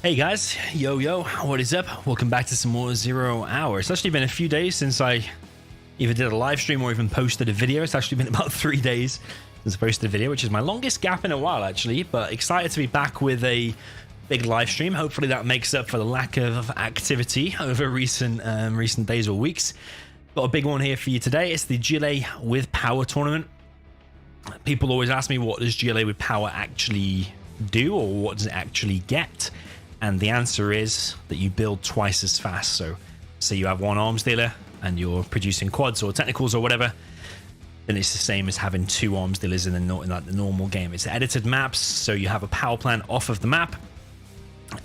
Hey guys, yo, what is up? Welcome back to some more 0 Hour. It's actually been a few days since I either did a live stream or even posted a video. It's actually been about 3 days since I posted a video, which is my longest gap in a while actually, but excited to be back with a big live stream. Hopefully that makes up for the lack of activity over recent days or weeks. Got a big one here for you today. It's the GLA with Power tournament. People always ask me, what does GLA with Power actually do, or what does it actually get? And the answer is that you build twice as fast. So say you have one arms dealer and you're producing quads or technicals or whatever, then it's the same as having two arms dealers in the normal game. It's edited maps, so you have a power plant off of the map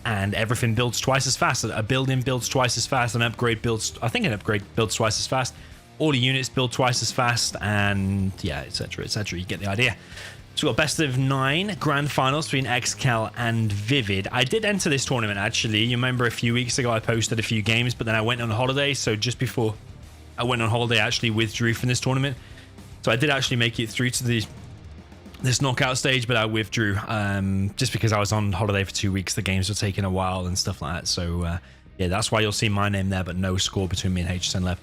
and everything builds twice as fast. A building builds twice as fast, an upgrade builds twice as fast, all the units build twice as fast, and yeah, etc, etc. You get the idea. So we've got best of 9 grand finals between ExCaL and ViViD. I did enter this tournament actually. You remember a few weeks ago I posted a few games, but then I went on holiday. So just before I went on holiday, I actually withdrew from this tournament. So I did actually make it through to this knockout stage, but I withdrew just because I was on holiday for 2 weeks. The games were taking a while and stuff like that. So yeah, that's why you'll see my name there, but no score between me and HSN Lev.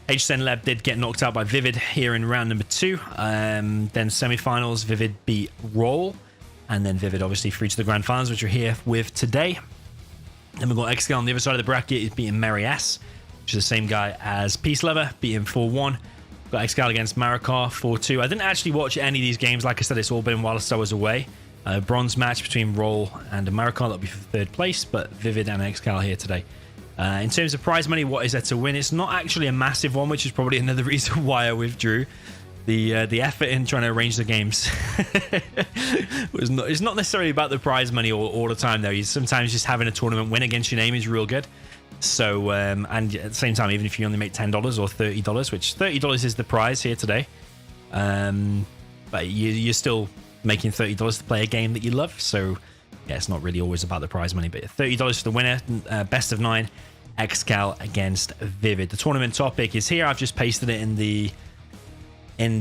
HSN Leb did get knocked out by ViViD here in round number 2. Then semi-finals, ViViD beat Roll, and then ViViD obviously through to the grand finals, which we're here with today. Then we've got ExCaL on the other side of the bracket. He's beating Mary S, which is the same guy as Peace Lover, beating 4-1. Got ExCaL against Marikar 4-2. I didn't actually watch any of these games. Like I said, it's all been whilst I was away. Bronze match between Roll and Marikar. That'll be for third place, but ViViD and ExCaL here today. In terms of prize money, what is there to win? It's not actually a massive one, which is probably another reason why I withdrew. The effort in trying to arrange the games it's not necessarily about the prize money all the time though. Sometimes just having a tournament win against your name is real good. So and at the same time, even if you only make $10 or $30, which $30 is the prize here today, but you're still making $30 to play a game that you love. So yeah, it's not really always about the prize money, but $30 for the winner. Best of 9, ExCaL against ViViD. The tournament topic is here. I've just pasted it in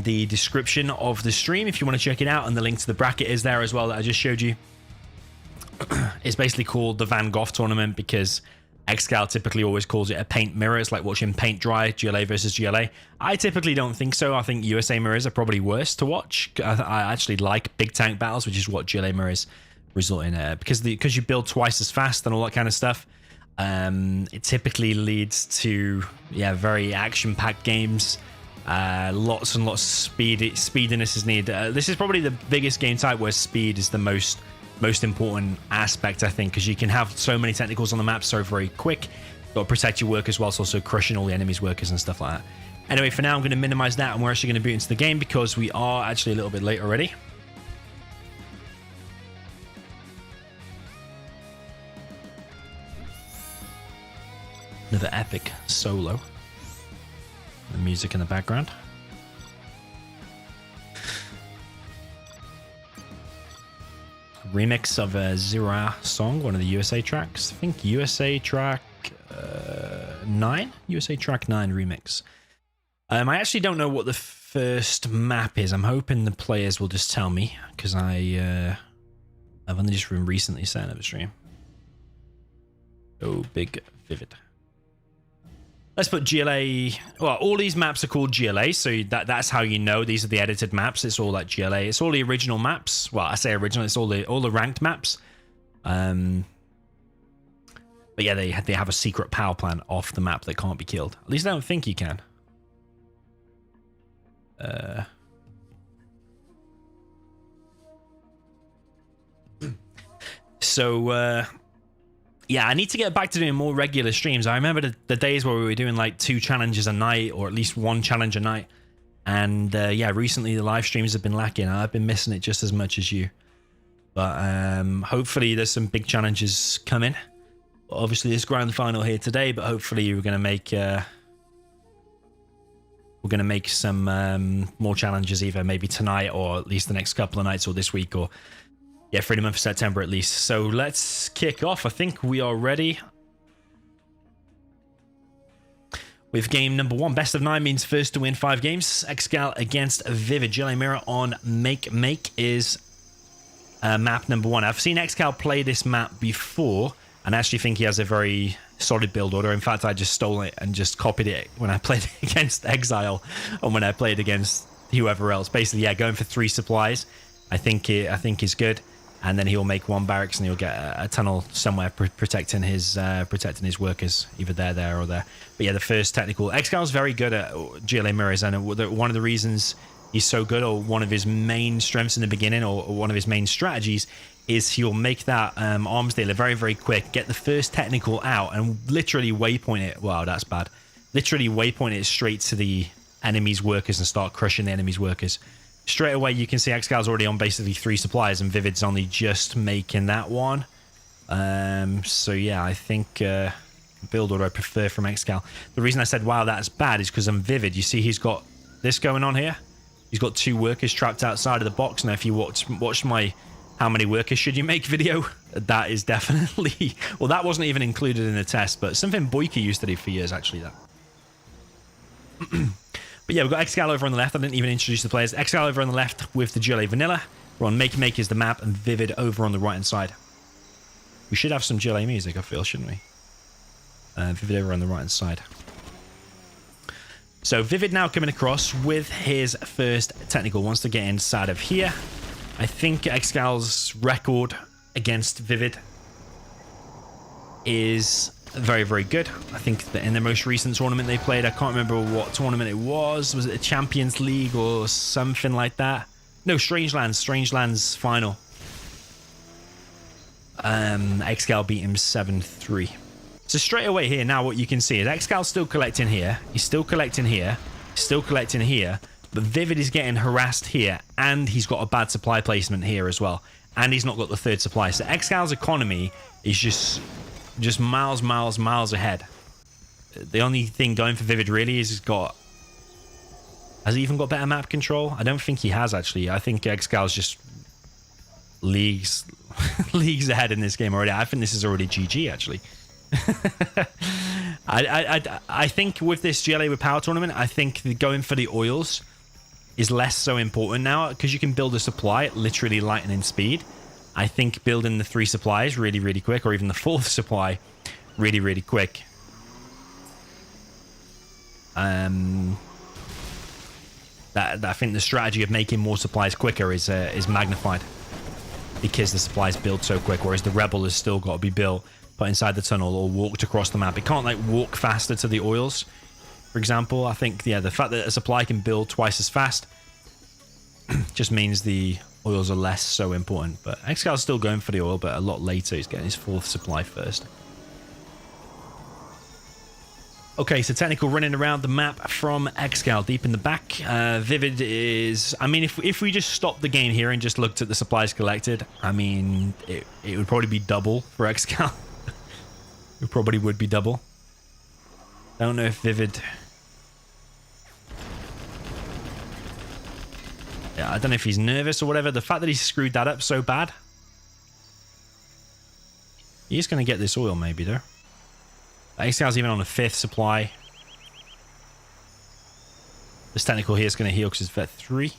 the description of the stream if you want to check it out, and the link to the bracket is there as well that I just showed you. It's basically called the Van Gogh tournament because ExCaL typically always calls it a paint mirror. It's like watching paint dry, GLA versus GLA. I typically don't think so. I think USA mirrors are probably worse to watch. I actually like big tank battles, which is what GLA mirrors result in, because you build twice as fast and all that kind of stuff. It typically leads to very action-packed games. Lots and lots of speediness is needed. This is probably the biggest game type where speed is the most important aspect, I think, because you can have so many technicals on the map so very quick. Got to protect your workers whilst also crushing all the enemy's workers and stuff like that. Anyway, for now I'm going to minimize that, and we're actually going to boot into the game because we are actually a little bit late already. Another epic solo. The music in the background. Remix of a 0 Hour song, one of the USA tracks. I think USA track 9? USA track 9 remix. I actually don't know what the first map is. I'm hoping the players will just tell me, because I've only just recently set up a stream. Oh, big ViViD. Let's put GLA. Well, all these maps are called GLA, so that's how you know these are the edited maps. It's all like GLA. It's all the original maps. Well, I say original. It's all the ranked maps. But yeah, they have a secret power plant off the map that can't be killed. At least I don't think you can. Yeah, I need to get back to doing more regular streams. I remember the days where we were doing like 2 challenges a night, or at least 1 challenge a night. And yeah, recently the live streams have been lacking. I've been missing it just as much as you. But hopefully there's some big challenges coming. Obviously this grand final here today, but hopefully we're going to make some more challenges either maybe tonight, or at least the next couple of nights, or this week, or yeah, for the month of September at least. So let's kick off. I think we are ready with game number 1. Best of 9 means first to win 5 games. ExCaL against ViViD. GLA Mirror on Make is map number 1. I've seen ExCaL play this map before. And I actually think he has a very solid build order. In fact, I just stole it and just copied it when I played against ExCaL and when I played against whoever else. Basically, yeah, going for 3 supplies, I think is good. And then he'll make 1 barracks and he'll get a tunnel somewhere protecting his workers, either there or there. But yeah, the first technical. ExCaL's very good at GLA mirrors, and one of the reasons he's so good, or one of his main strengths in the beginning, or one of his main strategies, is he'll make that arms dealer very, very quick, get the first technical out, and literally waypoint it. Wow, that's bad. Literally waypoint it straight to the enemy's workers and start crushing the enemy's workers. Straight away, you can see ExCaL's already on basically 3 supplies, and ViViD's only just making that one. So yeah, I think build order I prefer from ExCaL. The reason I said, wow, that's bad, is because on ViViD, you see he's got this going on here. He's got 2 workers trapped outside of the box. Now, if you watch my how many workers should you make video, that is definitely... Well, that wasn't even included in the test, but something Boycah used to do for years, actually, that. But yeah, we've got ExCaL over on the left. I didn't even introduce the players. ExCaL over on the left with the GLA vanilla. We're on Make is the map, and ViViD over on the right-hand side. We should have some GLA music, I feel, shouldn't we? ViViD over on the right-hand side. So ViViD now coming across with his first technical. Wants to get inside of here. I think ExCaL's record against ViViD is very, very good. I think that in the most recent tournament they played, I can't remember what tournament it was. Was it a Champions League or something like that? No, Strangelands final. ExCaL beat him 7-3. So straight away here, now what you can see is ExCaL's still collecting here. He's still collecting here. He's still collecting here. But ViViD is getting harassed here, and he's got a bad supply placement here as well. And he's not got the 3rd supply. So ExCaL's economy is just miles ahead. The only thing going for ViViD really is has he even got better map control? I don't think he has, actually. I think ExCaL's just leagues ahead in this game already. I think this is already GG, actually. I think with this GLA with power tournament, I think going for the oils is less so important now, because you can build a supply at literally lightning speed. I think building the 3 supplies really, really quick, or even the 4th supply really, really quick. I think the strategy of making more supplies quicker is magnified, because the supplies build so quick, whereas the Rebel has still got to be built, put inside the tunnel, or walked across the map. It can't like walk faster to the oils, for example. I think, yeah, the fact that a supply can build twice as fast just means the oils are less so important. But ExCaL's still going for the oil, but a lot later. He's getting his 4th supply first. Okay, so technical running around the map from ExCaL deep in the back. ViViD is... I mean, if we just stopped the game here and just looked at the supplies collected, I mean, it would probably be double for ExCaL. It probably would be double. I don't know if ViViD... Yeah, I don't know if he's nervous or whatever. The fact that he screwed that up so bad. He's going to get this oil maybe, though. ExCaL's even on the 5th supply. This technical here is going to heal because it's vet 3.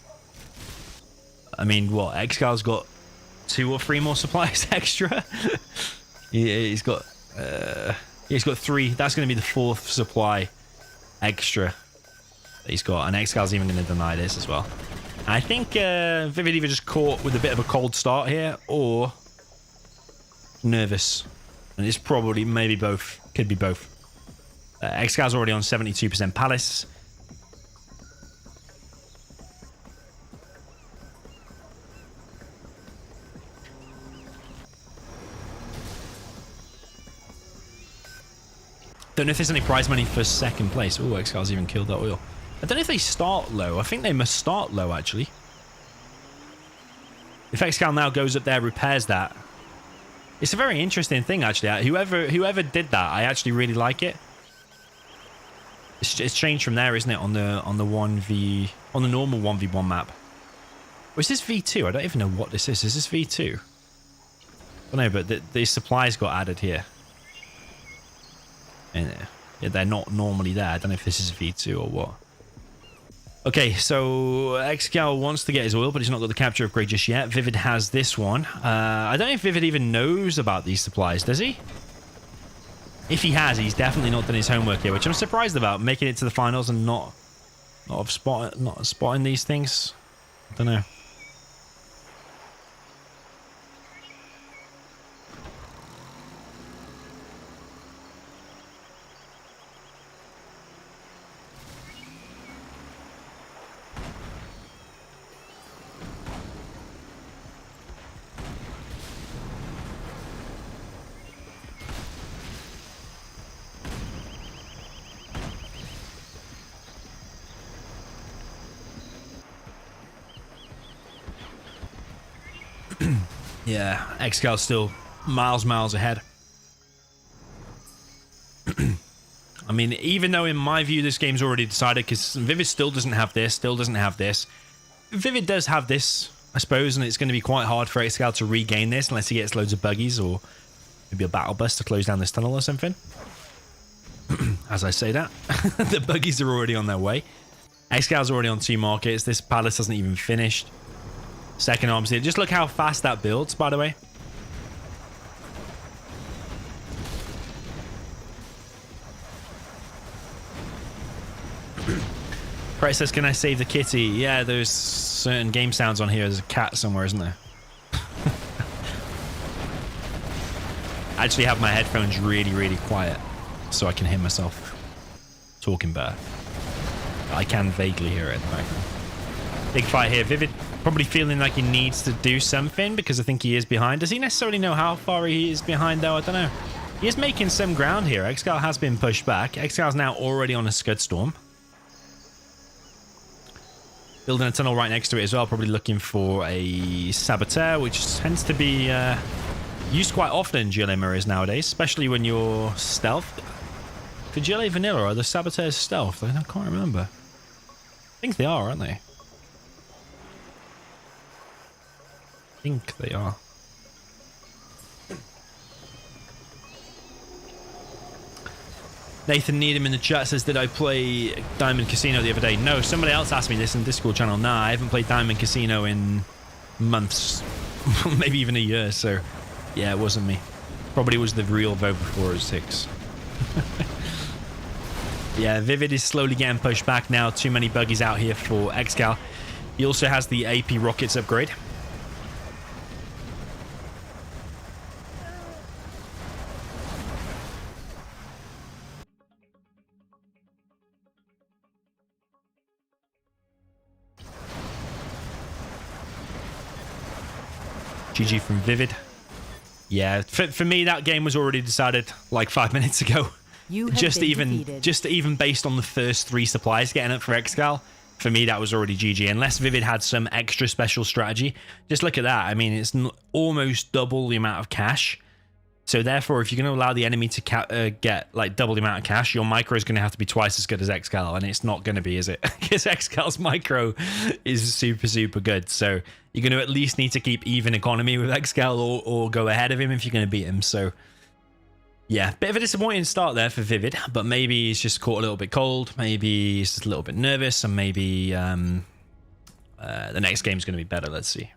I mean, what? ExCaL's got 2 or 3 more supplies extra. He's got 3. That's going to be the 4th supply extra that he's got. And ExCaL's even going to deny this as well. I think ViViD either just caught with a bit of a cold start here, or nervous. And it's probably maybe both. Could be both. ExCaL's already on 72% Palace. Don't know if there's any prize money for 2nd place. Oh, ExCaL's even killed that oil. I don't know if they start low. I think they must start low, actually. If ExCaL now goes up there, repairs that. It's a very interesting thing, actually. Whoever did that, I actually really like it. It's changed from there, isn't it? On the normal 1v1 map. Or is this V2? I don't even know what this is. Is this V2? I don't know, but the supplies got added here. And yeah, they're not normally there. I don't know if this is V2 or what. Okay, so ExCaL wants to get his oil, but he's not got the capture upgrade just yet. ViViD has this one. I don't know if ViViD even knows about these supplies, does he? If he has, he's definitely not done his homework here, which I'm surprised about, making it to the finals and not spotting these things. I don't know. Yeah, ExCaL's still miles ahead. I mean, even though in my view this game's already decided, because ViViD still doesn't have this, ViViD does have this, I suppose, and it's going to be quite hard for ExCaL to regain this unless he gets loads of buggies or maybe a battle bus to close down this tunnel or something. As I say that, the buggies are already on their way. ExCaL's already on 2 markets. This palace hasn't even finished. Second arms here. Just look how fast that builds, by the way. Brett says, can I save the kitty? Yeah, there's certain game sounds on here. There's a cat somewhere, isn't there? I actually have my headphones really quiet so I can hear myself talking better. I can vaguely hear it in the background. Big fight here. ViViD probably feeling like he needs to do something because I think he is behind. Does he necessarily know how far he is behind, though? I don't know. He is making some ground here. ExCaL has been pushed back. ExCal's now already on a Scud Storm. Building a tunnel right next to it as well. Probably looking for a Saboteur, which tends to be used quite often in GLA mirrors nowadays, especially when you're stealth. For GLA Vanilla, are the Saboteurs stealth? I can't remember. I think they are, aren't they? I think they are. Nathan Needham in the chat says, did I play Diamond Casino the other day? No, somebody else asked me this in the Discord channel. Nah, I haven't played Diamond Casino in months. Maybe even a year, so yeah, it wasn't me. Probably was the real vote before it was 6. Yeah, ViViD is slowly getting pushed back now. Too many buggies out here for ExCaL. He also has the AP rockets upgrade. GG from ViViD. Yeah, for me, that game was already decided like 5 minutes ago. Just even based on the first 3 supplies getting up for ExCaL, for me, that was already GG. Unless ViViD had some extra special strategy. Just look at that. I mean, it's almost double the amount of cash. So therefore, if you're going to allow the enemy to get like double the amount of cash, your micro is going to have to be twice as good as ExCaL, and it's not going to be, is it? Because ExCaL's micro is super good. So you're going to at least need to keep even economy with ExCaL or go ahead of him if you're going to beat him. So yeah, bit of a disappointing start there for ViViD, but maybe he's just caught a little bit cold. Maybe he's just a little bit nervous, and maybe the next game's going to be better. Let's see.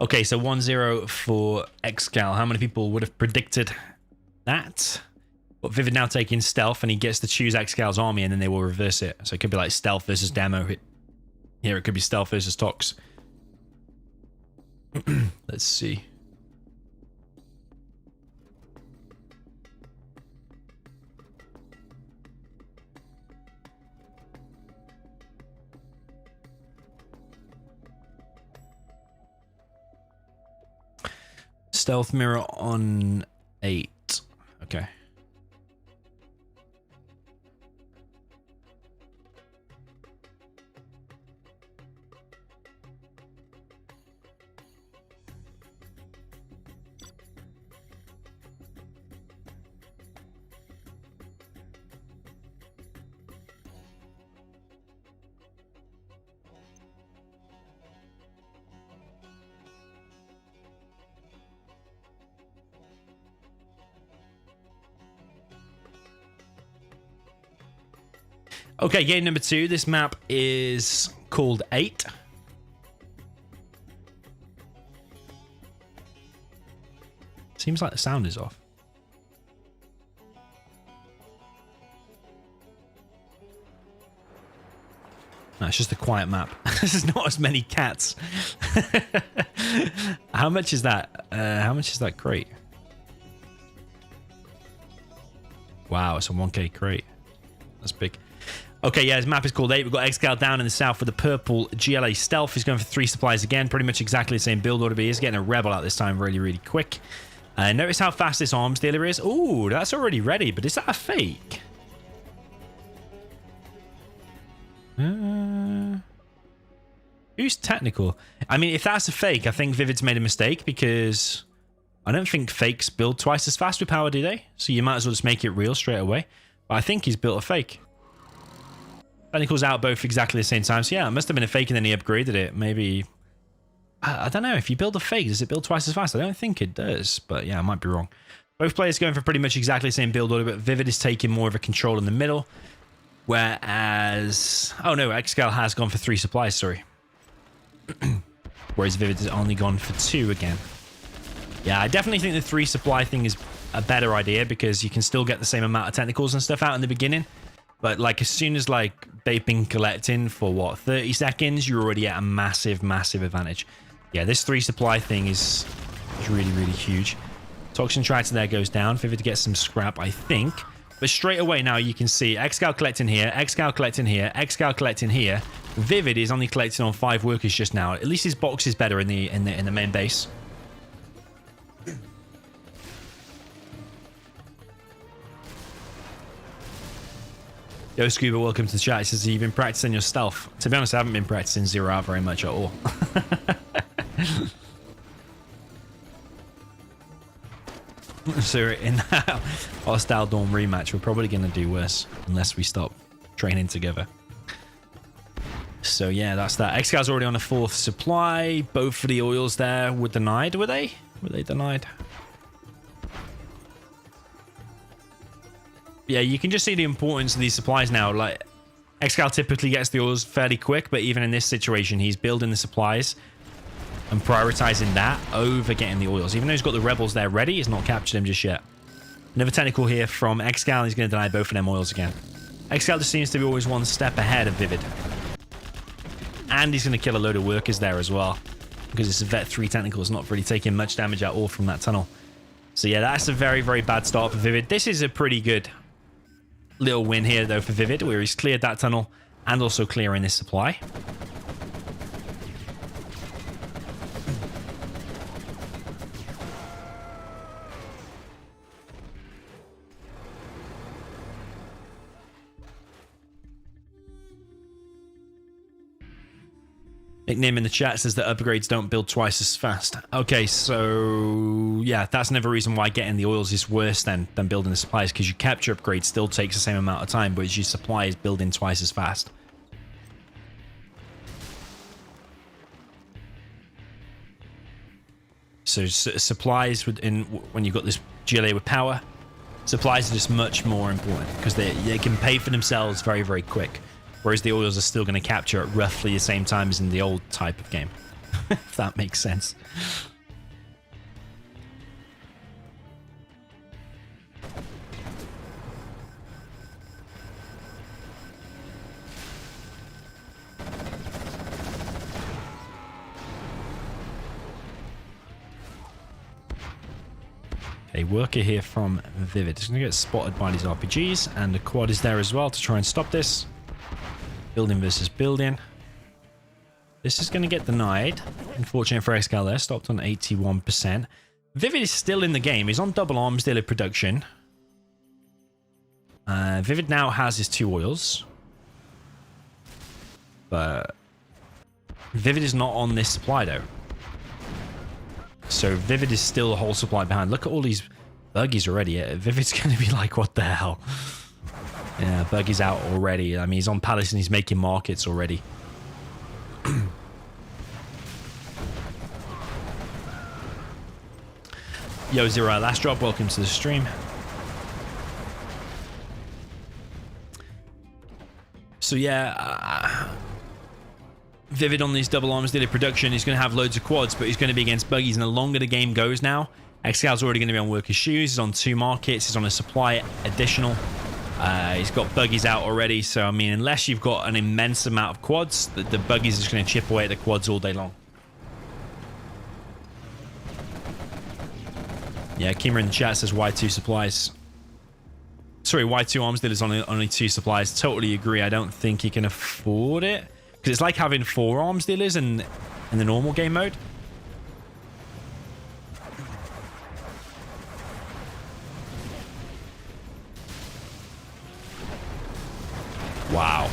Okay, so 1-0 for ExCaL. How many people would have predicted that? But ViViD now taking stealth, and he gets to choose ExCaL's army, and then they will reverse it. So it could be like stealth versus demo. Here it could be stealth versus Tox. Let's see. Stealth mirror on 8. Okay. Okay, game number 2. This map is called 8. Seems like the sound is off. No, it's just a quiet map. There's not as many cats. How much is that? How much is that crate? Wow, it's a 1k crate. That's big. Okay, yeah, his map is called 8. We've got ExCaL down in the south with the purple GLA Stealth. He's going for 3 supplies again. Pretty much exactly the same build order, but he's getting a Rebel out this time really, really quick. Notice how fast this arms dealer is. Ooh, that's already ready, but is that a fake? Who's technical? I mean, if that's a fake, I think ViViD's made a mistake because I don't think fakes build twice as fast with power, do they? So you might as well just make it real straight away. But I think he's built a fake. Technical's out both exactly the same time. So yeah, it must have been a fake and then he upgraded it. Maybe... I don't know. If you build a fake, does it build twice as fast? I don't think it does. But yeah, I might be wrong. Both players going for pretty much exactly the same build order, but ViViD is taking more of a control in the middle. Whereas... Oh no, ExCaL has gone for 3 supplies, sorry. Whereas ViViD has only gone for 2 again. Yeah, I definitely think the 3 supply thing is a better idea because you can still get the same amount of technicals and stuff out in the beginning. But like as soon as like they've been collecting for what, 30 seconds, you're already at a massive, massive advantage. Yeah, this 3 supply thing is really, really huge. Toxin Tractor there goes down. ViViD gets some scrap, I think. But straight away now you can see ExCaL collecting here, ExCaL collecting here, ExCaL collecting here. ViViD is only collecting on 5 workers just now. At least his box is better in the main base. Yo, Scuba, welcome to the chat. He says, you've been practicing your stealth. To be honest, I haven't been practicing 0 very much at all. So in that hostile Dawn rematch, we're probably going to do worse unless we stop training together. So yeah, that's that. ExCal's already on a 4th supply. Both of the oils there were denied, were they? Were they denied? Yeah, you can just see the importance of these supplies now. Like, ExCaL typically gets the oils fairly quick, but even in this situation, he's building the supplies and prioritizing that over getting the oils. Even though he's got the rebels there ready, he's not captured him just yet. Another technical here from ExCaL. He's going to deny both of them oils again. ExCaL just seems to be always one step ahead of ViViD. And he's going to kill a load of workers there as well, because it's a Vet 3 technical. It's not really taking much damage at all from that tunnel. So yeah, that's a very, very bad start for ViViD. This is a pretty good little win here, though, for ViViD, where he's cleared that tunnel and also clearing this supply. Nickname in the chat says that upgrades don't build twice as fast. Okay, so yeah, that's another reason why getting the oils is worse than building the supplies, because your capture upgrade still takes the same amount of time, but your supply is building twice as fast. So supplies when you've got this GLA with power, supplies are just much more important because they can pay for themselves very, very quick. Whereas the oils are still going to capture at roughly the same time as in the old type of game. If that makes sense. A worker here from ViViD. He's going to get spotted by these RPGs, and the quad is there as well to try and stop this. Building versus building. This is going to get denied. Unfortunate for ExCaL there. Stopped on 81%. ViViD is still in the game. He's on double arms dealer production. ViViD now has his 2 oils. But ViViD is not on this supply though. So ViViD is still a whole supply behind. Look at all these buggies already. ViVid's going to be like, what the hell? Yeah, Buggy's out already. I mean, he's on Palace and he's making markets already. Yo, Zero, last drop. Welcome to the stream. So yeah, ViViD on these double arms dealer production. He's going to have loads of quads, but he's going to be against buggies. And the longer the game goes now, ExCal's already going to be on workers' shoes. He's on 2 markets. He's on a supply additional. He's got buggies out already, so I mean, unless you've got an immense amount of quads, the buggies are just going to chip away at the quads all day long. Yeah, Kima in the chat says Y2 supplies. Sorry, Y2 arms dealers only 2 supplies. Totally agree. I don't think he can afford it, because it's like having 4 arms dealers in the normal game mode. Wow.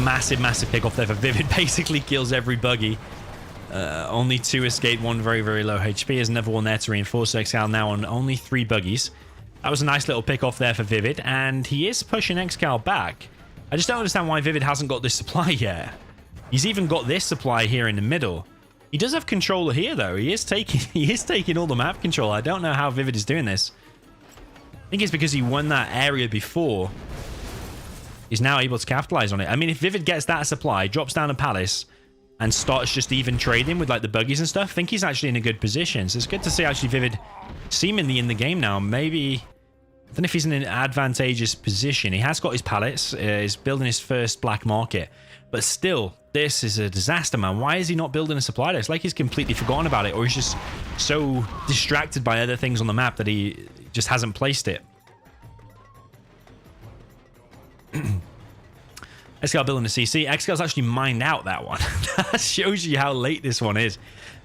Massive pick off there for ViViD. Basically kills every buggy. Only 2 escaped, 1 very, very low HP. There's another one there to reinforce ExCaL now on only 3 buggies. That was a nice little pick off there for ViViD, and he is pushing ExCaL back. I just don't understand why ViViD hasn't got this supply yet. He's even got this supply here in the middle. He does have controller here, though. He is taking all the map control. I don't know how ViViD is doing this. I think it's because he won that area before. He's now able to capitalize on it. I mean, if ViViD gets that supply, drops down a palace, and starts just even trading with like the buggies and stuff, I think he's actually in a good position. So it's good to see actually ViViD seemingly in the game now. Maybe, I don't know if he's in an advantageous position. He has got his pallets. He's building his first black market. But still, this is a disaster, man. Why is he not building a supply list? Like he's completely forgotten about it, or he's just so distracted by other things on the map that he just hasn't placed it. ExCaL building a CC. ExCal's actually mined out that one. That shows you how late this one is.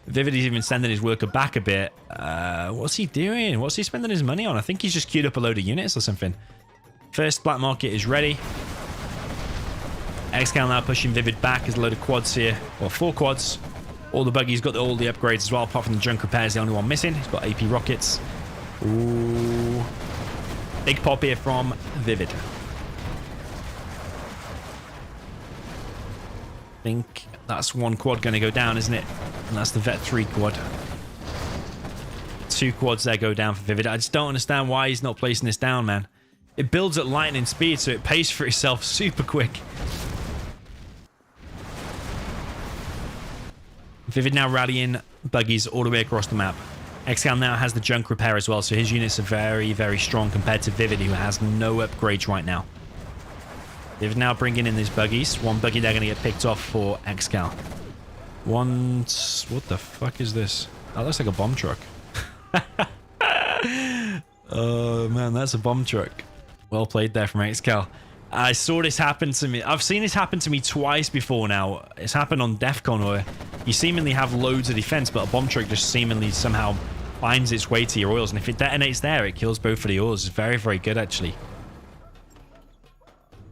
ViViD is even sending his worker back a bit. What's he doing? What's he spending his money on? I think he's just queued up a load of units or something. First black market is ready. ExCaL now pushing ViViD back. There's a load of quads here. Well, 4 quads. All the buggies got all the upgrades as well, apart from the junk repairs, the only one missing. He's got AP rockets. Ooh. Big pop here from ViViD. I think that's 1 quad going to go down, isn't it? And that's the Vet 3 quad. 2 quads there go down for ViViD. I just don't understand why he's not placing this down, man. It builds at lightning speed, so it pays for itself super quick. ViViD now rallying buggies all the way across the map. ExCaL now has the junk repair as well, so his units are very, very strong compared to ViViD, who has no upgrades right now. ViViD now bringing in these buggies. 1 buggy they're going to get picked off for ExCaL. What the fuck is this? That looks like a bomb truck. Oh man, that's a bomb truck. Well played there from ExCaL. I saw this happen to me. I've seen this happen to me twice before now. It's happened on DEF CON where you seemingly have loads of defense, but a bomb truck just seemingly somehow finds its way to your oils. And if it detonates there, it kills both of the oils. It's very, very good, actually.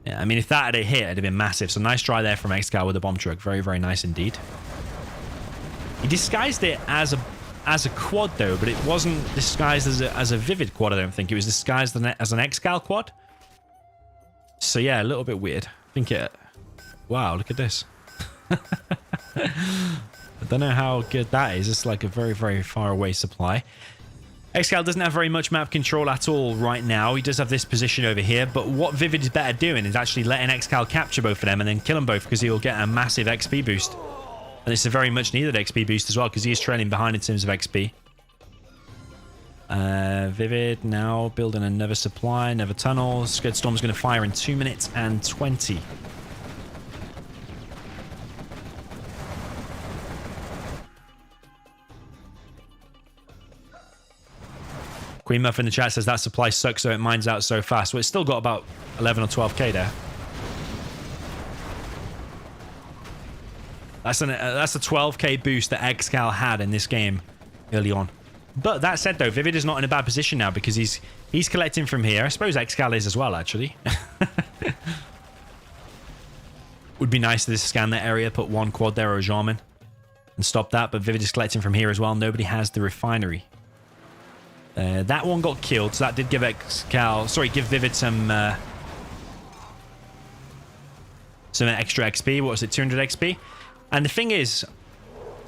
Yeah, I mean, if that had hit, it'd have been massive. So nice try there from ExCaL with the bomb truck. Very, very nice indeed. He disguised it as a quad, though, but it wasn't disguised as a ViViD quad, I don't think. It was disguised as an ExCaL quad. So yeah, a little bit weird. I think it... Wow, look at this. I don't know how good that is. It's like a very, very far away supply. ExCaL doesn't have very much map control at all right now. He does have this position over here, but what ViViD is better doing is actually letting ExCaL capture both of them and then kill them both, because he'll get a massive XP boost. And it's a very much needed XP boost as well, because he is trailing behind in terms of XP. ViViD now building another supply, another tunnel. Scud Storm's going to fire in 2 minutes and 20. Queen Muff in the chat says that supply sucks, so it mines out so fast. Well, it's still got about 11 or 12k there. That's a 12k boost that ExCaL had in this game early on. But that said, though, ViViD is not in a bad position now because he's collecting from here. I suppose ExCaL is as well, actually. Would be nice to just scan that area, put 1 quad there or a Jarman and stop that. But ViViD is collecting from here as well. Nobody has the refinery. That one got killed, so that did give ExCaL... Sorry, give ViViD some extra XP. What was it, 200 XP? And the thing is,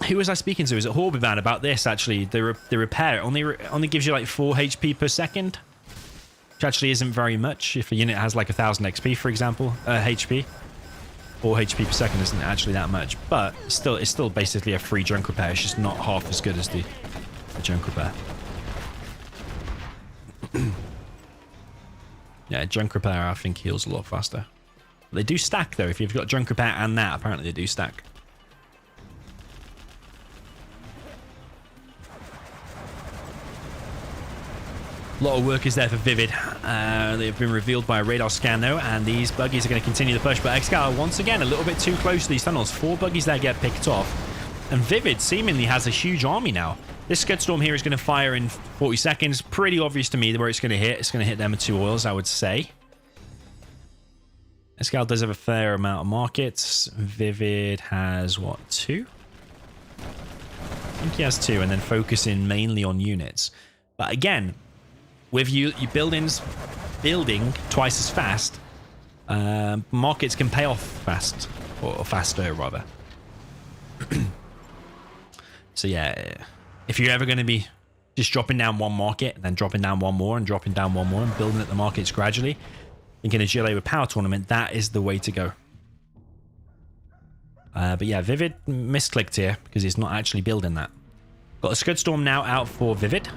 who was I speaking to? Is it Horbyman about this, actually? The repair only gives you like 4 HP per second, which actually isn't very much. If a unit has like 1000 XP, for example, HP. 4 HP per second isn't actually that much, but still, it's still basically a free junk repair. It's just not half as good as the junk repair. Yeah, junk repair I think heals a lot faster. They do stack though. If you've got junk repair and that, apparently they do stack. A lot of workers there for ViViD. They've been revealed by a radar scan though, and these buggies are going to continue the push. But ExCaL once again a little bit too close to these tunnels. 4 buggies there get picked off, and ViViD seemingly has a huge army now. This Scud Storm here is going to fire in 40 seconds. Pretty obvious to me where it's going to hit. It's going to hit them with 2 oils, I would say. ExCaL does have a fair amount of markets. ViViD has what, 2? I think he has 2, and then focusing mainly on units. But again, with you buildings building twice as fast, markets can pay off fast, or faster rather. So yeah, if you're ever going to be just dropping down one market and then dropping down one more and dropping down one more and building at the markets gradually, thinking a GLA with power tournament, that is the way to go. But yeah, ViViD misclicked here because he's not actually building that. Got a Scud Storm now out for ViViD.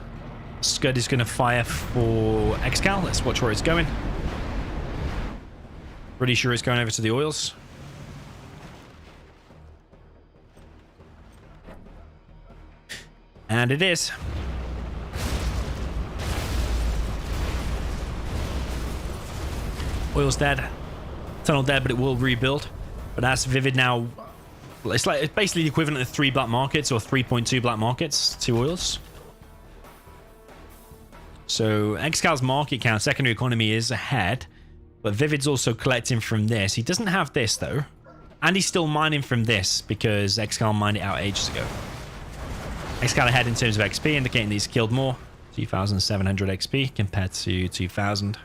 Scud is going to fire for ExCaL. Let's watch where it's going. Pretty sure it's going over to the oils. And it is. Oil's dead. Tunnel dead, but it will rebuild. But that's ViViD now. It's basically the equivalent of 3 black markets or 3.2 black markets, 2 oils. So ExCaL's market count, secondary economy is ahead, but ViViD's also collecting from this. He doesn't have this though, and he's still mining from this because ExCaL mined it out ages ago. ExCaL ahead in terms of XP, indicating that he's killed more. 2,700 XP compared to 2,000.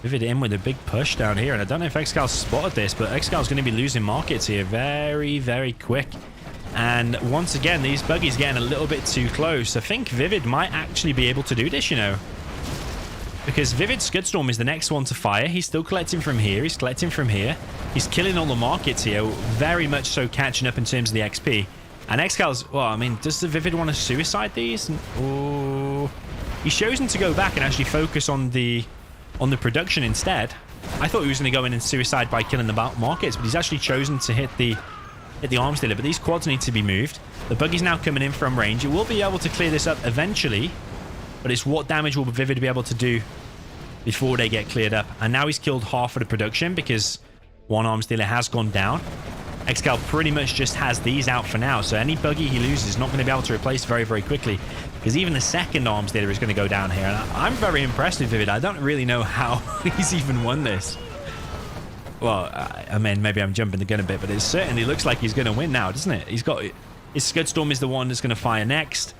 ViViD in with a big push down here, and I don't know if ExCaL spotted this, but ExCaL's going to be losing markets here very, very quick. And once again, these buggies getting a little bit too close. I think ViViD might actually be able to do this, you know. Because ViViD Scud Storm is the next one to fire. He's still collecting from here. He's collecting from here. He's killing all the markets here. Very much so catching up in terms of the XP. And ExCaL's... Well, I mean, does the ViViD want to suicide these? Oh, he's chosen to go back and actually focus on the production instead. I thought he was going to go in and suicide by killing the markets, but he's actually chosen to hit the arms dealer. But these quads need to be moved. The buggy's now coming in from range. It will be able to clear this up eventually, but it's what damage will ViViD be able to do before they get cleared up. And now he's killed half of the production because one arms dealer has gone down. ExCaL pretty much just has these out for now, so any buggy he loses is not going to be able to replace very, very quickly, because even the second arms dealer is going to go down here. And I'm very impressed with ViViD. I don't really know how he's even won this. Well, I mean, maybe I'm jumping the gun a bit, but it certainly looks like he's going to win now, doesn't it? He's got... His Scud Storm is the one that's going to fire next.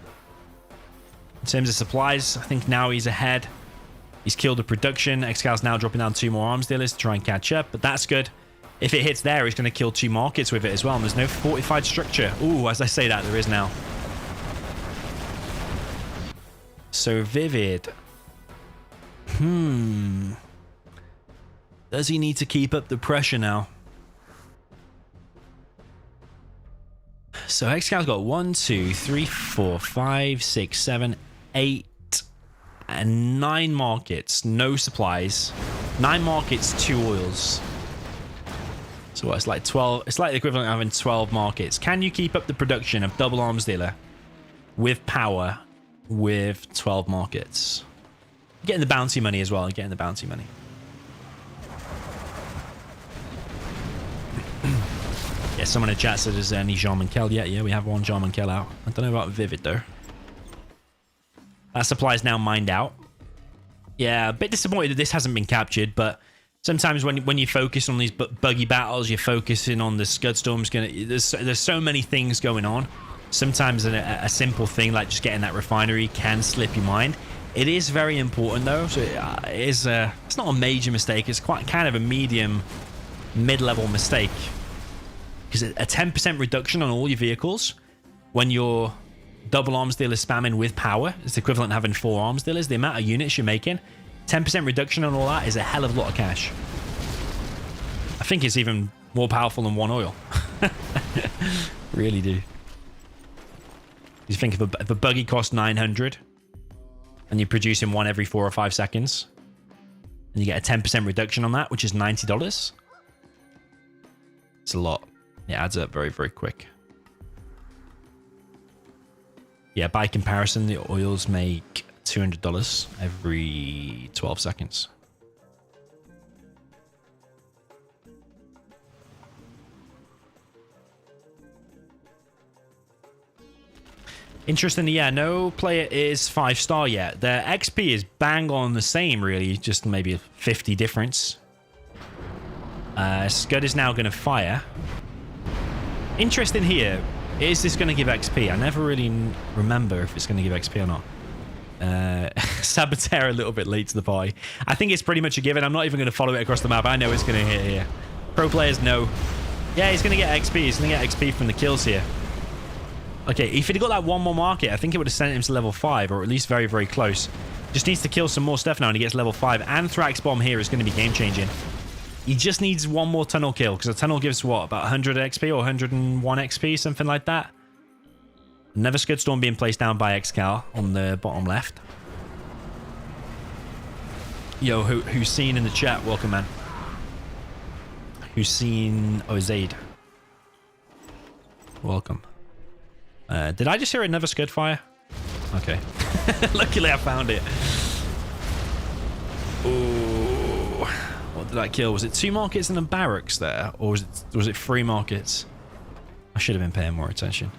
In terms of supplies, I think now he's ahead. He's killed the production. ExCaL's now dropping down 2 more arms dealers to try and catch up, but that's good. If it hits there, he's going to kill 2 markets with it as well, and there's no fortified structure. Ooh, as I say that, there is now. So ViViD... Does he need to keep up the pressure now? So ExCaL's got 1, 2, 3, 4, 5, 6, 7, 8, and 9 markets. No supplies. 9 markets, 2 oils. So what, it's like 12. It's like the equivalent of having 12 markets. Can you keep up the production of double arms dealer with power with 12 markets? Getting the bounty money as well. Getting the bounty money. Yeah, someone in chat said, is there any GLA yet? Yeah, we have 1 GLA out. I don't know about ViViD though. That supply is now mined out. Yeah, a bit disappointed that this hasn't been captured, but sometimes when you focus on these buggy battles, you're focusing on the Scud Storm's there's so many things going on. Sometimes a simple thing like just getting that refinery can slip your mind. It is very important though, so it's not a major mistake. It's quite kind of a mid-level mistake. Because a 10% reduction on all your vehicles when your double arms dealer spamming with power is equivalent to having 4 arms dealers. The amount of units you're making, 10% reduction on all that is a hell of a lot of cash. I think it's even more powerful than 1 oil. Really do. You think if a buggy costs 900 and you're producing one every 4 or 5 seconds. And you get a 10% reduction on that, which is $90. It's a lot. It adds up very, very quick. Yeah, by comparison, the oils make $200 every 12 seconds. Interestingly, yeah, no player is 5-star yet. Their XP is bang on the same, really, just maybe a 50 difference. Scud is now going to fire. Interesting here, is this going to give XP? I never really remember if it's going to give XP or not. Saboteur a little bit late to the party. I think it's pretty much a given. I'm not even going to follow it across the map. I know it's going to hit here. Pro players know. Yeah, he's going to get XP. He's going to get XP from the kills here. Okay, if he'd got that one more market, I think it would have sent him to level 5, or at least very, very close. Just needs to kill some more stuff now, and he gets level 5. Anthrax Bomb here is going to be game-changing. He just needs one more tunnel kill, because a tunnel gives, what, about 100 XP or 101 XP, something like that? Another Scud Storm being placed down by ExCaL on the bottom left. Yo, Hussein in the chat, welcome, man. Hussein Ozaid. Welcome. Did I just hear another Scud fire? Okay. Luckily I found it. Ooh. What did I kill? Was it 2 markets and a barracks there? Or was it 3 markets? I should have been paying more attention.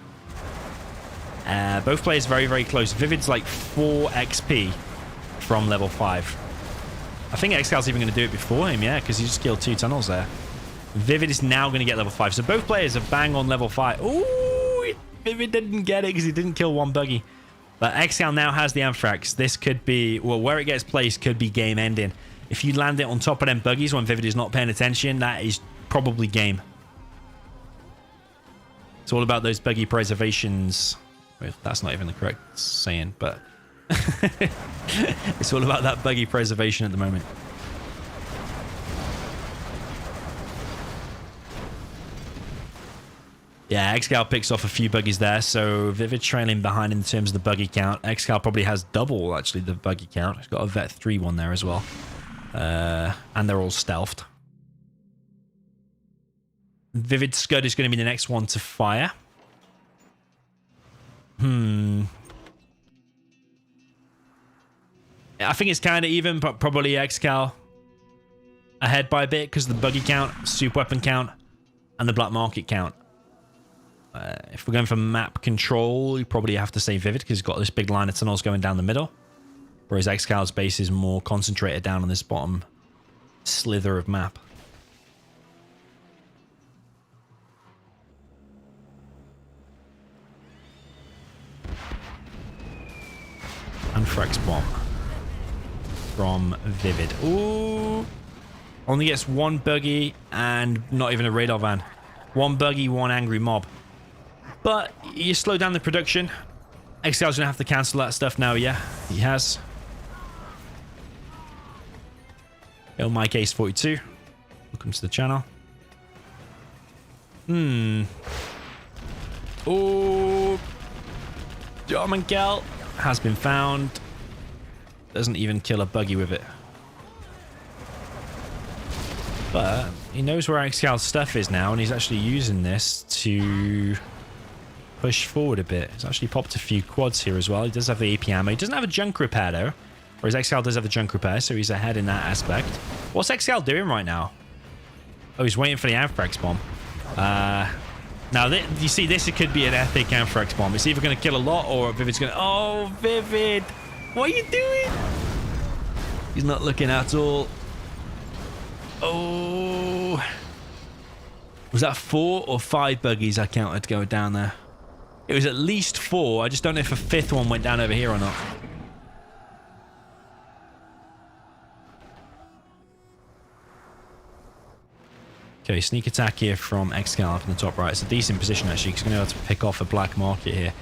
Both players very, very close. ViViD's like 4 XP from level 5. I think ExCal's even going to do it before him, yeah, because he just killed 2 tunnels there. ViViD is now going to get level 5. So both players are bang on level 5. Ooh! ViViD didn't get it because he didn't kill 1 buggy. But ExCaL now has the Anthrax. This could be, well, where it gets placed could be game ending. If you land it on top of them buggies when ViViD is not paying attention, that is probably game. It's all about those buggy preservations. Well, that's not even the correct saying, but it's all about that buggy preservation at the moment. Yeah, ExCaL picks off a few buggies there, so ViViD trailing behind in terms of the buggy count. ExCaL probably has double, actually, the buggy count. He's got a Vet 3 one there as well. And they're all stealthed. ViViD Scud is going to be the next one to fire. I think it's kind of even, but probably ExCaL ahead by a bit because of the buggy count, super weapon count, and the black market count. If we're going for map control, you probably have to say ViViD because he's got this big line of tunnels going down the middle. Whereas ExCal's base is more concentrated down on this bottom slither of map. Anthrax Bomb from ViViD. Ooh! Only gets 1 buggy and not even a radar van. 1 buggy, 1 angry mob. But you slow down the production. ExCal's going to have to cancel that stuff now, yeah. He has. Yo, Mike Ace 42. Welcome to the channel. Oh. DoMiNaToR has been found. Doesn't even kill a buggy with it. But he knows where ExCal's stuff is now, and he's actually using this to push forward a bit. He's actually popped a few quads here as well. He does have the AP ammo. He doesn't have a junk repair though. Whereas ExCaL does have the junk repair, so he's ahead in that aspect. What's ExCaL doing right now? Oh, he's waiting for the Anthrax Bomb. Now, you see, this could be an epic Anthrax Bomb. It's either going to kill a lot, or ViViD's going to... Oh, ViViD! What are you doing? He's not looking at all. Oh... Was that 4 or 5 buggies I counted going down there? It was at least 4. I just don't know if a 5th one went down over here or not. Okay, sneak attack here from ExCaL up in the top right. It's a decent position, actually, because he's going to have to pick off a black market here.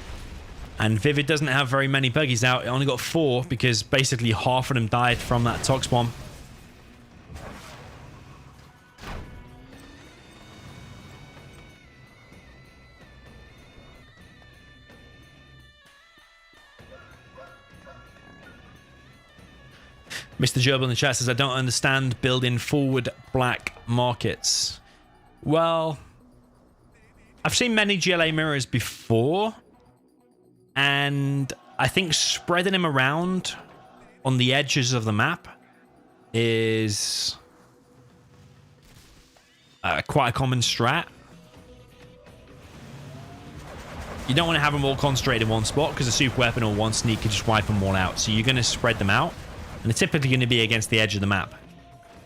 And ViViD doesn't have very many buggies out. It only got 4, because basically half of them died from that Tox Bomb. Mr. Gerbil in the chat says, I don't understand building forward black markets. Well, I've seen many GLA mirrors before, and I think spreading them around on the edges of the map is quite a common strat. You don't want to have them all concentrated in one spot because a super weapon or one sneak could just wipe them all out. So you're going to spread them out, and they're typically going to be against the edge of the map.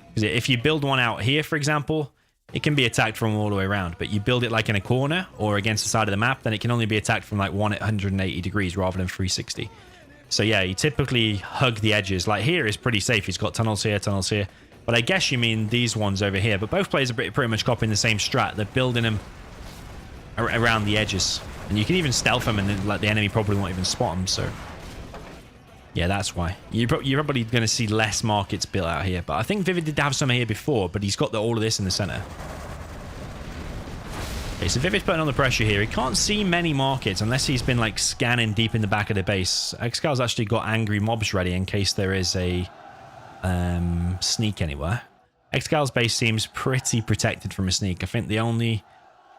Because if you build one out here, for example, it can be attacked from all the way around. But you build it like in a corner or against the side of the map, then it can only be attacked from like 180 degrees rather than 360. So yeah, you typically hug the edges. Like here is pretty safe. He's got tunnels here, tunnels here. But I guess you mean these ones over here. But both players are pretty much copying the same strat. They're building them around the edges. And you can even stealth them, and then, like, the enemy probably won't even spot them. So yeah, that's why. You're probably going to see less markets built out here. But I think ViViD did have some here before, but he's got all of this in the center. Okay, so ViViD's putting on the pressure here. He can't see many markets unless he's been like scanning deep in the back of the base. ExCaL's actually got angry mobs ready in case there is a sneak anywhere. ExCaL's base seems pretty protected from a sneak. I think the only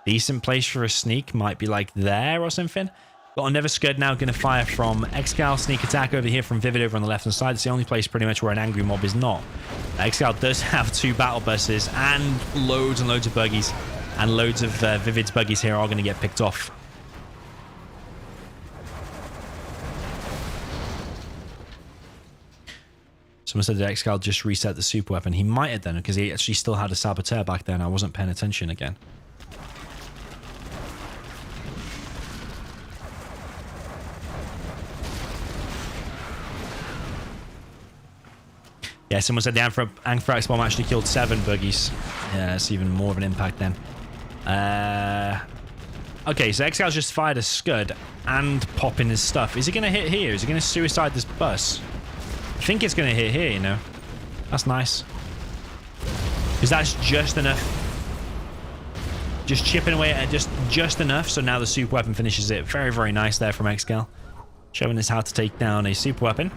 decent place for a sneak might be like there or something. Got another scud now going to fire from ExCaL. Sneak attack over here from ViViD over on the left hand side. It's the only place pretty much where an angry mob is not. ExCaL does have 2 battle buses and loads of buggies. And loads of ViViD's buggies here are going to get picked off. Someone said that ExCaL just reset the super weapon. He might have done it because he actually still had a saboteur back there and I wasn't paying attention again. Yeah, someone said the Anthrax bomb actually killed 7 buggies. Yeah, it's even more of an impact then. Okay, so ExCaL's just fired a scud and popping his stuff. Is he going to hit here? Is he going to suicide this bus? I think it's going to hit here, you know. That's nice. Because that's just enough. Just chipping away at it just enough. So now the super weapon finishes it. Very, very nice there from ExCaL. Showing us how to take down a super weapon.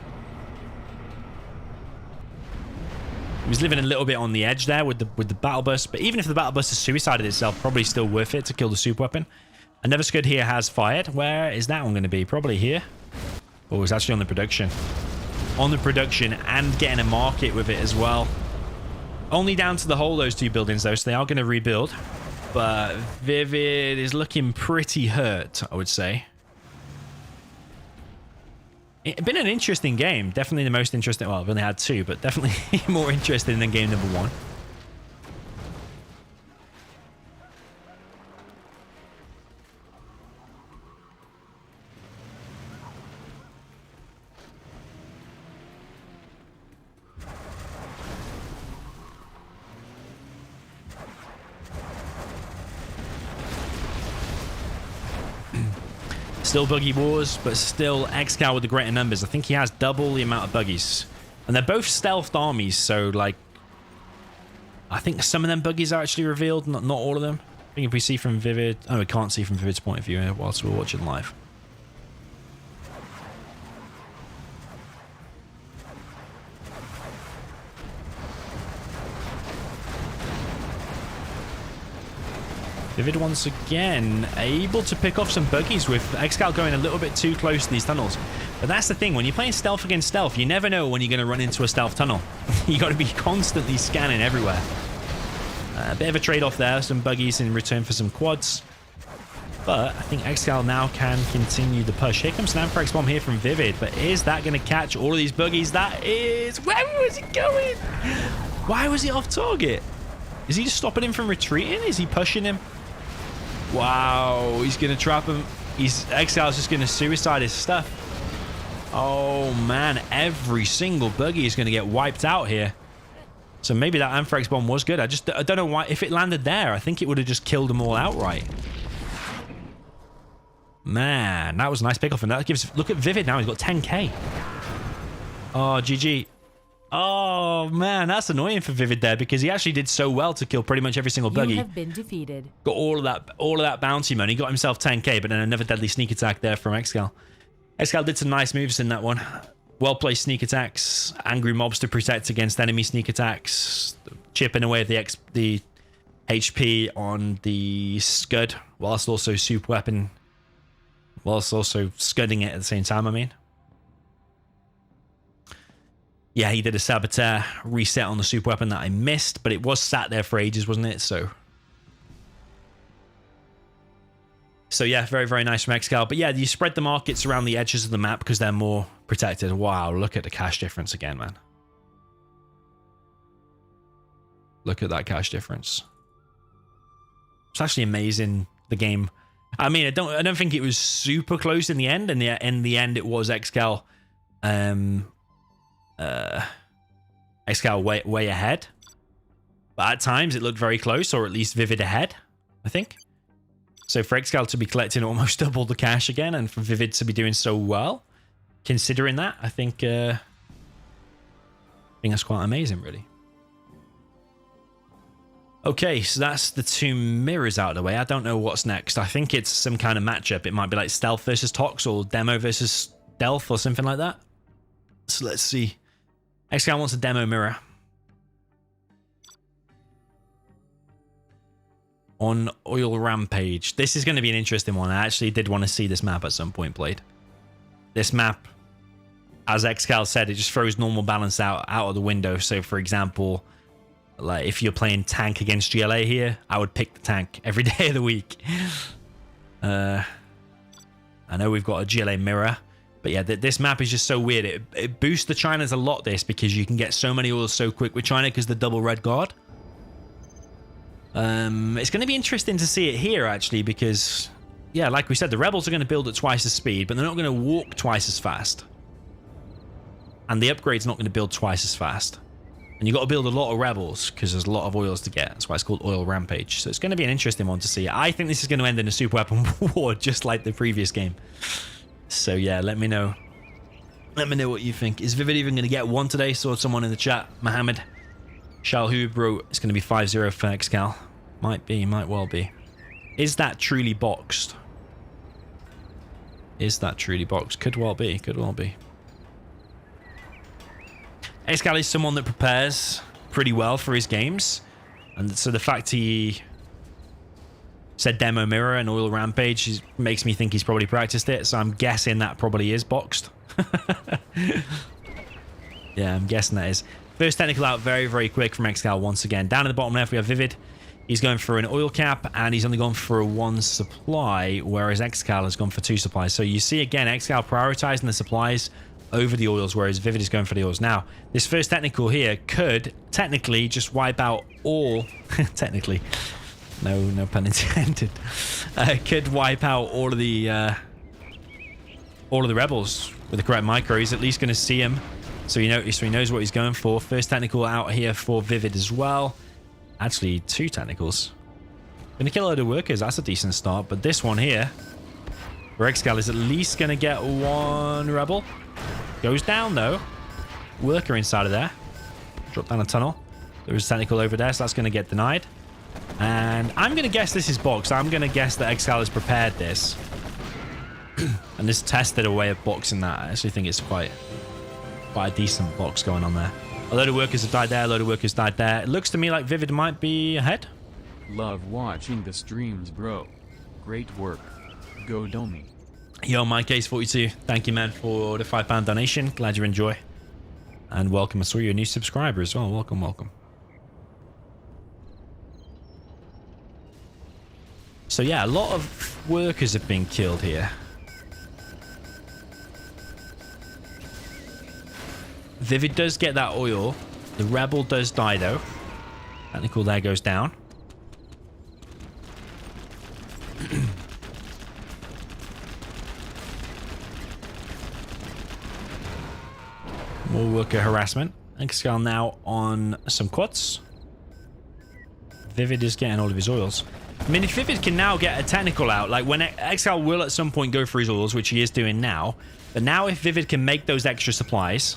He was living a little bit on the edge there with the battle bus, but even if the battle bus has suicided itself, probably still worth it to kill the super weapon. Another scud here has fired. Where is that one going to be? Probably here. Oh, it's actually on the production. On the production and getting a market with it as well. Only down to the hole, those 2 buildings though, so they are going to rebuild. But ViViD is looking pretty hurt, I would say. It's been an interesting game. Definitely the most interesting. Well, I've only had 2, but definitely more interesting than game number 1. Still buggy wars, but still ExCaL with the greater numbers. I think he has double the amount of buggies. And they're both stealthed armies, so like... I think some of them buggies are actually revealed, not all of them. I think if we see from ViViD... Oh, we can't see from ViVid's point of view whilst we're watching live. ViViD once again able to pick off some buggies with ExCaL going a little bit too close to these tunnels. But that's the thing, when you're playing stealth against stealth, you never know when you're going to run into a stealth tunnel. You got to be constantly scanning everywhere. A bit of a trade-off there, some buggies in return for some quads. But I think ExCaL now can continue the push. Here comes an Anthrax bomb here from ViViD, but is that going to catch all of these buggies? That is... Where was he going? Why was he off target? Is he just stopping him from retreating? Is he pushing him? Wow, he's going to trap him. ExCaL's just going to suicide his stuff. Oh, man. Every single buggy is going to get wiped out here. So maybe that Anthrax bomb was good. I don't know why. If it landed there, I think it would have just killed them all outright. Man, that was a nice pickoff. And that gives... Look at ViViD now. He's got 10k. Oh, GG. Oh, man, that's annoying for ViViD there because he actually did so well to kill pretty much every single buggy. You have been defeated. Got all of that bounty money. Got himself 10k, but then another deadly sneak attack there from ExCaL. ExCaL did some nice moves in that one. Well placed sneak attacks, angry mobs to protect against enemy sneak attacks, chipping away at the HP on the Scud, whilst also super weapon, whilst also scudding it at the same time, I mean. Yeah, he did a saboteur reset on the super weapon that I missed, but it was sat there for ages, wasn't it? So yeah, very, very nice from ExCaL. But yeah, you spread the markets around the edges of the map because they're more protected. Wow, look at the cash difference again, man. Look at that cash difference. It's actually amazing, the game. I mean, I don't think it was super close in the end. In the end, it was ExCaL. ExCaL way ahead. But at times, it looked very close, or at least ViViD ahead, I think. So for ExCaL to be collecting almost double the cash again, and for ViViD to be doing so well, considering that, I think that's quite amazing, really. Okay, so that's the two mirrors out of the way. I don't know what's next. I think it's some kind of matchup. It might be like Stealth versus Tox, or Demo versus Stealth, or something like that. So let's see. ExCaL wants a demo mirror. On Oil Rampage. This is going to be an interesting one. I actually did want to see this map at some point played. This map, as ExCaL said, it just throws normal balance out of the window. So for example, like if you're playing tank against GLA here, I would pick the tank every day of the week. I know we've got a GLA mirror, but yeah, this map is just so weird. It boosts the Chinas a lot, this, because you can get so many oils so quick with China because the double red guard. It's going to be interesting to see it here, actually, because, yeah, like we said, the rebels are going to build at twice the speed, but they're not going to walk twice as fast. And the upgrade's not going to build twice as fast. And you've got to build a lot of rebels, because there's a lot of oils to get. That's why it's called Oil Rampage. So it's going to be an interesting one to see. I think this is going to end in a super weapon war, just like the previous game. So, yeah, let me know. Let me know what you think. Is ViViD even going to get one today? Saw someone in the chat, Mohammed Shalhoub wrote it's going to be 5-0 for ExCaL. Might be, might well be. Is that truly boxed? Is that truly boxed? Could well be, could well be. ExCaL is someone that prepares pretty well for his games. And so the fact he said Demo Mirror and Oil Rampage makes me think he's probably practiced it. So I'm guessing that probably is boxed. Yeah, I'm guessing that is. First technical out very, very quick from ExCaL once again. Down in the bottom left, we have ViViD. He's going for an oil cap, and he's only gone for one supply, whereas ExCaL has gone for 2 supplies. So you see, again, ExCaL prioritizing the supplies over the oils, whereas ViViD is going for the oils. Now, this first technical here could technically just wipe out all... technically. No pun intended. Could wipe out all of the rebels with the correct micro. He's at least going to see him. So he knows what he's going for. First technical out here for ViViD as well. Actually, 2 technicals. Going to kill a load of workers. That's a decent start. But this one here, where ExCaL is at least going to get 1 rebel. Goes down, though. Worker inside of there. Drop down a tunnel. There is a technical over there, so that's going to get denied. And I'm going to guess this is boxed. I'm going to guess that ExCaL has prepared this. And this tested a way of boxing that. I actually think it's quite a decent box going on there. A load of workers have died there, a load of workers died there. It looks to me like ViViD might be ahead. Love watching the streams, bro. Great work. Go Domi. Yo, MyCase42, thank you, man, for the £5 donation. Glad you enjoy. And welcome. I saw you're a new subscriber as well. Welcome, welcome. So yeah, a lot of workers have been killed here. ViViD does get that oil. The rebel does die, though. Technical there goes down. More worker harassment. ExCaL now on some quads. ViViD is getting all of his oils. I mean, if ViViD can now get a technical out, like when ExCaL will at some point go for his oils, which he is doing now. But now if ViViD can make those extra supplies...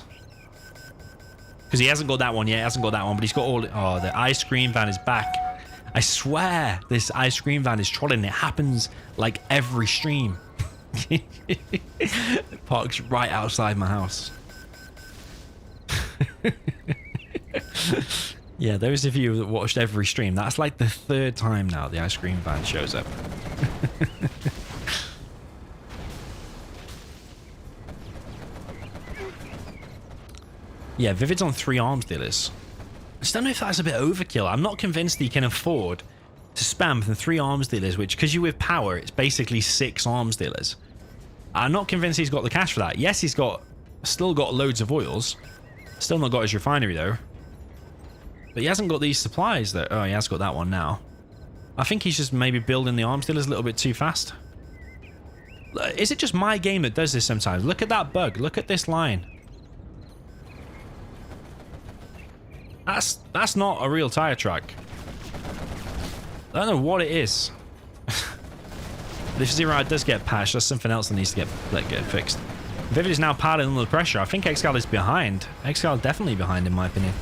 Because he hasn't got that one yet. He hasn't got that one, but he's got all... Oh, the ice cream van is back. I swear this ice cream van is trolling. It happens like every stream. It parks right outside my house. Yeah, those of you that watched every stream, that's like the third time now the ice cream van shows up. Yeah, ViViD's on 3 arms dealers. I just don't know if that's a bit overkill. I'm not convinced that you can afford to spam from 3 arms dealers, which, because you with power, it's basically 6 arms dealers. I'm not convinced he's got the cash for that. Yes, he's still got loads of oils. Still not got his refinery, though. But he hasn't got these supplies, though. Oh, he has got that one now. I think he's just maybe building the arms dealers a little bit too fast. Is it just my game that does this sometimes? Look at that bug. Look at this line. That's not a real tire track. I don't know what it is. If Zero does get patched, that's something else that needs to get fixed. ViViD is now piling under the pressure. I think ExCaL is behind. ExCaL definitely behind, in my opinion.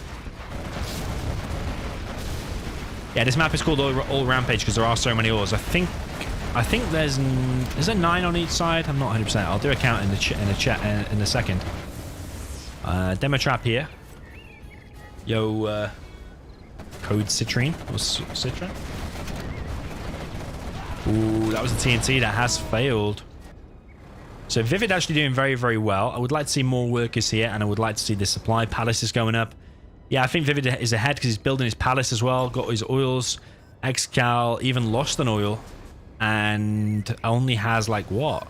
Yeah, this map is called All Rampage because there are so many ores. I think there's a 9 on each side. I'm not 100%. I'll do a count in the chat in a second. Demo trap here. Yo, code Citrine or Citron. Ooh, that was a TNT that has failed. So ViViD actually doing very, very well. I would like to see more workers here, and I would like to see the supply palaces going up. Yeah, I think ViViD is ahead because he's building his palace as well. Got his oils. ExCaL even lost an oil, and only has like what?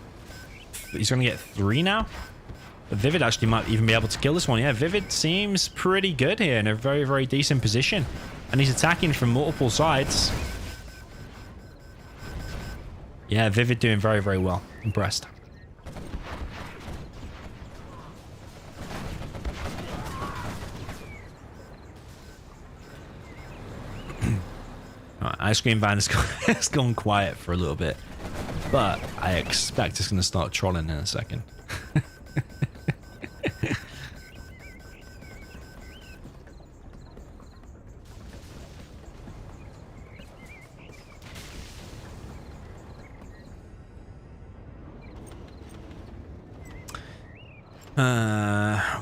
He's going to get 3 now. But ViViD actually might even be able to kill this one. Yeah, ViViD seems pretty good here in a very, very decent position, and he's attacking from multiple sides. Yeah, ViViD doing very, very well. Impressed. Right, ice cream van has gone quiet for a little bit, but I expect it's going to start trolling in a second.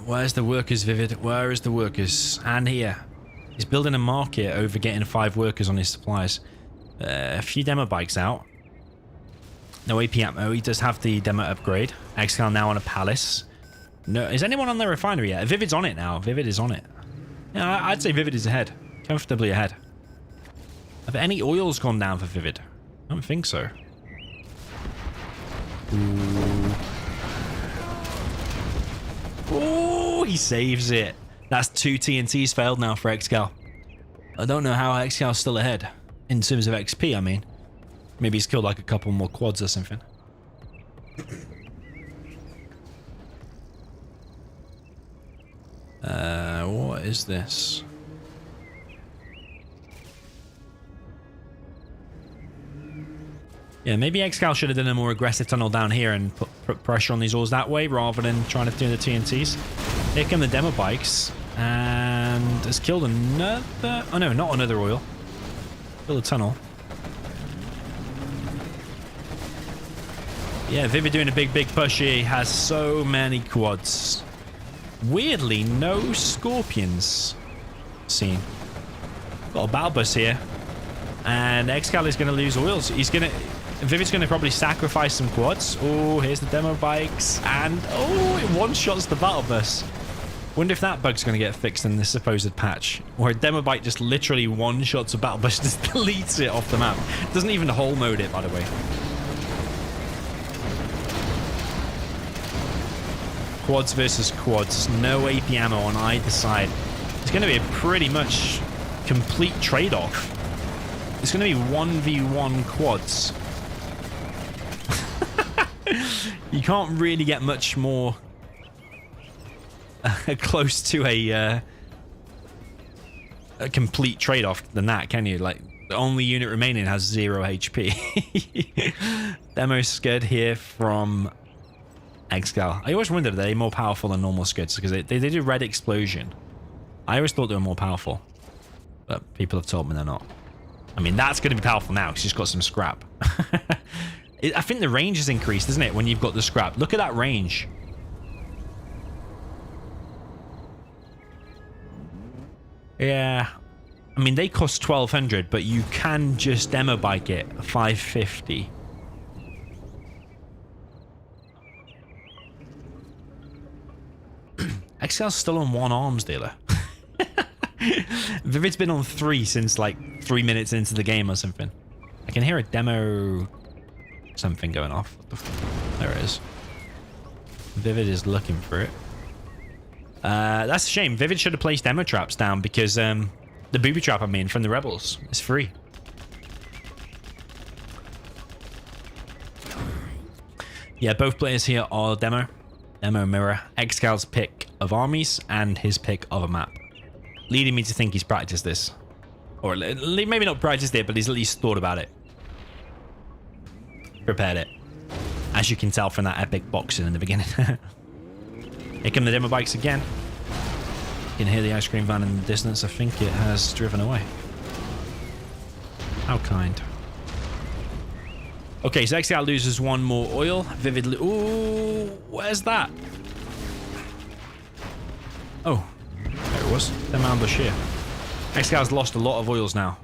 Where's the workers, ViViD? Where is the workers? And here. He's building a market over getting 5 workers on his supplies. A few demo bikes out. No AP ammo. He does have the demo upgrade. ExCaL now on a palace. No, is anyone on the refinery yet? ViViD's on it now. ViViD is on it. Yeah, I'd say ViViD is ahead. Comfortably ahead. Have any oils gone down for ViViD? I don't think so. Ooh. Oh, he saves it. That's 2 TNTs failed now for ExCaL. I don't know how ExCal's still ahead. In terms of XP, I mean. Maybe he's killed like a couple more quads or something. What is this? Yeah, maybe ExCaL should have done a more aggressive tunnel down here and put pressure on these ores that way rather than trying to do the TNTs. Here come the demo bikes, and has killed another... Oh no, not another oil. Killed a tunnel. Yeah, ViViD doing a big push here. He has so many quads. Weirdly, no scorpions seen. Got a battle bus here. And ExCaL is going to lose oils. ViViD's going to probably sacrifice some quads. Oh, here's the demo bikes. And, oh, it one-shots the battle bus. Wonder if that bug's going to get fixed in this supposed patch. Or a demo bike just literally one-shots a battle bus, just deletes it off the map. Doesn't even whole mode it, by the way. Quads versus quads. No AP ammo on either side. It's going to be a pretty much complete trade-off. It's going to be 1v1 quads. You can't really get much more close to a complete trade-off than that, can you? Like, the only unit remaining has 0 HP. Demo scud here from ExCaL. I always wondered, are they more powerful than normal scuds? Because they do red explosion. I always thought they were more powerful. But people have told me they're not. I mean, that's going to be powerful now because he's got some scrap. I think the range is increased, isn't it, when you've got the scrap? Look at that range. Yeah. I mean, they cost 1,200, but you can just demo bike it 550. ExCaL's still on 1 arms dealer. ViViD's been on 3 since like 3 minutes into the game or something. I can hear a demo something going off. What the there it is. ViViD is looking for it. That's a shame. ViViD should have placed demo traps down because the booby trap, I mean, from the Rebels is free. Yeah, both players here are demo mirror, ExCaL's pick of armies and his pick of a map, leading me to think he's practiced this, or maybe not practiced it, but he's at least thought about it, prepared it, as you can tell from that epic boxing in the beginning. Here come the demo bikes again. You can hear the ice cream van in the distance. I think it has driven away. How kind. Okay, so ExCaL loses 1 more oil. ViViD. Ooh, where's that? Oh, there it was. Them ambush here. ExCaL's lost a lot of oils now.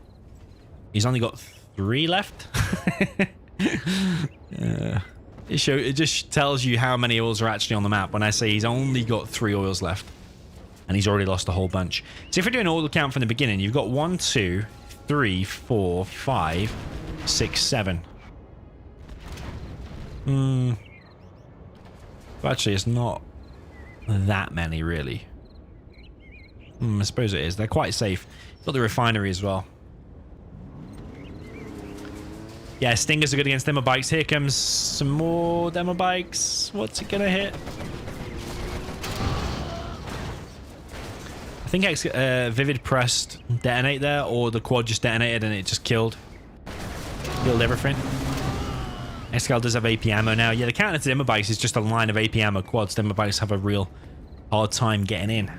He's only got 3 left. It just tells you how many oils are actually on the map when I say he's only got 3 oils left. And he's already lost a whole bunch. So if we're doing an oil count from the beginning, you've got 1, 2, 3, 4, 5, 6, 7. Actually, it's not that many, really. I suppose it is. They're quite safe. Got the refinery as well. Yeah, Stingers are good against demo bikes. Here comes some more demo bikes. What's it gonna hit? I think ViViD pressed detonate there, or the quad just detonated and it just killed everything. ExCaL does have AP ammo now. Yeah, the counter to demo bikes is just a line of AP ammo quads. Demo bikes have a real hard time getting in.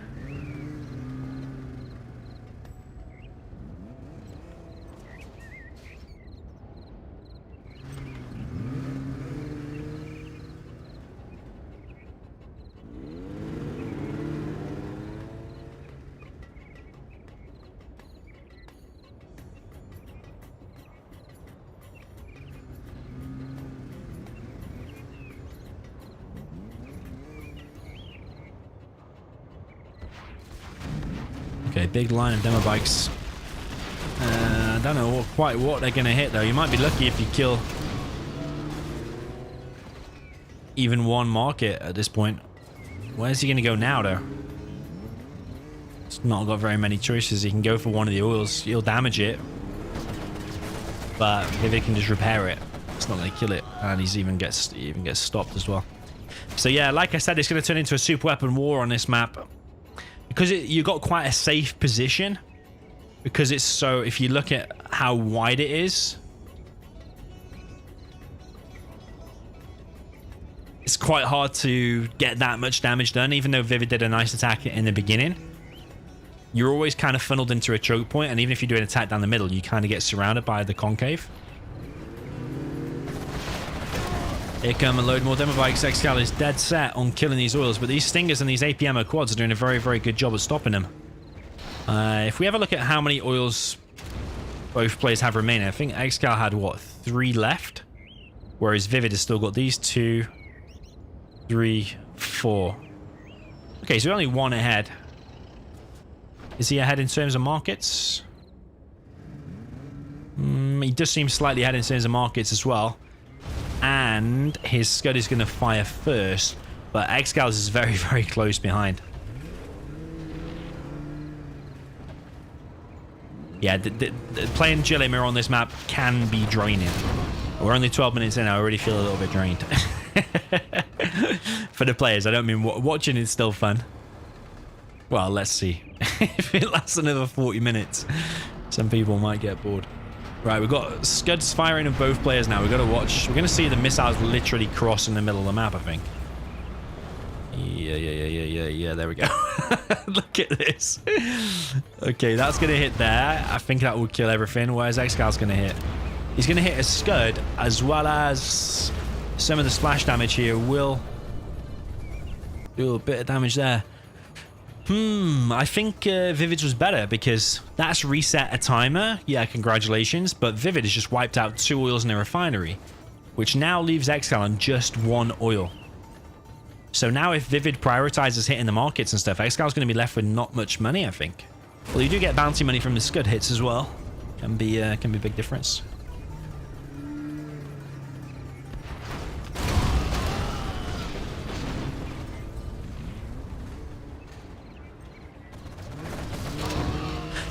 Okay, big line of demo bikes. I don't know quite what they're going to hit, though. You might be lucky if you kill even 1 market at this point. Where's he going to go now, though? It's not got very many choices. He can go for one of the oils. He'll damage it. But ViViD can just repair it. It's not going to kill it. And he even gets stopped as well. So yeah, like I said, it's going to turn into a super weapon war on this map. Because you got quite a safe position, because it's so, if you look at how wide it is, it's quite hard to get that much damage done. Even though ViViD did a nice attack in the beginning, you're always kind of funneled into a choke point, and even if you do an attack down the middle, you kind of get surrounded by the concave. Here come a load more demo bikes. ExCaL is dead set on killing these oils, but these Stingers and these AP ammo quads are doing a very, very good job of stopping them. If we have a look at how many oils both players have remaining, I think ExCaL had, what, 3 left? Whereas ViViD has still got these 2, 3, 4. Okay, so only 1 ahead. Is he ahead in terms of markets? He does seem slightly ahead in terms of markets as well. And his Scud is going to fire first, but ExCaL's is very, very close behind. Yeah, playing GLA mirror on this map can be draining. We're only 12 minutes in, I already feel a little bit drained. For the players, I don't mean watching is still fun. Well, let's see. If it lasts another 40 minutes, some people might get bored. Right, we've got Scuds firing of both players now. We've got to watch. We're going to see the missiles literally cross in the middle of the map, I think. Yeah, there we go. Look at this. Okay, that's going to hit there. I think that will kill everything. Where's ExCaL's going to hit? He's going to hit a Scud, as well as some of the splash damage here will do a bit of damage there. I think ViViD was better because that's reset a timer. Yeah, congratulations. But ViViD has just wiped out 2 oils in a refinery, which now leaves ExCaL on just 1 oil. So now if ViViD prioritizes hitting the markets and stuff, ExCal's going to be left with not much money, I think. Well, you do get bounty money from the scud hits as well. Can be a big difference.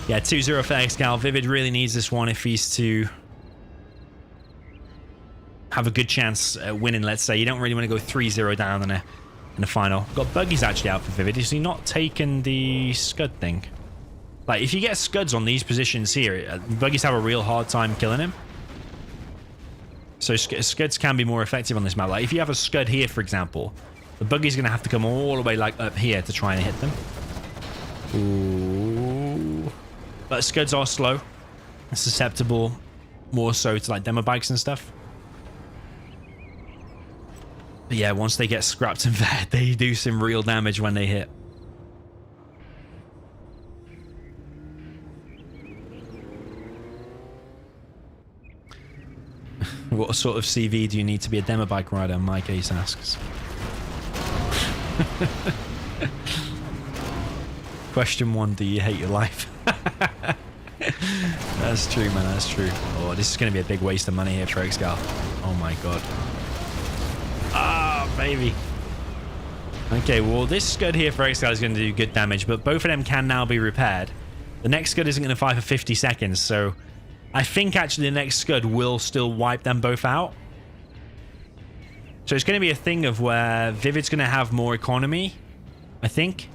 Yeah, 2-0 for ExCaL. ViViD really needs this one if he's to have a good chance at winning, let's say. You don't really want to go 3-0 down in the final. Got buggies actually out for ViViD. Is he not taking the scud thing? Like, if you get scuds on these positions here, buggies have a real hard time killing him. So scuds can be more effective on this map. Like, if you have a scud here, for example, the buggy's going to have to come all the way, like, up here to try and hit them. Ooh. But scuds are slow. Susceptible more so to, like, demo bikes and stuff. But yeah, once they get scrapped and fed, they do some real damage when they hit. What sort of CV do you need to be a demo bike rider? Mike Ace asks. Question 1, do you hate your life? That's true, man, that's true. Oh, this is going to be a big waste of money here for ExCaL. Oh my god. Ah, baby. Okay, well, this scud here for ExCaL is going to do good damage, but both of them can now be repaired. The next scud isn't going to fire for 50 seconds, so I think actually the next scud will still wipe them both out. So it's going to be a thing of where ViViD's going to have more economy, I think.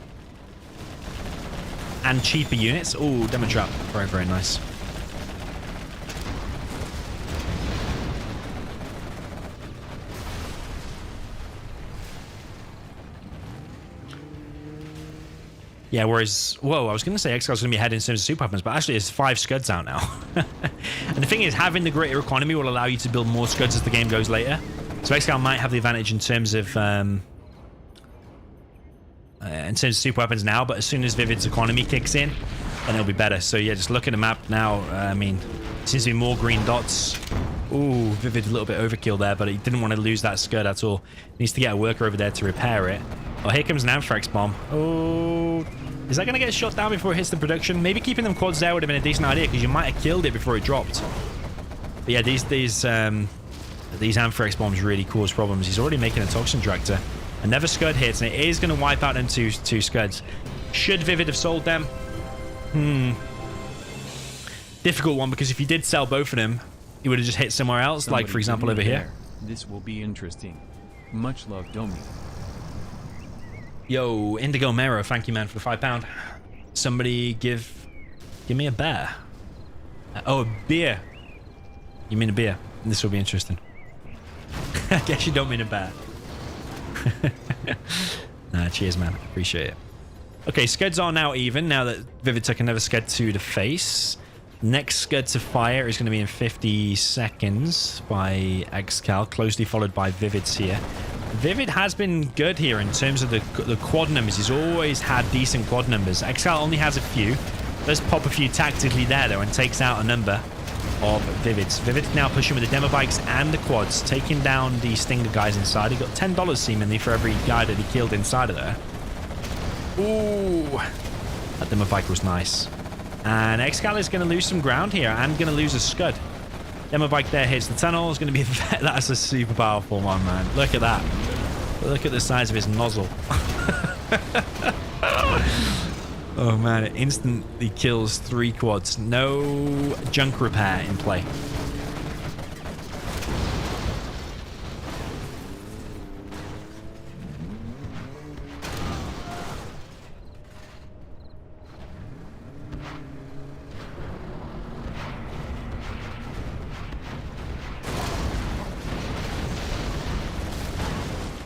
And cheaper units. Oh, demo trap. Very, very nice. Yeah, whereas, whoa, I was going to say ExCal's going to be ahead in terms of super weapons, but actually there's 5 scuds out now. And the thing is, having the greater economy will allow you to build more scuds as the game goes later. So ExCal might have the advantage in terms of super weapons now, but as soon as ViViD's economy kicks in, then it'll be better. So yeah, just look at the map now. I mean, seems to be more green dots. Ooh, ViViD a little bit overkill there, but he didn't want to lose that scud at all. He needs to get a worker over there to repair it. Oh, here comes an Anthrax bomb. Oh, is that going to get shot down before it hits the production? Maybe keeping them quads there would have been a decent idea, because you might have killed it before it dropped. But yeah, these Anthrax bombs really cause problems. He's already making a toxin tractor. Another scud hits, and it is going to wipe out them two scuds. Should ViViD have sold them? Difficult one, because if he did sell both of them, he would have just hit somewhere else, like, for example, over here. This will be interesting. Much love, Domi. Yo, Indigo Mero, thank you, man, for the £5. Somebody give me a bear. Oh, a beer. You mean a beer? This will be interesting. I guess you don't mean a bear. Nah, cheers, man. Appreciate it. Okay, scuds are now even, now that ViViD took another scud to the face. Next scud to fire is going to be in 50 seconds by ExCaL, closely followed by ViViD's here. ViViD has been good here in terms of the quad numbers. He's always had decent quad numbers. ExCaL only has a few. Does pop a few tactically there, though, and takes out a number of ViViDs. ViViD's now pushing with the demo bikes and the quads, taking down the Stinger guys inside. He got $10 seemingly for every guy that he killed inside of there. Ooh, that demo bike was nice. And ExCaL is going to lose some ground here and going to lose a scud. Demo bike there hits the tunnel. It's going to be that's a super powerful one, man. Look at that. Look at the size of his nozzle. Oh man, it instantly kills 3 quads. No junk repair in play.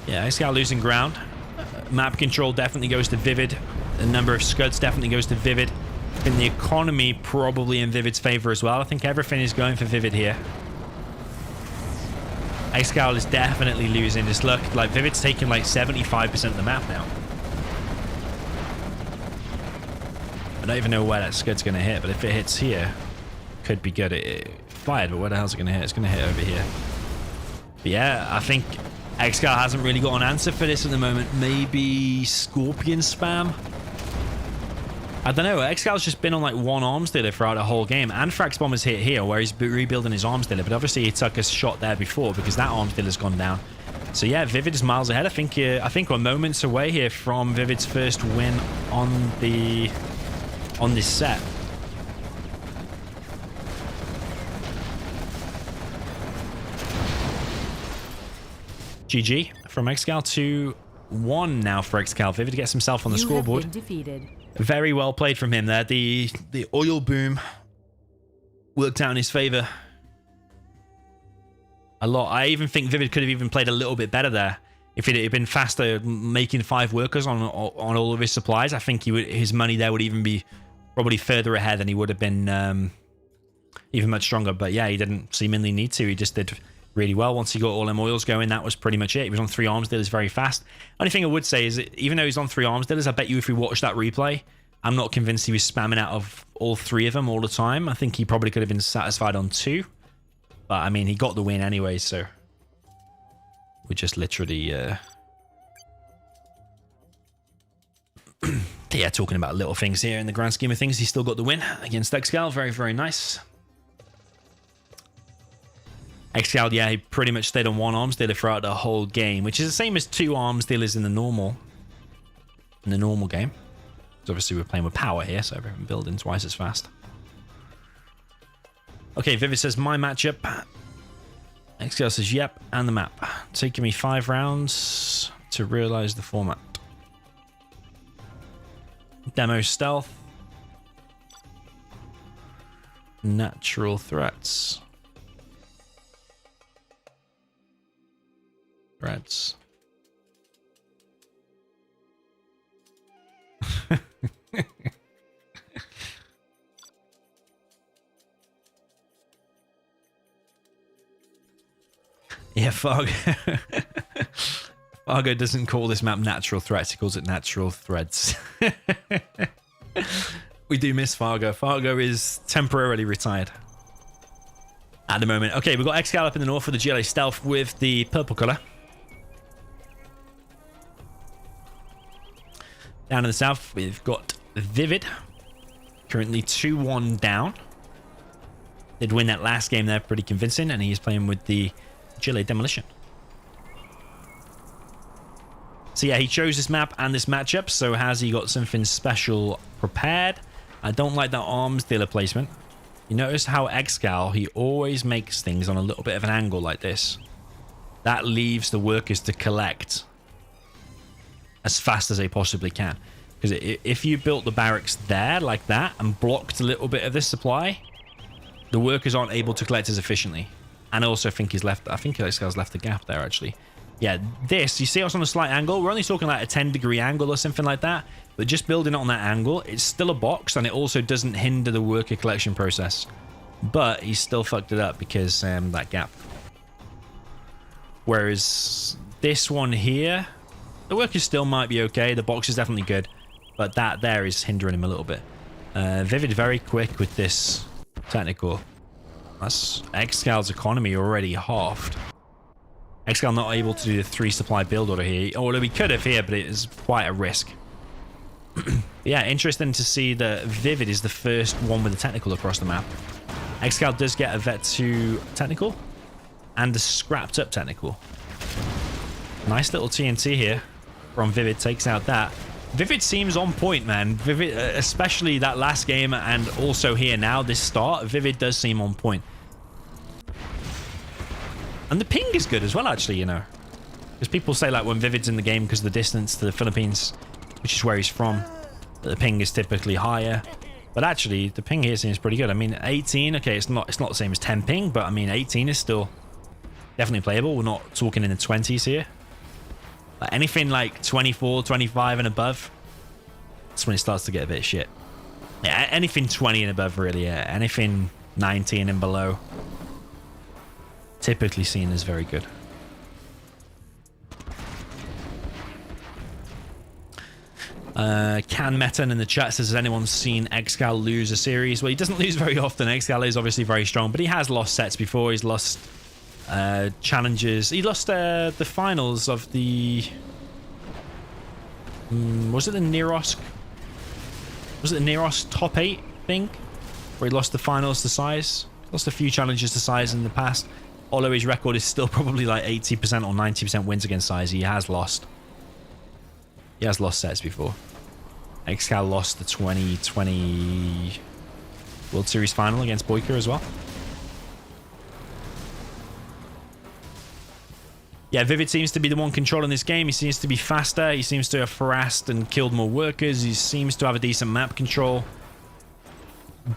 Yeah, ExCaL losing ground. Map control definitely goes to ViViD. The number of scuds definitely goes to ViViD. And the economy probably in ViVid's favor as well. I think everything is going for ViViD here. ExCaL is definitely losing this look. Like, ViVid's taking like 75% of the map now. don't even know where that scud's going to hit, but if it hits here, could be good. It fired, but where the hell's it going to hit? It's going to hit over here. But yeah, I think ExCaL hasn't really got an answer for this at the moment. Maybe Scorpion spam? I don't know. ExCal's just been on like one arms dealer throughout the whole game, and Frax Bomber's hit here where he's rebuilding his arms dealer, but obviously he took a shot there before because that arms dealer's gone down. So yeah, ViViD is miles ahead. I think we're moments away here from ViViD's first win on this set. GG from ExCaL to 1 now for ExCaL. ViViD gets himself on the scoreboard. Have been defeated. Very well played from him there. The oil boom worked out in his favor a lot. I even think ViViD could have even played a little bit better there. If it had been faster making 5 workers on all of his supplies, I think his money there would even be probably further ahead than he would have been even much stronger. But yeah, he didn't seemingly need to. He just did really well. Once he got all them oils going, that was pretty much it. He was on 3 arms dealers very fast. Only thing I would say is that even though he's on 3 arms dealers, I bet you if we watch that replay, I'm not convinced he was spamming out of all 3 of them all the time. I think he probably could have been satisfied on 2. But I mean, he got the win anyway, so we're just literally yeah, talking about little things here in the grand scheme of things. He still got the win against ExCaL. Very, very nice. ExCaL, yeah, he pretty much stayed on 1 arms dealer throughout the whole game, which is the same as 2 arms dealers in the normal game. So obviously we're playing with power here, so everything building twice as fast. Okay, ViViD says my matchup. ExCaL says yep, and the map. Taking me 5 rounds to realize the format. Demo stealth. Natural threats. Threats. Yeah, Fargo. Fargo doesn't call this map natural threats. He calls it natural threads. We do miss Fargo. Fargo is temporarily retired at the moment. Okay, we've got ExCaL up in the north for the GLA stealth with the purple color. Down in the south, we've got ViViD. Currently 2-1 down. Did win that last game there pretty convincing, and he's playing with the GLA demolition. So yeah, he chose this map and this matchup. So has he got something special prepared? I don't like that arms dealer placement. You notice how ExCaL, he always makes things on a little bit of an angle like this. That leaves the workers to collect as fast as they possibly can. Because if you built the barracks there like that and blocked a little bit of this supply, the workers aren't able to collect as efficiently. And I also think I think ExCal's left a gap there actually. Yeah, this, you see us on a slight angle. We're only talking like a 10-degree angle or something like that. But just building it on that angle, it's still a box and it also doesn't hinder the worker collection process. But he still fucked it up because that gap. Whereas this one here, the workers still might be okay. The box is definitely good. But that there is hindering him a little bit. ViViD very quick with this technical. That's ExCal's economy already halved. ExCaL not able to do the 3 supply build order here. Although we could have here, but it is quite a risk. Yeah, interesting to see that ViViD is the first one with a technical across the map. ExCaL does get a Vet 2 technical and a scrapped up technical. Nice little TNT here from ViViD, takes out that. ViViD seems on point, man. ViViD, especially that last game and also here now, this start, ViViD does seem on point. And the ping is good as well, actually, you know. Because people say, like, when ViViD's in the game because of the distance to the Philippines, which is where he's from, the ping is typically higher. But actually, the ping here seems pretty good. I mean, 18, okay, it's not the same as 10 ping, but I mean, 18 is still definitely playable. We're not talking in the 20s here. Like anything like 24, 25 and above, that's when it starts to get a bit shit. Yeah, anything 20 and above, really, yeah. Anything 19 and below, typically seen as very good. Can Metan in the chat says, has anyone seen ExCaL lose a series? Well, he doesn't lose very often. ExCaL is obviously very strong, but he has lost sets before. He's lost challenges. He lost the finals of the... was it the Neros? Was it the Neros top 8 thing? Where he lost the finals to Size? Lost a few challenges to Size in the past. Although his record is still probably like 80% or 90% wins against Size, he has lost. He has lost sets before. ExCaL lost the 2020 World Series final against Boycah as well. Yeah, ViViD seems to be the one controlling this game. He seems to be faster. He seems to have harassed and killed more workers. He seems to have a decent map control.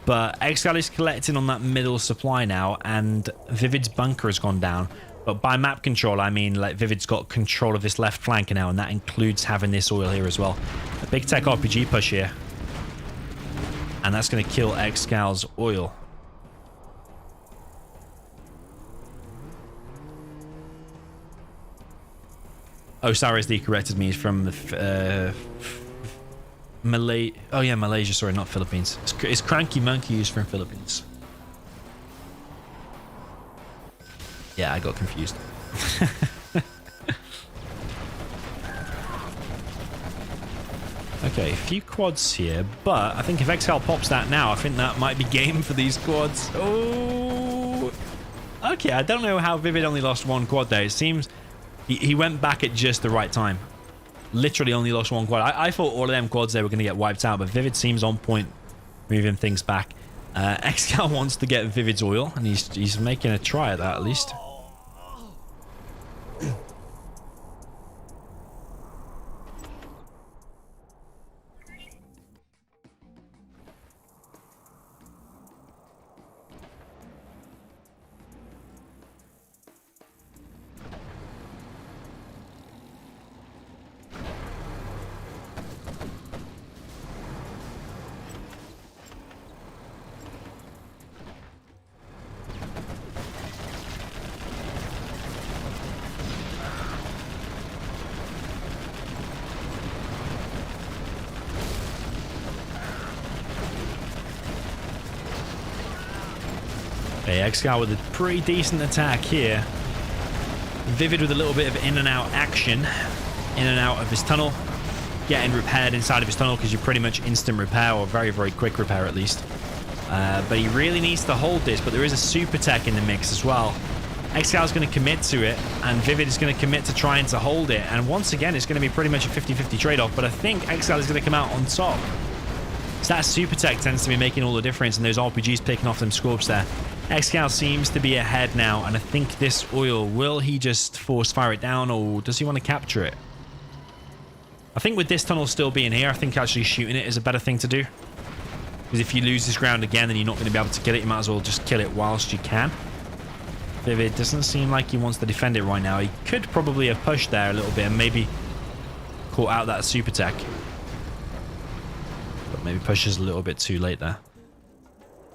But ExCaL is collecting on that middle supply now, and ViViD's bunker has gone down. But by map control, I mean like ViViD's got control of this left flank now, and that includes having this oil here as well. A big tech RPG push here. And that's going to kill ExCaL's oil. Oh, SarSD corrected me. He's from the Oh yeah, Malaysia. Sorry, not Philippines. It's Cranky Monkey who's from Philippines. Yeah, I got confused. Okay, a few quads here, but I think if ExCaL pops that now, I think that might be game for these quads. Oh, okay. I don't know how ViViD only lost one quad there. It seems he went back at just the right time. Literally only lost one quad. I thought all of them quads there were going to get wiped out, but ViViD seems on point, moving things back. ExCaL wants to get ViViD's oil, and he's making a try at that at least. Okay, ExCaL with a pretty decent attack here. ViViD with a little bit of in and out action. In and out of his tunnel. Getting repaired inside of his tunnel because you're pretty much instant repair, or very, very quick repair at least. But he really needs to hold this, but there is a super tech in the mix as well. ExCaL is going to commit to it, and ViViD is going to commit to trying to hold it. And once again, it's going to be pretty much a 50-50 trade-off, but I think ExCaL is going to come out on top. So that super tech tends to be making all the difference, and those RPGs picking off them scorps there. ExCaL seems to be ahead now, and I think this oil, will he just force fire it down, or does he want to capture it? I think with this tunnel still being here, I think actually shooting it is a better thing to do. Because if you lose this ground again, then you're not going to be able to kill it. You might as well just kill it whilst you can. ViViD doesn't seem like he wants to defend it right now. He could probably have pushed there a little bit and maybe caught out that super tech. But maybe pushes a little bit too late there.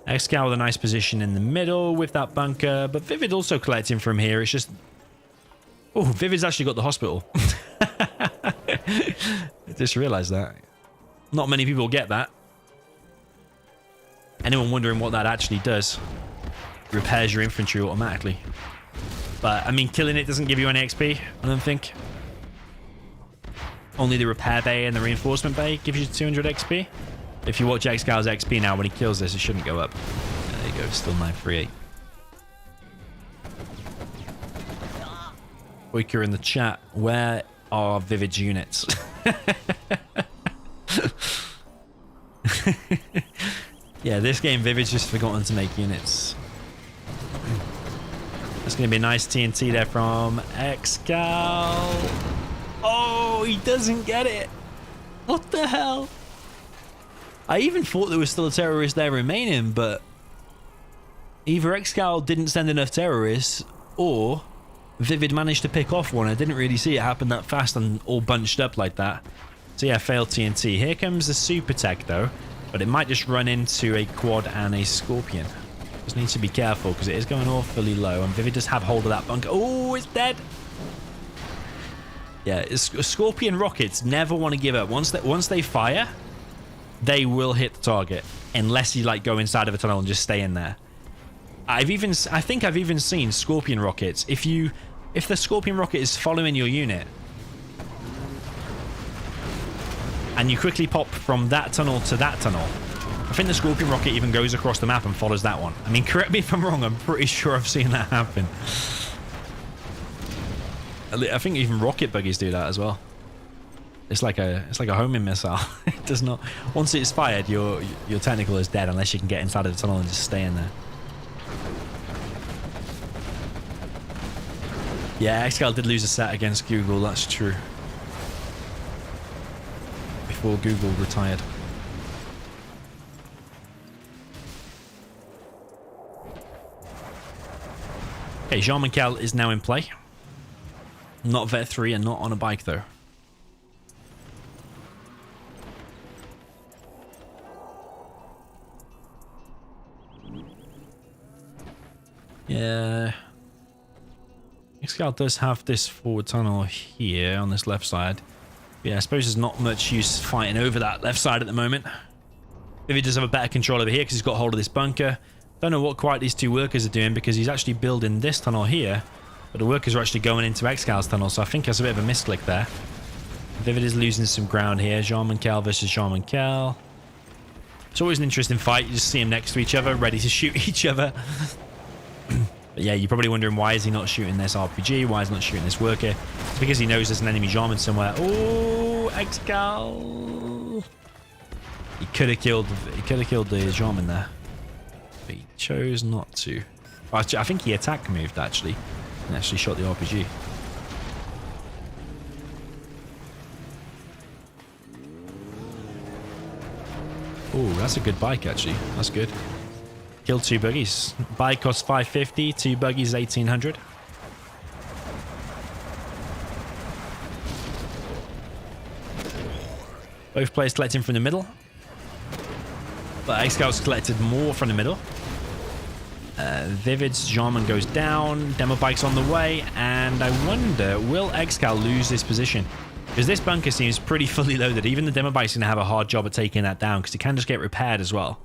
ExCaL with a nice position in the middle with that bunker, but ViViD also collecting from here. It's just... Oh, ViViD's actually got the hospital. I just realized that. Not many people get that. Anyone wondering what that actually does? Repairs your infantry automatically. But, I mean, killing it doesn't give you any XP, I don't think. Only the repair bay and the reinforcement bay gives you 200 XP. If you watch ExCaL's XP now, when he kills this, it shouldn't go up. There you go, still 938. Boycah in the chat, where are ViViD's units? Yeah, this game, ViViD's just forgotten to make units. That's going to be a nice TNT there from ExCaL. Oh, he doesn't get it. What the hell? I even thought there was still a terrorist there remaining, but either ExCaL didn't send enough terrorists, or ViViD managed to pick off one. I didn't really see it happen that fast and all bunched up like that. So yeah, failed TNT. Here comes the super tech though, but it might just run into a quad and a scorpion. Just needs to be careful because it is going awfully low, and ViViD does have hold of that bunker. Oh, it's dead. Yeah, Scorpion rockets never want to give up. Once they fire, they will hit the target unless you like go inside of a tunnel and just stay in there. I think I've even seen Scorpion rockets. If the Scorpion rocket is following your unit and you quickly pop from that tunnel to that tunnel, I think the Scorpion rocket even goes across the map and follows that one. I mean, correct me if I'm wrong, I'm pretty sure I've seen that happen. I think even rocket buggies do that as well. It's like a homing missile. It does not. Once it's fired, your technical is dead unless you can get inside of the tunnel and just stay in there. Yeah, ExCaL did lose a set against Google. That's true. Before Google retired. Okay, GLA is now in play. Not Vet 3 and not on a bike though. Yeah. ExCaL does have this forward tunnel here on this left side. Yeah, I suppose there's not much use fighting over that left side at the moment. Maybe he does have a better control over here because he's got hold of this bunker. Don't know what quite these two workers are doing because he's actually building this tunnel here. But the workers are actually going into ExCal's tunnel, so I think there's a bit of a misclick there. ViViD is losing some ground here. GLA versus GLA. It's always an interesting fight. You just see them next to each other, ready to shoot each other. But yeah, you're probably wondering why is he not shooting this RPG? Why is he not shooting this worker? It's because he knows there's an enemy Jarman somewhere. Oh, ExCaL. He could have killed the Jarman there. But he chose not to. I think he attack moved actually. And actually shot the RPG. Oh, that's a good bike actually. That's good. Killed 2 buggies. Bike costs 550, 2 buggies 1800. Both players collecting from the middle. But ExCal's collected more from the middle. ViViD's Jarman goes down. Demo bike's on the way. And I wonder, will ExCaL lose this position? Because this bunker seems pretty fully loaded. Even the demo bike's going to have a hard job of taking that down because it can just get repaired as well.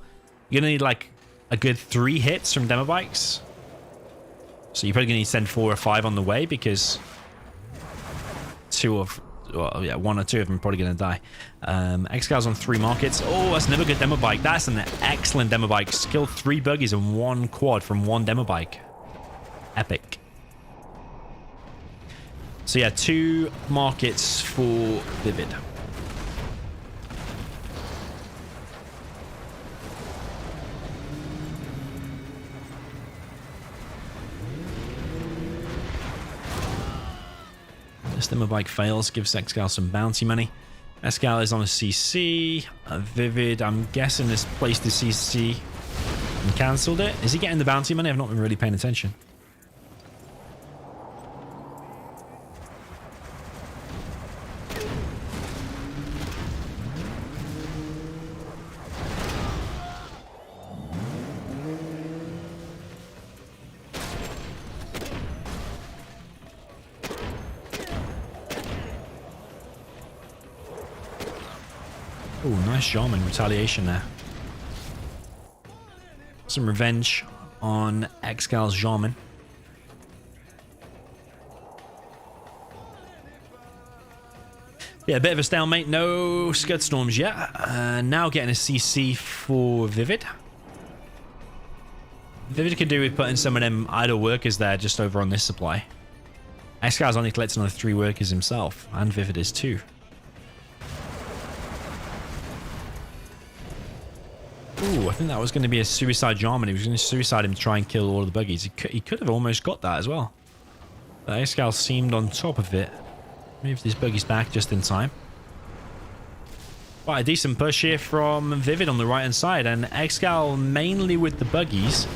You're going to need like a good 3 hits from demo bikes. So you're probably going to need to send 4 or 5 on the way because 1 or 2 of them are probably going to die. ExCal's on 3 markets. Oh, that's another good demo bike. That's an excellent demo bike. Killed 3 buggies and 1 quad from 1 demo bike. Epic. So yeah, 2 markets for ViViD. This demo bike fails, gives ExCaL some bounty money. ExCaL is on a CC. ViViD, I'm guessing, has placed the CC and cancelled it. Is he getting the bounty money? I've not been really paying attention. Oh, nice Jarman retaliation there. Some revenge on ExCal's Jarman. Yeah, a bit of a stalemate. No Scud Storms yet. Now getting a CC for ViViD. ViViD could do with putting some of them idle workers there just over on this supply. ExCal's only collected another 3 workers himself, and ViViD is too. Ooh, I think that was going to be a suicide Jarman. He was going to suicide him to try and kill all of the buggies. He could have almost got that as well. But ExCaL seemed on top of it. Moved his buggies back just in time. Quite a decent push here from ViViD on the right-hand side. And ExCaL mainly with the buggies.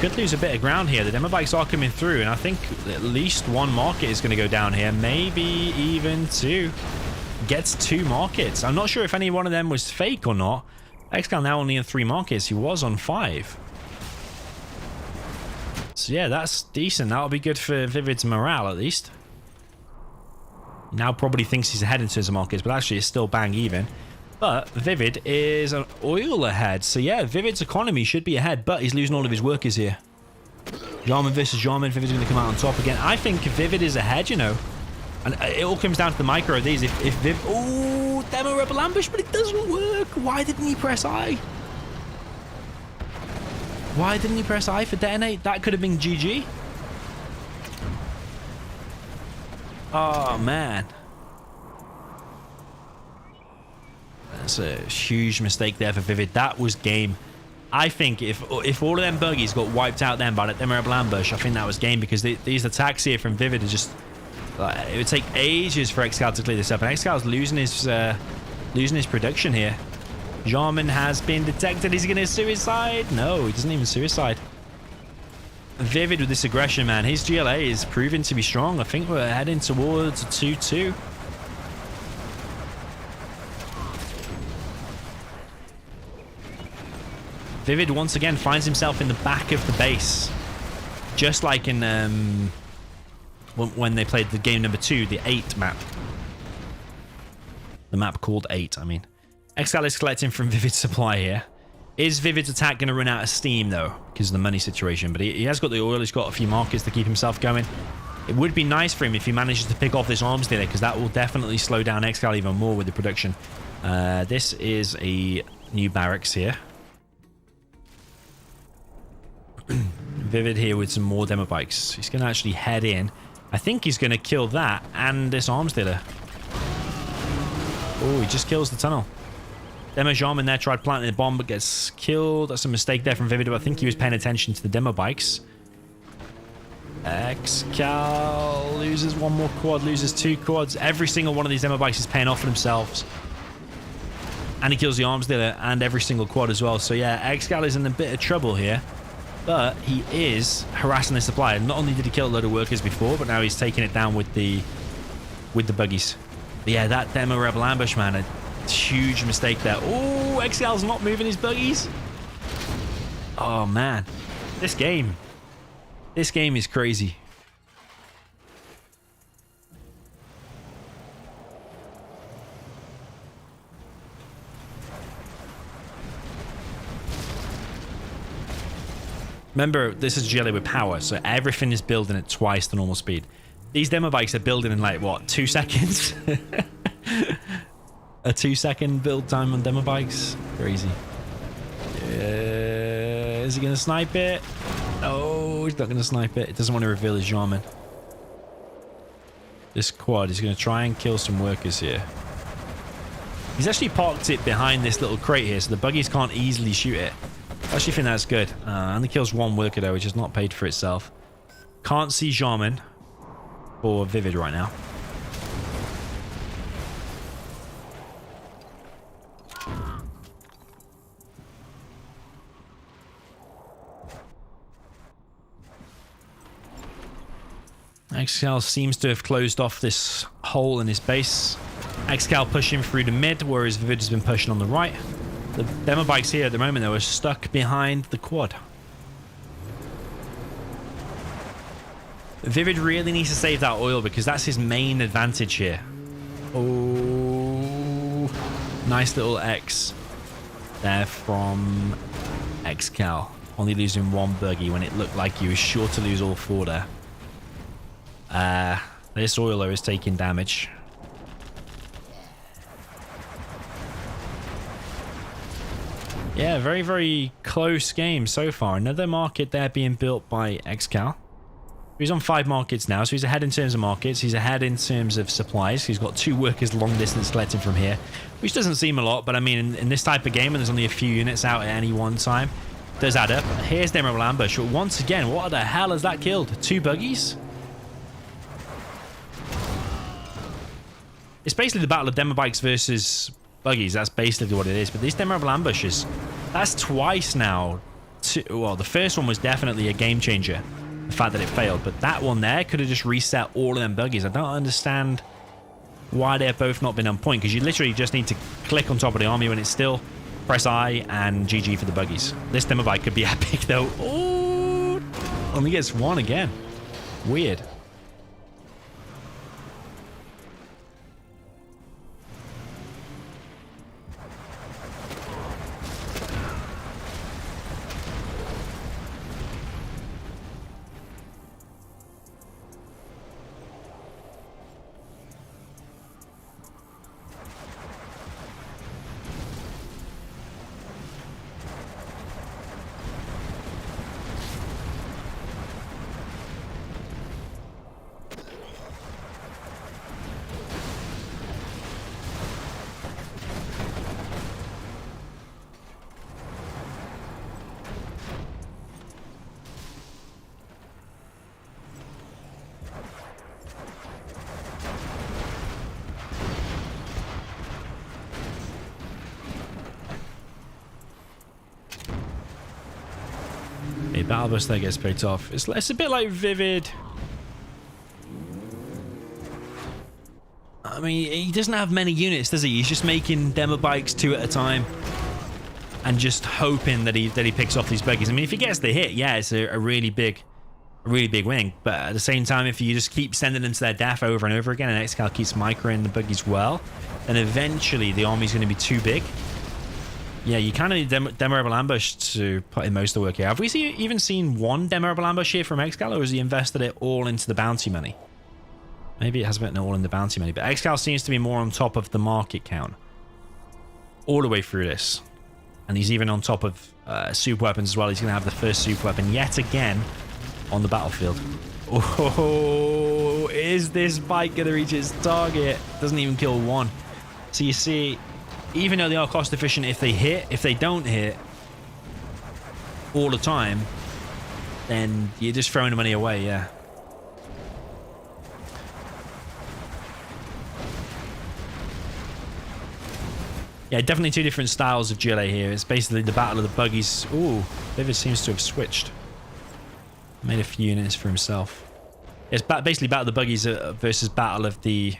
Could lose a bit of ground here. The demo bikes are coming through. And I think at least 1 market is going to go down here. Maybe even 2. Gets 2 markets. I'm not sure if any one of them was fake or not. ExCaL now only in 3 markets. He was on 5. So yeah, that's decent. That'll be good for ViViD's morale at least. Now probably thinks he's ahead in terms of markets, but actually it's still bang even. But ViViD is an oil ahead. So yeah, ViViD's economy should be ahead, but he's losing all of his workers here. Jarman versus Jarman. ViViD's going to come out on top again. I think ViViD is ahead, you know. And it all comes down to the micro of these. If Viv... Oh, Demo Rebel Ambush, but it doesn't work. Why didn't he press I? Why didn't he press I for detonate? That could have been GG. Oh, man. That's a huge mistake there for ViViD. That was game. I think if all of them buggies got wiped out then by that Demo Rebel Ambush, I think that was game, because these attacks here from ViViD are just... it would take ages for ExCaL to clear this up, and ExCal's losing his production here. Jarman has been detected. Is he going to suicide? No, he doesn't even suicide. ViViD with this aggression, man. His GLA is proving to be strong. I think we're heading towards a 2-2. ViViD once again finds himself in the back of the base, just like in when they played the game number 2, the 8 map. The map called 8, I mean. ExCaL is collecting from ViViD's supply here. Is ViViD's attack going to run out of steam, though, because of the money situation? But he has got the oil. He's got a few markets to keep himself going. It would be nice for him if he manages to pick off this arms dealer, because that will definitely slow down ExCaL even more with the production. This is a new barracks here. ViViD here with some more demo bikes. He's going to actually head in. I think he's going to kill that and this arms dealer. Oh, he just kills the tunnel. Demo Jarman there tried planting the bomb but gets killed. That's a mistake there from ViViD, but I think he was paying attention to the demo bikes. ExCaL loses one more quad, loses 2 quads. Every single one of these demo bikes is paying off for themselves. And he kills the arms dealer and every single quad as well. So yeah, ExCaL is in a bit of trouble here. But he is harassing the supply. Not only did he kill a load of workers before, but now he's taking it down with the buggies. But yeah, that Demo Rebel Ambush, man, a huge mistake there. Oh, ExCal's not moving his buggies. Oh, man. This game is crazy. Remember, this is GLA with power, so everything is building at twice the normal speed. These demo bikes are building in like, what, 2 seconds? A 2-second build time on demo bikes? Crazy. Is he going to snipe it? No, he's not going to snipe it. It doesn't want to reveal his Jarman. This quad is going to try and kill some workers here. He's actually parked it behind this little crate here, so the buggies can't easily shoot it. I actually think that's good. Only kills 1 worker though, which is not paid for itself. Can't see Jarman or ViViD right now. ExCaL seems to have closed off this hole in his base. ExCaL pushing through the mid, whereas ViViD has been pushing on the right. The demo bikes here at the moment, though, are stuck behind the quad. ViViD really needs to save that oil because that's his main advantage here. Oh, nice little X there from ExCaL. Only losing 1 buggy when it looked like he was sure to lose all 4 there. This oiler is taking damage. Yeah, very, very close game so far. Another market there being built by ExCaL. He's on 5 markets now, so he's ahead in terms of markets. He's ahead in terms of supplies. He's got 2 workers long distance collecting from here, which doesn't seem a lot, but I mean, in this type of game, when there's only a few units out at any one time, it does add up. Here's Demo Ambush. But once again, what the hell has that killed? 2 buggies? It's basically the battle of demo bikes versus buggies. That's basically what it is. But these demo ambushes, that's twice now. Well, the first one was definitely a game changer, the fact that it failed. But that one there could have just reset all of them buggies. I don't understand why they've both not been on point, because you literally just need to click on top of the army when it's still, press I, and GG for the buggies. This demo bike could be epic, though. Oh, only gets 1 again. Weird. Battle bus there gets picked off. It's a bit like ViViD. I mean, he doesn't have many units, does he? He's just making demo bikes 2 at a time and just hoping that he picks off these buggies. I mean, if he gets the hit, yeah, it's a really big win. But at the same time, if you just keep sending them to their death over and over again, and ExCaL keeps microing the buggies well, then eventually the army's going to be too big. Yeah, you kind of need Demorable Ambush to put in most of the work here. Have we even seen one Demorable Ambush here from ExCaL, or has he invested it all into the bounty money? Maybe it has been all in the bounty money, but ExCaL seems to be more on top of the market count all the way through this. And he's even on top of super weapons as well. He's going to have the first super weapon yet again on the battlefield. Oh, is this bike going to reach its target? Doesn't even kill one. So you see, even though they are cost efficient, if they don't hit all the time, then you're just throwing the money away, yeah. Yeah, definitely 2 different styles of GLA here. It's basically the battle of the buggies. Ooh, ViViD seems to have switched. Made a few units for himself. It's basically battle of the buggies versus battle of the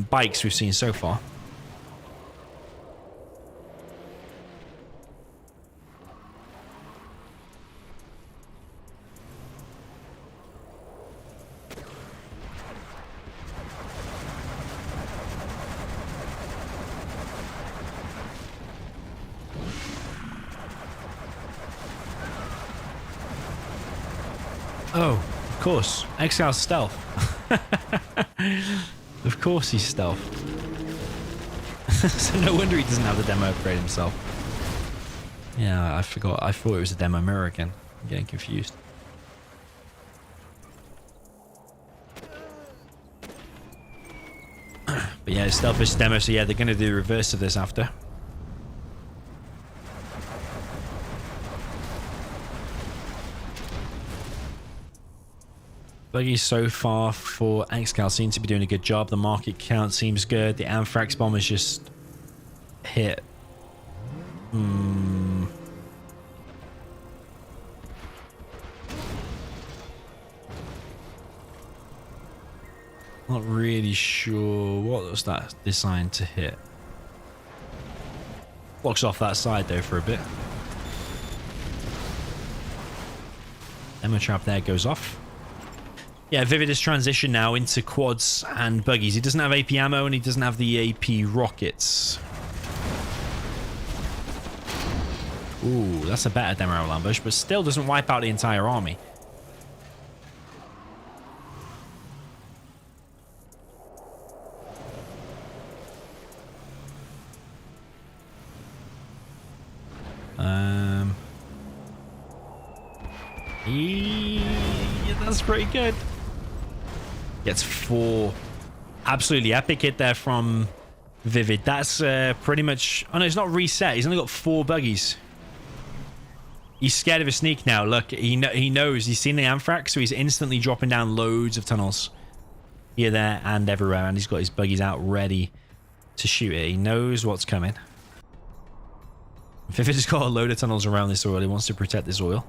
bikes we've seen so far. Oh, of course. ExCal's stealth. Of course he's stealth. So no wonder he doesn't have the demo upgrade himself. Yeah, I forgot. I thought it was a demo mirror again. I'm getting confused. But yeah, it's stealth versus demo, so yeah, they're going to do the reverse of this after. Buggies so far for ExCaL seem to be doing a good job. The market count seems good. The Anthrax bomb is just hit. Not really sure what was that designed to hit. Blocks off that side though for a bit. Demo trap there goes off. Yeah, ViViD has transitioned now into quads and buggies. He doesn't have AP ammo and he doesn't have the AP rockets. Ooh, that's a better demo ambush, but still doesn't wipe out the entire army. Yeah, that's pretty good. Gets 4. Absolutely epic hit there from ViViD. That's pretty much... Oh no, it's not reset. He's only got 4 buggies. He's scared of a sneak now. Look, he knows. He's seen the Anthrax, so he's instantly dropping down loads of tunnels. Here, there, and everywhere. And he's got his buggies out ready to shoot it. He knows what's coming. ViViD's got a load of tunnels around this oil. He wants to protect this oil.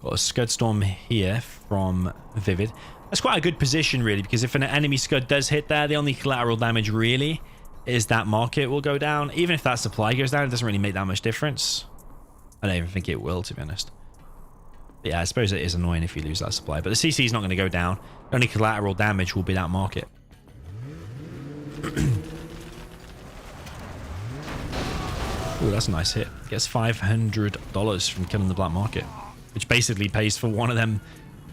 Got a Scud Storm here from ViViD. That's quite a good position, really, because if an enemy Scud does hit there, the only collateral damage, really, is that market will go down. Even if that supply goes down, it doesn't really make that much difference. I don't even think it will, to be honest. But yeah, I suppose it is annoying if you lose that supply. But the CC is not going to go down. The only collateral damage will be that market. Ooh, that's a nice hit. Gets $500 from killing the black market, which basically pays for one of them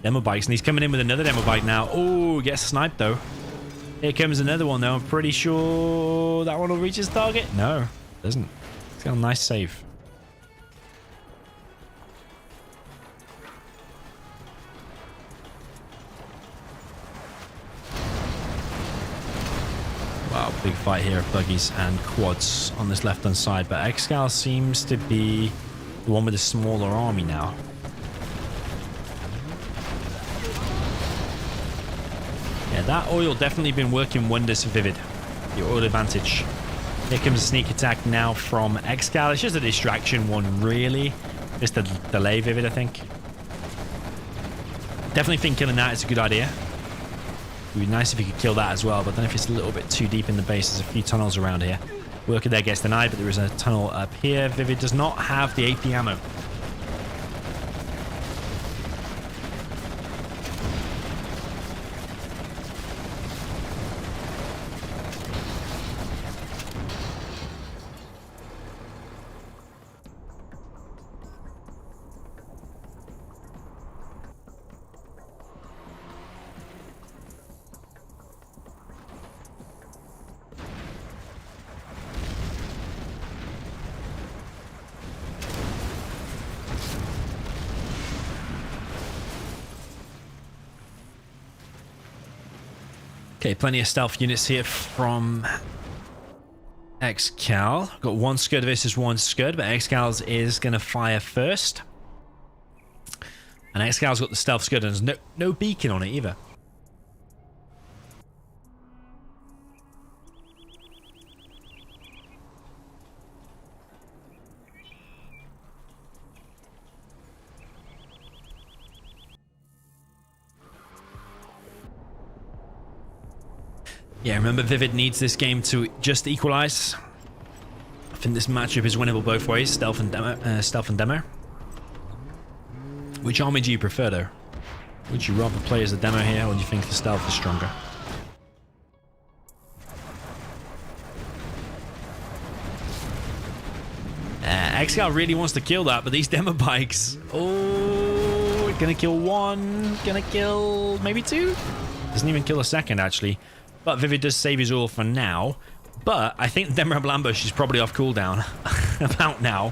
demo bikes. And he's coming in with another demo bike now. Oh, gets sniped though. Here comes another one though. I'm pretty sure that one will reach his target. No, it doesn't. It's got a nice save. Wow, big fight here of buggies and quads on this left-hand side. But ExCaL seems to be the one with a smaller army now. Yeah, that oil definitely been working wonders for ViViD. The oil advantage. Here comes a sneak attack now from ExCaL. It's just a distraction one, really. Just the delay ViViD, I think. Definitely think killing that is a good idea. It would be nice if you could kill that as well, but then if it's a little bit too deep in the base, there's a few tunnels around here. Worker there gets denied, but there is a tunnel up here. ViViD does not have the AP ammo. Okay, plenty of stealth units here from ExCaL. Got one Scud versus one Scud, but ExCaL's is going to fire first. And ExCaL's got the stealth Scud, and there's no beacon on it either. Yeah, remember ViViD needs this game to just equalize. I think this matchup is winnable both ways, stealth and demo. Which army do you prefer though? Would you rather play as the demo here, or do you think the stealth is stronger? ExCaL really wants to kill that, but these demo bikes... Oh, gonna kill one, gonna kill maybe two? Doesn't even kill a second actually. But ViViD does save his oil for now. But I think the Demo Rebel Ambush is probably off cooldown about now.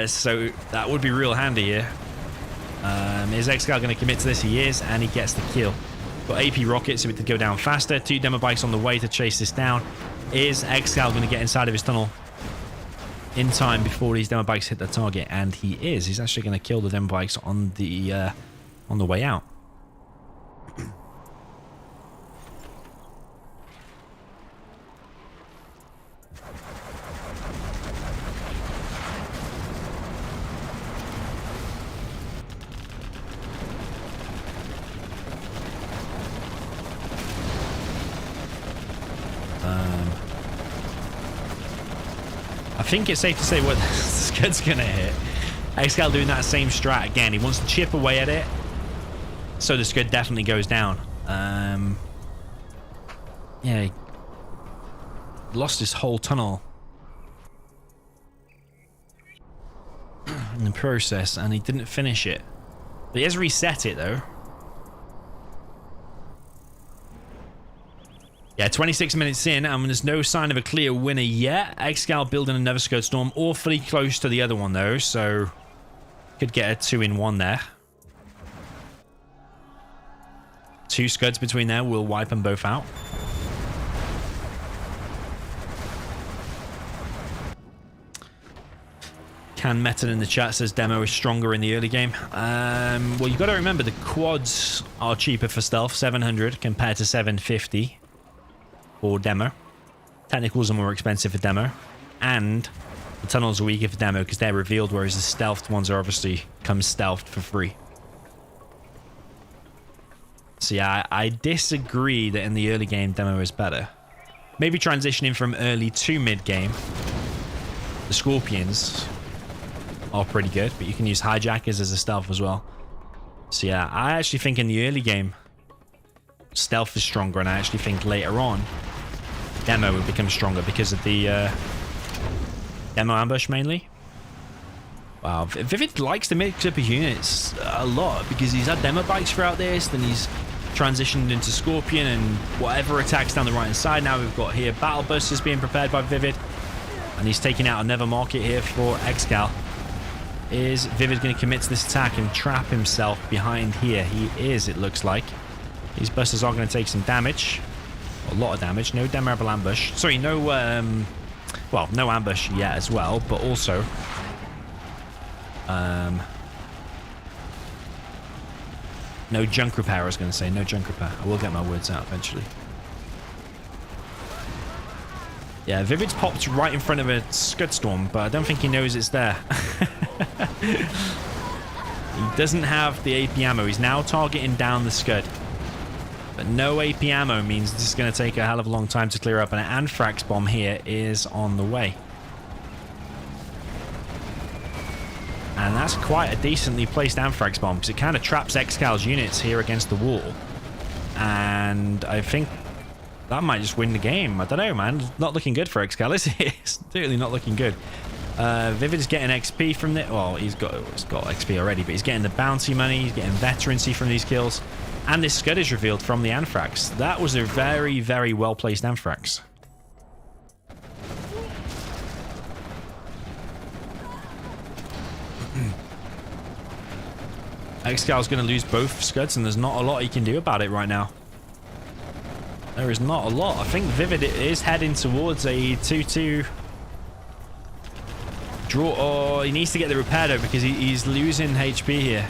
So that would be real handy here. Is ExCaL going to commit to this? He is, and he gets the kill. Got AP rockets so we can go down faster. Two demo bikes on the way to chase this down. Is ExCaL going to get inside of his tunnel in time before these demo bikes hit the target? And he is. He's actually going to kill the demo bikes on the way out. I think it's safe to say what the Scud's gonna hit. ExCaL doing that same strat again. He wants to chip away at it, so the Scud definitely goes down. Yeah, he lost his whole tunnel in the process, and he didn't finish it. But he has reset it though. Yeah, 26 minutes in, and there's no sign of a clear winner yet. ExCaL building another Scud Storm, awfully close to the other one though, so could get a 2-in-1 there. Two Scuds between there will wipe them both out. Can Method in the chat says demo is stronger in the early game. Well, you've got to remember the quads are cheaper for stealth, 700 compared to 750. For demo. Technicals are more expensive for demo, and the tunnels are weaker for demo because they're revealed, whereas the stealthed ones are obviously come stealthed for free. So yeah, I disagree that in the early game demo is better. Maybe transitioning from early to mid game, the Scorpions are pretty good, but you can use hijackers as a stealth as well. So yeah, I actually think in the early game stealth is stronger, and I actually think later on demo would become stronger because of the demo ambush mainly. Wow, ViViD likes to mix up his units a lot because he's had demo bikes throughout this, then he's transitioned into Scorpion and whatever attacks down the right hand side. Now we've got here battle busters being prepared by ViViD, and he's taking out another market here for ExCaL. Is ViViD going to commit to this attack and trap himself behind here? He is, it looks like. These busters are going to take some damage. A lot of damage. No demo rebel ambush. Sorry, no, well, no ambush yet as well, but also, no junk repair, I was going to say. No junk repair. I will get my words out eventually. Yeah, ViViD's popped right in front of a Scud Storm, but I don't think he knows it's there. He doesn't have the AP ammo. He's now targeting down the Scud. But no AP ammo means this is going to take a hell of a long time to clear up. And an Anthrax bomb here is on the way. And that's quite a decently placed Anthrax bomb because it kind of traps ExCaL's units here against the wall. And I think that might just win the game. I don't know, man. Not looking good for ExCaL, is it? It's certainly not looking good. ViViD is getting XP from it. Well, he's got XP already, but he's getting the bounty money. He's getting veterancy from these kills. And this Scud is revealed from the Anthrax. That was a very, very well-placed Anthrax. ExCaL's going to lose both Scuds, and there's not a lot he can do about it right now. There is not a lot. I think ViViD is heading towards a 2-2 draw. Oh, he needs to get the repair though because he's losing HP here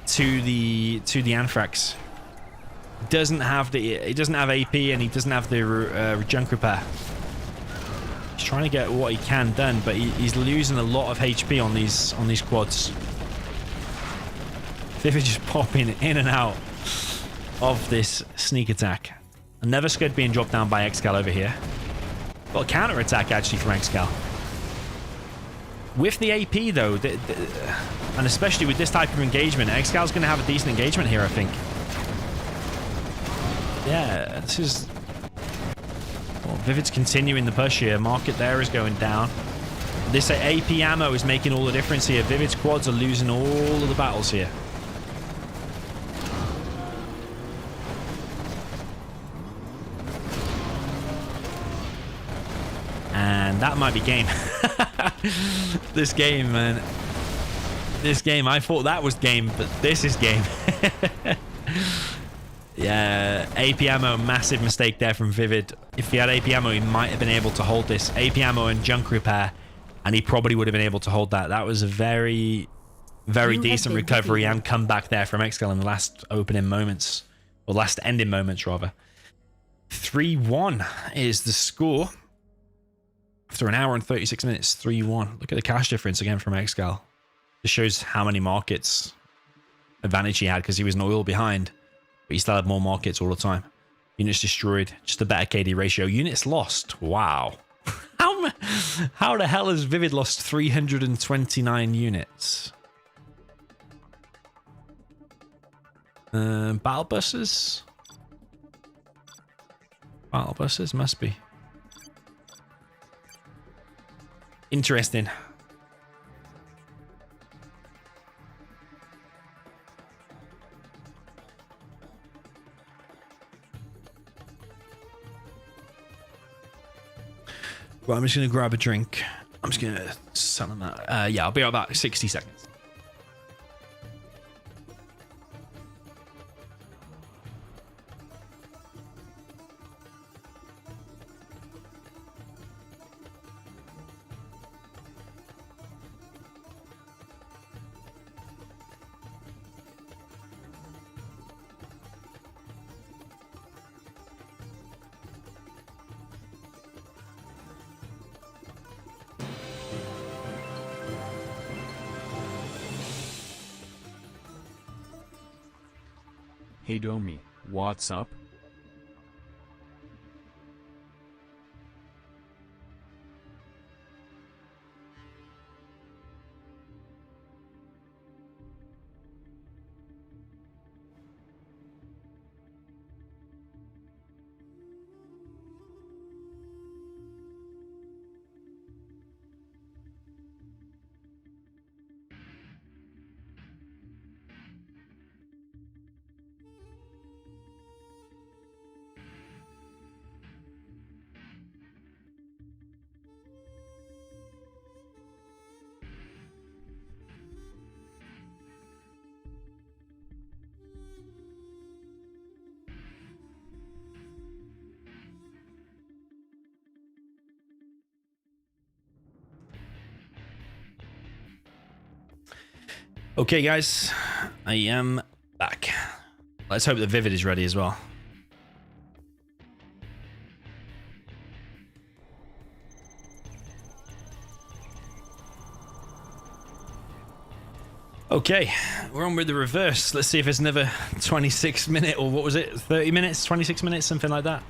to the Anthrax. He doesn't have AP and he doesn't have the junk repair. He's trying to get what he can done, but he's losing a lot of HP on these quads. ViViD just popping in and out of this sneak attack. Another Scud being dropped down by ExCaL over here. Got a counter attack actually from ExCaL. With the AP though, and especially with this type of engagement, ExCaL's going to have a decent engagement here, I think. Yeah, this is... Well, ViViD's continuing the push here. Market there is going down. This AP ammo is making all the difference here. ViViD's quads are losing all of the battles here. And that might be game. This game, man. This game, I thought that was game, but this is game. Yeah, AP ammo, massive mistake there from ViViD. If he had AP ammo, he might have been able to hold this. AP ammo and junk repair, and he probably would have been able to hold that. That was a very, very decent recovery and comeback there from ExCaL in the last opening moments, or last ending moments, rather. 3-1 is the score. After an hour and 36 minutes, 3-1. Look at the cash difference again from ExCaL. This shows how many markets advantage he had because he was an oil behind. But he still had more markets all the time. Units destroyed. Just a better KD ratio. Units lost. Wow. How the hell has ViViD lost 329 units? Battle buses? Battle buses? Must be. Interesting. Right, I'm just going to grab a drink. I'm just going to sell them that. Yeah, I'll be about 60 seconds. Hey Domi, what's up? Okay, guys, I am back. Let's hope that ViViD is ready as well. Okay, we're on with the reverse. Let's see if it's another 26 minute, or what was it, 30 minutes, 26 minutes, something like that.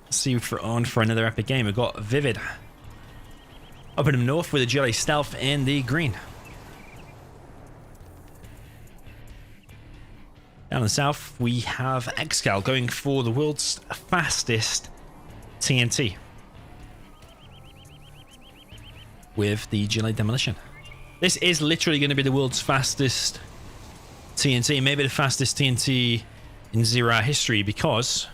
Let's see if we're on for another epic game. We've got ViViD up in the north with the GLA Stealth in the green. Down in the south, we have ExCaL going for the world's fastest TNT with the GLA Demolition. This is literally going to be the world's fastest TNT, maybe the fastest TNT in 0-hour history, because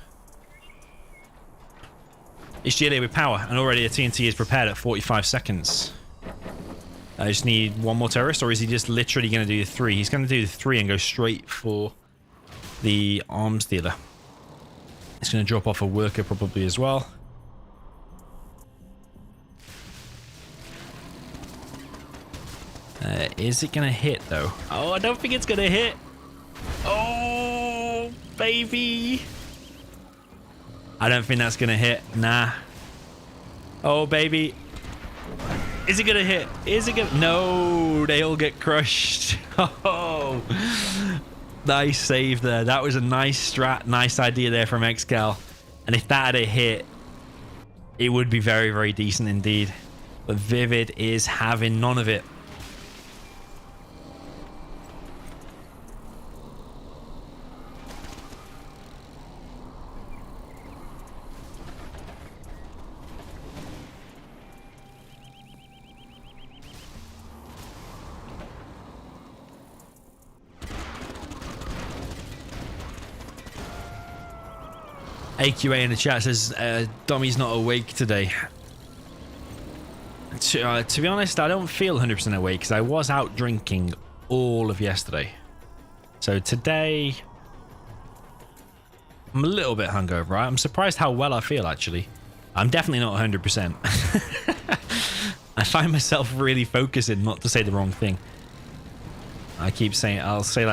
it's GLA with power, and already a TNT is prepared at 45 seconds. I just need one more terrorist, or is he just literally going to do the 3? He's going to do the 3 and go straight for the arms dealer. He's going to drop off a worker probably as well. Is it going to hit, though? Oh, I don't think it's going to hit. Oh, baby. I don't think that's going to hit. Nah. Oh, baby. Is it going to hit? Is it going to... No, they all get crushed. Oh, nice save there. That was a nice strat, nice idea there from ExCaL. And if that had a hit, it would be very, very decent indeed. But ViViD is having none of it. AQA in the chat says Domi's not awake today. To be honest, I don't feel 100% awake because I was out drinking all of yesterday. So today, I'm a little bit hungover. Right? I'm surprised how well I feel, actually. I'm definitely not 100%. I find myself really focusing not to say the wrong thing. I keep saying, I'll say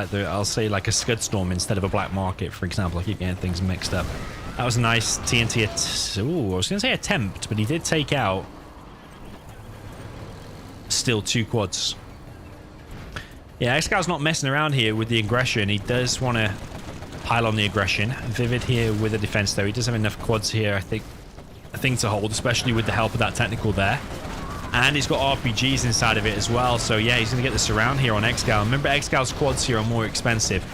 like a scud storm instead of a black market, for example. I keep getting things mixed up. That was a nice TNT. Ooh, I was going to say attempt, but he did take out still 2 quads. Yeah, ExCal's not messing around here with the aggression. He does want to pile on the aggression. ViViD here with the defense, though. He does have enough quads here, I think, to hold, especially with the help of that technical there. And he's got RPGs inside of it as well. So yeah, he's going to get the surround here on ExCaL. Remember, ExCal's quads here are more expensive.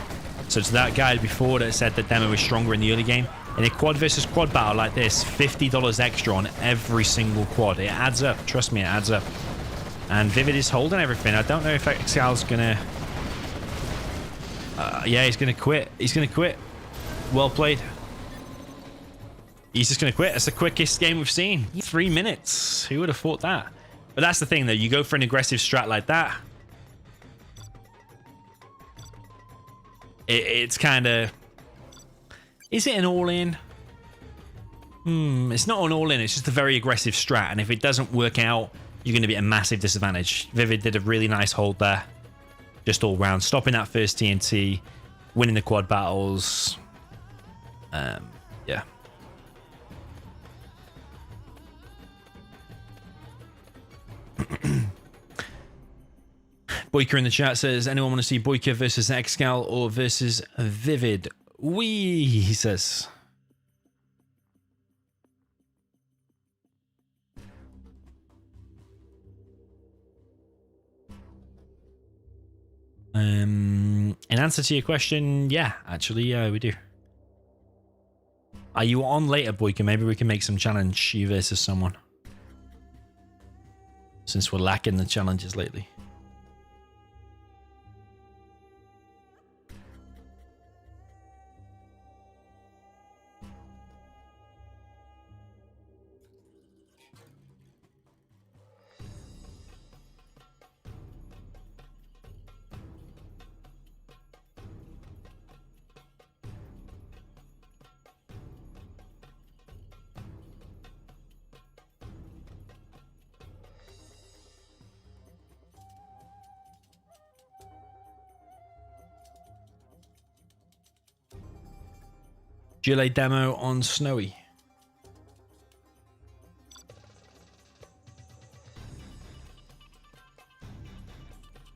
So to that guy before that said that Demo was stronger in the early game, in a quad versus quad battle like this, $50 extra on every single quad. It adds up. Trust me, it adds up. And ViViD is holding everything. I don't know if ExCal's going to... yeah, he's going to quit. He's going to quit. Well played. He's just going to quit. That's the quickest game we've seen. 3 minutes. Who would have thought that? But that's the thing, though. You go for an aggressive strat like that, it's kind of... Is it an all-in? It's not an all-in. It's just a very aggressive strat. And if it doesn't work out, you're going to be at a massive disadvantage. ViViD did a really nice hold there. Just all round. Stopping that first TNT. Winning the quad battles. Yeah. Boycah in the chat says, anyone want to see Boycah versus ExCaL or versus ViViD? Wee, he says. In answer to your question, yeah, actually, we do. Are you on later, Boycah? Maybe we can make some challenge you versus someone, since we're lacking the challenges lately. GLA demo on Snowy.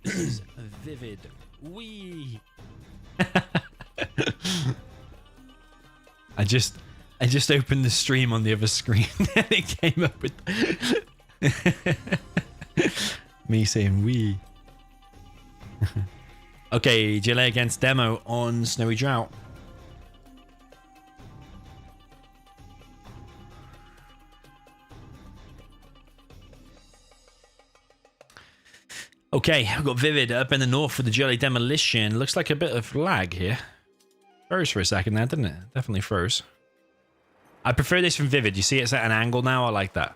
This is ViViD I just opened the stream on the other screen and it came up with me saying we. Okay, GLA against Demo on Snowy Drought. Okay, I've got ViViD up in the north for the GLA demolition. Looks like a bit of lag here. Froze for a second there, didn't it? Definitely froze. I prefer this from ViViD. You see it's at an angle now? I like that.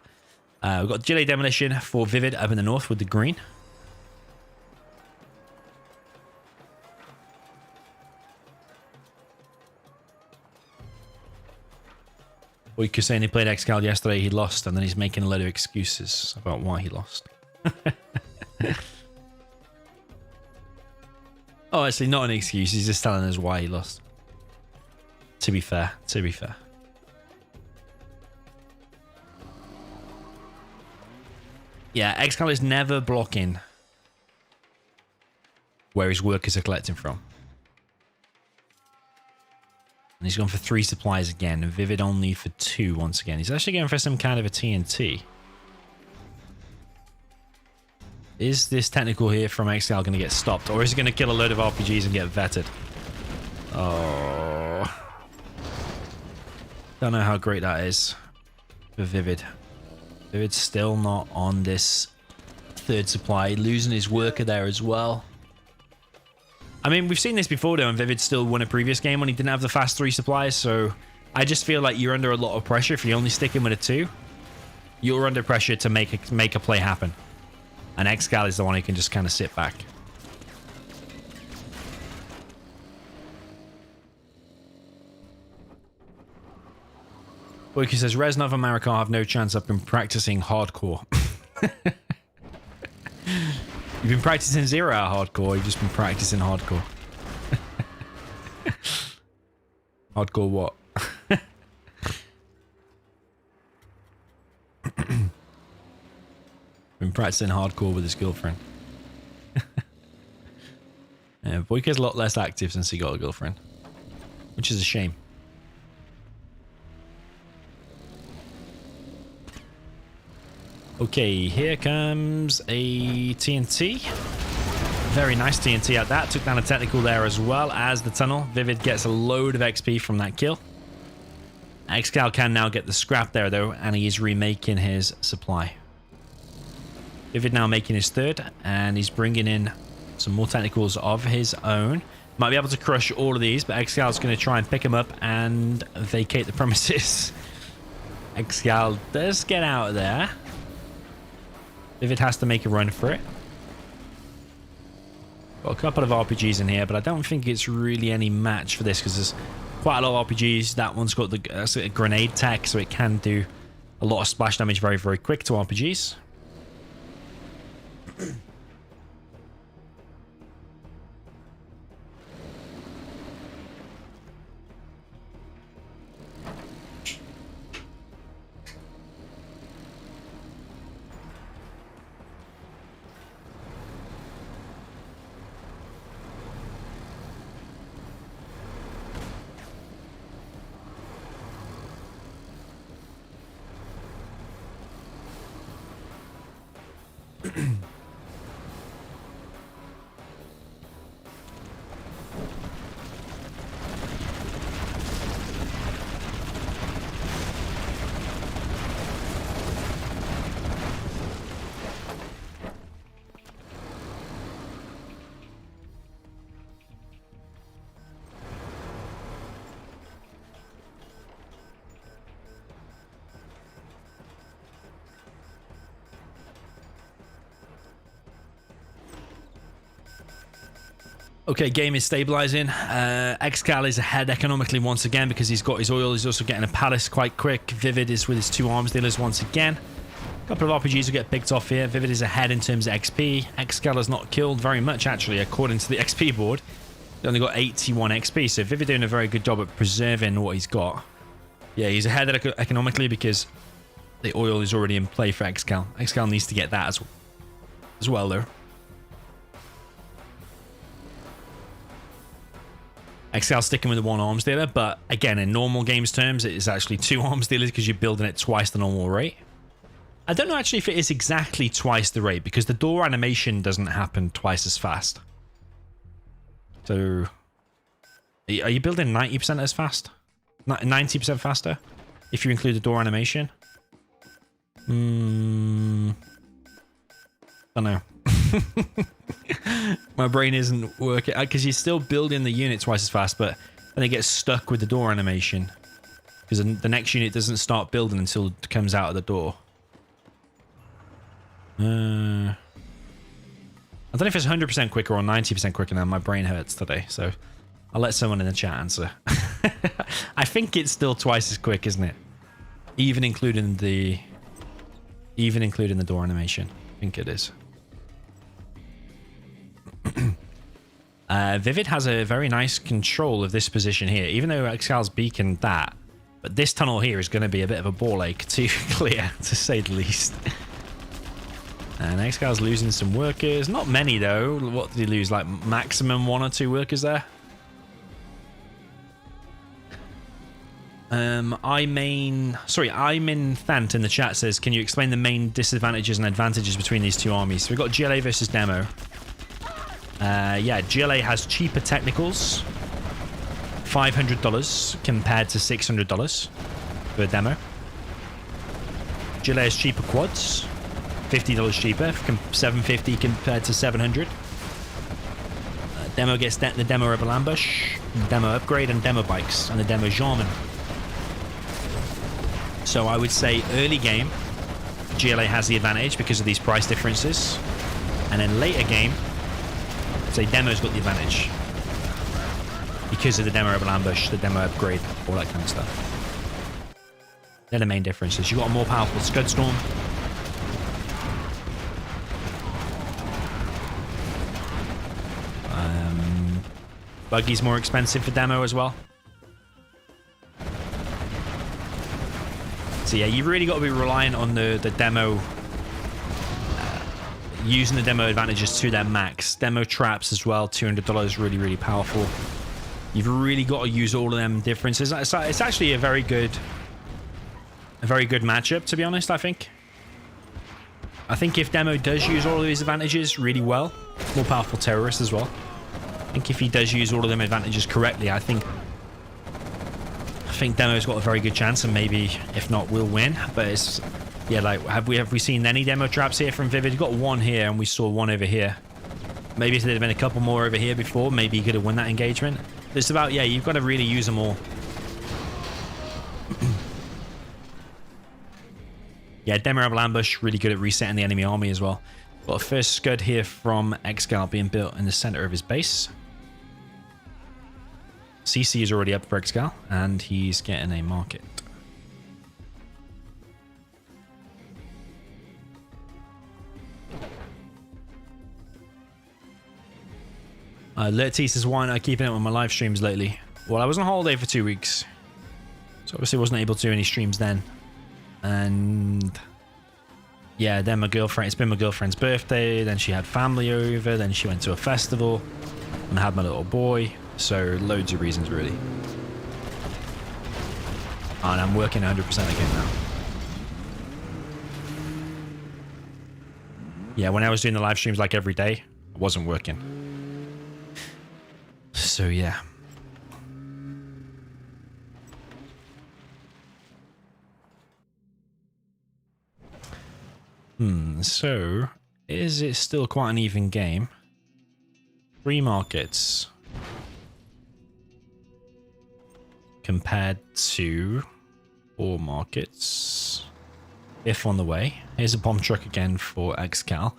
We've got GLA demolition for ViViD up in the north with the green. Boycah saying he played ExCaL yesterday, he lost, and then he's making a load of excuses about why he lost. Oh, actually, not an excuse. He's just telling us why he lost. To be fair. To be fair. Yeah, ExCaL is never blocking where his workers are collecting from. And he's gone for 3 supplies again, and ViViD only for 2 once again. He's actually going for some kind of a TNT. Is this technical here from ExCaL going to get stopped? Or is he going to kill a load of RPGs and get vetted? Oh. Don't know how great that is for ViViD. ViVid's still not on this 3rd supply. Losing his worker there as well. I mean, we've seen this before though, and ViViD still won a previous game when he didn't have the fast 3 supplies, so I just feel like you're under a lot of pressure if you only stick in with a 2. You're under pressure to make a play happen. And ExCaL is the one who can just kind of sit back. Boycah says, Reznov and Marikar have no chance. I've been practicing hardcore. You've been practicing 0-hour hardcore, you've just been practicing hardcore. Hardcore what? Been practicing hardcore with his girlfriend. Yeah, Boycah's a lot less active since he got a girlfriend, which is a shame. Okay, here comes a TNT. Very nice TNT at that. Took down a technical there as well as the tunnel. ViViD gets a load of XP from that kill. ExCaL can now get the scrap there though, and he is remaking his supply. ViViD now making his 3rd, and he's bringing in some more technicals of his own. Might be able to crush all of these, but ExCaL is going to try and pick them up and vacate the premises. ExCaL does get out of there. ViViD has to make a run for it. Got a couple of RPGs in here, but I don't think it's really any match for this because there's quite a lot of RPGs. That one's got the grenade tech, so it can do a lot of splash damage very, very quick to RPGs. Okay, game is stabilizing. ExCaL is ahead economically once again because he's got his oil. He's also getting a palace quite quick. ViViD is with his 2 arms dealers once again. A couple of RPGs will get picked off here. ViViD is ahead in terms of XP. ExCaL has not killed very much, actually, according to the XP board. He only got 81 XP, so ViViD doing a very good job at preserving what he's got. Yeah, he's ahead economically because the oil is already in play for ExCaL. ExCaL needs to get that as well, though. ExCaL sticking with the 1 arms dealer, but again, in normal games terms, it is actually 2 arms dealers because you're building it twice the normal rate. I don't know actually if it is exactly twice the rate because the door animation doesn't happen twice as fast. So, are you building 90% as fast? 90% faster? If you include the door animation? Don't know. My brain isn't working because you're still building the unit twice as fast, but then it gets stuck with the door animation because the next unit doesn't start building until it comes out of the door. I don't know if it's 100% quicker or 90% quicker now. My brain hurts today, so I'll let someone in the chat answer. I think it's still twice as quick, isn't it? Even including the door animation. I think it is. ViViD has a very nice control of this position here, even though ExCaL's beaconed that. But this tunnel here is going to be a bit of a ball ache to clear, to say the least. And ExCaL's losing some workers. Not many, though. What did he lose? Like, maximum 1 or 2 workers there? I'm in Thant in the chat says, can you explain the main disadvantages and advantages between these 2 armies? So we've got GLA versus Demo. Yeah, GLA has cheaper technicals. $500 compared to $600 for a Demo. GLA has cheaper quads. $50 cheaper, $750 compared to $700. Demo gets the Demo Rebel Ambush, Demo Upgrade, and Demo Bikes, and the Demo Jarman. So I would say early game, GLA has the advantage because of these price differences. And then later game, I'd say Demo's got the advantage because of the Demo Rebel Ambush, the Demo Upgrade, all that kind of stuff. They're the main differences. You've got a more powerful Scud Storm. Buggy's more expensive for Demo as well. So yeah, you've really got to be reliant on the Demo, using the Demo advantages to their max. Demo traps as well, $200, really, really powerful. You've really got to use all of them differences. It's actually a very good matchup, to be honest, I think. I think if Demo does use all of these advantages really well, more powerful terrorist as well. I think if he does use all of them advantages correctly, I think Demo's got a very good chance, and maybe if not, we'll win. But it's, yeah, like have we seen any Demo traps here from ViViD? We've got 1 here, and we saw 1 over here. Maybe if there'd been a couple more over here before, maybe you could have won that engagement. But it's about, yeah, you've got to really use them all. Yeah, Demo Rebel Ambush, really good at resetting the enemy army as well. Got a first Scud here from ExCaL being built in the center of his base. CC is already up for ExCaL, and he's getting a market. Lertis is why not keeping it on my live streams lately. Well, I was on holiday for 2 weeks, so obviously wasn't able to do any streams then. And yeah, then my girlfriend, it's been my girlfriend's birthday, then she had family over, then she went to a festival, and I had my little boy. So loads of reasons, really. And I'm working 100% again now. Yeah, when I was doing the live streams like every day, I wasn't working. So yeah. So is it still quite an even game? 3 markets compared to 4 markets. If on the way. Here's a bomb truck again for ExCaL.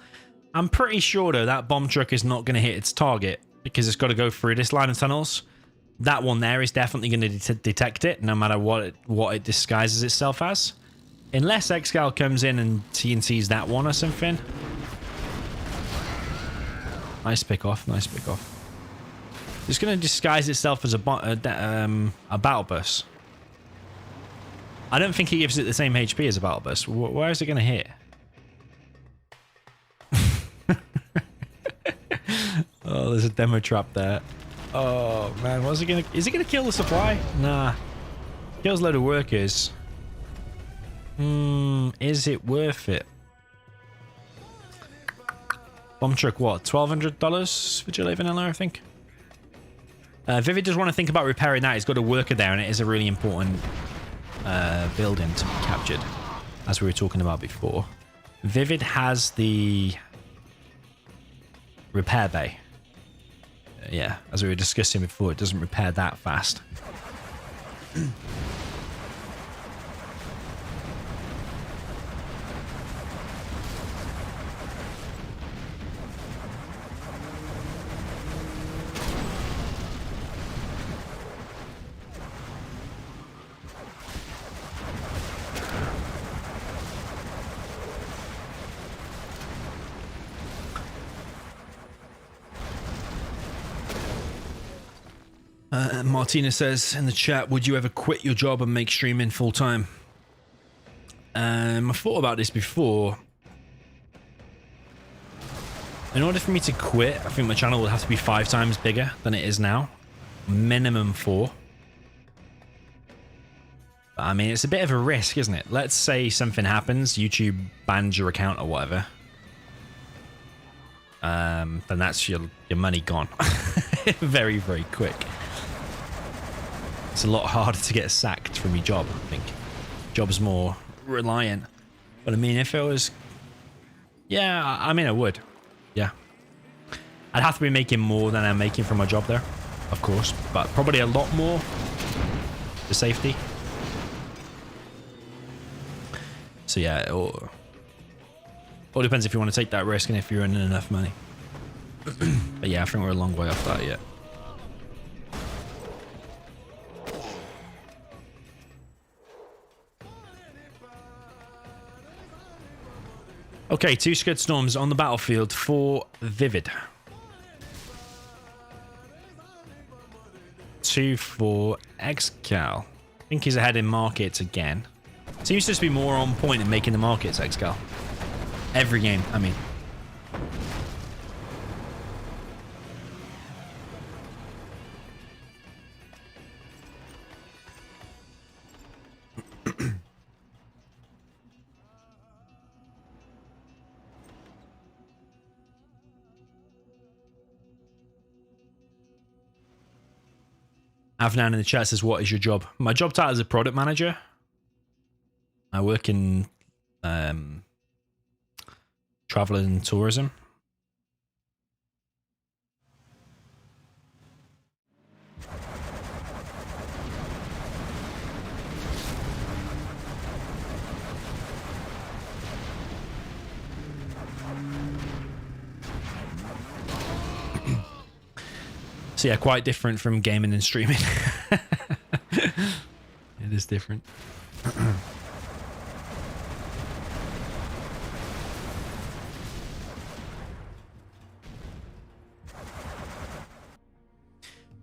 I'm pretty sure though that bomb truck is not going to hit its target because it's got to go through this line of tunnels. That one there is definitely going to detect it no matter what it disguises itself as. Unless ExCaL comes in and TNTs that one or something. Nice pick off, nice pick off. It's going to disguise itself as a battle bus. I don't think it gives it the same HP as a battle bus. Where is it going to hit? Oh, there's a demo trap there. Oh man, what's it gonna? Is it gonna kill the supply? Nah. Kills a load of workers. Is it worth it? Bomb truck, what? $1,200 for GLA vanilla, I think. ViViD does want to think about repairing that. He's got a worker there, and it is a really important building to be captured, as we were talking about before. ViViD has the repair bay. Yeah, as we were discussing before, it doesn't repair that fast. Martina says in the chat, would you ever quit your job and make streaming full time? I've thought about this before. In order for me to quit, I think my channel would have to be 5 times bigger than it is now. Minimum 4. But, I mean, it's a bit of a risk, isn't it? Let's say something happens, YouTube bans your account or whatever. Then that's your money gone. Very, very quick. It's a lot harder to get sacked from your job, I think. Job's more reliant. But I mean, if it was... Yeah, I mean, I would. Yeah. I'd have to be making more than I'm making from my job there, of course. But probably a lot more for safety. So yeah, it all depends if you want to take that risk and if you're earning enough money. But yeah, I think we're a long way off that yet. Okay, 2 Scud Storms on the battlefield for ViViD. 2 for ExCaL. I think he's ahead in markets again. Seems to just be more on point in making the markets, ExCaL. Every game, I mean. Avnan in the chat says, what is your job? My job title is a product manager. I work in travel and tourism. So yeah, quite different from gaming and streaming. It is different.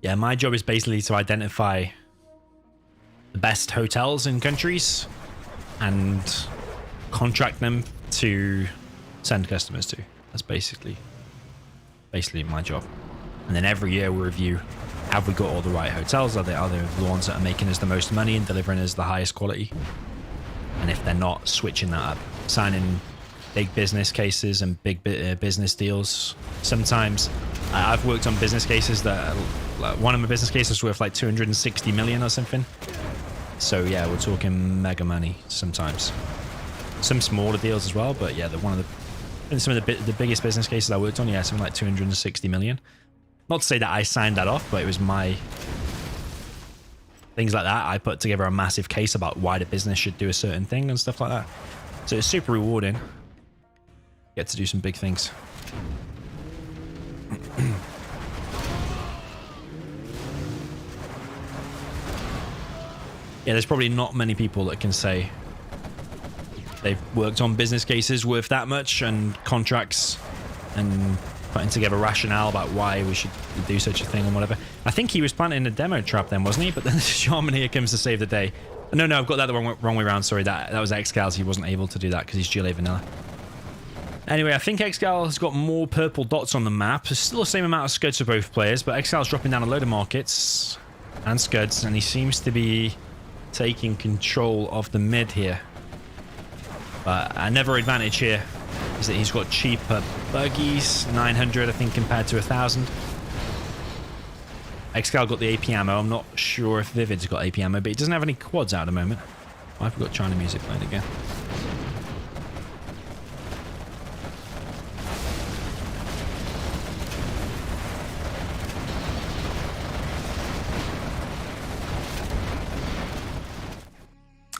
Yeah, my job is basically to identify the best hotels in countries and contract them to send customers to. That's basically my job. And then every year we review, have we got all the right hotels? Are they the ones that are making us the most money and delivering us the highest quality? And if they're not, switching that up. Signing big business cases and big business deals. Sometimes I've worked on business cases that, one of my business cases worth like 260 million or something. So yeah, we're talking mega money sometimes. Some smaller deals as well, but yeah, some of the biggest business cases I worked on, yeah, something like 260 million. Not to say that I signed that off, but it was my... Things like that. I put together a massive case about why the business should do a certain thing and stuff like that. So it's super rewarding. Get to do some big things. Yeah, there's probably not many people that can say they've worked on business cases worth that much and contracts and putting together rationale about why we should do such a thing and whatever. I think he was planting a demo trap then, wasn't he? But then Shaman here comes to save the day. No, I've got that the wrong way around. Sorry, that was ExCaL. He wasn't able to do that because he's GLA vanilla. Anyway, I think ExCaL has got more purple dots on the map. There's still the same amount of scuds for both players, but ExCaL's dropping down a load of markets and scuds, and he seems to be taking control of the mid here. But another advantage here is that he's got cheaper buggies, 900 I think compared to 1,000. ExCaL got the AP ammo. I'm not sure if ViViD's got AP ammo, but he doesn't have any quads out at the moment. Oh, I've got China music playing again.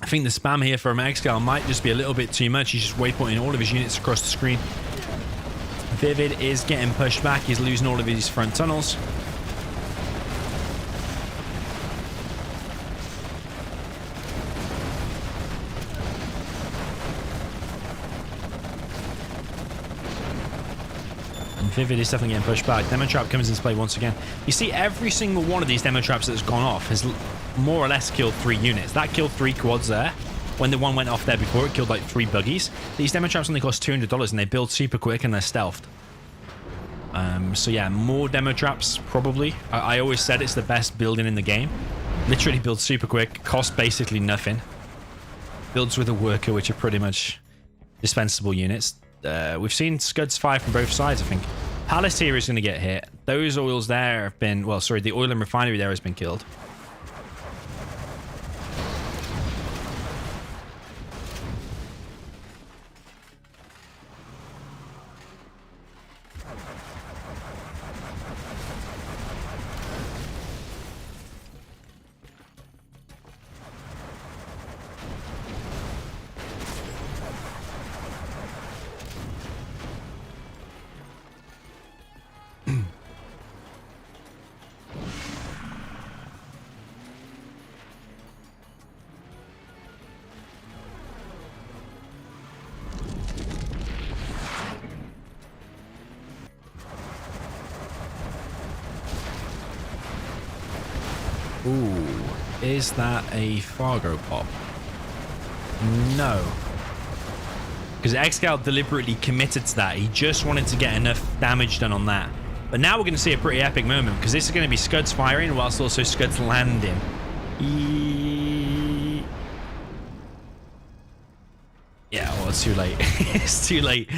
I think the spam here from ExCaL might just be a little bit too much. He's just waypointing all of his units across the screen. ViViD is getting pushed back. He's losing all of his front tunnels. And ViViD is definitely getting pushed back. Demo Trap comes into play once again. You see, every single one of these Demo Traps that's gone off has more or less killed 3 units. That killed 3 quads there. When the one went off there before, it killed like 3 buggies. These Demo Traps only cost $200 and they build super quick and they're stealthed. So yeah, more Demo Traps probably. I always said it's the best building in the game. Literally builds super quick, costs basically nothing. Builds with a worker, which are pretty much dispensable units. We've seen scuds fire from both sides, I think. Palace here is going to get hit. Those oils there have been... Well, sorry, the oil and refinery there has been killed. Ooh, is that a Fargo pop? No. Because ExCaL deliberately committed to that. He just wanted to get enough damage done on that. But now we're going to see a pretty epic moment, because this is going to be scuds firing whilst also scuds landing. Yeah, well, it's too late. It's too late.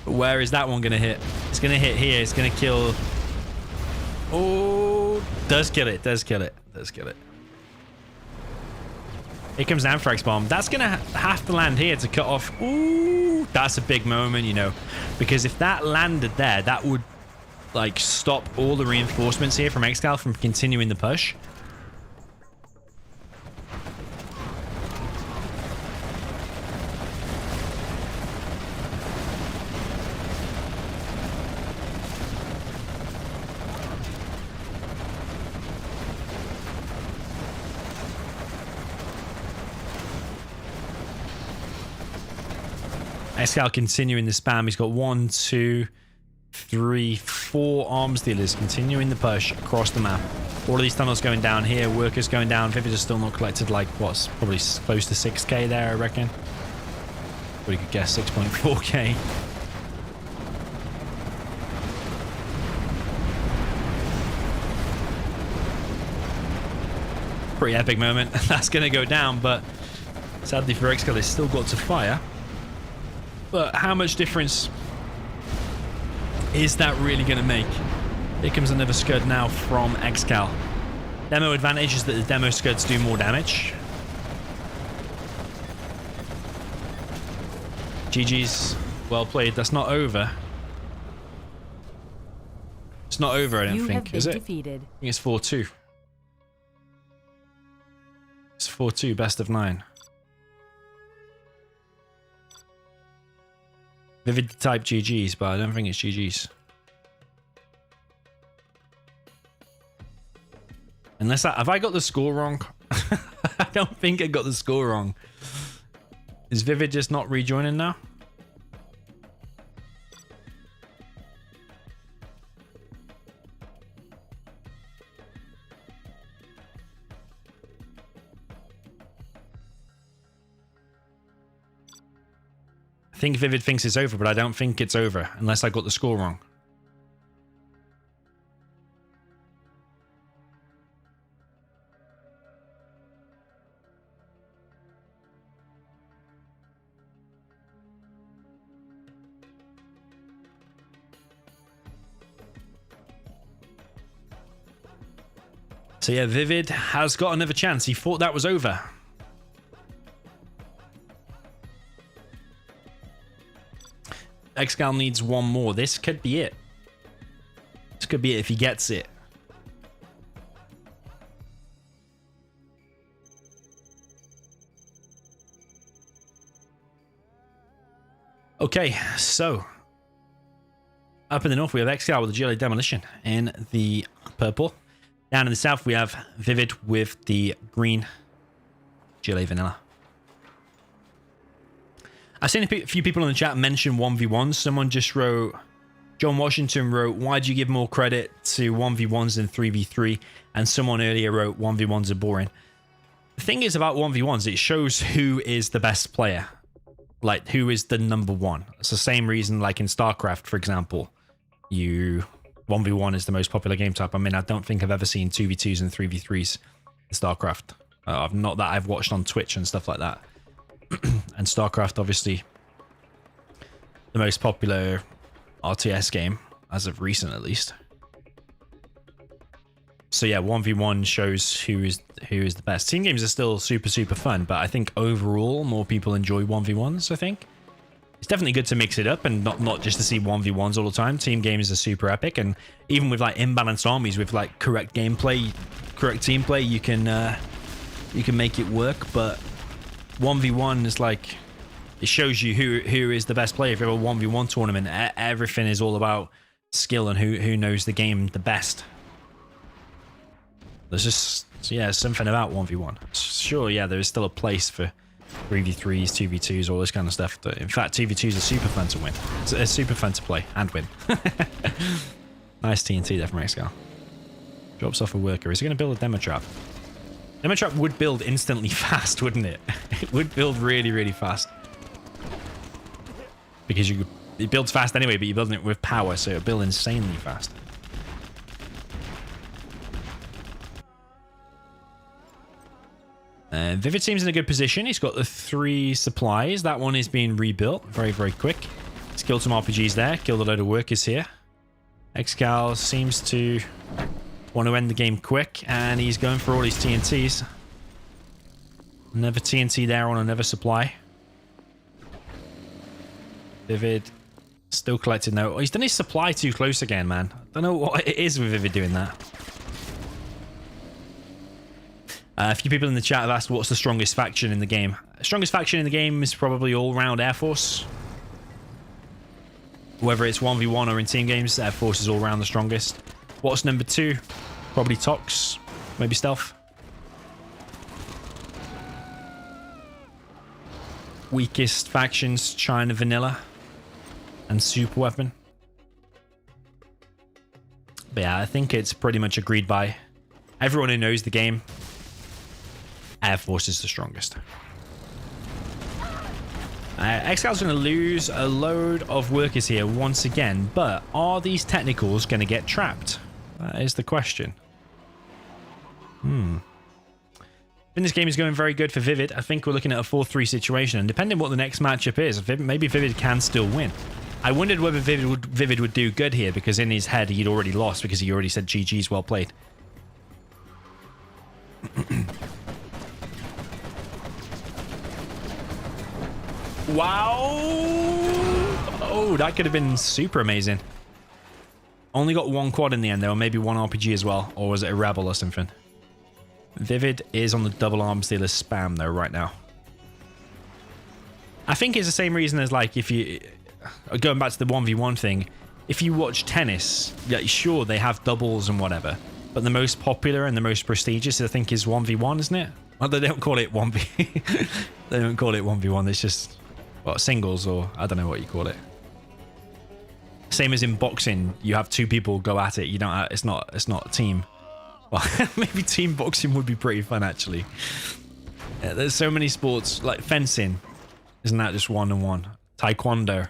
Where is that one going to hit? It's going to hit here. It's going to kill... Oh, does kill it. Does kill it. Does kill it. Here comes the Anthrax Bomb. That's going to have to land here to cut off. Ooh, that's a big moment, you know. Because if that landed there, that would, like, stop all the reinforcements here from ExCaL from continuing the push. ExCaL continuing the spam. He's got 1, 2, 3, 4 arms dealers continuing the push across the map. All of these tunnels going down here. Workers going down. ViViD is still not collected, like, what's probably close to 6k there, I reckon. But you could guess 6.4k. Pretty epic moment. That's going to go down, but sadly for ExCaL, it's still got to fire. But how much difference is that really going to make? Here comes another scud now from ExCaL. Demo advantage is that the demo scuds do more damage. GG's. Well played. That's not over. It's not over, I don't think. Is it? Defeated. I think it's 4-2. It's 4-2, best of 9. ViViD type GG's, but I don't think it's GG's. Unless have I got the score wrong? I don't think I got the score wrong. Is ViViD just not rejoining now? I think ViViD thinks it's over, but I don't think it's over unless I got the score wrong. So yeah, ViViD has got another chance. He thought that was over. ExCaL needs one more. This could be it. This could be it if he gets it. Okay, so up in the north we have ExCaL with the GLA Demolition in the purple. Down in the south, we have ViViD with the green GLA Vanilla. I've seen a few people in the chat mention 1v1s. Someone just wrote, John Washington wrote, why do you give more credit to 1v1s than 3v3? And someone earlier wrote, 1v1s are boring. The thing is about 1v1s, it shows who is the best player. Like, who is the number one. It's the same reason, like in StarCraft, for example, 1v1 is the most popular game type. I mean, I don't think I've ever seen 2v2s and 3v3s in StarCraft. Not that I've watched on Twitch and stuff like that. And StarCraft, obviously, the most popular RTS game, as of recent at least. So yeah, 1v1 shows who is the best. Team games are still super, super fun, but I think overall, more people enjoy 1v1s, I think. It's definitely good to mix it up and not just to see 1v1s all the time. Team games are super epic, and even with like imbalanced armies with like correct gameplay, correct team play, you can make it work. But 1v1 is like, it shows you who is the best player. If you have a 1v1 tournament, everything is all about skill and who knows the game the best. There's just, yeah, something about 1v1. Sure, yeah, there is still a place for 3v3s, 2v2s, all this kind of stuff. In fact, 2v2s are super fun to win. It's super fun to play and win. Nice TNT there from ExCaL. Drops off a worker. Is he going to build a demo trap? Demo trap would build instantly fast, wouldn't it? It would build really, really fast. Because it builds fast anyway, but you're building it with power, so it'll build insanely fast. ViViD seems in a good position. He's got the 3 supplies. That one is being rebuilt very, very quick. He's killed some RPGs there. Killed a load of workers here. ExCaL seems to want to end the game quick, and he's going for all these TNTs. Another TNT there on another supply. ViViD still collecting though. Oh, he's done his supply too close again, man. I don't know what it is with ViViD doing that. A few people in the chat have asked what's the strongest faction in the game. The strongest faction in the game is probably all-round Air Force. Whether it's 1v1 or in team games, Air Force is all-round the strongest. What's number 2? Probably Tox, maybe Stealth. Weakest factions, China Vanilla and Super Weapon. But yeah, I think it's pretty much agreed by everyone who knows the game. Air Force is the strongest. ExCal's going to lose a load of workers here once again, but are these technicals going to get trapped? That is the question. I think this game is going very good for ViViD. I think we're looking at a 4-3 situation, and depending on what the next matchup is, maybe ViViD can still win. I wondered whether ViViD would do good here, because in his head he'd already lost because he already said GG's, well played. Wow! Oh, that could have been super amazing. Only got 1 quad in the end, though, maybe 1 RPG as well, or was it a Rebel or something? ViViD is on the double arms dealer spam, though, right now. I think it's the same reason as, like, if you... Going back to the 1v1 thing, if you watch tennis, yeah, sure, they have doubles and whatever, but the most popular and the most prestigious, I think, is 1v1, isn't it? Well, they don't call it 1v... They don't call it 1v1, it's just... Well, singles, or I don't know what you call it. Same as in boxing, you have 2 people go at it. You don't. It's not a team. Well, maybe team boxing would be pretty fun, actually. Yeah, there's so many sports like fencing. Isn't that just 1-on-1? Taekwondo.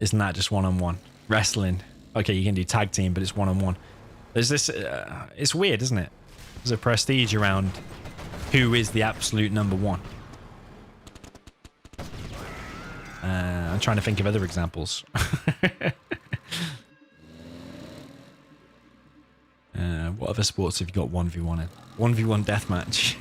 Isn't that just one-on-one? Wrestling. Okay, you can do tag team, but it's one-on-one. There's this... it's weird, isn't it? There's a prestige around who is the absolute number one. I'm trying to think of other examples. What other sports have you got 1v1 in? 1v1 deathmatch.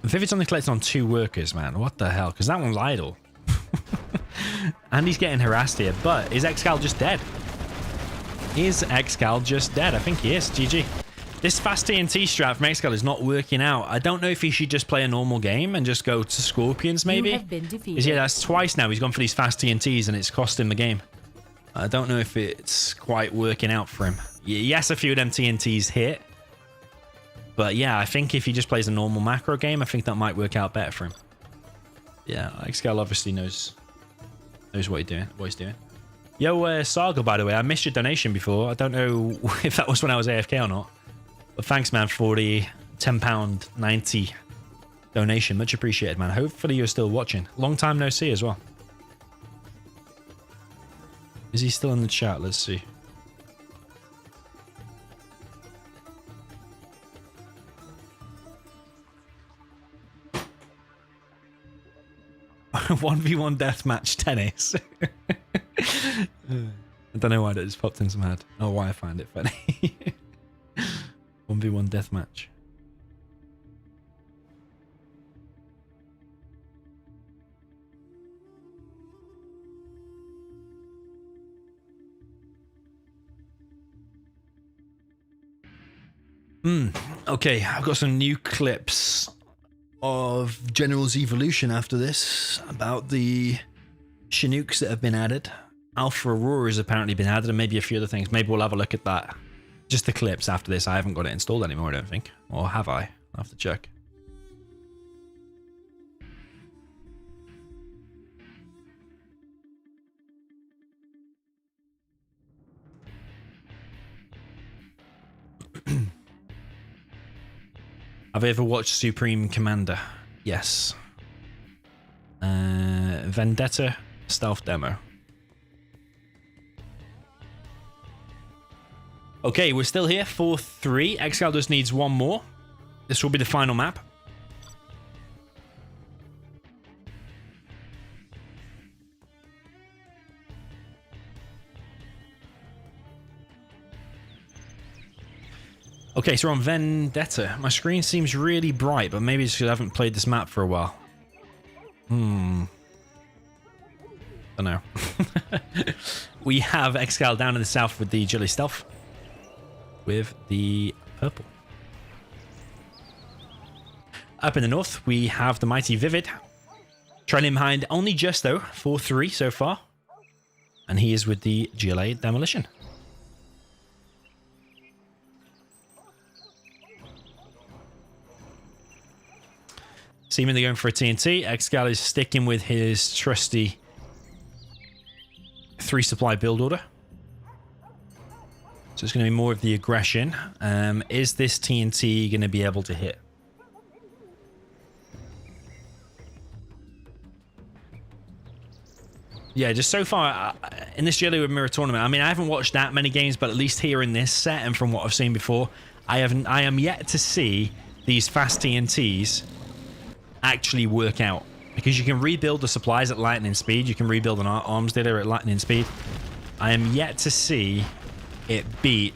ViViD's only collected on 2 workers, man. What the hell? Because that one's idle. And he's getting harassed here. But is ExCaL just dead? Is ExCaL just dead? I think he is. GG. This fast TNT strat from ExCaL is not working out. I don't know if he should just play a normal game and just go to Scorpions, maybe. You have been defeated. 'Cause, yeah, that's twice now he's gone for these fast TNTs and it's cost him the game. I don't know if it's quite working out for him. Yes, a few of them TNTs hit. But yeah, I think if he just plays a normal macro game, I think that might work out better for him. Yeah, ExCaL obviously knows what he's doing. Yo, Saga, by the way, I missed your donation before. I don't know if that was when I was AFK or not. But thanks, man, for the £10.90 donation. Much appreciated, man. Hopefully you're still watching. Long time no see as well. Is he still in the chat? Let's see. One v one deathmatch tennis. I don't know why that just popped into my head. Oh, why I find it funny. 1v1 deathmatch. Okay, I've got some new clips of General's Evolution after this about the Chinooks that have been added. Alpha Aurora has apparently been added, and maybe a few other things. Maybe we'll have a look at that. Just the clips after this. I haven't got it installed anymore, I don't think. Or have I? I'll have to check. Have I ever watched Supreme Commander? Yes. Vendetta stealth demo. Okay, we're still here. 4-3. ExCaL just needs one more. This will be the final map. Okay, so we're on Vendetta. My screen seems really bright, but maybe it's because I haven't played this map for a while. Don't know. We have ExCaL down in the south with the GLA stealth. With the purple. Up in the north, we have the mighty ViViD. Trailing behind only just, though. 4-3 so far. And he is with the GLA demolition. Seemingly going for a TNT. ExCaL is sticking with his trusty 3 supply build order. So it's going to be more of the aggression. Is this TNT going to be able to hit? Yeah, just so far in this GLA with Mirror tournament, I mean, I haven't watched that many games, but at least here in this set and from what I've seen before, I am yet to see these fast TNTs actually work out, because you can rebuild the supplies at lightning speed. You can rebuild an arms dealer at lightning speed. I am yet to see it beat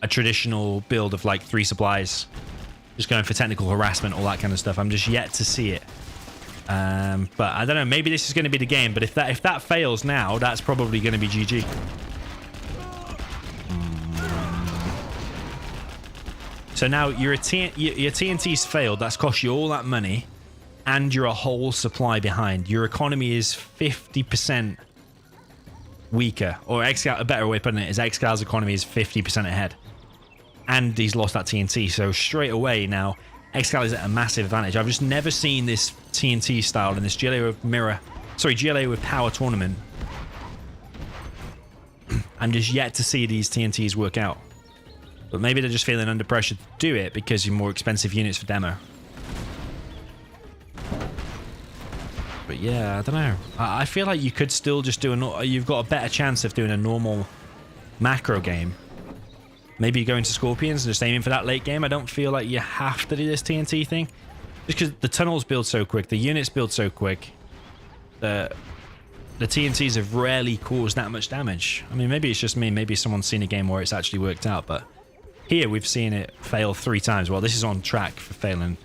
a traditional build of like 3 supplies, just going for technical harassment, all that kind of stuff. I'm just yet to see it. But I don't know, maybe this is going to be the game, but if that fails now, that's probably going to be GG. So now your TNT's failed. That's cost you all that money, and you're a whole supply behind. Your economy is 50% weaker, or ExCaL, a better way of putting it is ExCal's economy is 50% ahead, and he's lost that TNT. So straight away now, ExCaL is at a massive advantage. I've just never seen this TNT style in this GLA with power tournament. I'm just yet to see these TNTs work out. But maybe they're just feeling under pressure to do it because you're more expensive units for demo. But yeah, I don't know. I feel like you could still just do you've got a better chance of doing a normal macro game. Maybe you go into Scorpions and just aiming for that late game. I don't feel like you have to do this TNT thing. Just because the tunnels build so quick, the units build so quick. The TNTs have rarely caused that much damage. I mean, maybe it's just me. Maybe someone's seen a game where it's actually worked out. But here we've seen it fail 3 times. Well, this is on track for failing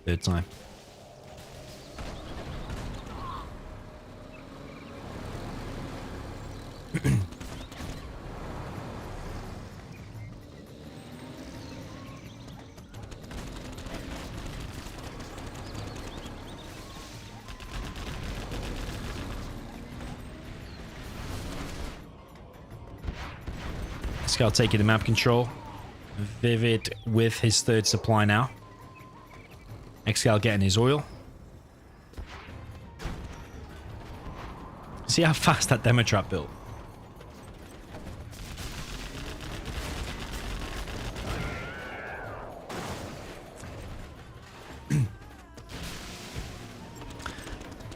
3rd time. ExCaL taking the map control. ViViD with his 3rd supply now. ExCaL getting his oil. See how fast that demo trap built.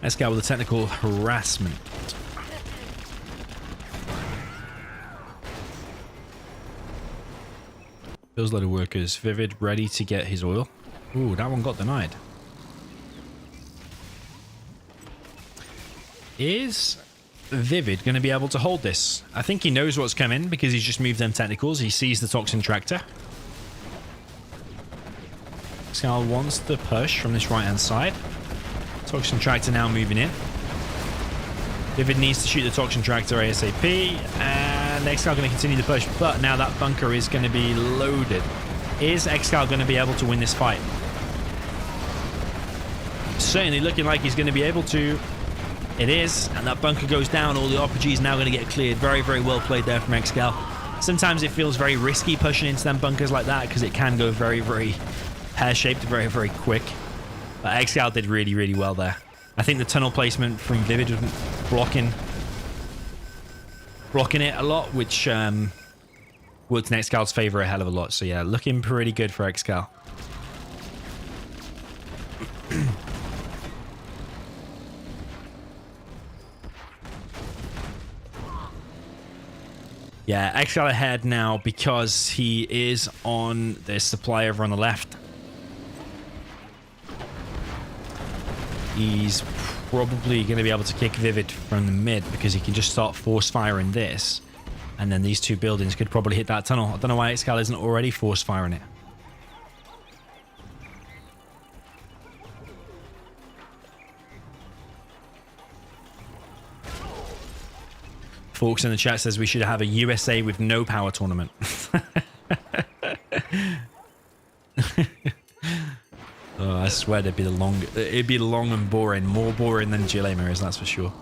ExCaL with a technical harassment. Those load of workers. ViViD ready to get his oil. Ooh, that one got denied. Is ViViD going to be able to hold this? I think he knows what's coming because he's just moved them technicals. He sees the Toxin Tractor. ExCaL wants the push from this right-hand side. Toxin Tractor now moving in. ViViD needs to shoot the Toxin Tractor ASAP. And ExCaL going to continue the push. But now that bunker is going to be loaded. Is ExCaL going to be able to win this fight? Certainly looking like he's going to be able to. It is. And that bunker goes down. All the RPG is now going to get cleared. Very, very well played there from ExCaL. Sometimes it feels very risky pushing into them bunkers like that because it can go very, very pear-shaped, very, very quick. But ExCaL did really, really well there. I think the tunnel placement from ViViD was blocking it a lot, which worked in ExCal's favor a hell of a lot. So yeah, looking pretty good for ExCaL. Yeah, ExCaL ahead now because he is on the supply over on the left. He's probably going to be able to kick ViViD from the mid because he can just start force firing this. And then these 2 buildings could probably hit that tunnel. I don't know why ExCaL isn't already force firing it. Forks in the chat says we should have a USA with no power tournament. Oh, I swear it'd be long and boring. More boring than GLA mirrors, that's for sure.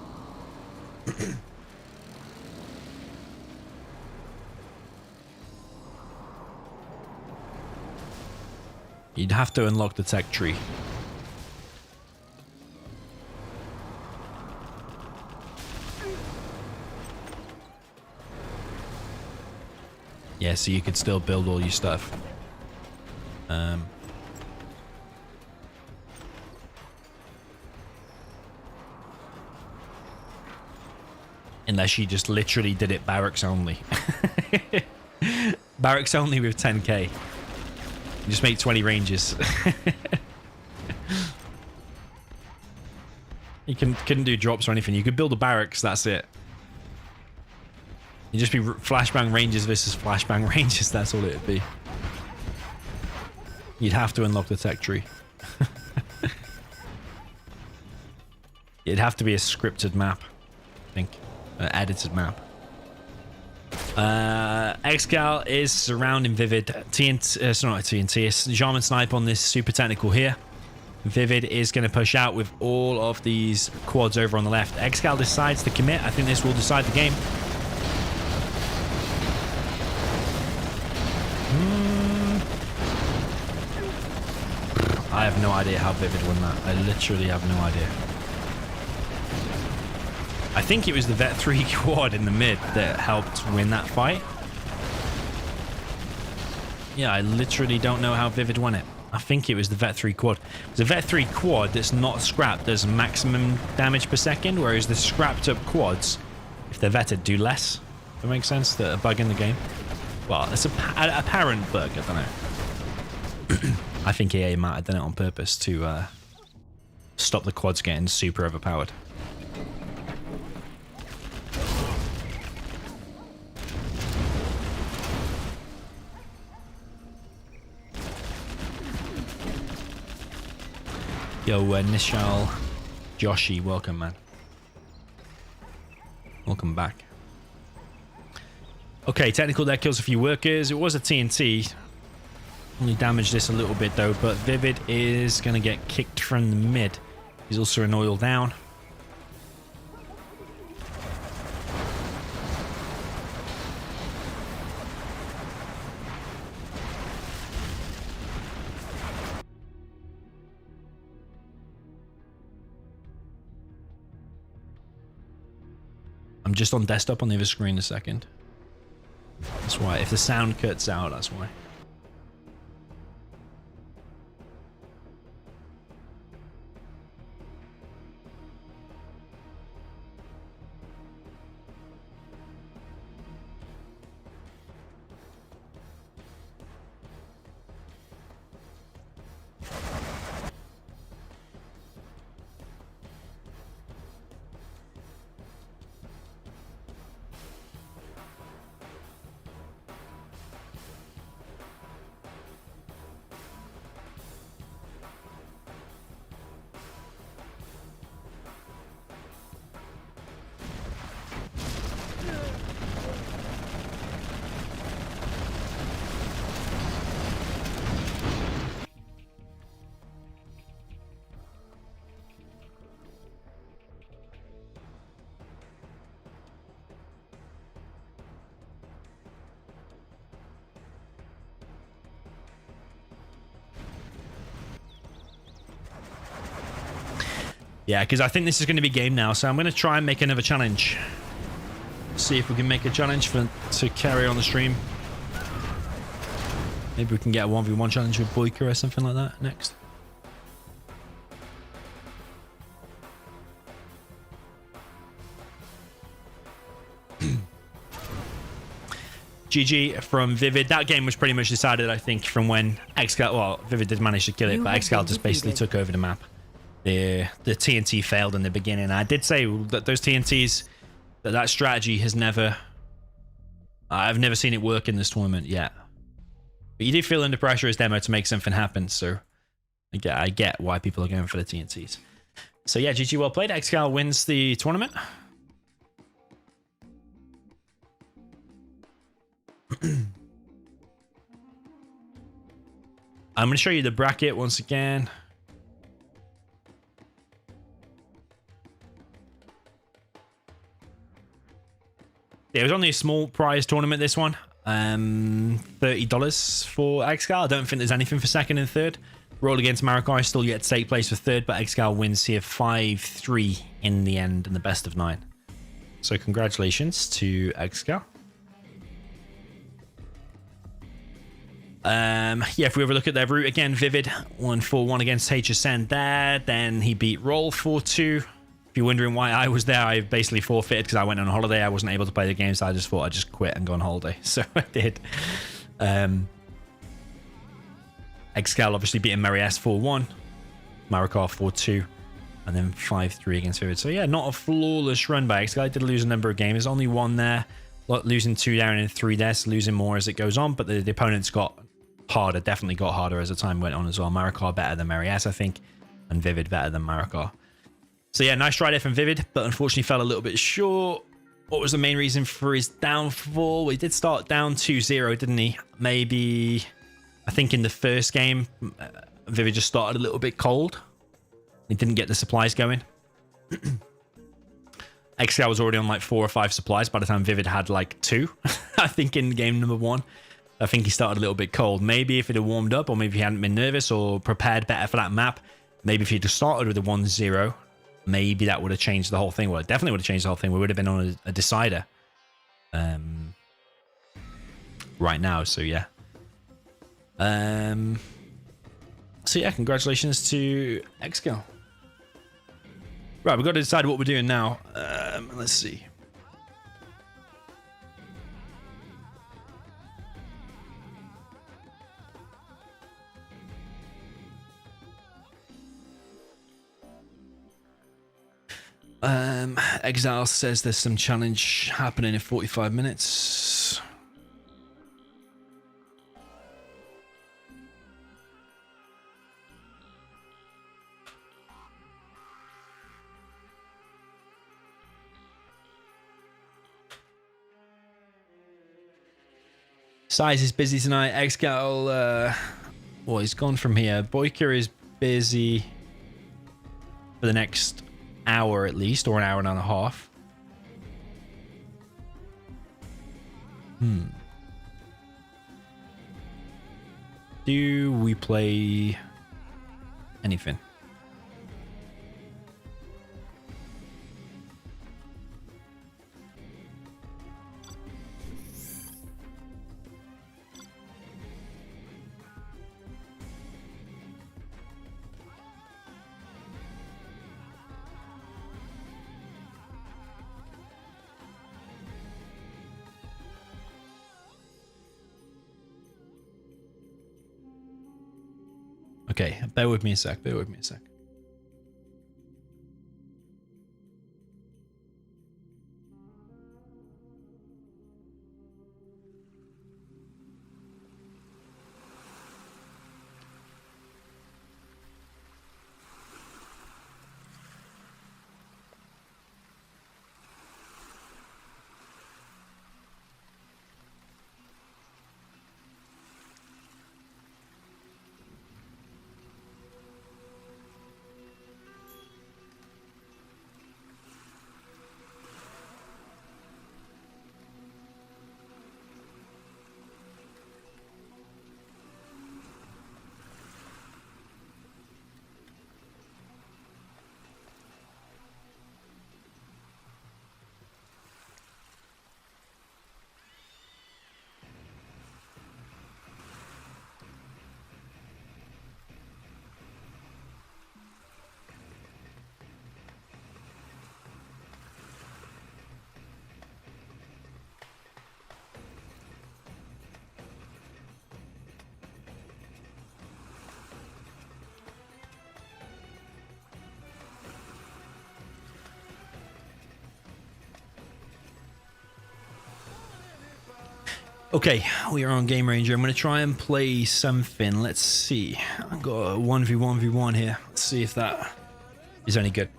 You'd have to unlock the tech tree. Yeah, so you could still build all your stuff. Unless you just literally did it barracks only. Barracks only with 10k. You just make 20 ranges. You couldn't do drops or anything. You could build a barracks, that's it. You'd just be flashbang ranges versus flashbang ranges, that's all it would be. You'd have to unlock the tech tree. It'd have to be a scripted map, I think. Edited map. ExCaL is surrounding ViViD. It's not a TNT, it's Jarman Snipe on this super technical here. ViViD is going to push out with all of these quads over on the left. ExCaL decides to commit. I think this will decide the game. I have no idea how ViViD won that. I literally have no idea. I think it was the Vet 3 quad in the mid that helped win that fight. Yeah, I literally don't know how ViViD won it. I think it was the Vet3 quad. The Vet3 quad that's not scrapped does maximum damage per second, whereas the scrapped up quads, if they're vetted, do less. If that makes sense? That a bug in the game. Well, it's an apparent bug, I don't know. I think EA might have done it on purpose to stop the quads getting super overpowered. Yo, Nishal, Joshi, welcome, man. Welcome back. Okay, technical deck kills a few workers. It was a TNT. Only damaged this a little bit, though, but ViViD is going to get kicked from the mid. He's also an oil down. I'm just on desktop on the other screen a second. That's why. If the sound cuts out, that's why. Yeah, because I think this is going to be game now, so I'm going to try and make another challenge. See if we can make a challenge to carry on the stream. Maybe we can get a 1v1 challenge with Boycah or something like that next. GG from ViViD. That game was pretty much decided, I think, from when ExCaL... Well, ViViD did manage to kill it, but ExCaL just basically took over the map. The TNT failed in the beginning. I did say that those TNTs, that strategy has never... I've never seen it work in this tournament yet. But you do feel under pressure as demo to make something happen, so I get why people are going for the TNTs. So yeah, GG, well played. ExCaL wins the tournament. I'm going to show you the bracket once again. Yeah, it was only a small prize tournament, this one. $30 for ExCaL. I don't think there's anything for second and third. Roll against Maracai still yet to take place for third, but ExCaL wins here 5-3 in the end in the best of 9. So congratulations to ExCaL. Yeah, if we ever look at their route again, ViViD won 4-1 against HSN there. Then he beat Roll 4-2. If you're wondering why I was there, I basically forfeited because I went on holiday. I wasn't able to play the game, so I just thought I'd just quit and go on holiday. So I did. ExCaL obviously beating Mary S 4-1, Maracai 4-2, and then 5-3 against ViViD. So yeah, not a flawless run by ExCaL. I did lose a number of games. There's only one there, losing 2 down and 3 there, so losing more as it goes on. But the opponents got harder, definitely got harder as the time went on as well. Maracai better than Mary S, I think, and ViViD better than Maracai. So yeah, nice try there from ViViD, but unfortunately fell a little bit short. What was the main reason for his downfall? Well, he did start down 2-0, didn't he? Maybe, I think in the first game, ViViD just started a little bit cold. He didn't get the supplies going. ExCaL was already on like 4 or 5 supplies by the time ViViD had like 2, I think, in game number 1. I think he started a little bit cold. Maybe if it had warmed up, or maybe he hadn't been nervous or prepared better for that map, maybe if he just started with a 1-0, maybe that would have changed the whole thing. Well, it definitely would have changed the whole thing. We would have been on a decider right now. So yeah, So yeah, congratulations to ExCaL. Right, we've got to decide what we're doing now. Let's see. Exile says there's some challenge happening in 45 minutes. Size is busy tonight. ExCaL, well, he's gone from here. Boycah is busy for the next hour at least, or an hour and a half. Do we play anything? Okay, bear with me a sec. Bear with me a sec. Okay, we are on Game Ranger. I'm going to try and play something. Let's see. I've got a 1v1v1 here. Let's see if that is any good.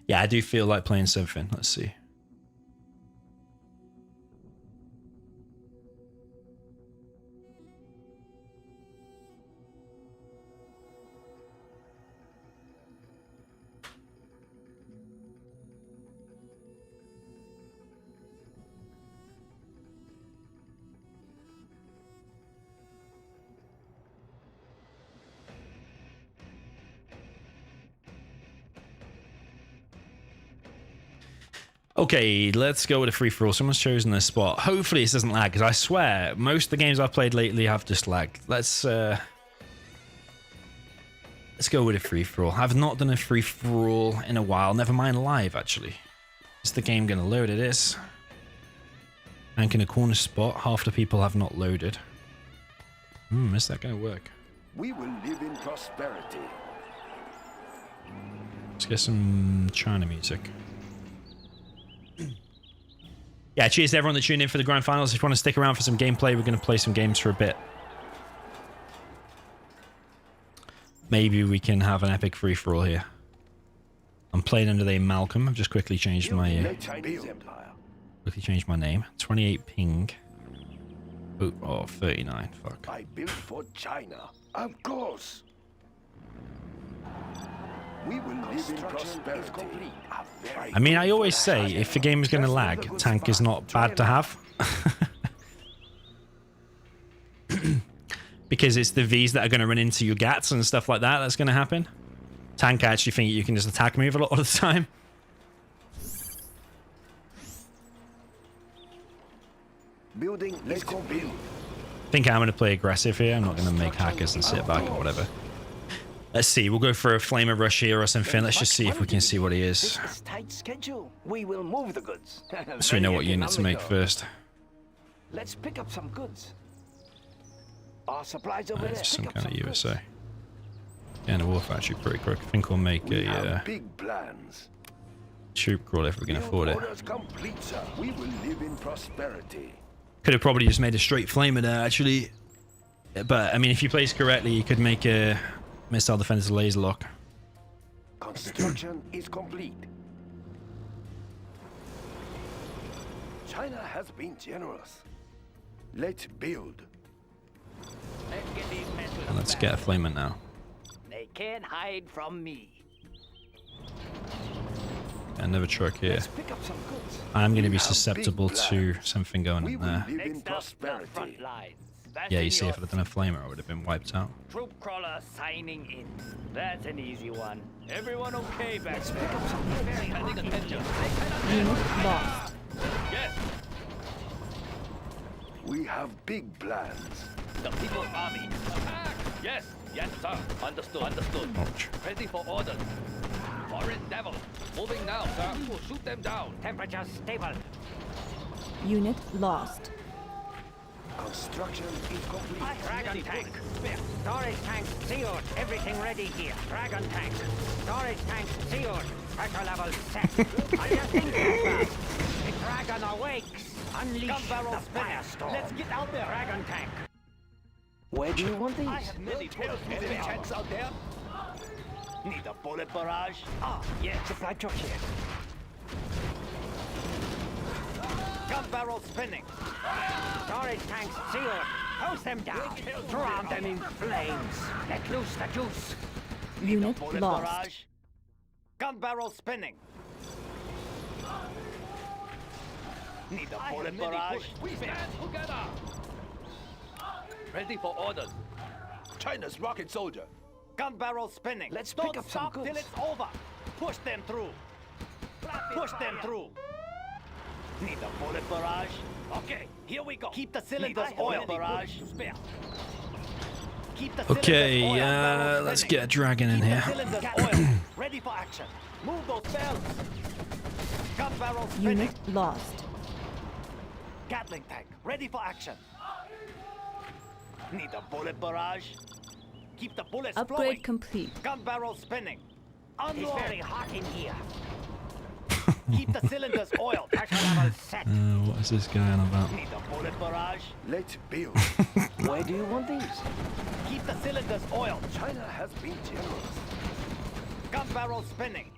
Yeah, I do feel like playing something. Let's see. Okay, let's go with a free-for-all. Someone's chosen this spot. Hopefully this doesn't lag, because I swear, most of the games I've played lately have just lagged. Let's go with a free-for-all. I've not done a free-for-all in a while. Never mind live, actually. Is the game going to load? It is. Rank in a corner spot. Half the people have not loaded. Is that going to work? We will live in prosperity. Let's get some China music. Yeah, cheers to everyone that tuned in for the grand finals. If you want to stick around for some gameplay, we're going to play some games for a bit. Maybe we can have an epic free-for-all here. I'm playing under the name Malcolm. I've just quickly changed my name. 28 ping. Oh, 39. Fuck. I built for China. Of course. We will live in prosperity. I mean, I always say if the game is going to lag, tank is not bad to have. Because it's the Vs that are going to run into your gats and stuff like that that's going to happen. Tank, I actually think you can just attack move a lot of the time. Building is complete. I think I'm going to play aggressive here. I'm not going to make hackers and sit back or whatever. Let's see. We'll go for a flamer rush here or something. Let's just see if we can see what he is. This is tight schedule. We will move the goods. So we know what unit to make first. Let's pick up some goods. Our supplies over there. Some Pick up kind of some USA. goods. Yeah, and a war factory pretty quick. I think we'll make We a have big plans. troop crawler if we can afford it. Orders complete, sir. We will live in prosperity. Could have probably just made a straight flamer there, actually. But, I mean, if you place correctly, you could make a missile defense laser lock. Construction is complete. China has been generous. Let's build. Let's get these missiles And let's back. get a flamer now. They can't hide from me. Another truck here. Let's pick up some goods. I'm going to be We have susceptible big to plans. something going We in will there. live in Next up, the prosperity. front lines. That's Yeah, you in see, your if I'd done a flamer, I would have been wiped out. troop crawler signing in. That's an easy one. Everyone okay back there? Pick up some very hot attention. Unit lost. Yes, We have big plans. the People's Army. Attack! Yes, yes, sir. Understood, understood. Ouch. Ready for orders. Foreign devil. Moving now, sir. Shoot them down. Temperature stable. Unit lost. Construction is complete. Dragon tank. Storage tank sealed. Everything ready here. Dragon tank. Storage tank sealed. Pressure level set. Adjusting pressure. The dragon awakes. Unleash the firestorm. Let's get out there. Dragon tank. Where do you want these? I have many enemy tanks out there. Need a bullet barrage? Ah, yes. Supply truck here. Gun barrel spinning. Storage tanks sealed. Hose them down. Drown them in flames. Let loose the juice. Unit Bullet lost. barrage. Gun barrel spinning. Need a bullet barrage. We stand together. Ready for orders. China's rocket soldier. Gun barrel spinning. Let's pick up some goods. Till it's over. Push them through. Push them through. Need a bullet barrage. Okay, here we go. Keep the cylinders oil barrage. Keep the Okay, cylinders oil. let's get a dragon in here. Cylinders oil. Ready for action. Move those bells. Gun barrel spinning. Unit lost. Gatling tank. Ready for action. Need a bullet barrage. Keep the bullets flowing. Upgrade complete. Gun barrel spinning. It's very hot in here. Keep the cylinders oiled. Pressure level set. What is this guy on about? Need a bullet barrage. Let's build. Where do you want these? Keep the cylinders oiled. China has been generous. Gun barrel spinning.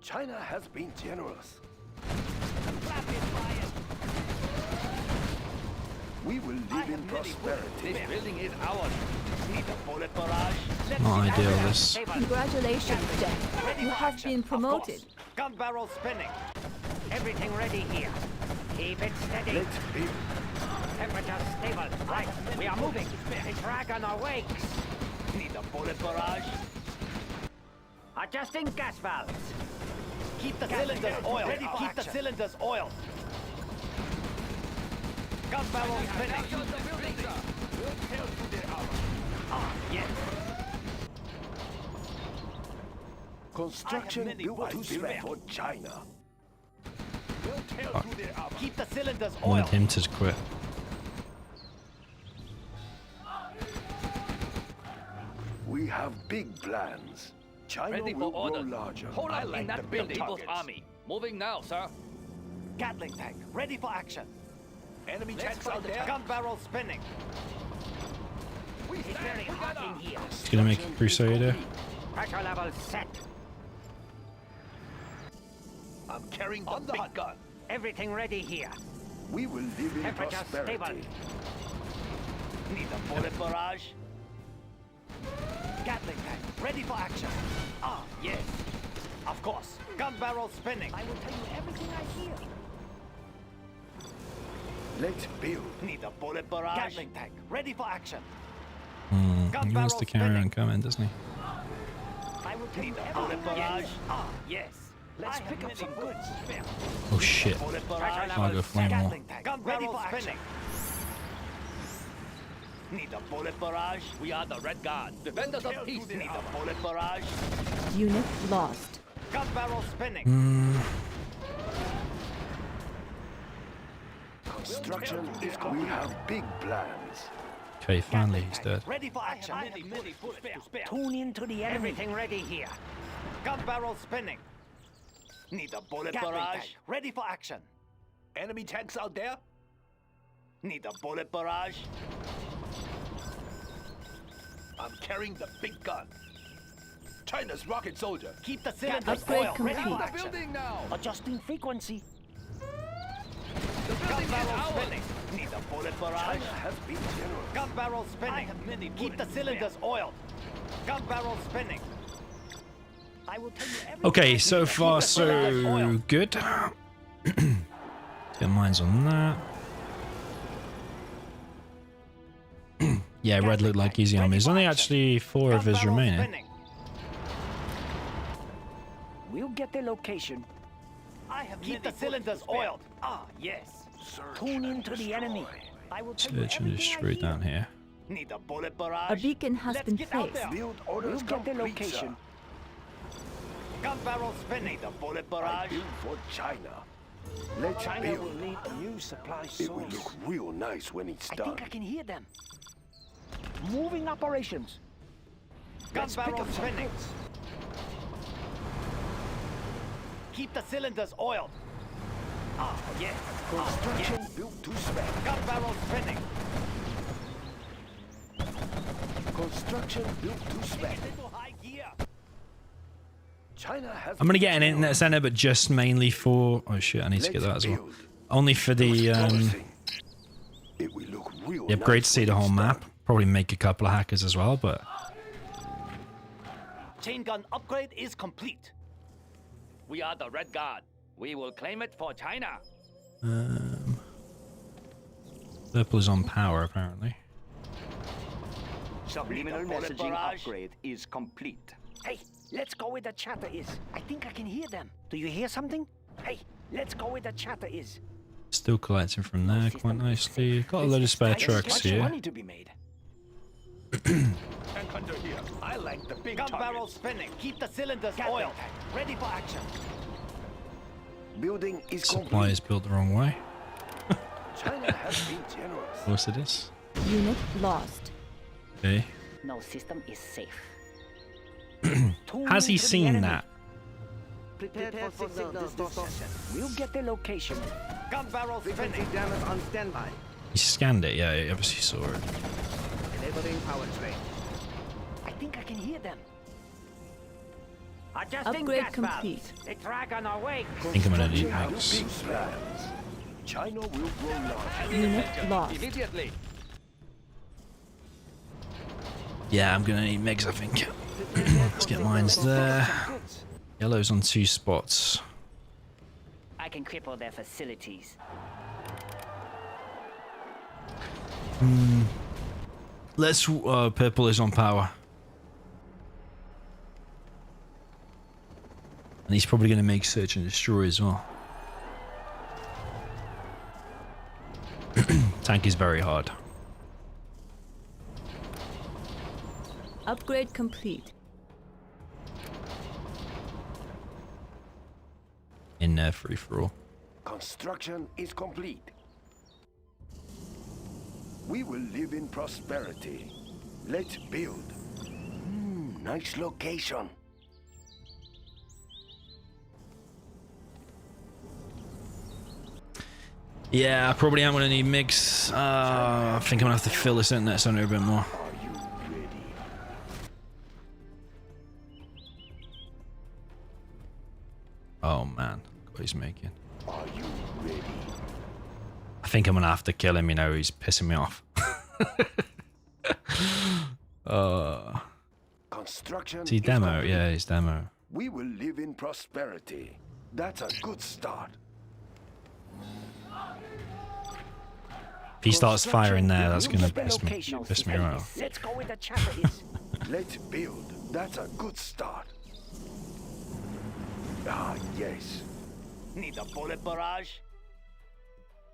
China has been generous. Rapid fire. We will live in prosperity. This building is ours. Need a bullet barrage. Let's Not get ideal, out there. this. Save us. Congratulations, Jack. Ready You for have action. been Of promoted. course. Gun barrel spinning. Everything ready here. Keep it steady. Let's build. Temperature stable. Right, we are moving. The dragon awakes. Need a bullet barrage. Adjusting gas valves. Keep the cylinders oiled. Keep the cylinders oiled. Gun barrel spinning. Ah, yes. Construction many built to bullets spare spare. for China. Keep the cylinders I wanted oiled. him to quit. We have big plans. China Ready for will grow orders. larger. Hold I up like in that the building. big People's targets. Army. Moving now, sir. Gatling tank, ready for action. Enemy Tanks out there. Gun barrel spinning. It's very hot in here. He's gonna make a crusader. Pressure level set. I'm carrying the big gun. Everything ready here. We will live in Temperature prosperity. stable. Need a bullet barrage. Gatling tank, ready for action. Ah, yes. Of course. Gun barrel spinning. I will tell you everything I hear. Let's build. Need a bullet barrage. Gatling tank. Ready for action. He wants to carry on coming, doesn't he? I will tell Need you a bullet everything I barrage. hear. Ah, yes. Let's pick up some goods. Oh shit. Bullet barrage. I'll go flame wall. Gatling tank. Gun ready for action. Need a bullet barrage. We are the Red Guard. Defenders of peace. Need a bullet barrage. Unit lost. Gun barrel spinning. Construction is complete. We have big plans. Okay, finally he's dead. Ready for action. Tune into the enemy. Everything ready here. Gun barrel spinning. Need a bullet Gatling barrage. tank. Ready for action. Enemy tanks out there? Need a bullet barrage. I'm carrying the big gun. China's rocket soldier. Keep the cylinders Upgrade oiled. Ready for complete. action. Building now. Adjusting frequency. Gun barrel spinning. Need a bullet barrage. China has been generous. Gun barrel spinning. Keep the cylinders oiled. Gun barrel spinning. I will tell you everything. Okay, so far so good. Get mines on that. Yeah, red looked like easy on me. There's only actually 4 of his remaining. We'll get the location. Keep the cylinders oiled. Ah, yes. Tune into the enemy. I will tell you Search and everything I destroy hear. down here. Need a bullet barrage. A beacon has been get out placed. there. Build We'll orders get the complete, location. Gun barrel spinning. Need a bullet Sir. I barrage. build for China. Let's China will build. need a new supply It will source. look real nice when it's I done. think I can hear them. Moving operations. Gun Let's pick barrel up some spinning. goods. Keep the cylinders oiled. Ah, yes. Construction built to spec. Gun barrel spinning. Construction built to spec. Into high gear. China has. I'm gonna been get an internet generous. center, but just mainly for... Oh shit, I need to get that as well. Only for the It will look real upgrade to nice see when the whole it's map. done. Probably make a couple of hackers as well, but... Chain gun upgrade is complete. We are the Red Guard. We will claim it for China. Purple is on power, apparently. Subliminal messaging upgrade is complete. Hey, let's go where the chatter is. I think I can hear them. Do you hear something? Hey, let's go where the chatter is. Still collecting from there quite nicely. Got a load of spare trucks here. Money to be made. Tank hunter here. I like the big Gun targets. barrel spinning. Keep the cylinders oiled. Ready for action. Building is Supply complete. is built the wrong way. China has been generous. Of course it is. Unit lost. Okay. No system is safe. Has he seen that? Prepare for signal distortion. We'll get the location. Gun barrel spinning. Jammers on standby. He scanned it, yeah, he obviously saw it. Enabling power train. I think I can hear them. Adjusting Upgrade gas complete. valves. The dragon awakes. I think I'm gonna need Construction max. big plans. China will grow large. Unit lost. Immediately. Yeah, I'm gonna need megs, I think. Let's get mines there. Yellow's on 2 spots. I can cripple their facilities. Let's. Purple is on power. And he's probably gonna make search and destroy as well. Tank is very hard. Upgrade complete. In free for all. Construction is complete. We will live in prosperity. Let's build. Nice location. Yeah, I probably am gonna need MIGs. I think I'm gonna have to fill this internet center a bit more. Are you ready? Oh man, what he's making. Are you ready? I think I'm gonna have to kill him, you know, he's pissing me off. Construction See, is demo, complete. yeah, he's demo. We will live in prosperity. That's a good start. If he starts firing there, that's gonna piss me right off. Let's go with the chopper. Let's build. That's a good start. Ah, yes. Need a bullet barrage?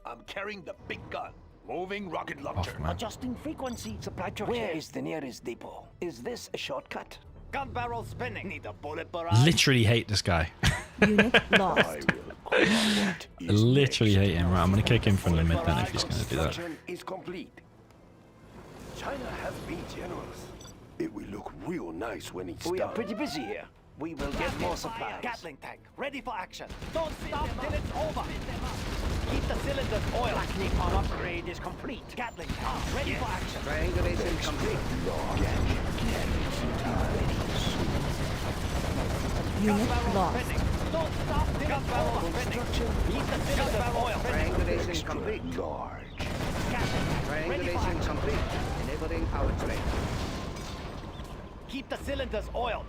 I'm carrying the big gun. Moving rocket launcher. Off, man. Adjusting frequency. Supply truck Where here. is the nearest depot? Is this a shortcut? Gun barrel spinning. Need a bullet barrage? Literally hate this guy. Unit lost. I will call what I is literally next. hate him. Right, I'm gonna kick him from the mid then if he's gonna do that. Construction is complete. China has been generous. It will look real nice when it's We are done. pretty busy here. We will get more supplies. Gatling tank, ready for action. Don't stop till it's over. Keep the cylinders oiled. Black Napalm upgrade is complete. Gatling tank, ready for action. Triangulation complete. Unit Barrel lost. spinning. Don't stop till it's over. Spinning. Keep the cylinders oiled. Triangulation complete. Large. Gatling tank, ready for Triangulation action. complete. Enabling powertrain. Keep the cylinders oiled.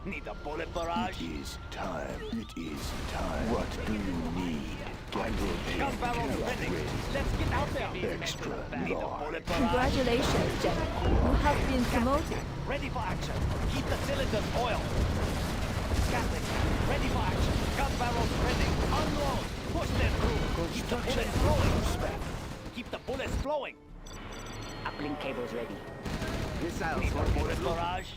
Need a bullet barrage? It is time. It is time. What do you need? I will Gun take barrel care of spinning. it. Let's get out there. Extra Need a large. bullet barrage? Congratulations, General. You have been promoted. Ready for action. Keep the cylinders oiled. Gatling tank, ready for action. Gun barrel spinning. Unload. Push them through. Keep the bullets flowing. Keep the bullets flowing. Uplink cables ready. Missiles Need a working. bullet barrage?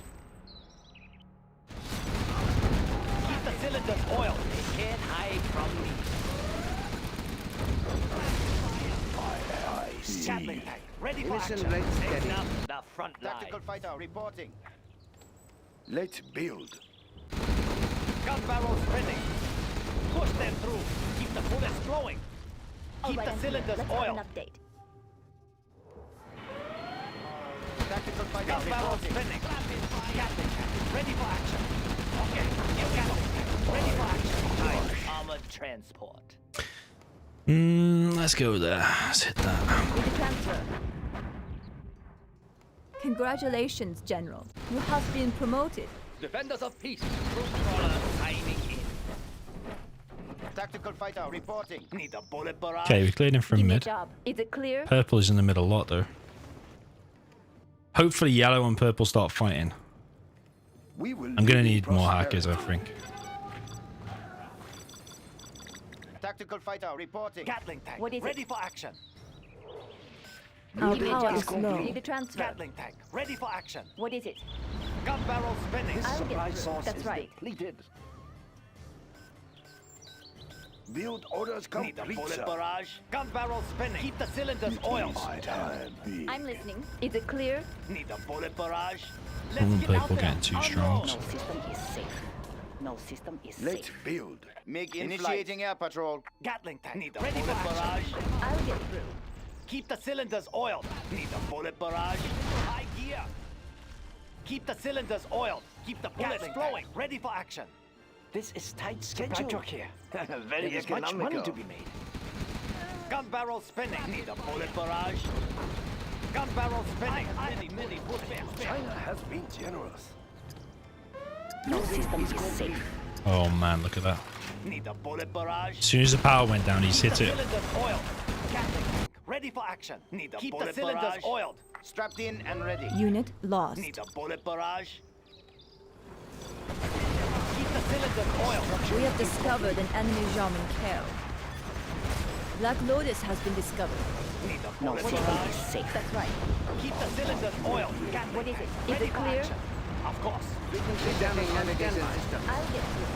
Keep the cylinders oiled. They can't hide from me. I see. Gatling tank, ready for Emission action. rate steady. Now, the front line. Tactical fighter reporting. Let's build. Gun barrel spinning. Push them through. Keep the bullets flowing. Keep the cylinders oiled. update. Tactical fighter Gun barrel reporting. spinning. Gatling tank, ready for action. Okay, you Gatling tank, ready for action. Armored transport. Let's go there. Let's hit that. With the transfer. Congratulations, General. You have been promoted. Defenders of peace. Troop crawler timing in. Tactical fighter reporting. Need a bullet barrage. Okay, we cleared him from Give me a mid. job. Is it clear? Purple is in the middle a lot though. Hopefully yellow and purple start fighting. We will I'm gonna live in need more hackers, I prosperity. think. Tactical fighter reporting. Gatling tank, What is it? ready for action. Our Give me a power job. is low. Need the transfer. Gatling tank, ready for action. What is it? Gun barrel spinning. I'll Supply get through. source That's is right. depleted. Build orders Need a complete, bullet sir. barrage. Gun barrel spinning. Keep the cylinders oiled. Time big. I'm listening. Is it clear? Need a bullet barrage. Purple Let's get out purple there. getting too strong. Unload. System is safe. No system is Let's safe. build. Make initiating air patrol. Gatling tank. Need a ready bullet barrage. I'll get through. Keep the cylinders oiled. Need a bullet barrage. High gear. Keep the cylinders oiled. Keep the bullets flowing. Ready for action. This is tight Supply schedule. truck here. Very There is much economical. money to be made. Gun barrel spinning. Need a bullet barrage. Gun barrel spinning. Many bullets. China has been generous. No system is safe. Oh man, look at that. Need a bullet barrage. As soon as the power went down, he's hit The it. cylinders oiled. Gatling tank. Ready for action. Need a Keep the cylinders barrage. Oiled. Strapped in and ready. Unit lost. Need a bullet barrage. Keep the cylinders oiled. We have discovered an enemy GLA. Black Lotus has been discovered. Need a No bullet system barrage. is safe. That's right. Keep the cylinders oiled. Gatling What is tank. it? Is Ready it for clear? action. Of course. Frequency jamming navigation system. I'll get through.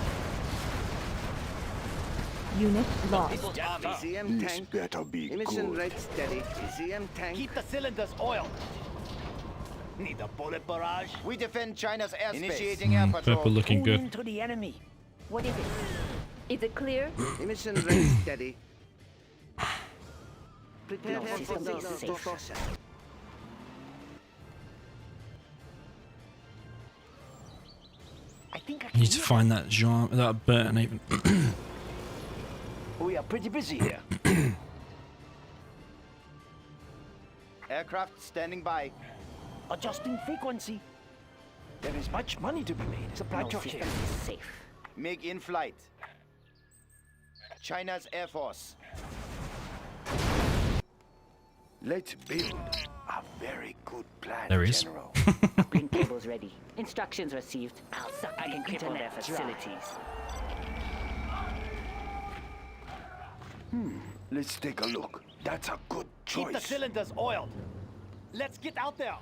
Unit lost. ECM This tank. better be Emission good. rate steady. ECM tank. Keep the cylinders oiled. Need a bullet barrage. We defend China's airspace. Initiating air patrol. Purple looking Tune good. into the enemy. What is it? Is it clear? Emission rate steady. Prepare No for system is safe. destruction. I think I I can need to hear find that Jean, that Burton even. them. We are pretty busy here. Aircraft standing by. Adjusting frequency. There is much money to be made. Supply truck here. Safe. MiG in flight. China's Air Force. Let's build a very good plan, There he is. General. Link cables ready. Instructions received. I'll suck I can cripple their facilities. Let's take a look. That's a good Keep the choice. cylinders oiled. Let's get out there.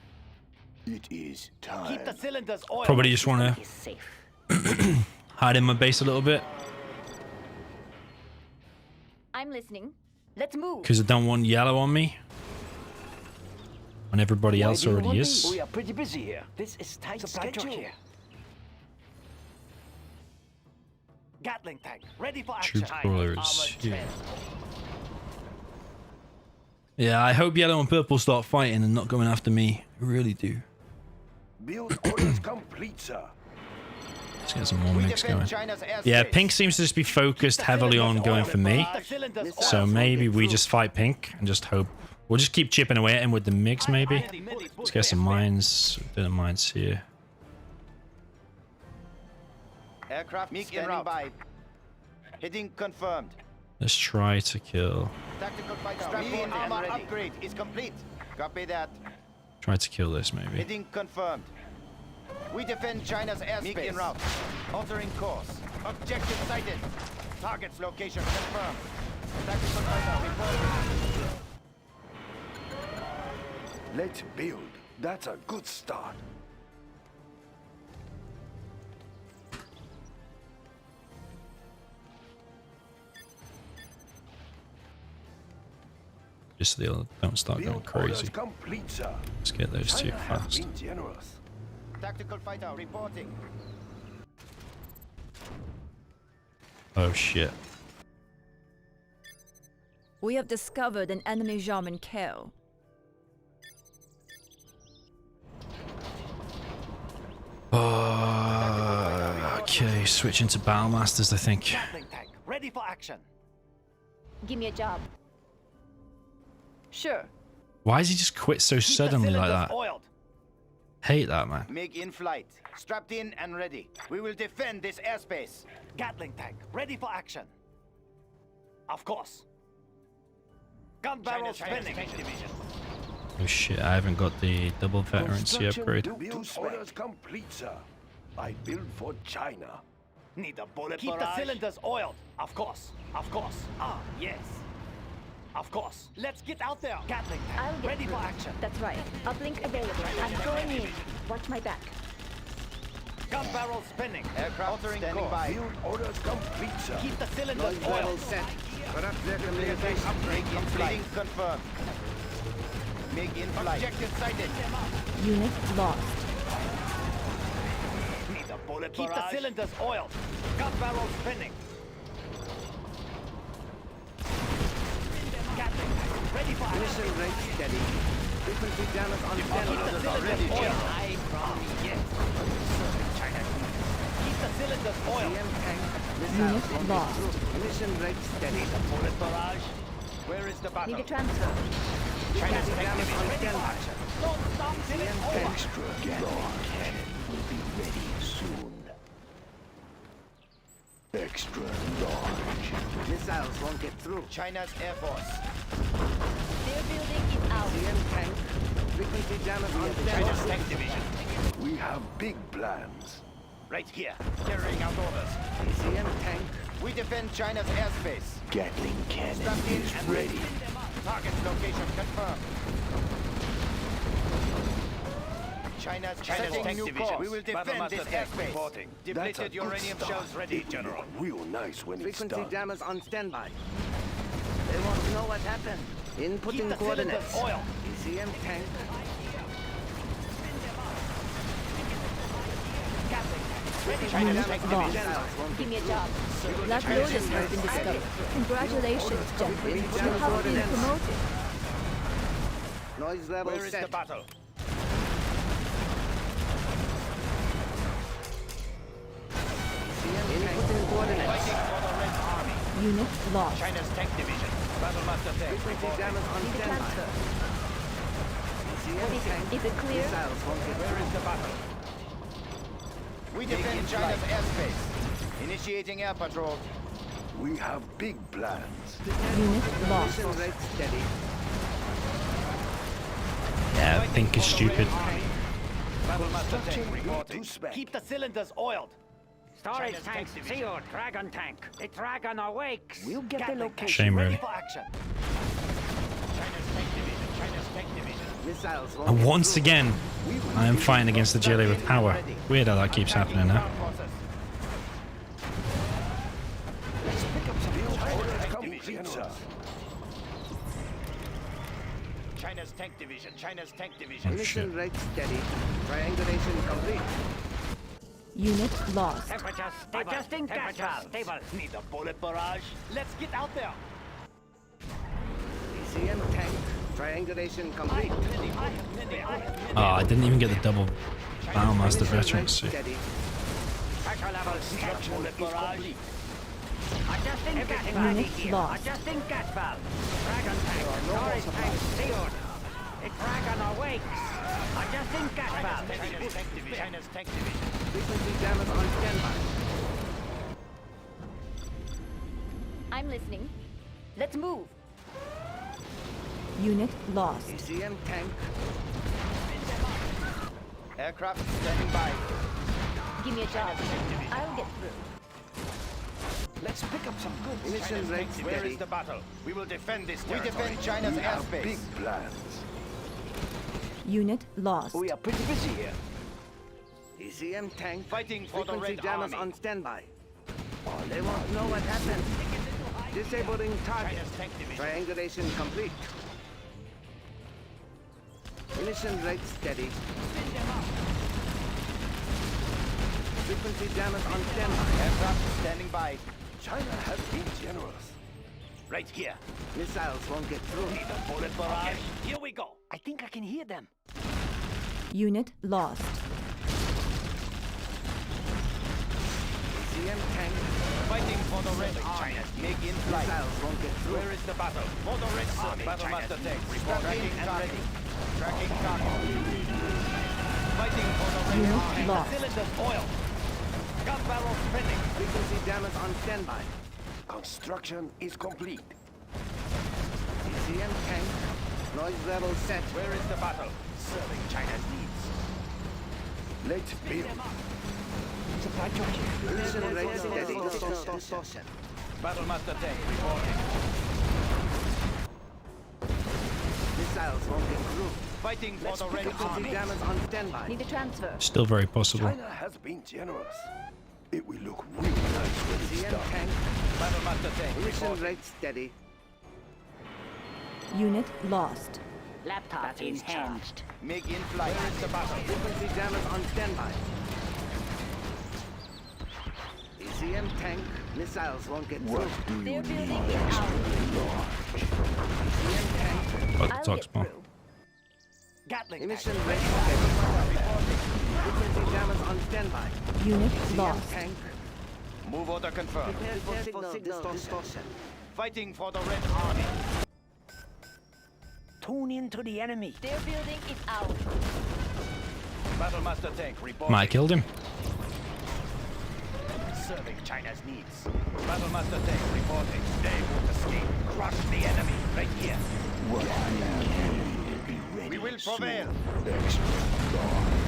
It is time. Keep the cylinders oiled. Probably just want Is safe. to hide in my base a little bit I'm listening. Let's move. because I don't want yellow on me when everybody else already is. We are pretty busy here. This is tight supply truck here. Gatling tank ready for action. Troop crawlers. Armored Yeah. trench. Yeah, I hope yellow and purple start fighting and not going after me. I really do. Build orders complete, sir. Let's get some more We mix going. defend China's airspace. Yeah, pink seems to just be focused heavily on going for me. The cylinders So oiled. maybe we just fight pink and just hope. We'll just keep chipping away at him with the mix, maybe. Let's get some mines. Bit of mines here. Aircraft standing by. Heading confirmed. Let's try to kill. Tactical fighter. Strap-in armor upgrade is complete. Copy that. Try to kill this, maybe. Heading confirmed. We defend China's airspace. MiG en route. Altering course. Objective sighted. Target's location confirmed. Tactical fighter reporting. Let's build. That's a good start. Just so they don't start going Build orders crazy. complete, sir. Let's get those two China has fast. been generous. Tactical fighter reporting. Oh shit. We have discovered an enemy German kill. Okay, switching to Battlemasters, I think. Gatling tank ready for action. Give me a job. Sure. Why does he just quit so Keep the suddenly like cylinders that? oiled. Hate that, man. MiG in flight. Strapped in and ready. We will defend this airspace. Gatling tank ready for action. Of course. Gun barrel spinning. Oh shit, I haven't got the double veterancy upgrade. Build orders complete, sir. I build for China. Need a bullet Keep the cylinders oiled. Of course. Of course. Ah, yes. Of course. Let's get out there. Gatling I'll tank get ready through. for action. That's right. Uplink available. I'm going in. Watch my back. Gun barrel spinning. Aircraft altering standing course. by. Build orders complete, sir. Keep the cylinders Level oiled. set. Corrupt their communication. Upgrade in flight. Confirmed. MiG in flight. Objective sighted. Unit lost. Need a bullet Keep the cylinders oiled. Gun barrel spinning. Gatling tank ready for action. Mission rate steady. Frequency damage on Keep the cylinders oiled. I from yes. China. Keep the cylinders oiled. tank. Unit lost. Mission rate steady. The bullet barrage. Where is the battle? Need a transfer. China's tank division ready for action. Don't stop till it's over. Extra Gatling cannon will be ready soon. Extra large. Missiles won't get through. China's Air Force. Their building is out. tank. Frequency damage on China's tank division. We have big plans. Right here. Carrying out orders. ACM tank. We defend China's airspace. Gatling cannon Strapped in is and ready. Target location confirmed. China's setting tank new division. course. We will defend this airspace. Reporting. That's a Depleted good uranium start. shells ready, It will General. look real nice when it's Frequency done. jammers on standby. They want to know what happened. Keep Inputting the coordinates. cylinders oiled. ECM tank. Unit lost. Give me a job. Black Lotus has been discovered. Congratulations, gentlemen. You have been promoted. Noise level Where is set. the battle? Inputting coordinates. Fighting for the Red Army. Unit lost. China's tank division. Battlemaster tank. Frequency jammers on Need a standby. transfer. ECM What is tank. it? Is it clear? Missiles won't get Where through. is the battle? We defend China's airspace. Initiating air patrol. We have big plans. Unit lost. Yeah, think is stupid. Battlemaster tank reporting. To spec. Keep the cylinders oiled. Storage tanks sealed. Dragon tank. The dragon awakes. We'll get the location. Shame, ready really. for action. Missiles And once again, I am fighting against the GLA with power. Weird how that keeps happening now. China's tank division. China's tank division. Oh, shit. rate steady. Triangulation complete. Unit lost. Temperature stable. Adjusting gas valve. Stable. Need a bullet barrage. Let's get out there. ECM tank. Triangulation complete. Oh, I didn't even get the double Battlemaster veterancy. Pressure level set. Bullet barrage. Adjusting gas valve. Unit lost. Adjusting gas valve. Dragon tank. Storage tank sealed. The dragon awakes. Adjusting gas valve. China's tank division. Frequency jammers on standby. I'm listening. Let's move. Unit lost. ECM tank. Aircraft standing by. Give me a job. I'll get through. Let's pick up some goods. Mission rate steady. Where is the battle? We will defend this We territory. defend China's We have airspace. big plans. Unit lost. We are pretty busy here. ECM tank. Fighting for the Frequency Red jammers Army. on standby. Oh, they won't know what happened. Disabling target. China's tank division. Triangulation complete. Mission rate steady. Frequency jammers on standby. Aircraft standing by. China has been generous. Right here. Missiles won't get through. Need a bullet barrage. Here we go. I think I can hear them. Unit lost. ECM tank. Fighting for the Red Army. Make in flight. Missiles won't get through. Where is the battle? For the Red Army. Battlemaster tank. Reporting and ready. Tracking target. Fighting for the Red Unit Army. lost. Cylinders oil. Gun barrels spinning. Frequency jammers on standby. Construction is complete. ECM tank. Noise level set. Where is the battle? Serving China's needs. Let's build. Supply truck here. Mission rate steady. Distortion. Battlemaster tank reporting. Missiles won't get through. Fighting for the Red Frequency Army. jammers on standby. Need a transfer. Still very possible. China has been generous. It will look really nice when it's ECM done. tank. Battlemaster tank Mission reporting. rate steady. Unit lost. Laptop in hand. Make in flight. Where is the battle? Frequency jammers on standby. ECM tank. Missiles won't get through. What do you They're need? building it out. ECM tank. But I'll talk get small. through. Gatling Emission tank. rate steady. Frequency jammers on standby. Unit ECM lost. tank. Move order confirmed. Prepare for signal distortion. Fighting for the Red Army. Tune into the enemy. They're building it out. Battlemaster tank reporting. Might have killed him. Serving China's needs. Battlemaster tank reporting. They won't escape. Crush the enemy. Right here. We will prevail.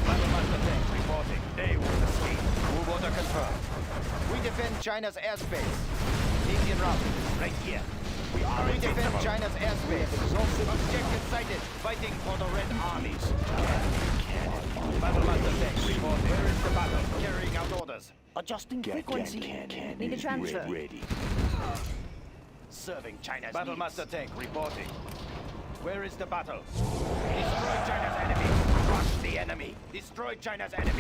Battlemaster tank reporting. They won't escape. Move order confirmed. We defend China's airspace. Indian route. Right here. We defend invincible. China's airspace. Objective sighted. Fighting for the Red Armies. Battlemaster tank reporting. Where is the battle? Carrying out orders. Adjusting frequency. Need a transfer. Serving China's Battlemaster tank reporting. Where is the battle? Destroy China's enemies. Crush the enemy. Destroy China's enemies.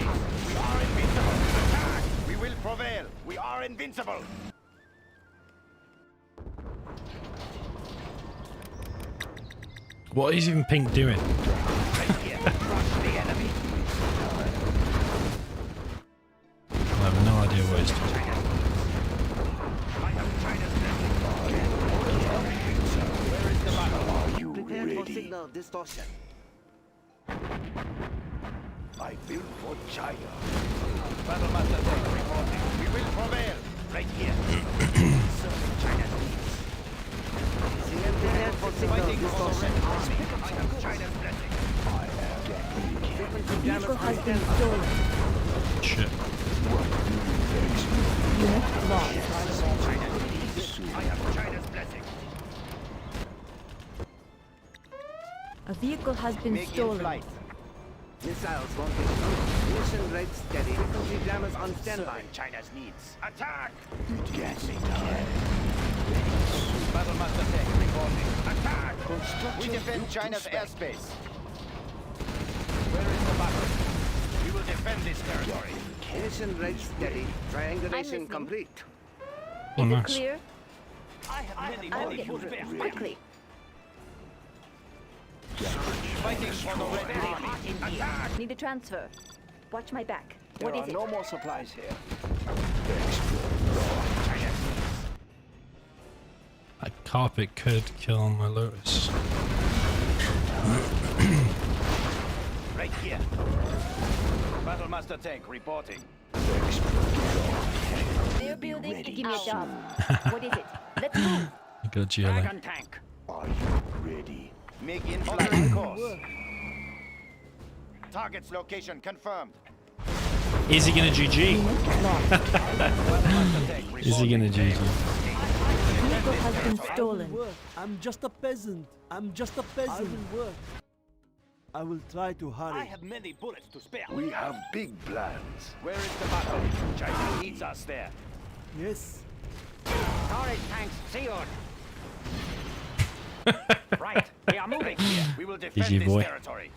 We are invincible. Attack! We will prevail. We are invincible. What is even Pink doing? Right here. Crush the enemy. I have no idea what he's doing. I have China's message. Where is the battle? Prepare for signal distortion. I built for China. Battlemaster tank reporting. We will prevail. Right here. China's needs. Fighting for the Red Army. I have China's blessing. Vehicle has been stolen. Shit. Unit lost. I have China's blessing. A vehicle has been Make in stolen. flight. Missiles won't get through. Mission rate steady. Frequency jammers on standby. China's needs. Attack! Battlemaster tank reporting. Attack! We defend China's airspace. Where is the battle? We will defend this territory. Mission rate steady. Triangulation complete. Oh, Is it nice. clear? I have I'll get through quickly. Fighting for the Red Army. Attack! Need a transfer. Watch my back. What is it? No more supplies here. That carpet could kill my Lotus. Right here. Battlemaster tank reporting. They're building. Give me a job. What is it? Let's move. I got a GLA. Dragon tank. Are you ready? Make in flight course. Target's location confirmed. Is he gonna GG? Battlemaster tank Is he gonna GG? Vehicle has been stolen. I'm just a peasant. I'm just a peasant. I will work. I will try to I hurry. have many bullets to spare. We have big plans. Where is the battle? China needs us there. Yes. Storage tanks sealed. Right, we are moving. We will defend GG, this boy. territory.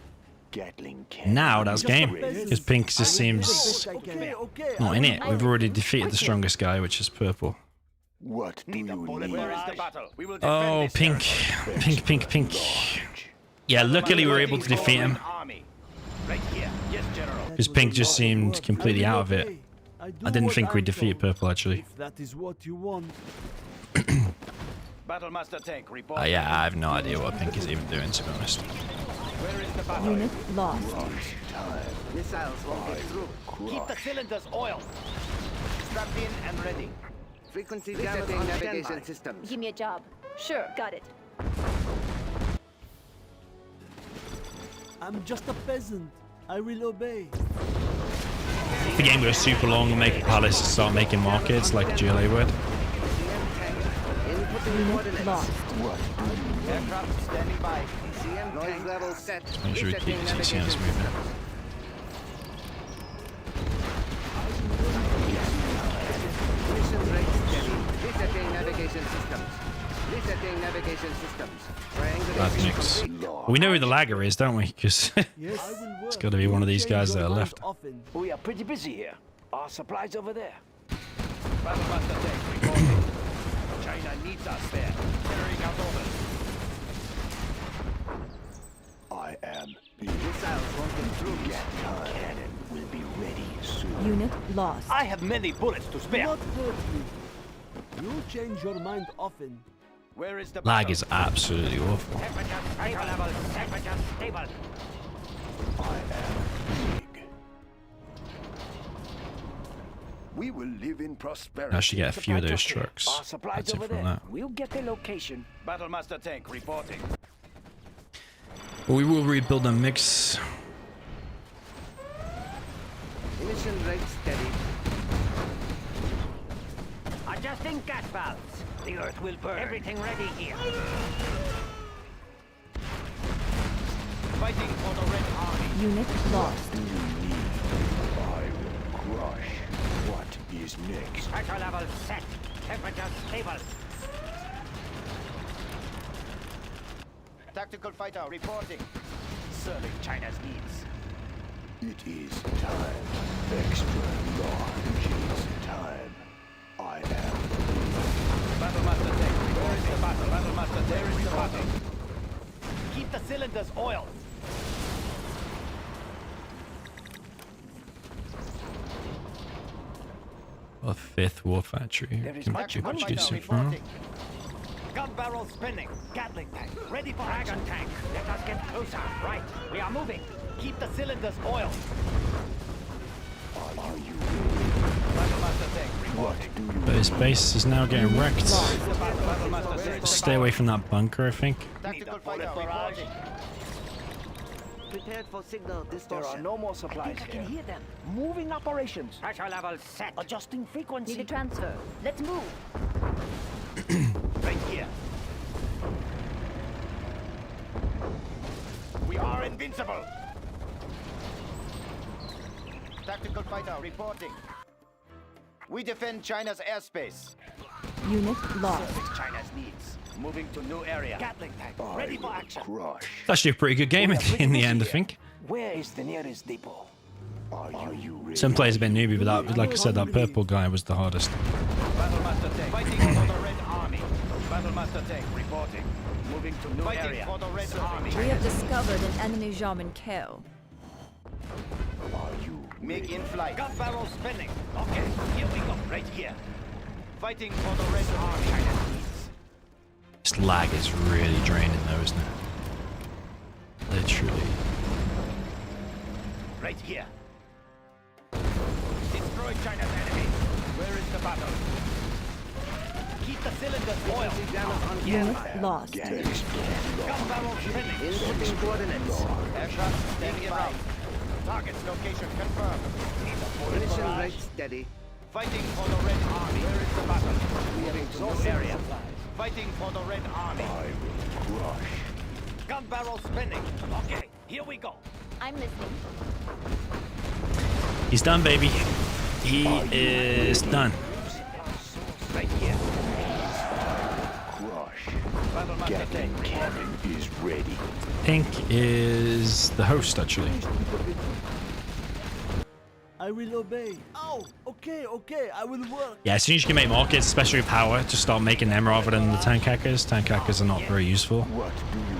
Gatling cannon. Now that's game. Because pink just seems Okay. not in it. We've already defeated the strongest guy, which is purple. What do you need? Where is the battle? We will defend Oh, this pink. territory. Pink. Yeah, luckily we were able to defeat him. Army. Right here. Yes, General. Because pink just seemed completely out of it. I didn't think we'd defeat purple, actually. If that is what you want. Battlemaster tank report. Yeah, I have no idea what pink is even doing, to be honest. Where is the battle? Unit lost. Missiles won't get through. Keep the cylinders oiled. Strapped in and ready. Frequency jammers on navigation systems. Give me a job. Sure, got it. I'm just a peasant. I will obey. If the game goes super long and make a palace start making markets like GLA would. Unit lost. Aircraft standing by. Noise level set. Make sure we keep the TCMs moving. Mission rate steady. Resetting navigation systems. Resetting navigation systems. Bad mix. Well, we know who the lagger is, don't we? Because Yes, I will work. it's got to be one of these guys that are left. Often. We are pretty busy here. Our supplies over there. Battlemaster tank reporting. China needs us there. Carrying out orders. I am Missiles won't get through. cannon will be ready soon. Unit lost. I have many bullets to Do spare. not hurt me. You change your mind often. Where is the Lag battle? is absolutely awful. Temperature stable level. Temperature stable. I am big. We will live in prosperity. I should get a few of those Supply truck trucks. here. Our supplies That's it over from there. that. We'll get the location. Battlemaster tank reporting. But we will rebuild a mix. Emission rate steady. Adjusting gas valves. The earth will burn. Everything ready here. Fighting for the Red Army. Unit lost. I will crush. What is next? Pressure level set. Temperature stable. Tactical fighter reporting. Serving China's needs. It is time. Extra large is time. I am. Battlemaster tank. Where is the battle? Battlemaster tank. Where is the battle? Keep the cylinders oiled. A fifth war factory. There is Can much do money do Fighter so far. reporting. Gun barrel spinning. Gatling tank. Ready for Dragon action. tank. Let us get closer. Right. We are moving. Keep the cylinders oiled. I But his base is now getting wrecked. Stay away from that bunker, I think. Tactical fighter reporting. Prepared for signal distortion. There are no more supplies I here. can hear them. Moving operations. Pressure level set. Adjusting frequency. Need a transfer. Let's move. Right here. We are invincible. Tactical fighter reporting. We defend China's airspace. Unit lost. China's needs. Moving to new area. Gatling tank. Ready for action. Crush. It's actually a pretty good game in the end, I think. Where is the nearest depot? Are you ready? Some players have been newbie, but that, like I said, that purple guy was the hardest. Battlemaster tank. Fighting for the Red Army. Battlemaster tank reporting. Moving to new area. For the Red Army. We have discovered an enemy GLA. MiG in flight. Gun barrel spinning. Okay, here we go. Right here. Fighting for the Red Army. China's needs. This lag is really draining though, isn't it? Literally. Right here. Destroy China's enemies. Where is the battle? Keep the cylinders oiled. Unit lost. Gun barrel spinning. Inputting coordinates. Aircraft standing by. Target's location confirmed. Mission rate steady. Fighting for the Red Army. Where is the battle? Moving to new area. Fighting for the Red Army. Gun barrel spinning. Okay, here we go. I'm listening. He's done, baby. He is done. Right here. Battlemaster tank cannon is ready. Pink is the host, actually. I will obey. Oh, okay, I will work. Yeah, as soon as you can make markets, especially with power, just start making them rather than the tank hackers. Tank hackers are not very useful.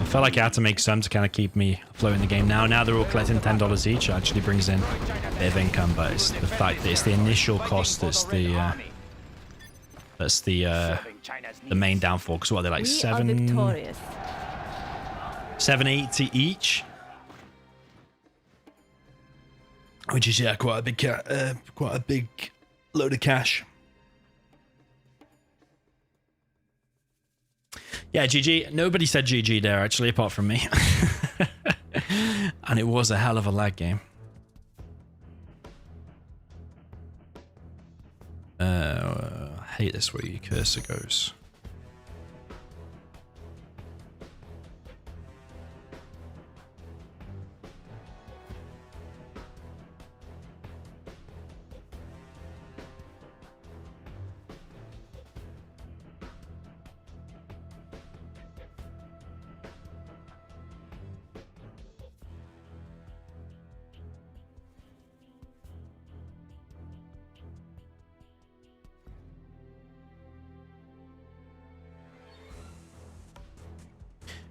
I felt like I had to make some to kind of keep me afloat in the game. Now they're all collecting $10 each. It actually brings in a bit of income, but it's the fact that it's the initial cost that's the main downfall. Because what are they, like We are victorious. 780 each, which is quite a big load of cash. Yeah, GG. Nobody said GG there actually, apart from me. And it was a hell of a lag game. I hate this where your cursor goes.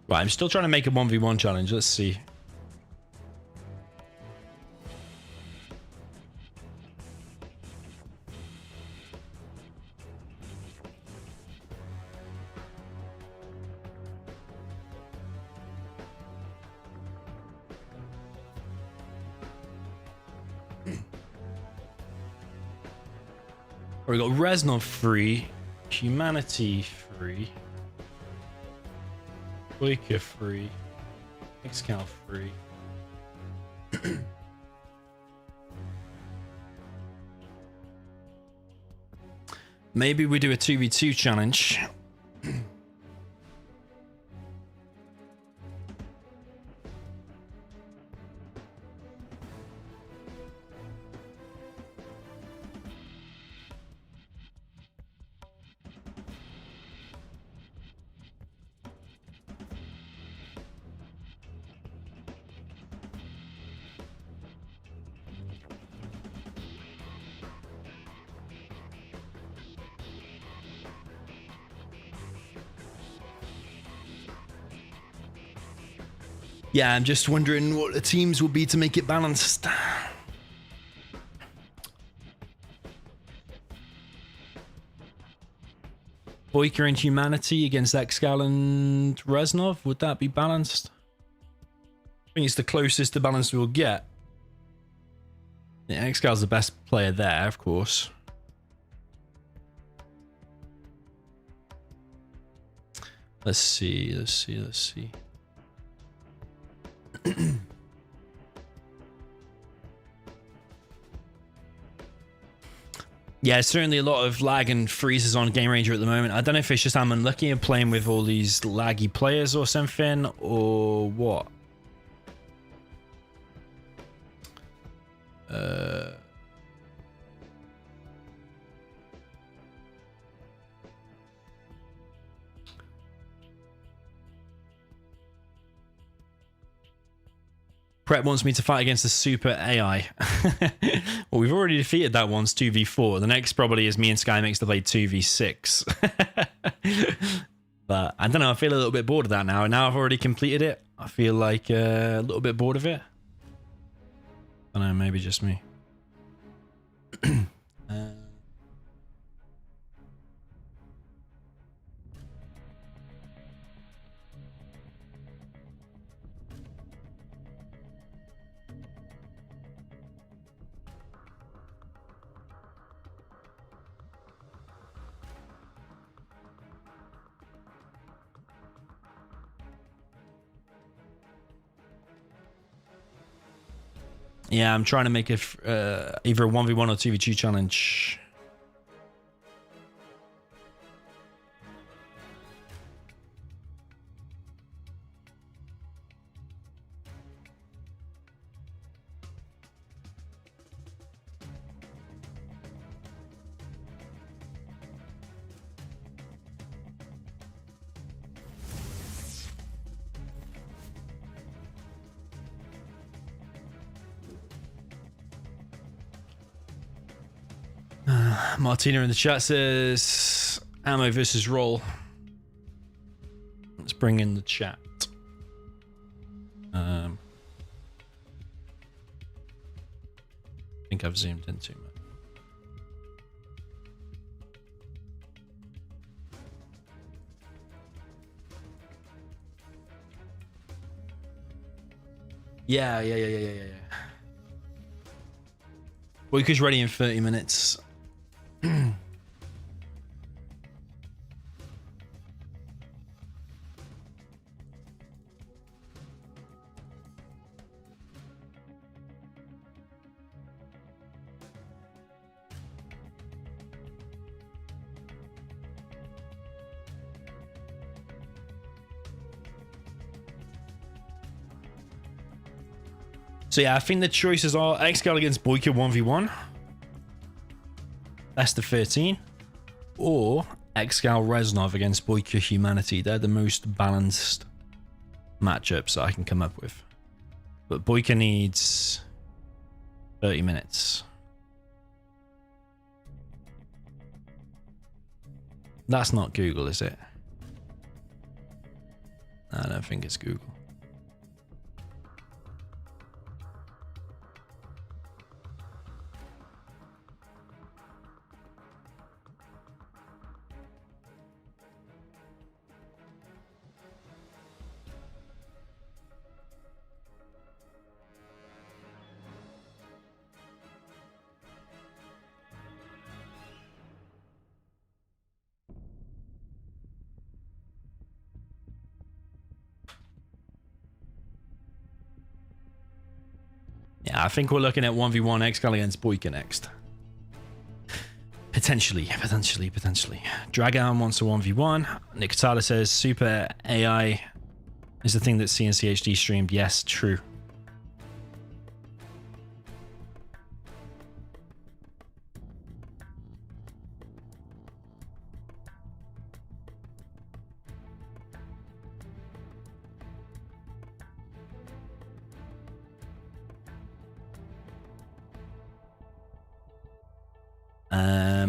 Right, I'm still trying to make a 1v1 challenge. Let's see. We got Reznov free, Humanity free, Boycah free, ExCaL free. Maybe we do a 2v2 challenge. Yeah, I'm just wondering what the teams will be to make it balanced. Boycah and Humanity against ExCaL and Reznov. Would that be balanced? I think it's the closest to balance we'll get. Yeah, ExCaL's the best player there, of course. Let's see. Yeah, certainly a lot of lag and freezes on Game Ranger at the moment. I don't know if it's just I'm unlucky and playing with all these laggy players or something, or what. Prep wants me to fight against the super AI. Well, we've already defeated that once, 2v4. The next probably is me and SkyMix to play 2v6. But I don't know, I feel a little bit bored of that now. Now I've already completed it, I feel like a little bit bored of it. I don't know, maybe just me. Yeah, I'm trying to make it either a 1v1 or 2v2 challenge. Martina in the chat says ammo versus roll. Let's bring in the chat. I think I've zoomed in too much. Yeah. Boycah's ready in 30 minutes. So yeah, I think the choices are ExCaL against Boycah 1v1. Best of 13. Or ExCaL Reznov against Boycah Humanity. They're the most balanced matchups that I can come up with. But Boycah needs 30 minutes. That's not Google, is it? I don't think it's Google. Yeah, I think we're looking at 1v1 ExCaL against Boycah next. Potentially. Dragon wants a 1v1. Nicotala says super AI is the thing that CNCHD streamed. Yes, true.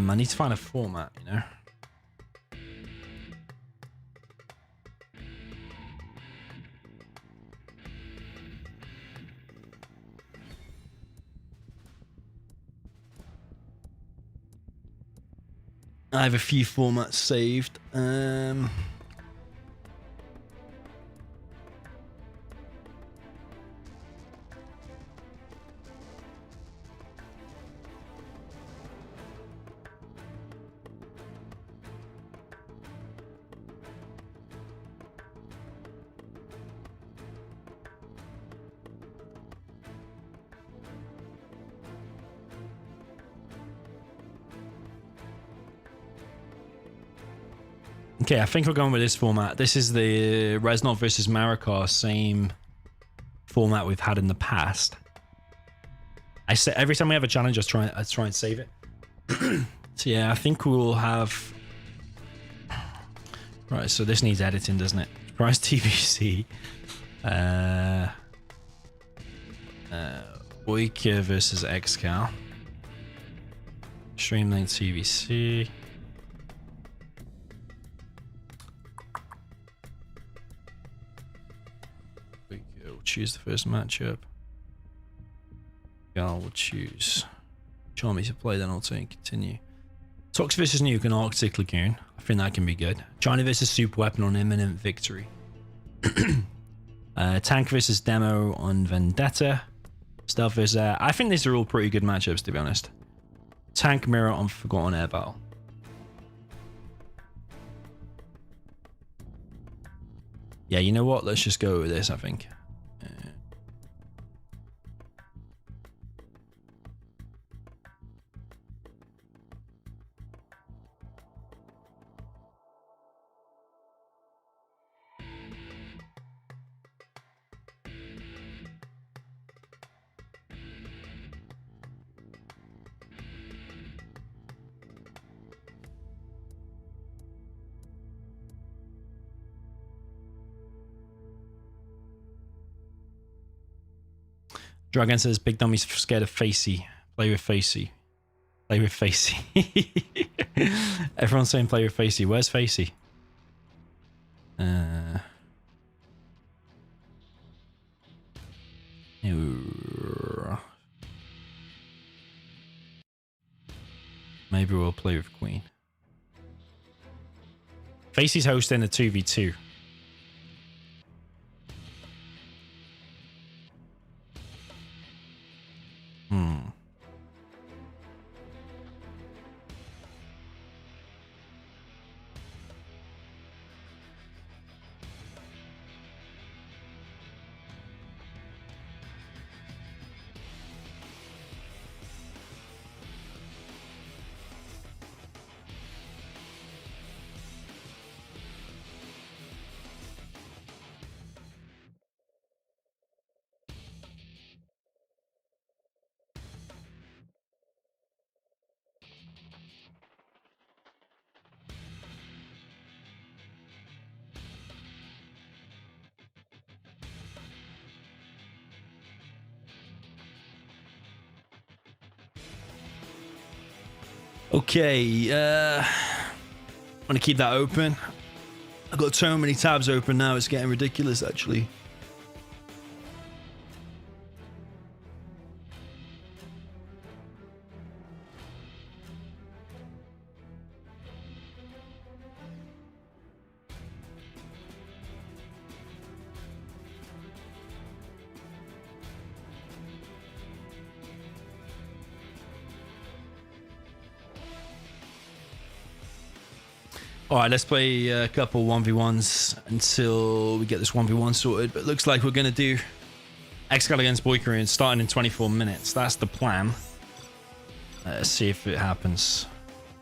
I need to find a format, you know. I have a few formats saved. Okay, I think we're going with this format. This is the Reznov versus Marikar, same format we've had in the past. I say every time we have a challenge, I try and save it. So yeah, I think we'll have. Right, so this needs editing, doesn't it? Price TVC. Boycah versus ExCaL. Streamlink TVC. We'll choose the first matchup. ExCaL will choose. Show me to play, then I'll take continue. Tox versus Nuke and Arctic Lagoon. I think that can be good. China versus Super Weapon on Imminent Victory. Tank versus Demo on Vendetta. Stealth versus Air. I think these are all pretty good matchups, to be honest. Tank Mirror on Forgotten Air Battle. Yeah, you know what? Let's just go with this, I think. Dragon says Big Domi's scared of Facey. Play with Facey. Play with Facey. Everyone's saying play with Facey. Where's Facey? Maybe we'll play with Queen. Facey's hosting a 2v2. Okay, I'm gonna keep that open. I've got so many tabs open now, it's getting ridiculous actually. All right, let's play a couple 1v1s until we get this 1v1 sorted. But it looks like we're going to do ExCaL against Boycah and starting in 24 minutes. That's the plan. Let's see if it happens.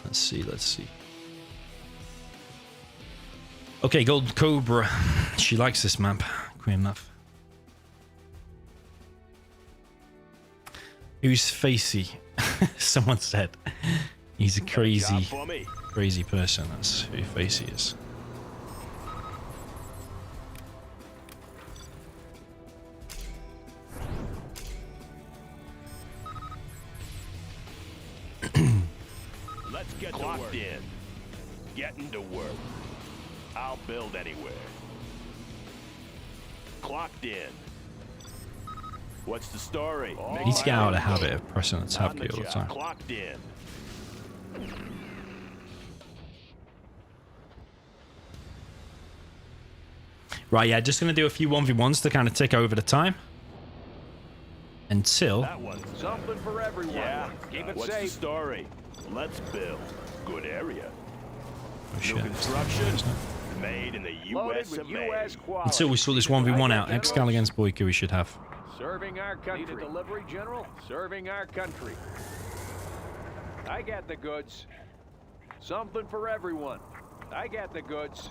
Let's see. Okay, Gold Cobra. She likes this map. Queen map. Who's Facey? Someone said. He's a crazy person. That's who Facey is. Let's get clocked in. Getting to work. I'll build anywhere. Clocked in. What's the story? You need to get out of the habit of pressing the tab key all the time. Clocked in. Right, yeah, just gonna do a few 1v1s to kind of tick over the time until. That one's something for everyone. Yeah, keep it safe. The story? Let's build. Good area. Oh, shit. New construction made in the U.S. of A. Until we sort this 1v1 out, ExCaL against Boycah we should have. Serving our country. Need a delivery, General? Serving our country. I got the goods. Something for everyone. I got the goods.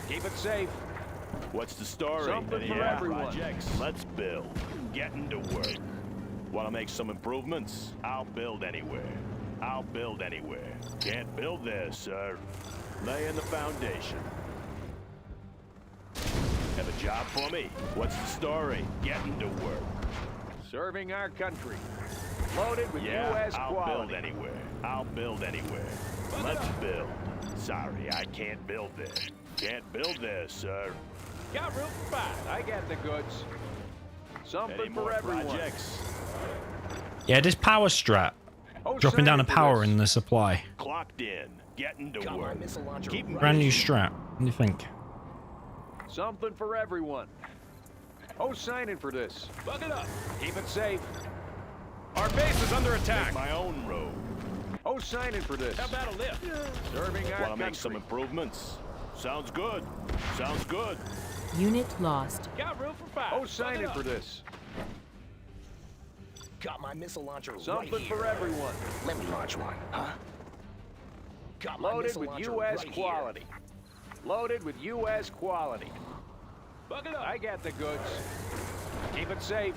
Keep it safe. What's the story? Something for everyone. Projects. Let's build. Getting to work. Want to make some improvements? I'll build anywhere. I'll build anywhere. Can't build there, sir. Laying the foundation. Have a job for me? What's the story? Getting to work. Serving our country. Loaded with Yeah, U.S. I'll quality. build anywhere. I'll build anywhere. Let's build. Sorry, I can't build there. Can't build there, sir. Got room for 5. I got the goods. Something Any for more everyone. projects? Yeah, this power strap. Dropping down the power in the supply. Clocked in. Getting to work. Keep Brand new strap. What do you think? Something for everyone. Oh, signing for this. Bucket up. Keep it safe. Our base is under attack. Make my own road. Oh, signing for this. How about a lift? Serving our Want to country. make some improvements? Sounds good. Sounds good. Unit lost. Got room for 5. Oh, signing for this. Got my missile launcher Something right here. for everyone. Let me launch one, huh? Got my Loaded missile with launcher U.S. right quality. Loaded with U.S. quality. Bucket up. I got the goods. Keep it safe.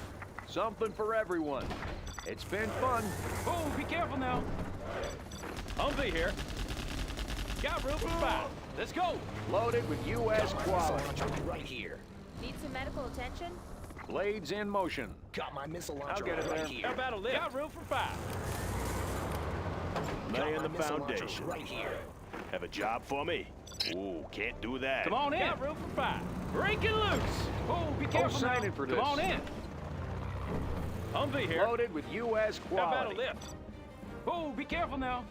Something for everyone. It's been fun. Oh, be careful now. Humvee here. Got room for 5. Let's go. Loaded with U.S. quality. right here. Need some medical attention? Blades in motion. Got my missile I'll launcher get it right there. here. How about a lift? Got room for 5. Laying my the missile launcher foundation. right here. Have a job for me? Ooh, can't do that. Come on in. Got room for 5. Breaking loose. Oh, be careful now. signing for this. Come on in. Humvee here. Loaded with U.S. quality. How about a lift? Oh, be careful now.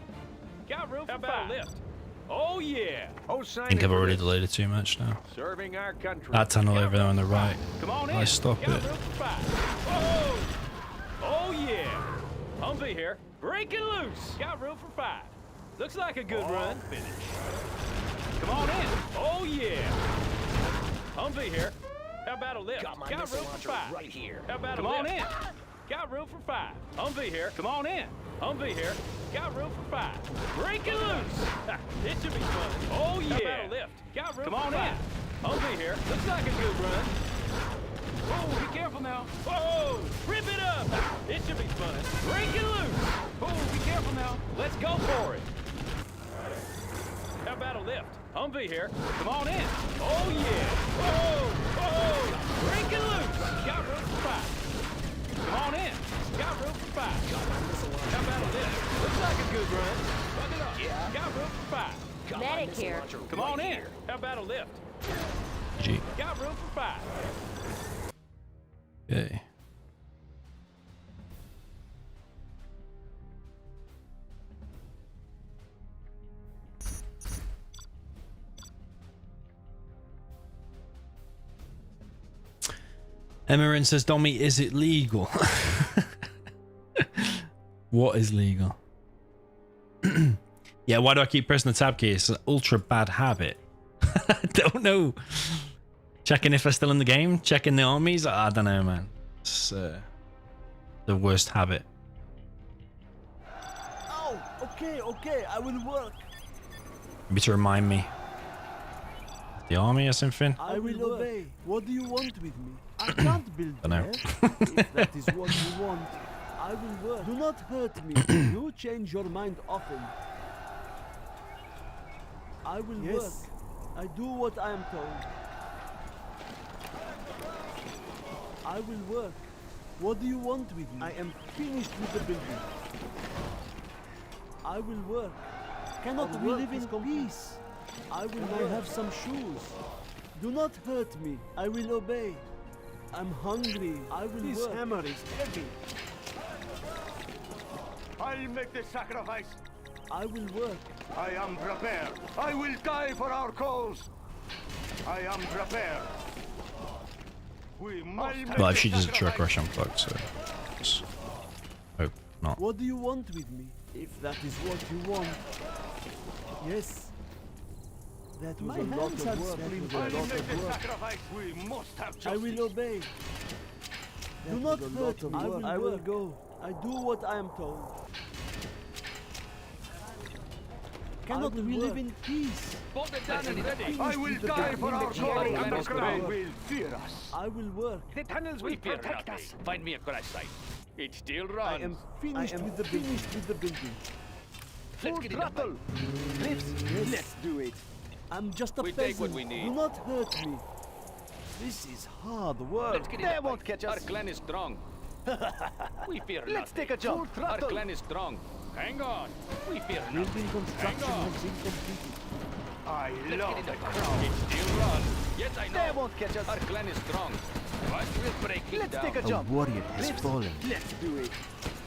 Got room for 5. How about a lift? Oh, yeah. Oh, I signing think I've for already this. delayed it too much now. Serving our country. That tunnel Got over there on the room for right. 5. Come on in. I stop Got it. room for 5. Oh! Oh, yeah. Humvee here. Breaking loose. Got room for 5. Looks like a good run. Finish. Come on in. Oh, yeah. Humvee here. How about a lift? Got my Got missile room for launcher 5. right here. How about a lift? Come on in. Got room for 5. Humvee here. Come on in. Humvee here. Got room for 5. Breaking loose. It should be fun. Oh, yeah. How about a lift? Got room for 5. Come on in. Humvee here. Looks like a good run. Oh, be careful now. Whoa! Rip it up! It should be fun. Break it loose! Oh, be careful now. Let's go for it. How about a lift? Humvee here. Come on in. Oh, yeah. Whoa! Whoa! Break it loose! Got room for 5. Come on in. Got room for 5. How about a lift? Looks like a good run. Buck it up. Yeah. Got room for 5. Medic here. Come on in. How about a lift? G. Got room for 5. Okay. Emerin says, Domi, is it legal? What is legal? Yeah, why do I keep pressing the tab key? It's an ultra bad habit. I don't know. Checking if they're still in the game, checking the armies. I don't know, man. It's the worst habit. Oh, okay, I will work. Maybe to remind me. The army or something? I will obey. What do you want with me? I can't build Dunno. there. If that is what you want, I will work. Do not hurt me. You change your mind often. I will work. I do what I am told. I will work. What do you want with me? I am finished with the building. I will work. Cannot we live in peace? I will now have some shoes. Do not hurt me. I will obey. I'm hungry. I will work. This hammer is heavy. I'll make the sacrifice. I will work. I am prepared. I will die for our cause. I am prepared. We must Well, if she does a truck rush, I'm fucked, so just hope not. What do you want with me? If that is what you want. Yes. That was a lot of work. That was a lot of work. We must have justice. I will obey. Do not hurt me. I will go. I do what I am told. Cannot we live in peace? Bolt it down and ready. I will die for our GLA cause. underground. They will fear us. I will work. The tunnels will protect us. Find me a crash site. It still I runs. am finished with the building. Let's get in the Throttle. fight. Let's do it. I'm just a We peasant. take what we need. Do not hurt me. This is hard work. Let's get in They the won't fight. catch us. Our clan is strong. We fear Let's nothing. take a jump. Our clan is strong. Hang on. We fear nothing. Building construction Hang on. has been completed. I Let's love get in the it. fight. It still runs. Yes, I know. They won't catch us. Our clan is strong. What? We'll break it Let's down. take a jump. warrior has fallen. Let's do it.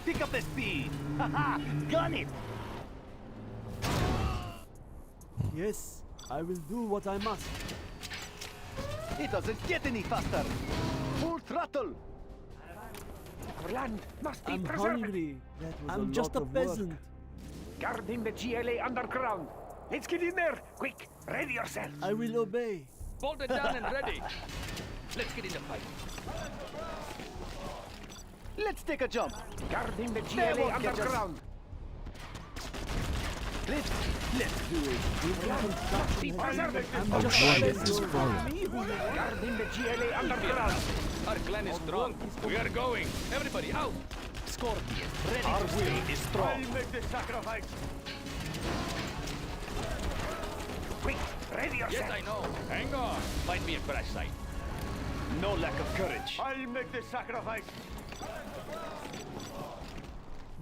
Pick up the speed. Haha, gun it. Yes, I will do what I must. It doesn't get any faster. Full throttle. Our land must be I'm preserved. hungry. I'm just a peasant. Guarding the GLA underground. Let's get in there. Quick, ready yourself. I will obey. Bolt it down and ready. Let's get in the fight. Let's take a jump. Guarding the They GLA won't catch us. underground. Let's do it. Must be preserved. I'm just a peasant. Guarding the GLA underground. Our clan is strong. We are going. Everybody out. Scorpion, ready. Our will is strong. I'll make the sacrifice. Quick, ready yourself. Yes, I know. Hang on. Find me a crash site. No lack of courage. I'll make the sacrifice.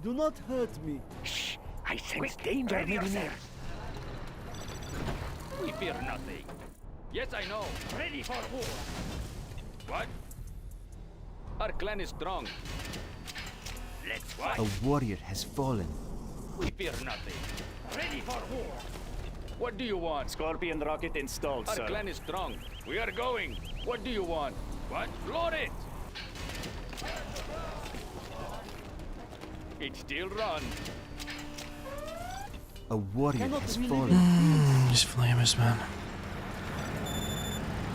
Do not hurt me. Shh, I sense danger moving near. We fear nothing. Yes, I know. Ready for war. What? Our clan is strong. Let's What? fight. warrior has fallen. We fear nothing. Ready for war. What do you want? Scorpion rocket installed, Our clan is strong. We are going. What do you want? What? Load it! It still runs. A warrior has fallen. These flamers, man.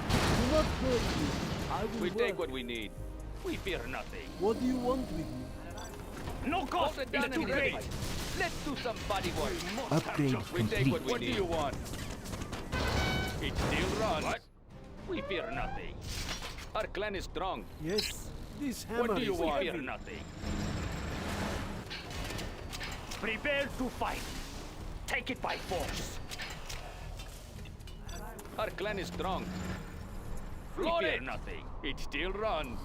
Do not hurt me. I will We work. take what we need. We fear nothing. What do you want with me? No cost Hold it is down too and ready. great. Let's do some body work. Upgrade We take what complete. do you want? It still runs. What? We fear nothing. Our clan is strong. Yes, this hammer What do you is want? heavy. Fear nothing. Prepare to fight. Take it by force. Our clan is strong. We fear nothing. It still runs.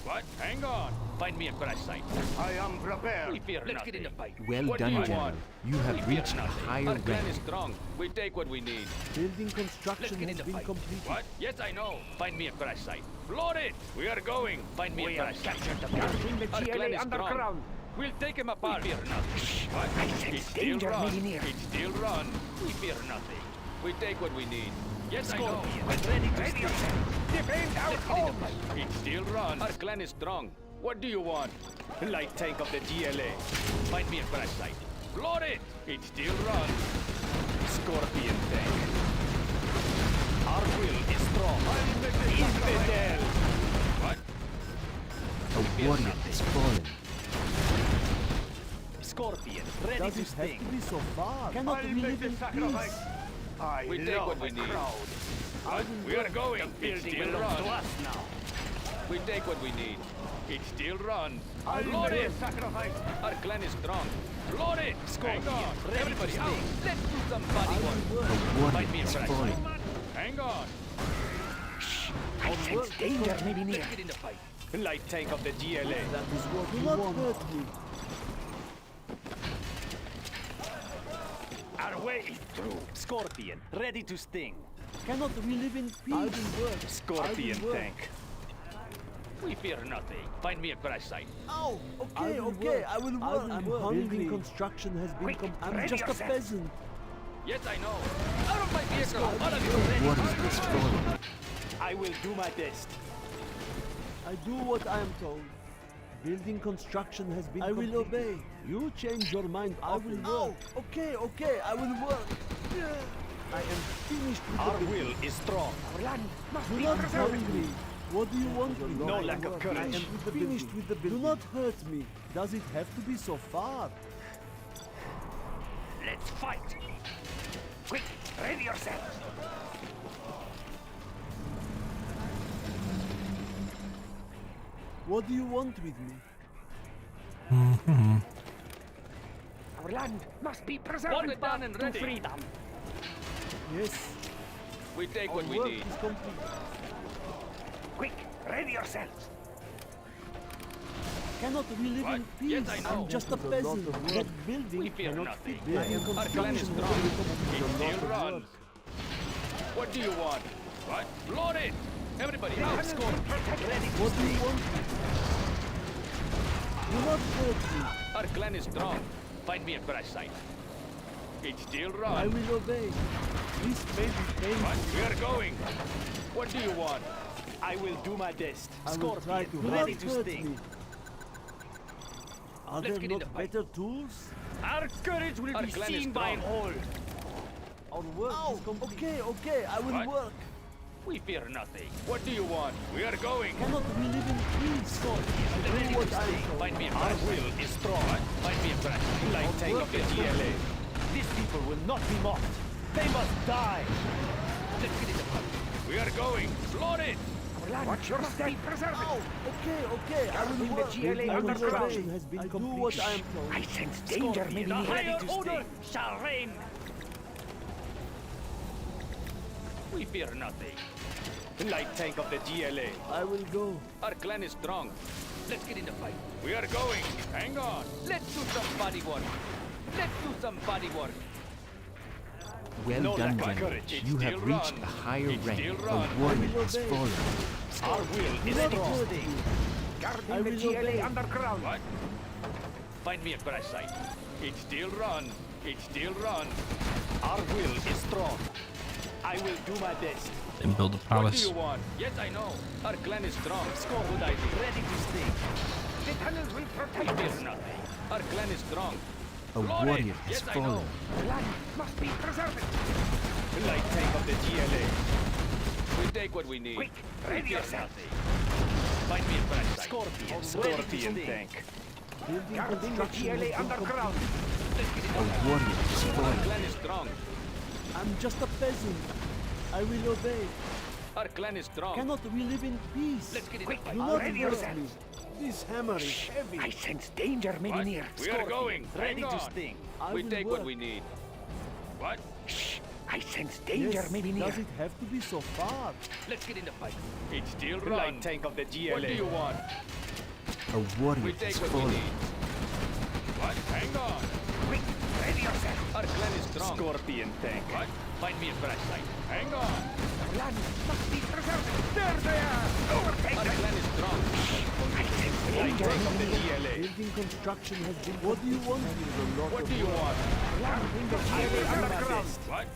What? Hang on. Find me a crash site. I am prepared. We fear nothing. Get in the fight. Well What do done, you General. want? You We have fear reached a nothing. higher Our clan rank. is strong. We take what we need. Building Let's construction get in has the been fight. completed. What? Yes, I know. Find me a crash site. Load it. We are going. Find me We a have crash site. captured the guarding the Our clan GLA is strong. underground. We'll take him apart. We fear nothing. What? I It sense still danger runs. moving near. It still runs. We fear nothing. We take what we need. Yes, I know. Ready yourself. Defend our home. It still runs. Our clan is strong. What do you want? Light tank of the GLA. Find me a crash site. Load it. It still runs. Scorpion tank. Our will is strong. Infidel. What? A warrior has fallen. Scorpion. Ready Does to it have sting. to be so far? Cannot I'll we make live the in sacrifice. peace? I We take love what we a need. crowd. What? We are going. It building still belongs to runs. us now. We take what we need. It still runs. I'll Load make it. the sacrifice. Our clan is strong. Load it. Scorpion, Hang on. ready Everybody to out. sting. Let's do some body work. A warrior Find me a has crash fallen. site. Hang on. I sense danger maybe near. Let's get in the fight. Light tank of the GLA. That is what do not hurt me. Our way is through. Scorpion, ready to sting. Cannot we live in peace? I will work. Scorpion I will work. tank. We fear nothing. Find me a crash site. Oh, okay, okay, I will work. I'm hungry. Building construction has been Quick, I'm ready just a yourself. peasant. Yes, I know. Out of my vehicle. All of you. A warrior has fallen. I will do my best. I do what I am told. Building construction has been I will obey. You change your mind. I will work. Oh, okay, okay, I will work. I am finished with Our the will is strong. Our land must Do be not preserved. hurt me. What do you want with me? No lack of courage. I am finished with the building. Do not hurt me. Does it have to be so far? Let's fight. Quick, ready yourselves. What do you want with me? Our land must be preserved back to freedom. Yes. We take Our what we work need. is complete. Quick, ready yourselves. Cannot we live What? in peace? Yes, I know. I'm just a peasant. That building We fear cannot nothing. fit there. Our clan is strong. We still run. What do you want? What? Load it! Everybody out! Score! What do you want? Do not hurt me. Our clan is strong. Find me a crash site. It still I run. will obey. This may be painful. What? We are going. What do you want? I will do my best. I will try to ready not to hurt sting. me. Are Let's there get in the not fight. better tools? Our courage will Our be clan is seen by strong. all. Our work is complete. Okay, I will What? work. We fear nothing. What do you want? We are going. Cannot we live in peace? I do what I shall. Find me a Our crash site. will is strong. Find me a crash site. Light tank of the GLA. These people will not be mocked. They must die. Let's get in the fight. We are going. Load it! Watch your step. Preserve it. Okay, I will the work. GLA My underground. reservation has been complete. I do what I am told. I sense danger. Maybe the higher higher order order shall reign. We fear nothing. Light tank of the GLA. I will go. Our clan is strong. Let's get in the fight. We are going. Hang on. Let's do some body work. Let's do some body work. Well No done, lack of General. courage. You have Still reached run. a higher It's rank. still A run. warrior will has obey. fallen. Our will is Not strong. hurt me. Guarding I the will GLA obey. underground. What? Find me a crash site. It still run. It still run. Our will is strong. I will do my best. And build a What do palace. you want? Yes, I know. Our clan is strong. Score. Good idea. Ready to sting. The tunnels will We protect fear us. nothing. Our clan is strong. A Load it. warrior has Yes, I know. fallen. The land must be preserved. Light tank of the GLA. We take what we need. Quick, We ready fear yourself. nothing. Find me a crash site. Scorpion tank. Building Guarding the construction has GLA been underground. Let's get in A the fight. warrior has Our fallen. clan is strong. complete. I'm just a peasant. I will obey. Our clan is strong. Cannot we live in peace? Let's get in Quick, the Do fight. not ready hurt yourself. me. This hammer is heavy. I sense danger maybe What? near. We are going. Ready Hang to on. sting. I We will take work. what we need. What? Shh. I sense danger Yes, maybe near. does it have to be so far? Let's get in the fight. It still Light run. tank of the GLA. What do you want? A warrior We has take what we fallen. need. What? Hang on. Quick, ready yourself. Our clan is strong. Scorpion tank. What? Find me a crash site. Hang on. Land must be preserved. There they are. Overtake Our them. clan is strong. I sense danger Tank of maybe the near. GLA. Building construction has been. What do you want? What do you want? Guarding the GLA underground. What?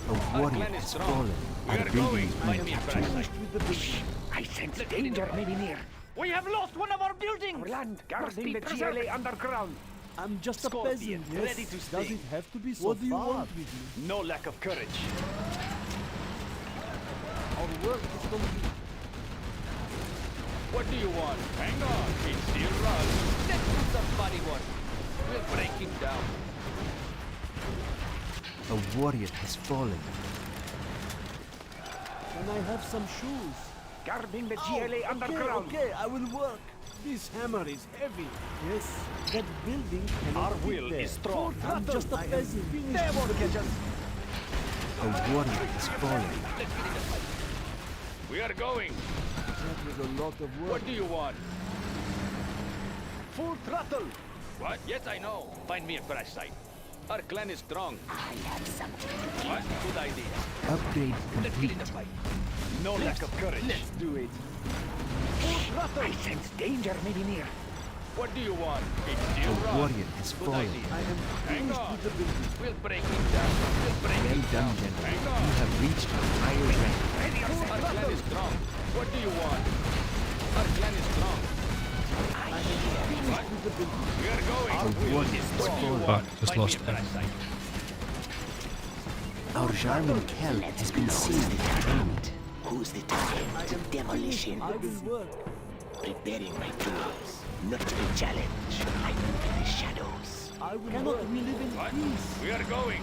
A warrior clan is has strong. fallen. We Our are building going. is Find being me a crash captured. site. Finished with the building. I sense Let's get in danger the maybe near. We have lost one of our buildings. Our land guarding the GLA underground. I'm just a Scorpion, peasant. Yes. ready to Does sting. it have to be so far? What do you want with me? No lack of courage. Our work is complete. What do you want? Hang on. It still runs. Let's do some body work. We'll break him down. A warrior has fallen. Can I have some shoes? Guarding the GLA underground. Okay, I will work. This hammer is heavy. Yes, that building cannot Our fit will there. is strong. I'm just a peasant. They won't catch us. A warrior has fallen. Let's get in the fight. We are going. That was a lot of work. What do you want? Full throttle. What? Yes, I know. Find me a crash site. Our clan is strong. I have something to give. What? Good idea. Upgrade Let's get complete. in the fight. No lack of courage. Let's do it. Full throttle. I sense danger maybe near. What do you want? It A still runs. warrior has Good fallen. idea. I am Hang finished on. with the building. We'll break him down. We'll break Well him done, down. General. Hang You on. have reached a higher rank. Ready yourself. Our clan is strong. What do you want? Our clan is strong. Finished with the building. We are going. A warrior has What do you fallen. want? Just Find lost me a crash site. Our Jarman Kell has been seized and trained. Who's the target to demolition? I will work. Preparing my tools. Not to be challenged. I move in the shadows. I will cannot we live in What? peace? We are going.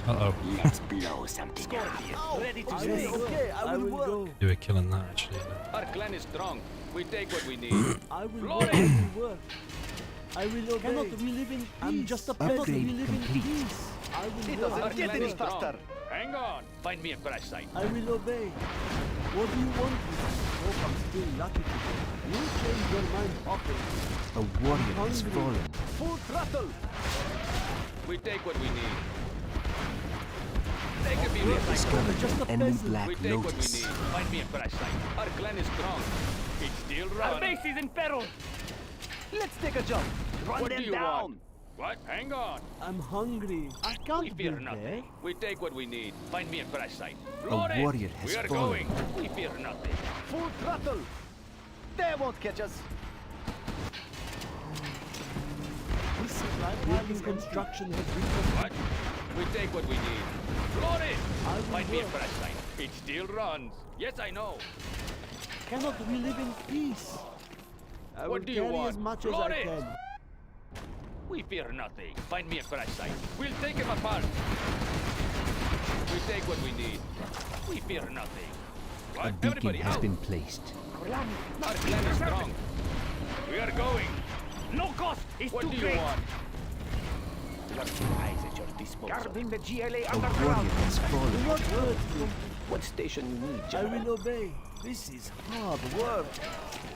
Uh-oh. Let's blow something up. Ready to Yes, stay. okay, I will go. You were killing that, actually. Our clan is strong. We take what we need. I will Blow work. it. I will work. I will obey. Cannot we live in peace? I'm just a peasant. Upgrade We live in complete. peace. I will It work. doesn't Our get clan any is strong. faster. Hang on. Find me a crash site. I will obey. What do you want? Hope I'm still lucky today. You change your mind often. A warrior has Hungry. fallen. Full throttle. We take what we need. Take a beat. Discovered Just a an enemy peasant. black We take what we lotus. need. Find me a crash site. Our clan is strong. It still Our runs. base is in peril. Let's take a jump. Run What do them you down. want? What? Hang on. I'm hungry. I We can't fear build nothing. there. We take what we need. Find me a crash site. Load it. warrior has We are fallen. going. We fear nothing. Full throttle. They won't catch us. This building construction has been What? We take what we need. Load it. I will Find me a work. crash site. It still runs. Yes, I know. Cannot we live in peace? I will What do you carry want? as much as Load I it. can. We fear nothing. Find me a crash site. We'll take him apart. We take what we need. We fear nothing. What? A beacon Everybody has out. been placed. Our clan is strong. We are going. No cost is What too do you great. want? Your supplies at your disposal. Guarding the GLA A underground. warrior has Do fallen. not hurt me. What station you need, I General? will obey. This is hard work.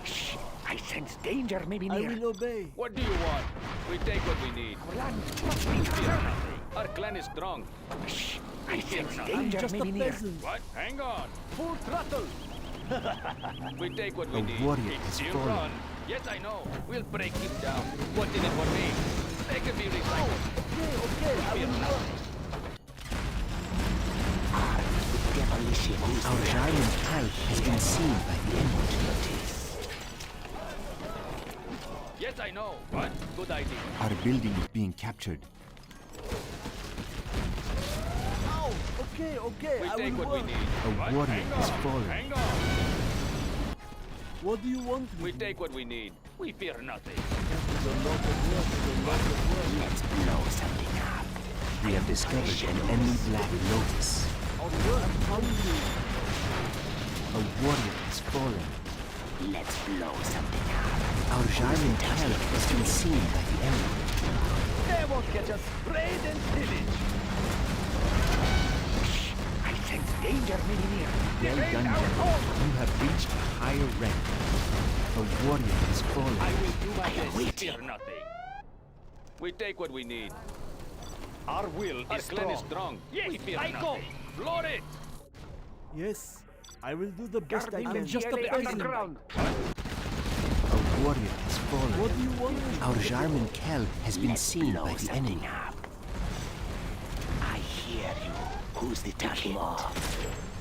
Shh. I sense danger maybe I near. will obey. What do you want? We take what we need. Our land must be We fear covered. nothing. Our clan is strong. Shh. I fear sense nothing. I'm danger just a maybe near. peasant. What? Hang on. Full throttle. We take what we A need. warrior It has still fallen. run. Yes, I know. We'll break him down. What's in it for me? They can be recycled. Okay, I Fear will work. nothing. Our giant tank has been seen by the enemy. Yes, I know. What? Good idea. Our building is being captured. Oh, okay, okay, We I take will what we work. need. A What? warrior Hang has on. fallen. Hang on. What do you want me We to take what we need. We fear nothing. do? A lot of work, a lot of work. Let's blow something up. We have discovered an enemy black lotus. I'm hungry. A warrior has fallen. Let's blow something up. Our giant tank has been seen by the enemy. They won't catch us. Raid and pillage. Shh. I sense danger maybe near. Well Defend done, our General. home. You have reached a higher rank. A warrior has fallen. I will do my best. We fear nothing. We take what we need. Our will Our is clan strong. is strong. Yes, we fear I go. nothing. Load it. Yes, I will do the best I Guarding can. the Just a GLA peasant. underground. A warrior has fallen. What do you want me to Our do? Jarman Kell has been seen by the enemy. I hear you. Who's the target?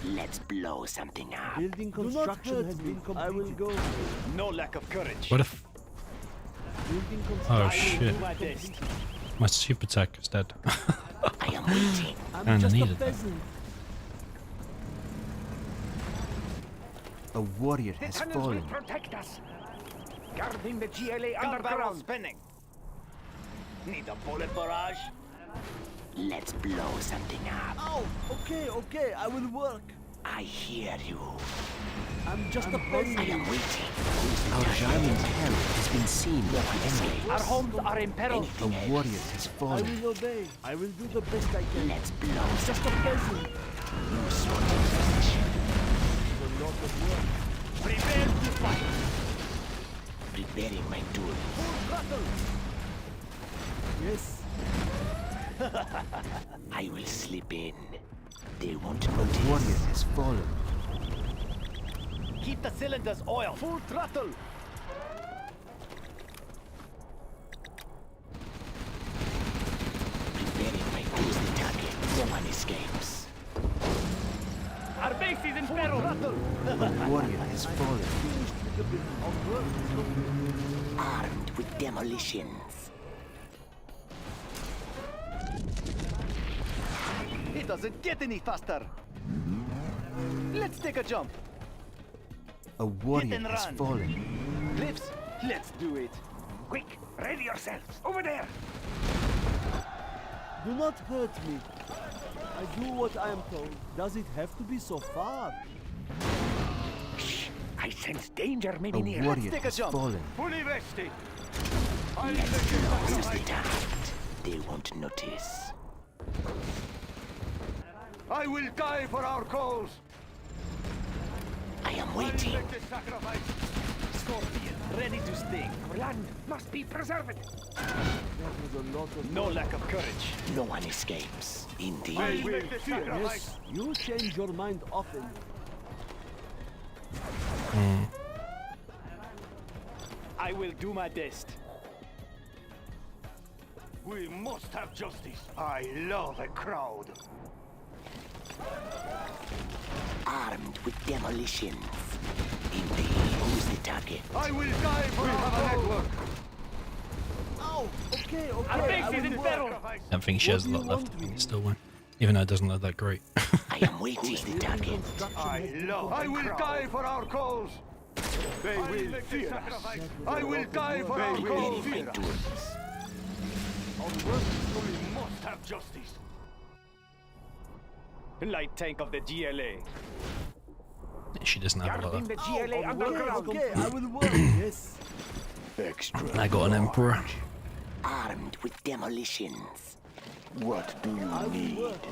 Let's blow something up. Building construction has been completed. I will go. No lack of courage. What if... Building construction. Oh, I will shit. do my best. My super tech is dead. I am waiting. I'm And I just a needed that. peasant. A warrior The has tunnels will fallen. protect us. Guarding the GLA underground. Spinning. Need a bullet barrage? Let's blow something up. Oh, okay, okay, I will work. I hear you. I'm just a peasant. I am waiting. Our Jarman Kell has been seen by the enemy. Our homes are in peril. A warrior has I fallen. will obey. I will do the best I can. Let's blow I'm just a peasant. A lot of work. Prepare to fight. preparing my tool. Full throttle. Yes. I will slip in. They won't A notice. warrior has fallen. Keep the cylinders oiled. Full throttle. Preparing my tools the target. No one escapes. Our base is in peril. Throttle. A warrior has fallen. Armed with demolitions. It doesn't get any faster. Let's take a jump. A warrior and has run. fallen. Cliffs, let's do it. Quick, ready yourselves. Over there. Do not hurt me. I do what I am told. Does it have to be so far? Shh. I sense danger maybe A near. warrior has fallen. Fully vested. Let's blow the target. They won't notice. I will die for our cause. I am waiting. Make the sacrifice. Scorpion, ready to sting. Our land must be preserved. That was a lot of No lack of courage. No one escapes. Indeed. I will make the sacrifice. Yes, you change your mind often. I will do my best. We must have justice. I love a crowd. Armed with demolitions. Indeed. Who's the target? I will die for our network. Oh, okay, okay. Our base I is will in work. peril. I don't think she has a lot left. I think it still win. Even though it doesn't look that great. I am waiting. Who's the target? I will die for our cause. They will fear us. I will die for our cause. My tools. We must have justice. Light tank of the GLA. She doesn't have a lot Guarding left. the GLA underground. Okay, I will work. Yes. Extra. I got an emperor. Armed with demolitions. What do you I will need? work.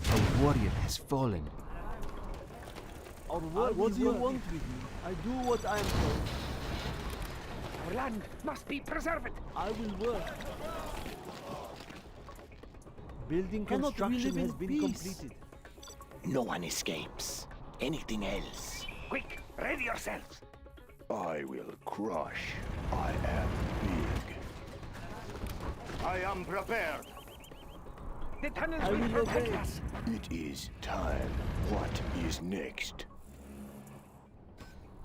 A warrior has fallen. What do you want with me? I do what I am told. Our land must be preserved. I will work. Building construction has been completed. No one escapes. Anything else? Quick, ready yourselves. I will crush. I am big. I am prepared. The tunnels I will will protect obey. us. It is time. What is next?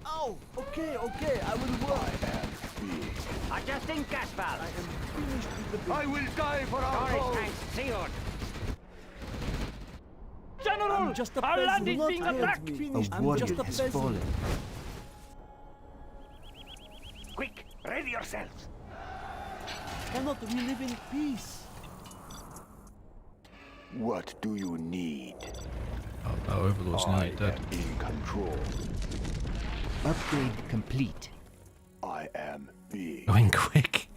Oh, okay, okay, I will work. I am big. Adjusting gas valve. I am finished with the I will die for our Storage cause. tanks sealed. General, I'm just a our peasant. land Do is not being hurt attacked. me. A I'm warrior just a has peasant. fallen. Quick, ready yourselves. Cannot we live in peace? What do you need? Oh, Overlord's I nearly dead. am in control. Upgrade complete. I am big. Going quick.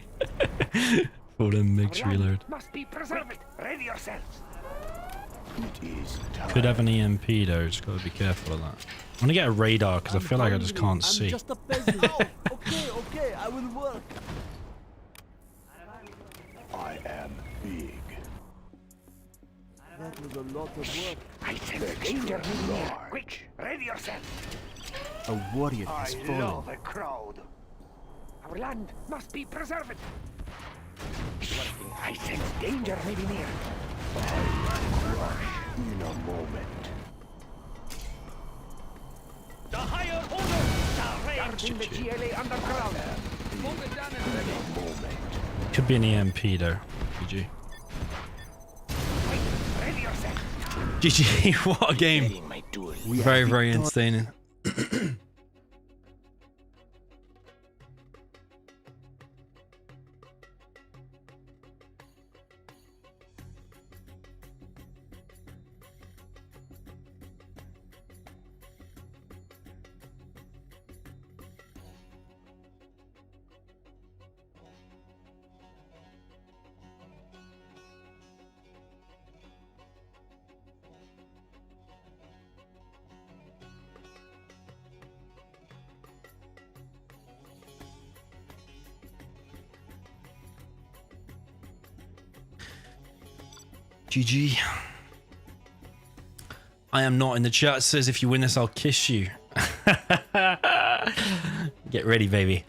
For the mix Our land reload. must be preserved. Ready yourselves. It is time. Could have an EMP though, just gotta be careful of that. I'm gonna get a radar because I feel like I just can't see. I'm just a peasant. Oh, okay, okay, I will work. I am big. That was a lot of work. I sense danger maybe near. Quick, ready yourselves. A warrior has I fallen. love a crowd. Our land must be preserved. I sense danger maybe near. In a moment. The higher order shall reign in the GLA underground. Move it down and ready. A moment. Could be an EMP though. GG. Quick, ready yourself. GG, what a game. Getting my tools. Very, very entertaining. GG. I am not in the chat. Says if you win this, I'll kiss you. Get ready, baby.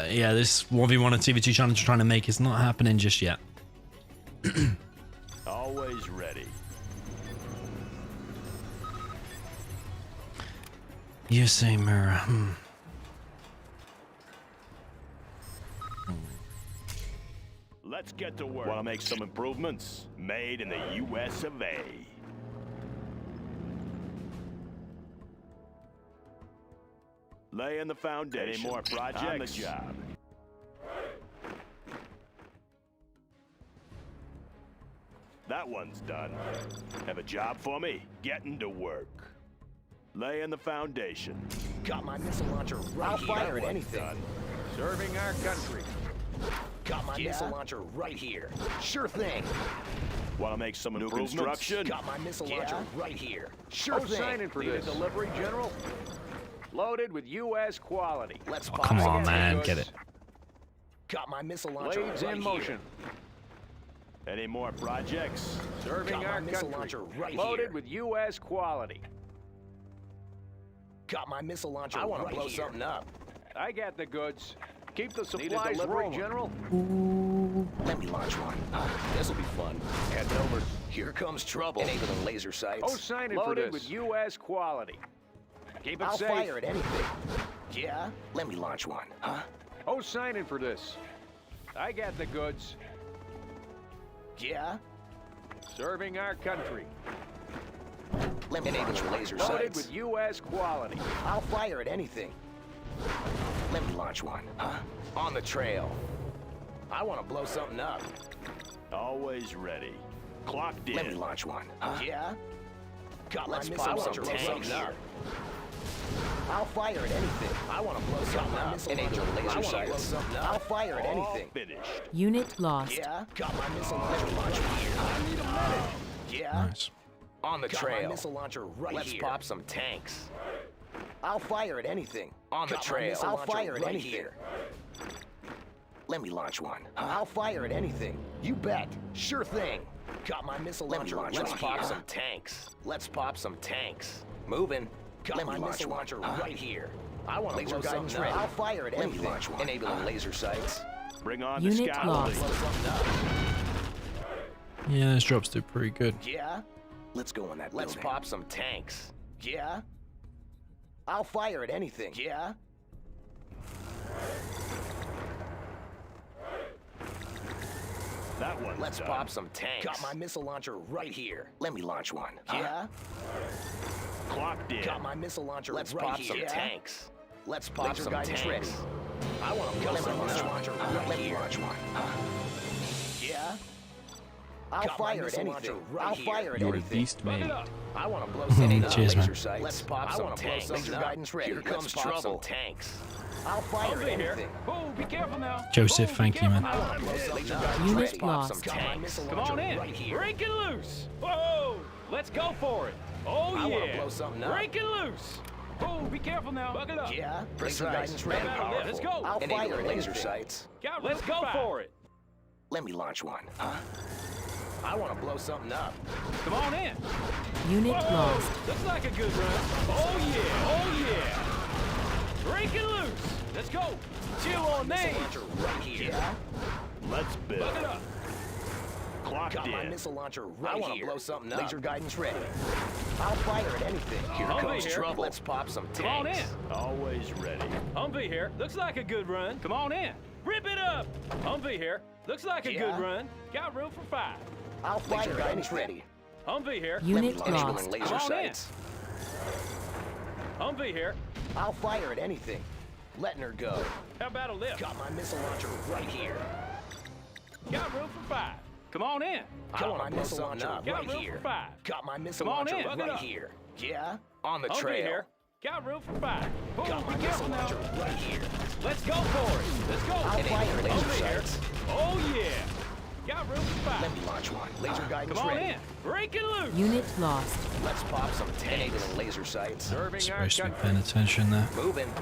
Yeah, this 1v1 and 2v2 challenge I'm trying to make is not happening just yet. Always ready. You say, Mirror. Let's get to work. Want to make some improvements? Made in the US of A. Laying the foundation. Any more projects? On the job. That one's done. Have a job for me? Getting to work. Laying the foundation. Got my missile launcher right I'll here. I'll fire at anything. Done. Serving our country. Got my missile launcher right here. Sure thing. Want to make some new improvements? Got my missile launcher right here. Sure thing. Signing for this. Delivery, General. Loaded with U.S. quality. Let's come on, man. Get it. Got my missile launcher Blades right in motion. Here. Any more projects? Serving Got our my missile country. Launcher right Loaded here. with U.S. quality. Got my missile launcher I want to blow something up. I got the goods. Keep the supplies rolling, General. Ooh. Let me launch one. This'll be fun. Head over. Here comes trouble. Enabling laser sights. Oh, signing for this. Loaded with U.S. quality. Keep it safe. I'll fire at anything. Yeah? Let me launch one, huh? Oh, signing for this. I got the goods. Yeah? Serving our country. Let me enable laser sights. Loaded sights. with U.S. quality. I'll fire at anything. Let me launch one, huh? On the trail. I want to blow something up. Always ready. Clocked in. Let me launch one, huh? Yeah? Got Let's my pop missile some launcher tanks. up. I'll fire at anything. I want to blow something up. Enable laser sights. I'll fire at anything. Finished. Unit lost. Yeah? Got my missile launcher here. I need a minute. Yeah? Nice. On the trail. Got my missile launcher right Let's here. Pop some tanks. I'll fire at anything. On the trail. I'll fire at anything. Here. Let me launch one. I'll fire at anything. You bet. Sure thing. Got my missile launcher right here. Let's pop some tanks. Let's pop some tanks. Moving. Got my missile launcher right here. I want laser guidance ready. I'll fire at anything. Enabling laser sights. Bring on Unit the lost. Yeah, this drops do pretty good. Yeah? Let's go on that Let's pop some tanks. Yeah? I'll fire at anything. Yeah? That one. Let's pop some tanks. Got my missile launcher right here. Let me launch one. Yeah? Clocked in. Got my missile launcher Let's pop some tanks. Let's pop some tanks. Ready. I want to blow some launcher right here. Launch one. Yeah? I'll fire at anything. I'll fire at You're anything. beast made. I want to blow some Cheers, man. laser sights. Let's pop some tanks. Laser guidance ready. Here comes trouble. Tanks. I'll fire at anything. Oh, be careful now. Joseph, thank you, man. Unit lost. Come on in. Break it loose. Whoa. Let's go for it. Oh, I yeah. blow something up. Break it loose. Oh, be careful now. Buckle up. Yeah. Laser guidance ready. Let's go. I'll fire at laser sights. Let's go for it. Let me launch one. Huh? I want to blow something up. Come on in. Unit lost. Looks like a good run. Oh, yeah. Oh, yeah. Break it loose. Let's go. Chill on me. Right here. Yeah. Let's build. Buckle up. Clocked Got in. my missile launcher right I want to blow something up. Laser guidance ready. I'll fire at anything. Here comes trouble. Let's pop some tanks. Come on in. Always ready. Humvee here. Looks like a good run. Come on in. Rip it up. Humvee here. Looks like a good run. Got room for 5. I'll fire at anything. Ready. Humvee here. Unit lost. Laser Come on sights. in. Humvee here. I'll fire at anything. Letting her go. How about a lift? Got my missile launcher right here. Got room for 5. Come on in. I want my missile launcher Got right room here. for 5. Got my missile Come on launcher in. right here. Yeah? On the Humvee trail. here. Got room for 5. Oh, Got my be missile careful now. launcher right here. Let's go for it. Let's go. I'll fire laser Humvee here. sights. Oh, yeah. Got room for 5. Let me launch one. Laser guidance Come on ready. in. Break it loose. Unit lost. Let's pop some tanks. Enabling laser sights. Serving Supposed our to be country. paying attention there. Moving.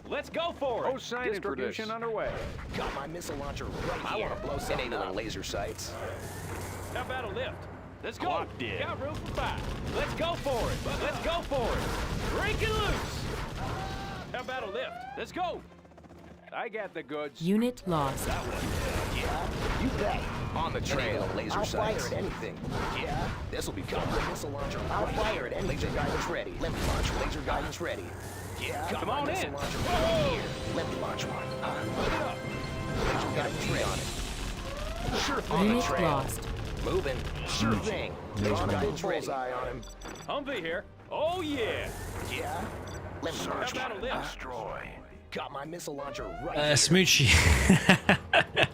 Let's go for it. Oh, signing Distribution underway. Got my missile launcher right here. I want to blow something up. Laser sights. How about a lift? Let's go. Clocked in. Got room for 5. Let's go for it. Let's go for it. Break it loose. How about a lift? Let's go. I got the goods. Unit lost. Yeah, you bet. On the trail. Laser sights. I'll fire at anything. Yeah, this'll be fun. Missile launcher. I'll fire at anything. Laser guidance ready. Let me launch. Laser guidance ready. Yeah, come on in. Right here. Let me launch one. Put it up. Laser guidance ready on it. Sure thing. Unit lost. Moving. Sure thing. Laser guidance ready. Eye on him. Humvee here. Oh yeah. Yeah. Let me launch That'll one. lift. Destroy. Got my missile launcher right Smoochie.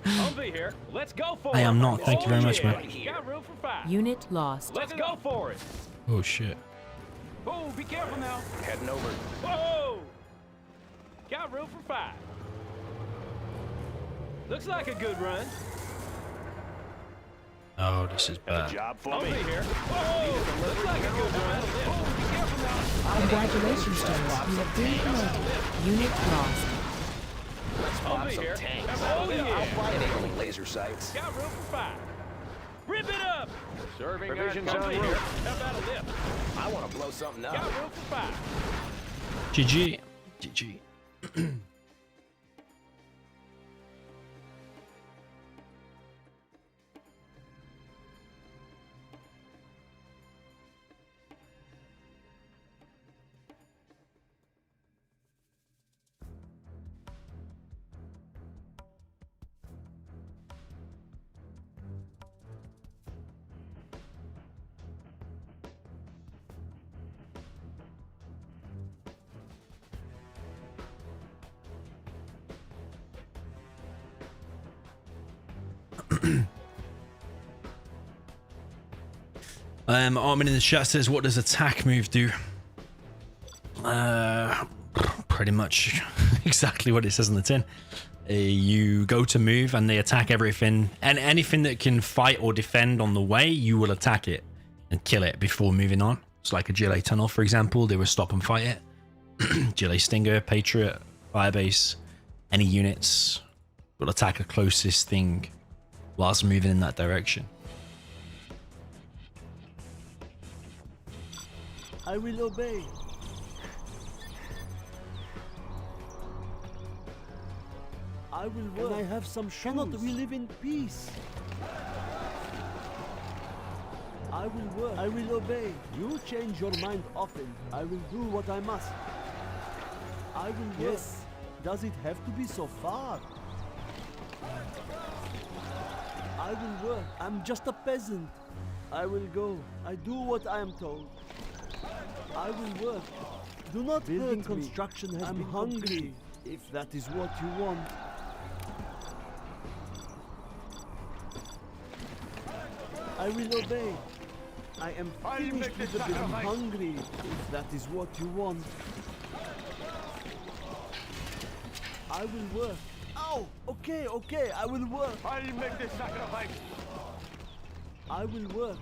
I'll be here. Let's go for it. I am not. Thank you very much, yeah. man. Got room for 5. Unit lost. Let's go for it. Oh shit. Oh, be careful now. Heading over. Whoa! Got room for 5. Looks like a good run. Oh, this is Have a bad. job for I'll me? be here. Whoa! Looks like a good run. Oh, be careful now. Congratulations, General. You have been promoted. Unit lost. Let's I'll pop be some here. tanks. Oh, yeah. I'll fire the enemy laser sights. Got room for 5. Rip it up! Serving Provisions I'll en be route. here. How about a lift? I want to blow something up. Got room for 5. GG. GG. Armin in the chat says, what does attack move do? Pretty much exactly what it says on the tin. You go to move and they attack everything, and anything that can fight or defend on the way, you will attack it and kill it before moving on. It's like a GLA tunnel, for example. They will stop and fight it. GLA Stinger, Patriot, Firebase, any units will attack the closest thing whilst moving in that direction. I will obey. I will work. Can I have some shoes? Cannot we live in peace? I will work. I will obey. You change your mind often. I will do what I must. I will work. Yes. Does it have to be so far? I will work. I'm just a peasant. I will go. I do what I am told. I will work. Do not building hurt construction me. Has I'm been hungry. Complete. If that is what you want. I will obey. I am finished with the building. I'm hungry. If that is what you want. I will work. Oh, okay, okay. I will work. I'll make the sacrifice. I will work.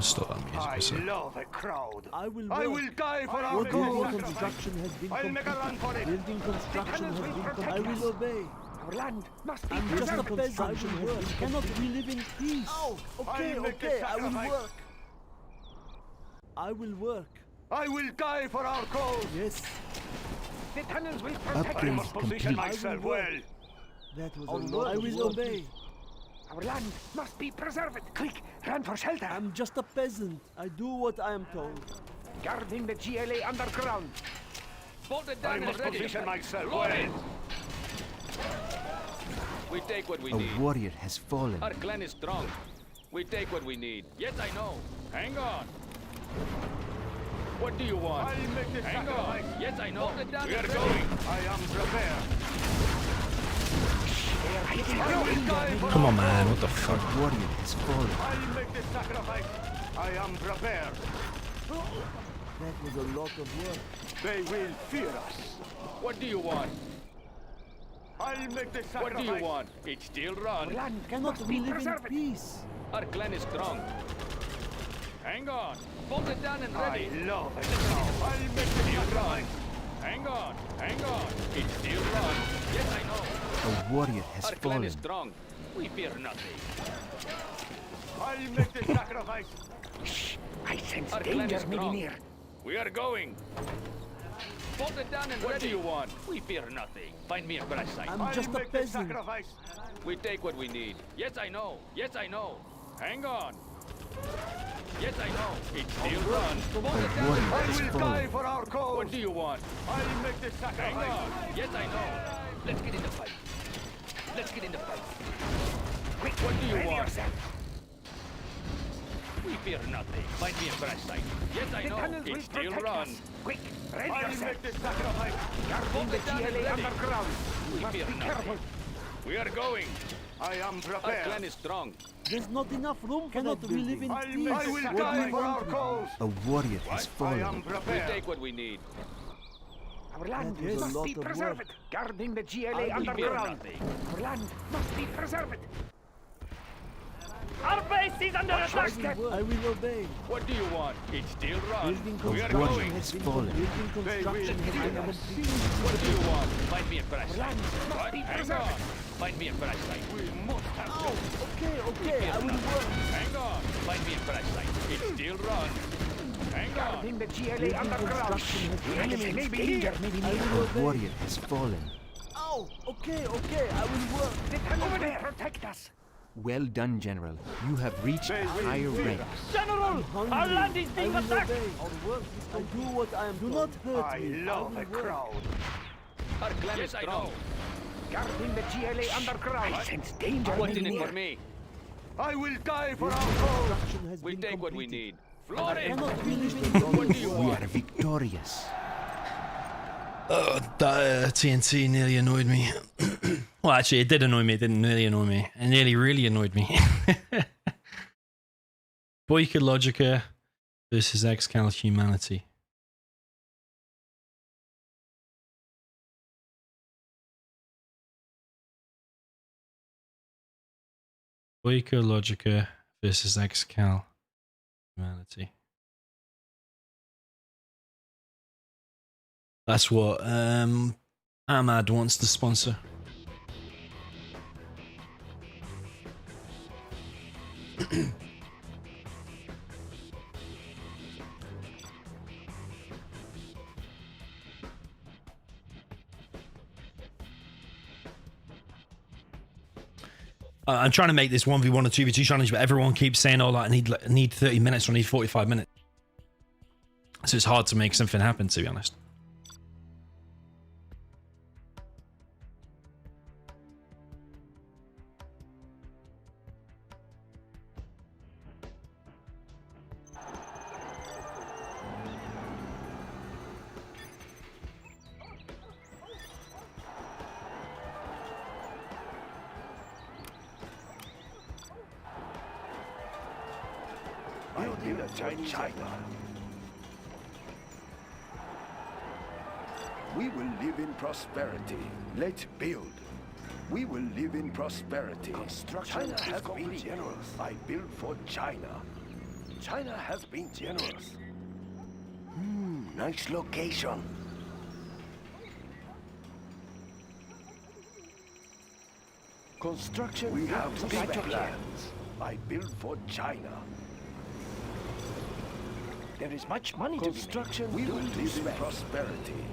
Stop that music. I love a crowd. I will die for our construction has been I'll make a run for it. Building construction has been completed. I will obey. Our land must be I'm just a preserved. peasant. I will work. Cannot we live in peace? Oh, okay, okay. I will work. I will work. I will die for our cause. Yes. The tunnels will protect I us. must position myself well. That was a lot. I will obey. Our land must be preserved. Quick, run for shelter. I'm just a peasant. I do what I am told. Guarding the GLA underground. I must position myself well. We take what we A need. warrior has fallen. Our clan is strong. We take what we need. Yes, I know. Hang on. What do you want? I'll make the Hang sacrifice. on. Yes, I know. We are going. I am prepared. Come on, man. What the fuck? A warrior has fallen. I'll make the sacrifice. I am prepared. That was a lot of work. They will fear us. What do you want? I'll make the sacrifice. What do you want? It still runs. Our land Cannot must we be live in preserved. peace? Our clan is strong. Hang on. Bolt it down and ready. I love it. I'll make the sacrifice. Hang on. Hang on. It still runs. Yes, I know. A warrior has Our clan fallen. is strong. We fear nothing. I'll make the sacrifice. Shh! I sense Our clan danger is maybe strong. near. We are going. Bolt it down and what do you want? We fear nothing. Find me a crash site. I'm I'll just a make the peasant. sacrifice. We take what we need. Yes, I know. Yes, I know. Hang on. Yes, I know. It still runs. Bolt it down and I ready. will die for our cause. What do you want? I'll make the Hang sacrifice. on. Yes, I know. Let's get in the fight. Let's get in the fight. Quick, What do you ready want? yourself. We fear nothing. Find me a crash site. Yes, I know. It still runs. Quick, ready I'll yourself. make this sacrifice. Guarding the GLA underground. We Must fear be careful. nothing. We are going. I am Our prepared. clan is strong. There's not enough room for that we live building. in I peace? will What do die you for our want? cause. A warrior has I fallen. am We prepared. take what we need. Our land That is a must lot be of work. preserved. Guarding the GLA We fear underground. nothing. Our land must be preserved. Our base is under attack. I will obey. What do you want? It still runs. Building We are warrior going. has fallen. Building construction has been abandoned. What do you want? Find me a crash Our site. land must What? be Hang preserved. on. Find me a crash site. We must have Okay, I will work. Hang on. Find me a crash site. It still runs. Hang on. Guarding the GLA underground. The enemy may be here. I will A obey. warrior has fallen. Oh, okay, I will work. Over there, protect us. Well done, General. You have reached higher ranks. General, our land is being attacked. Our work is to do what I am. Do not hurt I me. love will the work. crowd. Our clan is strong. Guarding the GLA underground. I sense danger. What's in it for me? I will die for our cause. Construction has We been take what we completed. need. Floor it. Cannot be living What do you We want? are victorious. That TNT nearly annoyed me. Well, actually, it did annoy me. It didn't nearly annoy me. It nearly really annoyed me. Boycah Logica versus ExCaL Humanity. Boycah Logica versus ExCaL Humanity. That's what Ahmad wants to sponsor. I'm trying to make this 1v1 or 2v2 challenge, but everyone keeps saying, oh, like, I need 30 minutes or I need 45 minutes. So it's hard to make something happen, to be honest. I build China. We will live in prosperity. Let's build. We will live in prosperity. China has been generous. I build for China. China has been generous. Nice location. Construction. We have big plans. I build for China. There is much money to be made. Construction. We will live in prosperity.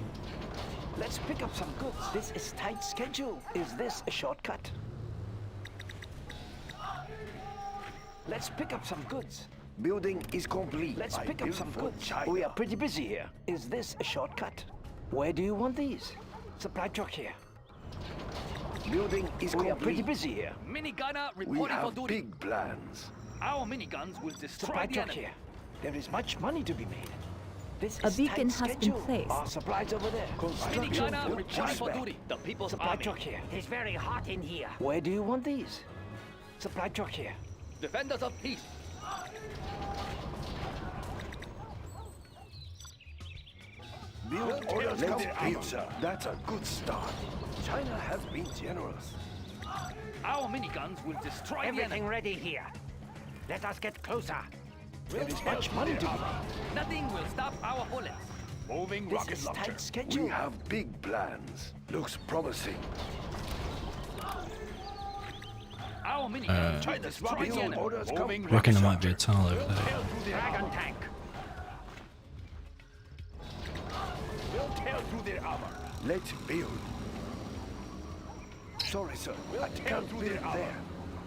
Let's pick up some goods. This is tight schedule. Is this a shortcut? Let's pick up some goods. Building is complete. Let's I pick up build some for goods. China. We are pretty busy here. Is this a shortcut? Where do you want these? Supply truck here. Building is complete. We are pretty busy here. Minigunner We reporting for have duty. big plans. Our miniguns will destroy Supply the truck enemy. here. There is much money to be made. This A is beacon tight has been schedule. placed. Our supplies over there. Minigunner for reporting for China. duty. The people's Supply army. truck here. It is very hot in here. Where do you want these? Supply truck here. Defenders of peace. Build orders build, sir. That's a good start. China has been generous. Our miniguns will destroy the Everything enemy. ready here. Let us get closer. There is much money to be made. Nothing will stop our bullets. Moving This rocket is launcher. tight schedule. We have big plans. Looks promising. Our miniguns will China's destroy rocket the enemy. orders Moving come. Reckon there might be a tunnel over there. Tail through their Dragon armor. tank. We'll tear through their armor. Let's build. Sorry, sir. I can't build there.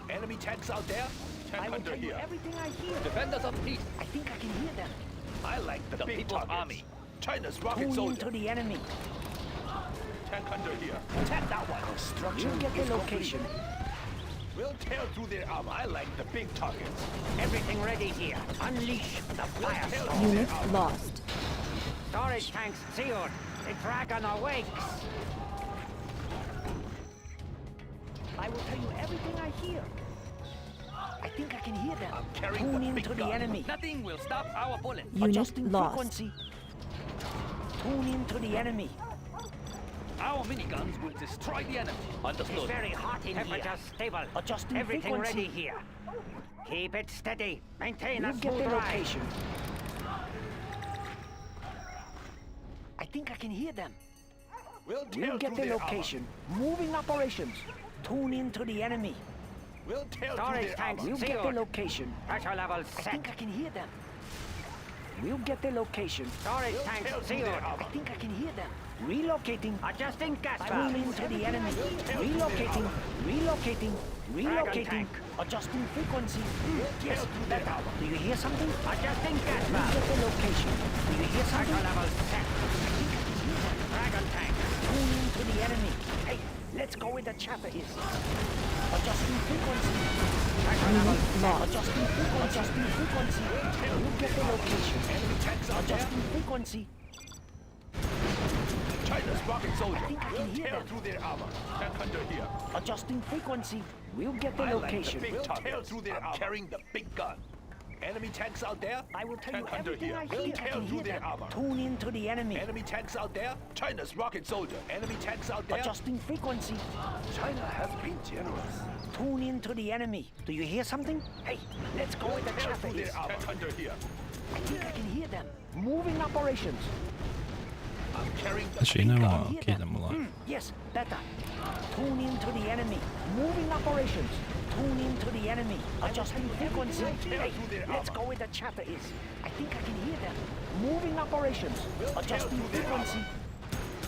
Enemy tanks out there. I Tank will under tell you here. everything I hear. Defenders of peace. I think I can hear them. I like the big people's targets. army. China's rocket Tune soldier. into the enemy. Tank under here. Attack that one. Construction You get is the location. We'll tear through their armor. I like the big targets. Everything ready here. Unleash the firestorm. Unit lost. Storage tanks sealed. The dragon awakes. I will tell you everything I hear. I think I can hear them. I'm carrying Tune the in big to the gun. enemy. Nothing will stop our bullets. Unit Adjusting lost. frequency. Tune in to the enemy. Our miniguns will destroy the enemy. It's Understood. very hot in here. Stable. Adjusting Everything frequency. ready here. Keep it steady. Maintain We'll a get smooth the ride. location. I think I can hear them. We'll tear We'll get through the their location. Moving operations. Tune in to the enemy. armor. We'll tear through Storage their tanks armor. We'll get the sealed. location. Pressure level I set. think I can hear them. We'll get the location. Storage We'll tanks tear through sealed. their armor. I think I can hear them. Relocating. Adjusting gas Tune valve. into the enemy. tear through their Relocating. armor. Relocating. Relocating. tank. Adjusting frequency. Yes, through their better. armor. Do you hear something? Adjusting gas We'll valve. get the location. Do you hear something? Pressure level set. Dragon tank. Tune into the enemy. Hey, let's go where the chatter is. Adjusting frequency. Pressure level set. Adjusting frequency. Adjusting frequency. We'll get the location. Enemy tanks out there. Adjusting frequency. China's rocket soldier. I think I We'll can hear tear them. through their armor. Tank under here. Adjusting frequency. We'll get the I like the location. big targets. Through their armor. Carrying the big gun. Enemy tanks out there. I will tell Tank you under everything here. I We'll hear. I tear can through hear their them. armor. Tune into the enemy. Enemy tanks out there. China's rocket soldier. Enemy tanks out there. Adjusting frequency. China has been generous. Tune into the enemy. Do you hear something? Hey, let's go where the Tear chatter through is. their armor. Tank under here. I think I can hear them. Moving operations. I'm carrying the Actually, you big know gun. what? I'll keep them alive. Yes, better. Tune into the enemy. Moving operations. Tune into the enemy. Adjusting frequency. Hey, let's go where the chatter is. I think I can hear them. Moving operations. Adjusting frequency.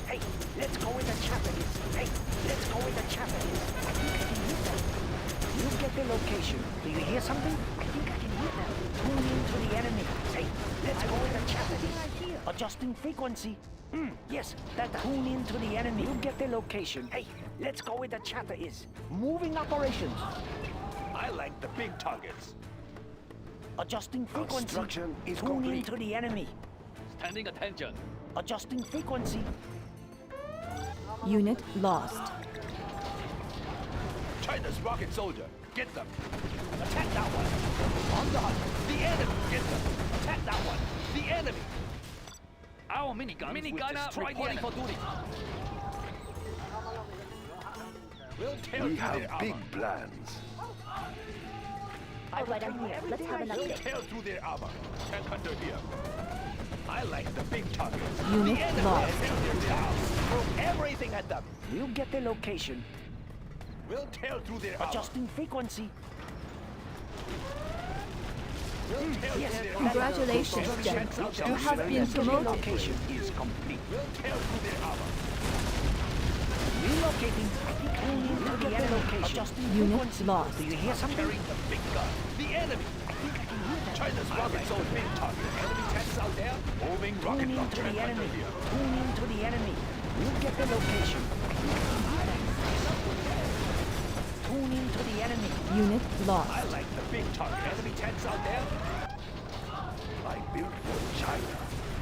Hey, let's go where the chatter is. Hey, let's go where the chatter is. I think I can hear them. You get the location. Do you hear something? I think I can hear them. Tune into the enemy. Hey, let's go where the chatter is. Adjusting frequency. Yes, that tune into the enemy. You get the location. Hey, let's go where the chatter is. Moving operations. I like the big targets. Adjusting frequency. Construction is tune complete. into the enemy. Standing attention. Adjusting frequency. Unit lost. China's rocket soldier. Get them. Attack that one. On the hunt. The enemy. Get them. Attack that one. The enemy. Our minigunner destroy the reporting for duty. We'll tear We through have their big armor. plans. All right, I'm here. Let's have an We'll update. tear through their armor. Tank under here. I like the big targets. Unit the enemy. lost. Tear their house. Throw everything at them. You get the location. We'll tear through their armor. Adjusting frequency. We'll tear Yes, through their Congratulations, armor. Jen. Tanks out You there. have been promoted. Location is complete. We'll tear through their armor. relocating. I think I need to get the location. Adjusting Unit frequency. lost. Do you hear something? Carrying the big gun. The enemy. I think I can hear that. China's rocket so big target. Enemy tanks out there. Moving Tune rocket into launcher the under enemy. here. Tune into the enemy. We'll get the location. I think I can hear that. Tune into the enemy. Unit lost. I like the big target. Enemy tanks out there. I built for China.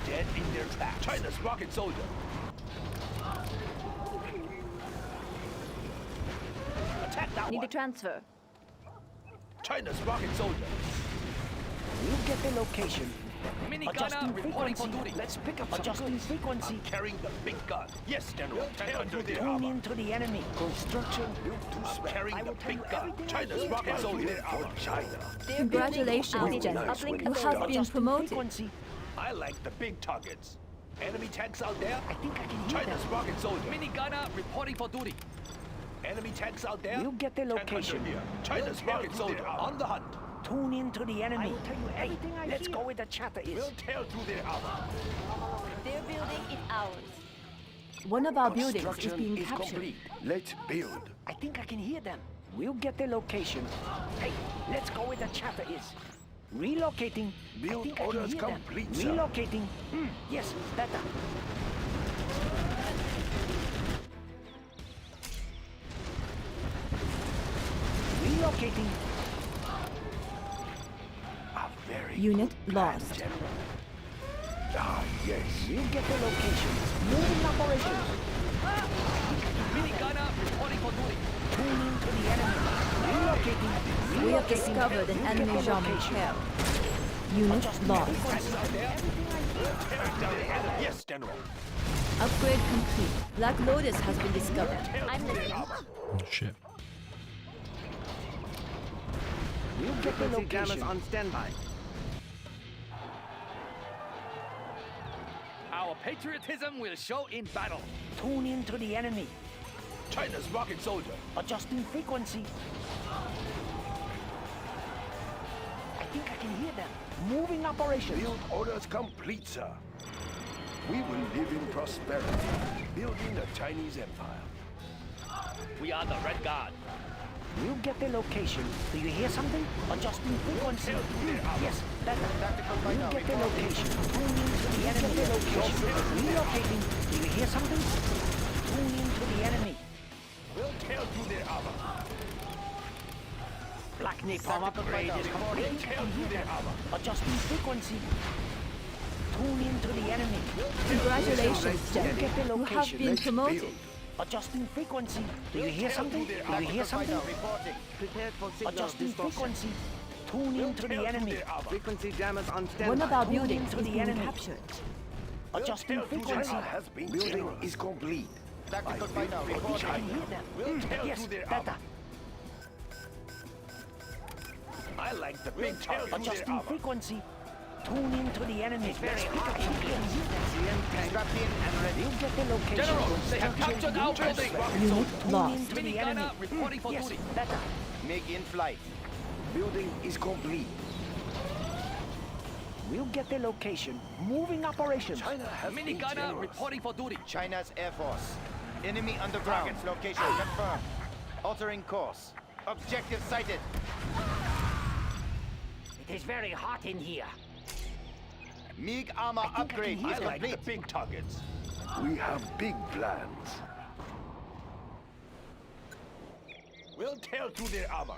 Dead in their tracks. China's rocket soldier. Attack that Need one. a transfer. China's rocket soldier. We'll get the location. Minigunner Adjusting reporting for frequency. duty. Let's pick up adjusting frequency. I'm carrying the big gun. Yes, General. Tank under their Tune armor. into the enemy. Construction built to I'm spec. carrying I the will tell you big gun. everything I China's hear. rocket soldier. For China. Congratulations, Jen. Nice You win. have been Adjusting promoted. frequency. I like the big targets. Enemy tanks out there. I think I can hear China's them. rocket soldier. Minigunner reporting for duty. Enemy tanks out there. We'll get the Tank under location. here. China's rocket soldier on the hunt. Tune into the enemy. I will tell you Hey, everything I let's hear. go where the chatter is. We'll tear through their armor. Their building is ours. One of our buildings is Construction being is captured. complete. Let's build. I think I can hear them. We'll get the location. Hey, let's go where the chatter is. Relocating. Build I think I can orders hear them. complete, sir. Relocating. Yes, better. Relocating. Unit lost. Ah, yes. We'll get the location. Moving operations. Mini gunner reporting for duty. Tuning to the enemy. Relocating. We have discovered an enemy Jean-Michel. Unit lost. Yes, General. Upgrade complete. Black Lotus has been discovered. I'm listening. Oh, shit. We'll get the location. on standby. Our patriotism will show in battle. Tune in to the enemy. China's rocket soldier. Adjusting frequency. I think I can hear them. Moving operations. Build orders complete, sir. We will live in prosperity, building a Chinese empire. We are the Red Guard. We'll get the location. Do you hear something? Adjusting frequency. Yes, better. We'll get the location. Tune in to the enemy. Relocating. Do you hear something? Tune in to the enemy. We'll tear through their armor. Black napalm upgrade is complete. Adjusting frequency. Tune in to the enemy. Congratulations, Jen. Get the You have location. been promoted. Adjusting frequency. Do you hear something? Do you hear something? Adjusting frequency. Tune in to the enemy. Frequency jammers on standby. One of our Tune buildings into is the being enemy. captured. Adjusting frequency. China has been building is complete. Tactical fighter reporting. I can hear them. We'll tear Yes, through their better. armor. I like the big tear through their Adjusting armor. frequency. Tune in to the enemy. Let's pick up some kills. Strapped in and ready. We'll get the location. General, they have captured our building. Unit Tune lost. in to Mini the enemy. gunner reporting for Yes, duty. better. Make in flight. Building is complete. We'll get the location. Moving operations. China has Mini been gunner generous. reporting for duty. China's Air Force. Enemy underground. Target's location confirmed. Altering course. Objective sighted. It is very hot in here. MiG armor upgrade I is like the complete. big targets. We have big plans. We'll tear through their armor.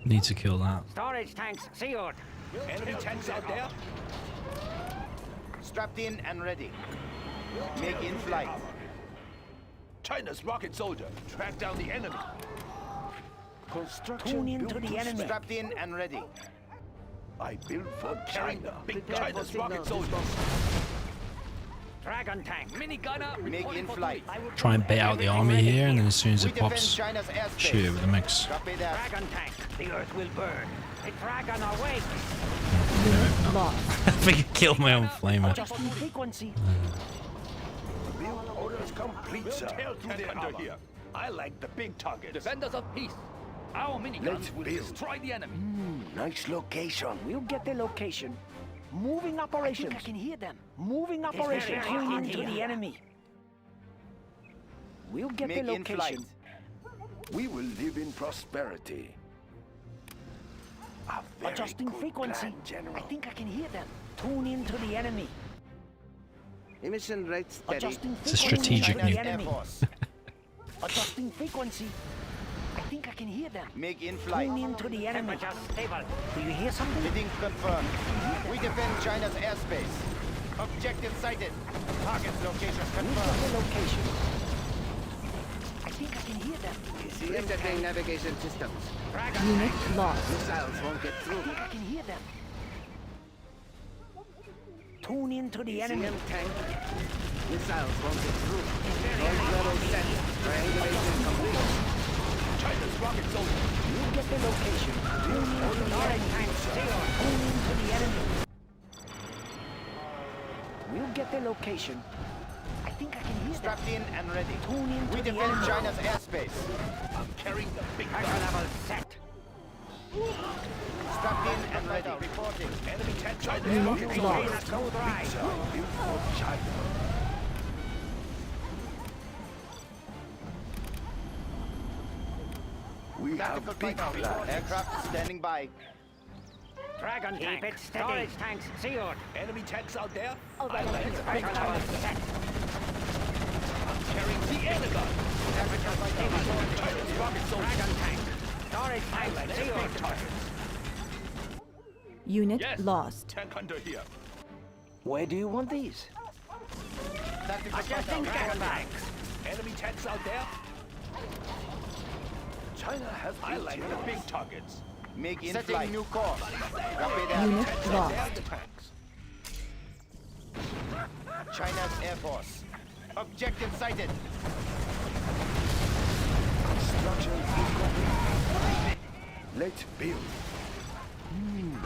Need to kill that. Storage tanks sealed. Enemy tanks out there. Strapped in and ready. Make in flight. China's rocket soldier. Track down the enemy. Construction Tune in built to the enemy. Strapped in and ready. I build for Carrying the China. big China's rocket soldier. Dragon tank. Mini gunner Make reporting in for flight. duty. Try and bait out the army here, and then as soon as We it defend pops, China's airspace. shoot it with a mix. Copy that. Dragon tank. The earth will burn. The dragon awakes. Unit lost. I think I killed my own flamer. Adjusting frequency. Build orders complete, We'll sir. tear through their armor. Here. I like the big targets. Defenders of peace. Our miniguns Let's will build. destroy the enemy. Nice location. We'll get the location. Moving operations. I can hear them. Moving operations. very Tune hot in to in the here. enemy. We'll get Make the in flight. location. We will live in prosperity. A very Adjusting good frequency. plan, General. I think I can hear them. Tune in to the enemy. Emission rate steady. Adjusting It's a frequency strategic to the nuke. Air enemy. Force. Adjusting frequency. I think I can hear them. Make in flight. Tune in to the enemy. Temperature stable. Do you hear something? Bidding confirmed. We defend China's airspace. Objective sighted. Target's location We'll get confirmed. the location. I think I can hear them. Resetting navigation systems. Unit lost. Missiles won't get I through. think I can hear them. Tune in to the enemy. tank. Missiles won't get through. Noise level set. Triangulation complete. China's rocket soldier. We'll get the location. Tune in to the enemy. Tune in to the enemy. We'll get the location. I think I can hear them. Strapped in and ready. Tune in to We the defend enemy. China's airspace. I'm carrying the big Pressure gun. level set. Strapped in and ready. Reporting. Enemy tank China's Unit rocket soldier. lost. Smooth ride. Built for China. We Tactical have big fighter. plans. Aircraft standing by. Dragon tank. it steady. Storage tanks sealed. Enemy tanks out there. Oh, I like the big Pressure level targets. set. I'm carrying the air gun. Temperature stable. China's rocket soldier. Dragon tank. Storage tanks sealed. Unit lost. Tank under here. Where do you want these? Adjusting gas bags. Enemy tanks out there. China has I been like the generous. big targets. Make in Setting flight. new course. Copy that. Unit lost. Tanks. China's Air Force. Objective sighted. Construction is complete. Let's build.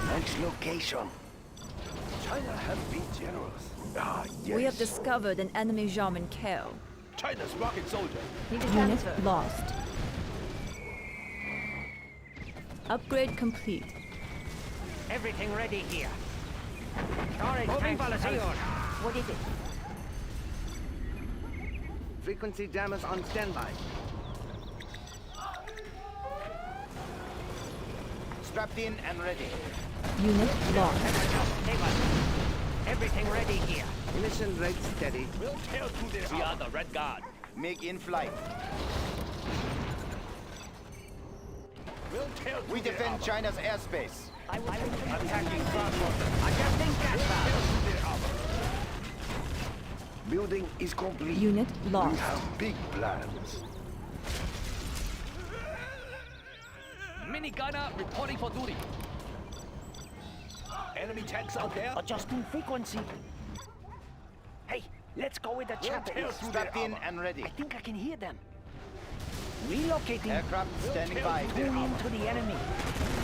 Nice location. China has been generous. Ah, yes. We have discovered an enemy GLA. China's rocket soldier. Unit lost. Upgrade complete. Everything ready here. Storage tanks sealed. What is it? Frequency jammers on standby. Strapped in and ready. Unit lost. Everything ready here. Mission rate steady. We'll tear through their We are the Red Guard. Make in flight. We'll tear through We their defend armor. China's airspace. Attacking transporter. Adjusting gas bags. Building is complete. Unit We lost. have big plans. Minigunner reporting for duty. Enemy tanks out there. Adjusting frequency. Hey, let's go with the We'll chopper. tear through their Strapped in armor. and ready. I think I can hear them. Relocating. Aircraft standing by. Tune in to the enemy.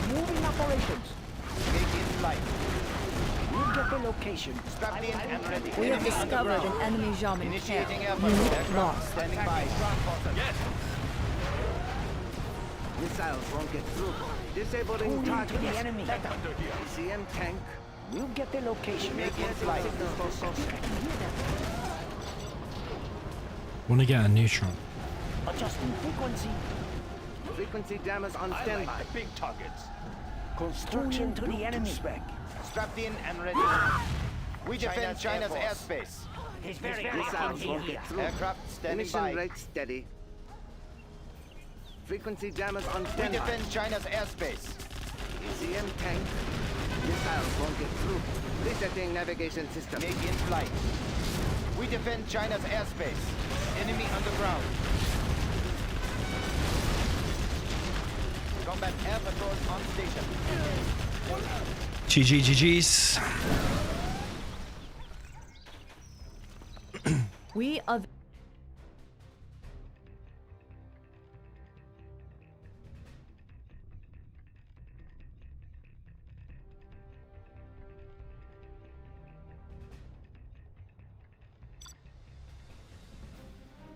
Moving operations. Make in flight. We'll get the location. Strapped in and ready. We have Enemy discovered an underground. enemy GLA. Initiating airport. Unit Aircraft lost. standing by. Yes. Missiles won't get through. Disabling target. To the enemy. Tank under here. CM tank. We'll get the location. Make in flight. Want to get a neutron? Adjusting frequency. Frequency jammers on I standby. like the big targets. Construction to the built to enemy. spec. Strapped in and ready. We defend China's airspace. It's very Missiles hot in won't here. get through. Aircraft standing Mission by. rate steady. Frequency jammers on We standby. defend China's airspace. ECM tank. Missiles won't get through. Resetting navigation system. Make in flight. We defend China's airspace. Enemy underground. Combat air patrols on station. GG's. We are.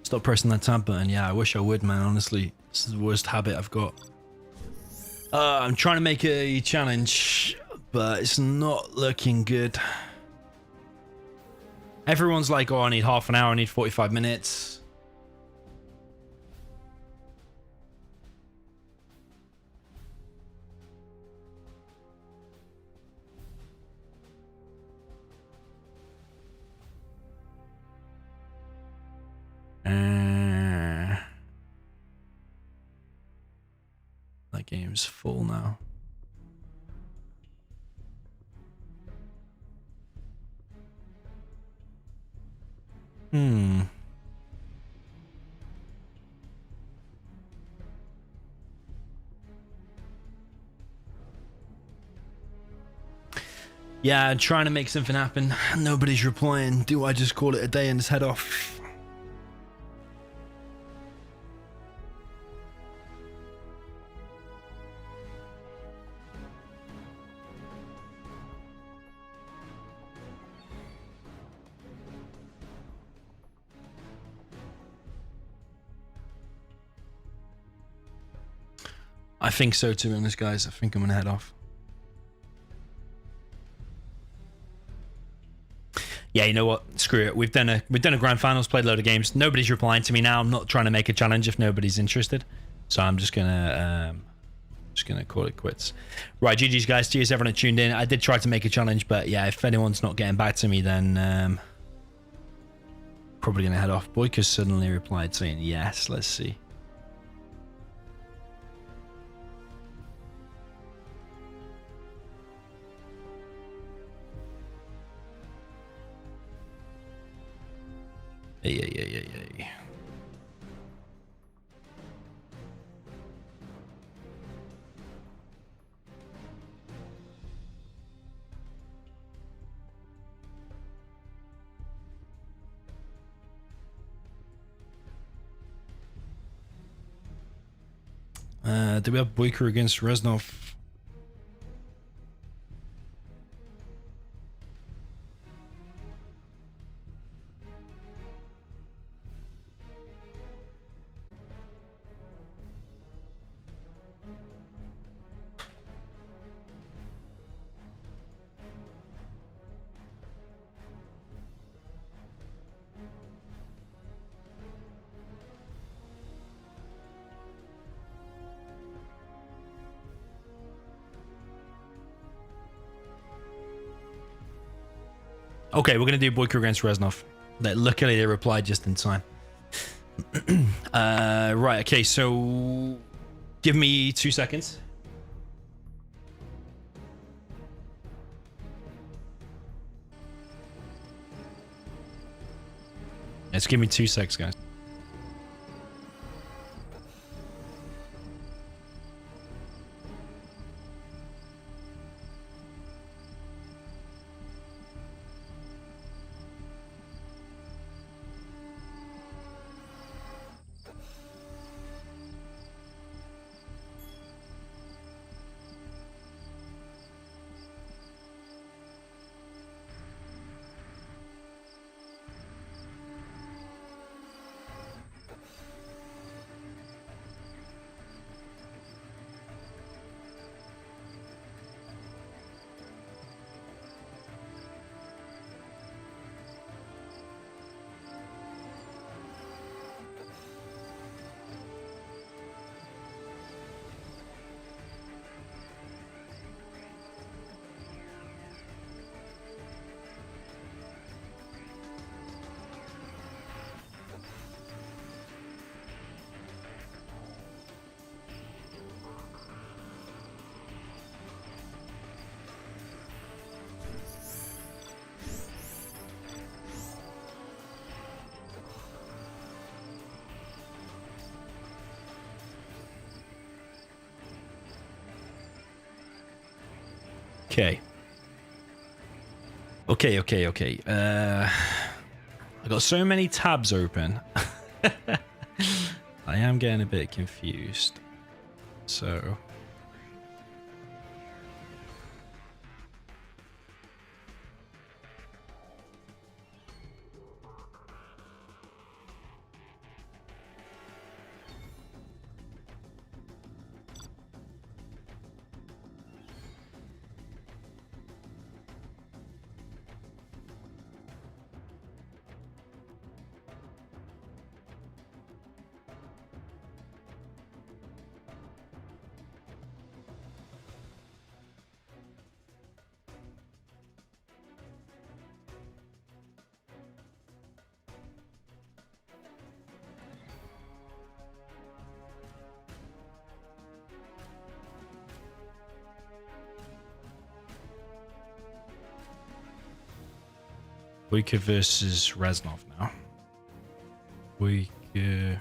Stop pressing that tab button. Yeah, I wish I would, man. Honestly, this is the worst habit I've got. I'm trying to make a challenge, but it's not looking good. Everyone's like, oh, I need half an hour, I need 45 minutes. That game's full now. Yeah, I'm trying to make something happen. Nobody's replying. Do I just call it a day and just head off? I think so, to be honest, guys. I think I'm gonna head off. Yeah, you know what? Screw it. We've done a grand finals, played a load of games. Nobody's replying to me now. I'm not trying to make a challenge if nobody's interested. So I'm just gonna call it quits. Right, GG's guys. Cheers everyone that tuned in. I did try to make a challenge, but yeah, if anyone's not getting back to me, then probably gonna head off. Boycah suddenly replied saying yes. Let's see. Hey. Do we have Boycah against Reznov? Okay, we're gonna do Boycah against Reznov. Luckily, they replied just in time. Right. Okay. So, give me 2 seconds. Just give me 2 seconds, guys. Okay. I got so many tabs open. I am getting a bit confused. So. Boycah versus Reznov now. Boycah.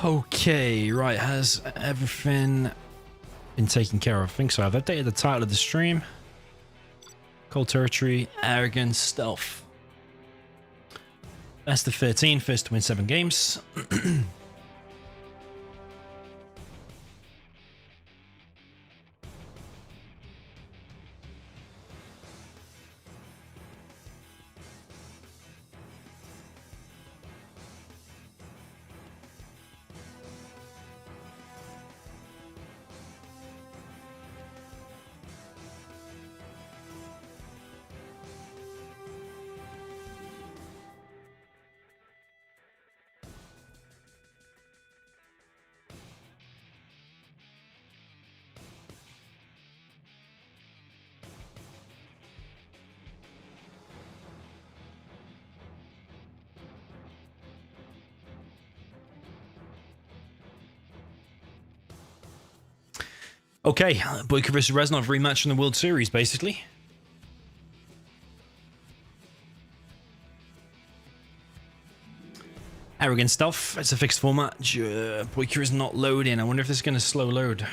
Okay, right. Has everything been taken care of? I think so. I've updated the title of the stream. Cold Territory, Arrogance, Stealth. Best of 13, first to win 7 games. Okay, Boycah vs Reznov rematch in the World Series, basically. Arrogant Stealth, it's a fixed format. Boycah is not loading. I wonder if this is going to slow load.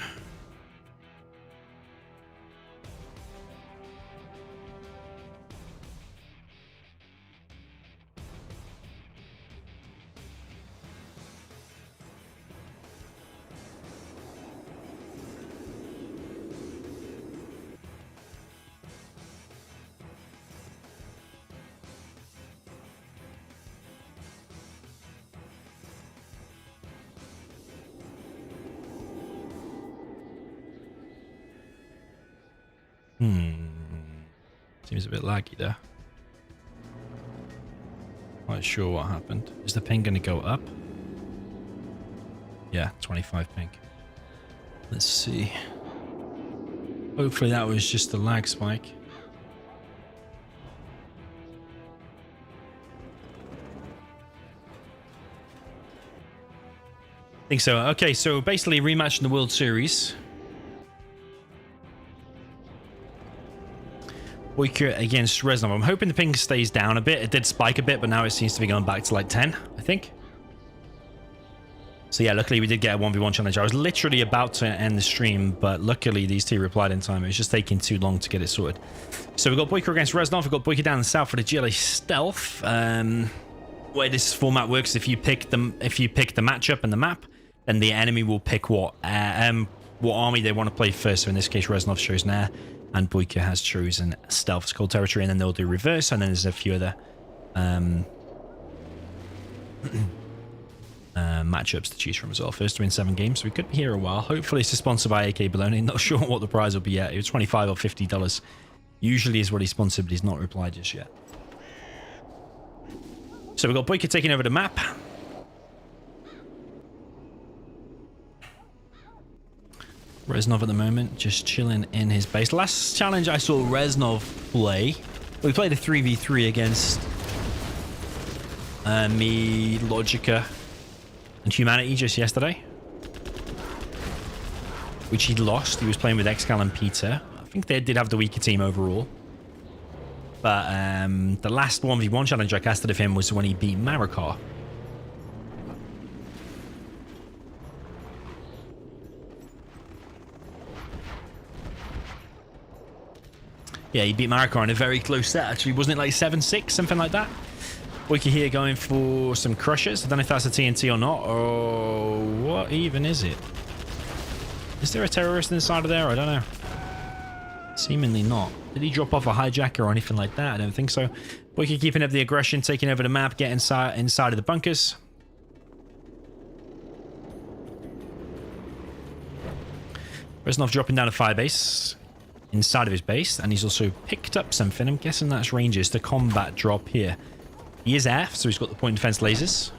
Seems a bit laggy there. Not sure what happened. Is the ping going to go up? Yeah, 25 ping. Let's see. Hopefully that was just a lag spike. I think so. Okay, so basically rematch in the World Series. Boycah against Reznov. I'm hoping the ping stays down a bit. It did spike a bit, but now it seems to be going back to like 10, I think. So yeah, luckily we did get a 1v1 challenge. I was literally about to end the stream, but luckily these two replied in time. It was just taking too long to get it sorted. So we've got Boycah against Reznov. We've got Boycah down south for the GLA Stealth. Where this format works, if you pick the matchup and the map, then the enemy will pick what army they want to play first. So in this case, Reznov's chosen air, and Boycah has chosen Stealth's Cold Territory, and then they'll do reverse, and then there's a few other matchups to choose from as well. First to win 7 games, so we could be here a while. Hopefully it's sponsored by AK Baloney. Not sure what the prize will be yet. It was $25 or $50. Usually is what he's sponsored, but he's not replied just yet. So we've got Boycah taking over the map. Reznov at the moment, just chilling in his base. Last challenge I saw Reznov play, we played a 3v3 against me, Logica, and Humanity just yesterday, which he lost. He was playing with ExCaL and Peter. I think they did have the weaker team overall. But the last 1v1 challenge I casted of him was when he beat Marikar. Yeah, he beat Marikar in a very close set, actually. Wasn't it like 7-6, something like that? Boycah here going for some crushes. I don't know if that's a TNT or not. Oh, what even is it? Is there a terrorist inside of there? I don't know. Seemingly not. Did he drop off a hijacker or anything like that? I don't think so. Boycah keeping up the aggression, taking over the map, getting inside of the bunkers. Reznov dropping down a firebase inside of his base, and he's also picked up something. I'm guessing that's Rangers, the combat drop here. He is F, so he's got the point defense lasers.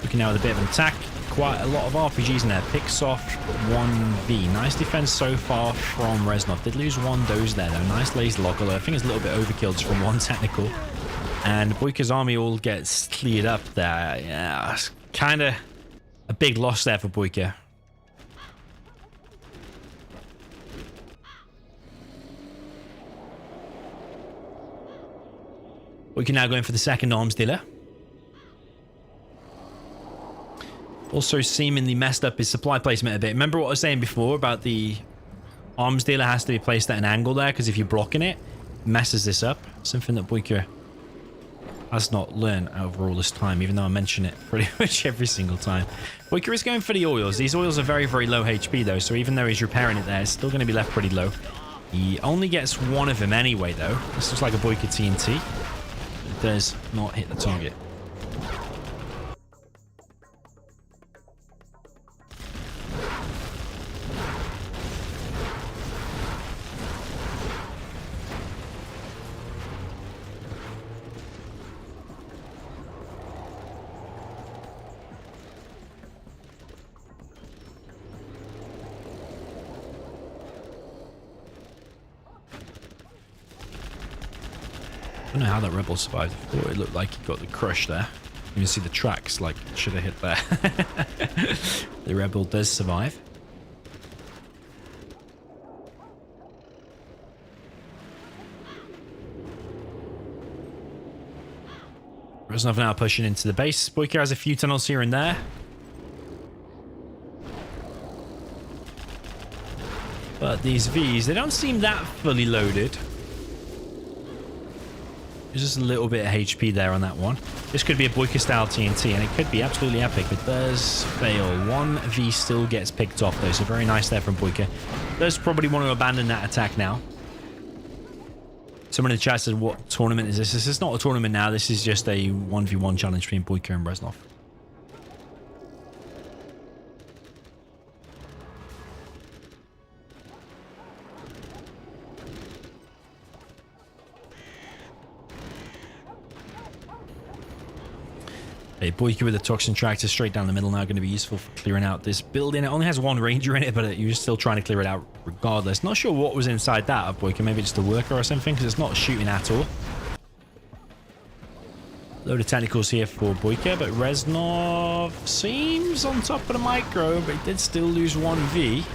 Looking now at a bit of an attack. Quite a lot of RPGs in there. Picks off 1v. Nice defense so far from Reznov. Did lose one dose there though. Nice laser lock, although I think it's a little bit overkill just from one technical. And Boycah's army all gets cleared up there. Yeah, it's kind of a big loss there for Boycah. We can now go in for the second arms dealer. Also seemingly messed up his supply placement a bit. Remember what I was saying before about the arms dealer has to be placed at an angle there, because if you're blocking it, it messes this up. Something that Boycah has not learned over all this time, even though I mention it pretty much every single time. Boycah is going for the oils. These oils are very, very low HP though, so even though he's repairing it there, it's still going to be left pretty low. He only gets one of them anyway though. This looks like a Boycah TNT. It does not hit the target. I don't know how that rebel survived. I thought it looked like he got the crush there. You can see the tracks, like, should have hit there. The rebel does survive. Reznov now pushing into the base. Boycah has a few tunnels here and there. But these Vs, they don't seem that fully loaded. There's just a little bit of HP there on that one. This could be a Boycah style TNT, and it could be absolutely epic. It does fail. One V still gets picked off though, so very nice there from Boycah. Does probably want to abandon that attack now. Someone in the chat said, what tournament is this? This is not a tournament now. This is just a 1v1 challenge between Boycah and Reznov. A Boycah with a toxin tractor straight down the middle now, going to be useful for clearing out this building. It only has one ranger in it, but you're still trying to clear it out regardless. Not sure what was inside that of Boycah. Maybe just a worker or something, because it's not shooting at all. Load of technicals here for Boycah, but Reznov seems on top of the micro, but he did still lose 1v.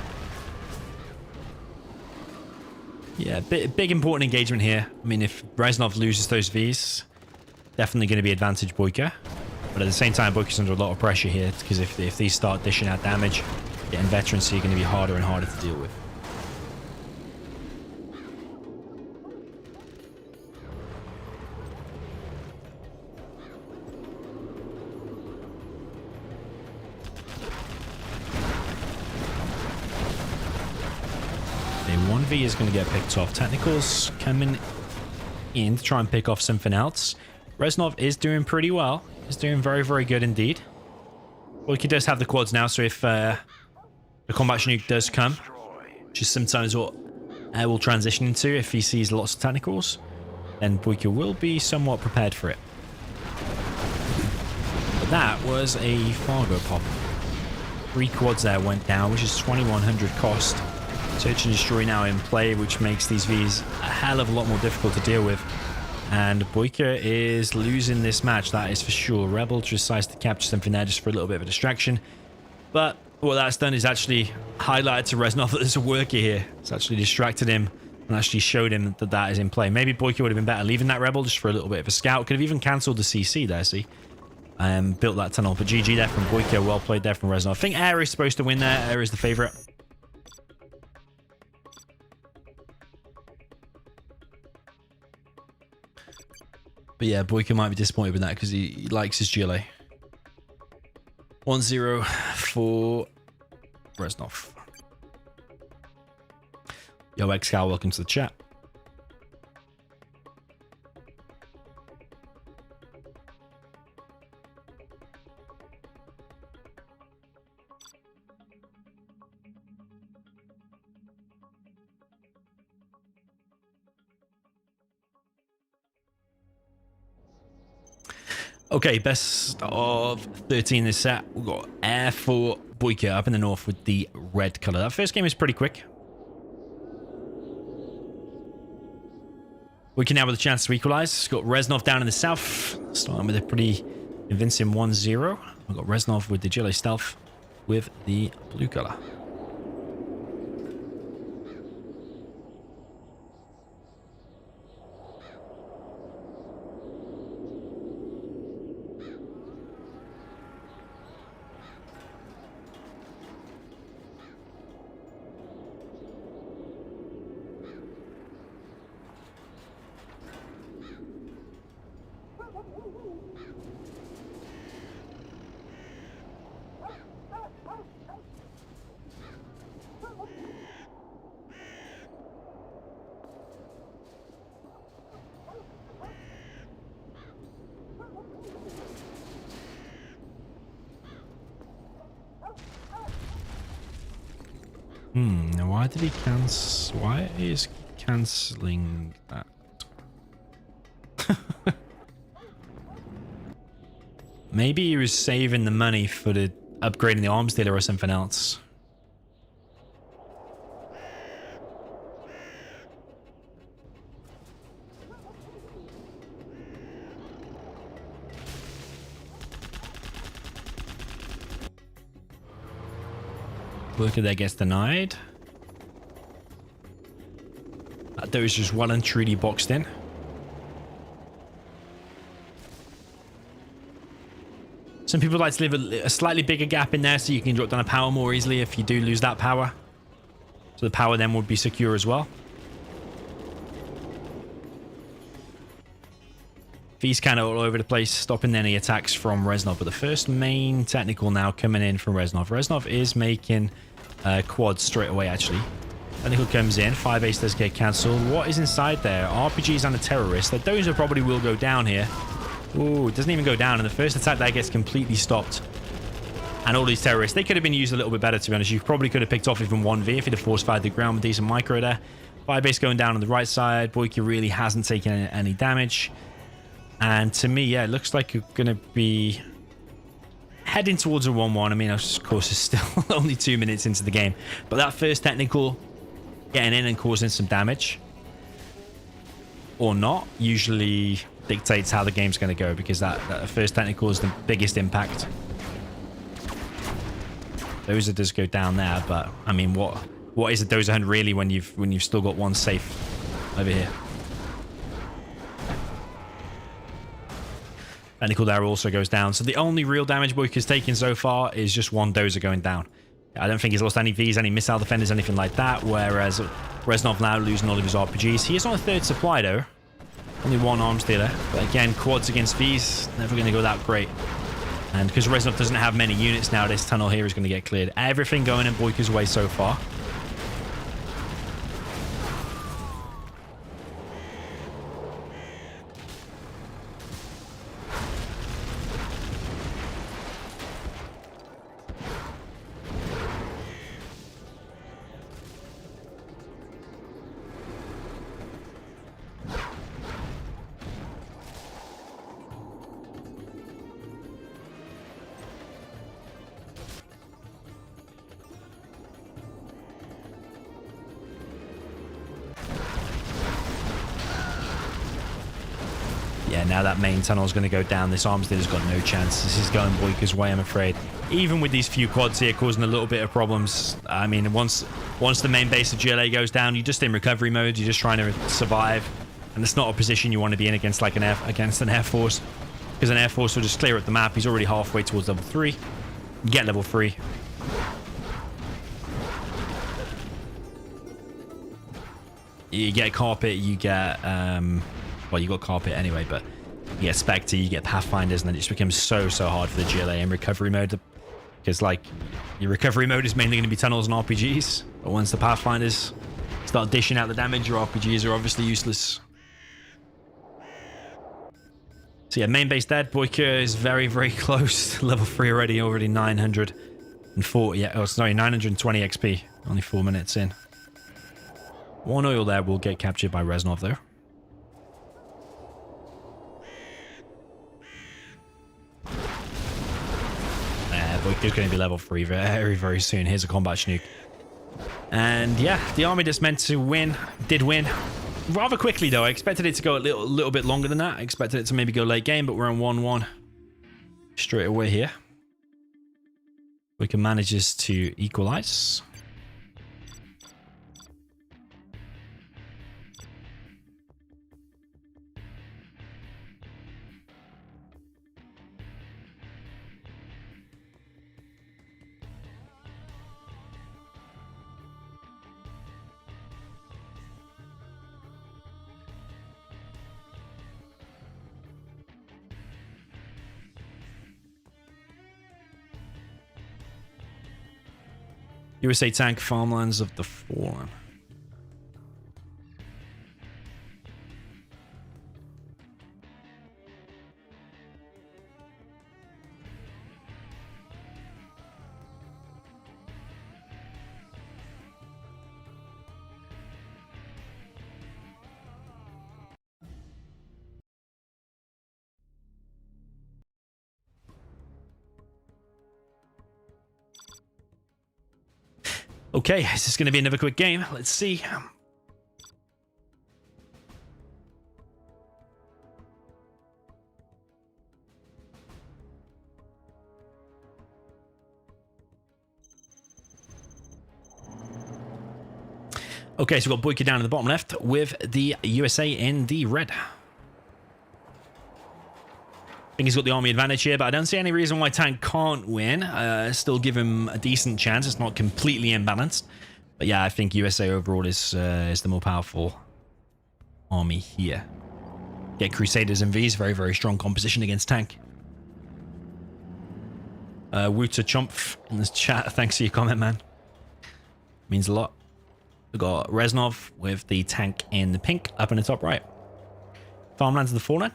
Yeah, big important engagement here. I mean, if Reznov loses those Vs, definitely going to be advantage Boycah. But at the same time, Boycah's under a lot of pressure here, because if these start dishing out damage, getting veterancy are going to be harder and harder to deal with. A 1v is going to get picked off. Technicals coming in to try and pick off something else. Reznov is doing pretty well. He's doing very, very good indeed. Boycah does have the quads now, so if the combat nuke does come, which is sometimes what Air will transition into if he sees lots of technicals, then Boycah will be somewhat prepared for it. But that was a Fargo pop. 3 quads there went down, which is 2100 cost. Search and Destroy now in play, which makes these Vs a hell of a lot more difficult to deal with. And Boycah is losing this match, that is for sure. Rebel decides to capture something there just for a little bit of a distraction. But what that's done is actually highlighted to Reznov that there's a worker here. It's actually distracted him and actually showed him that that is in play. Maybe Boycah would have been better leaving that Rebel just for a little bit of a scout. Could have even cancelled the CC there, see? Built that tunnel. But GG there from Boycah. Well played there from Reznov. I think Air is supposed to win there. Air is the favourite. But yeah, Boycah might be disappointed with that because he likes his GLA. 1-0 for Reznov. Yo, ExCaL, welcome to the chat. Okay, best of 13 this set. We've got Air for Boycah up in the north with the red color. That first game is pretty quick. Boycah now with a chance to equalize. We've got Reznov down in the south, starting with a pretty convincing 1-0. We've got Reznov with the GLA stealth with the blue color. Now why did he cancel? Why is cancelling that? Maybe he was saving the money for the upgrading the arms dealer or something else. Boycah there gets denied. That door is just well and truly boxed in. Some people like to leave a slightly bigger gap in there so you can drop down a power more easily if you do lose that power. So the power then would be secure as well. He's kind of all over the place, stopping any attacks from Reznov. But the first main technical now coming in from Reznov. Reznov is making quads straight away, actually. Technical comes in. 5 ace does get cancelled. What is inside there? RPGs and a terrorist. The Dozer probably will go down here. Ooh, it doesn't even go down. And the first attack there gets completely stopped. And all these terrorists, they could have been used a little bit better, to be honest. You probably could have picked off even 1v if you'd have force-fired the ground with decent micro there. 5 ace going down on the right side. Boycah really hasn't taken any damage. And to me, yeah, it looks like you're going to be heading towards a 1-1. I mean, of course, it's still only 2 minutes into the game. But that first technical getting in and causing some damage or not usually dictates how the game's going to go, because that first technical is the biggest impact. Dozer does go down there, but I mean, what is a Dozer hunt really when you've still got one safe over here? Technical there also goes down. So the only real damage Boycah's taken so far is just one Dozer going down. I don't think he's lost any Vs, any missile defenders, anything like that, whereas Reznov now losing all of his RPGs. He is on a third supply though. Only one arms dealer. But again, quads against Vs, never going to go that great. And because Reznov doesn't have many units now, this tunnel here is going to get cleared. Everything going in Boycah's way so far. Yeah, now that main tunnel is going to go down. This arms dealer's got no chance. This is going Boycah's way, I'm afraid. Even with these few quads here causing a little bit of problems. I mean, once the main base of GLA goes down, you're just in recovery mode. You're just trying to survive. And it's not a position you want to be in against like an Air Force. Because an Air Force will just clear up the map. He's already halfway towards level 3. Get level 3. You get carpet, you get well, you got carpet anyway, but you get Spectre, you get Pathfinders, and then it just becomes so hard for the GLA in recovery mode, because like your recovery mode is mainly going to be tunnels and RPGs, but once the Pathfinders start dishing out the damage, your RPGs are obviously useless. So yeah, main base dead. Boycah is very close to level 3 already 940, yeah, oh sorry, 920 XP, only 4 minutes in. One oil there will get captured by Reznov though. Boycah's going to be level 3 very soon. Here's a combat Chinook. And yeah, the army that's meant to win did win rather quickly though. I expected it to go a little bit longer than that. I expected it to maybe go late game, but we're on 1-1 straight away here. Boycah manages to equalize. USA tank farmlands of the Fallen. Okay, is this going to be another quick game? Let's see. Okay, so we've got Boycah down in the bottom left with the USA in the red. I think he's got the army advantage here, but I don't see any reason why Tank can't win. Still give him a decent chance. It's not completely imbalanced. But yeah, I think USA overall is the more powerful army here. Get Crusaders and V's. Very, very strong composition against Tank. Wooter Chumpf in this chat. Thanks for your comment, man. Means a lot. We've got Reznov with the tank in the pink up in the top right. Farmlands of the Fallen.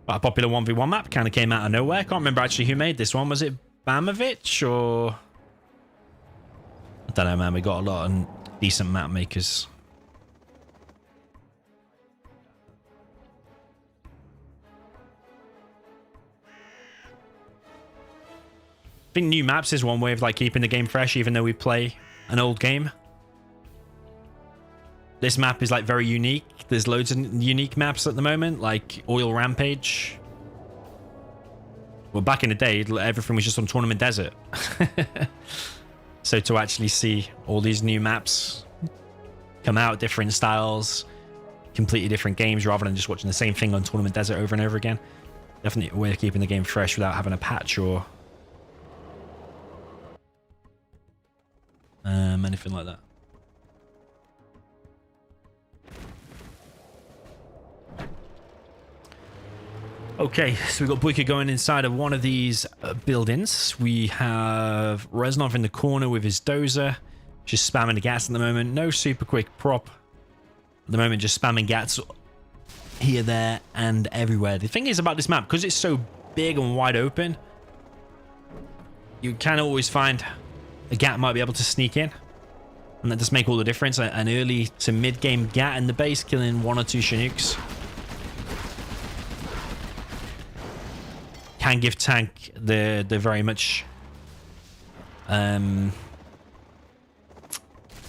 Quite a popular 1v1 map. Kind of came out of nowhere. Can't remember actually who made this one. Was it Bamovich or... I don't know, man. We got a lot of decent map makers. I think new maps is one way of like keeping the game fresh, even though we play an old game. This map is like very unique. There's loads of unique maps at the moment, like Oil Rampage. Well, back in the day, everything was just on Tournament Desert. So to actually see all these new maps come out, different styles, completely different games, rather than just watching the same thing on Tournament Desert over and over again. Definitely a way of keeping the game fresh without having a patch or anything like that. Okay, so we've got Boycah going inside of one of these buildings. We have Reznov in the corner with his dozer, just spamming the gats at the moment. No super quick prop at the moment, just spamming gats here, there, and everywhere. The thing is about this map, because it's so big and wide open, you can always find a gat might be able to sneak in, and that does make all the difference. An early to mid-game gat in the base, killing 1 or 2 Chinooks, can give Tank the very much the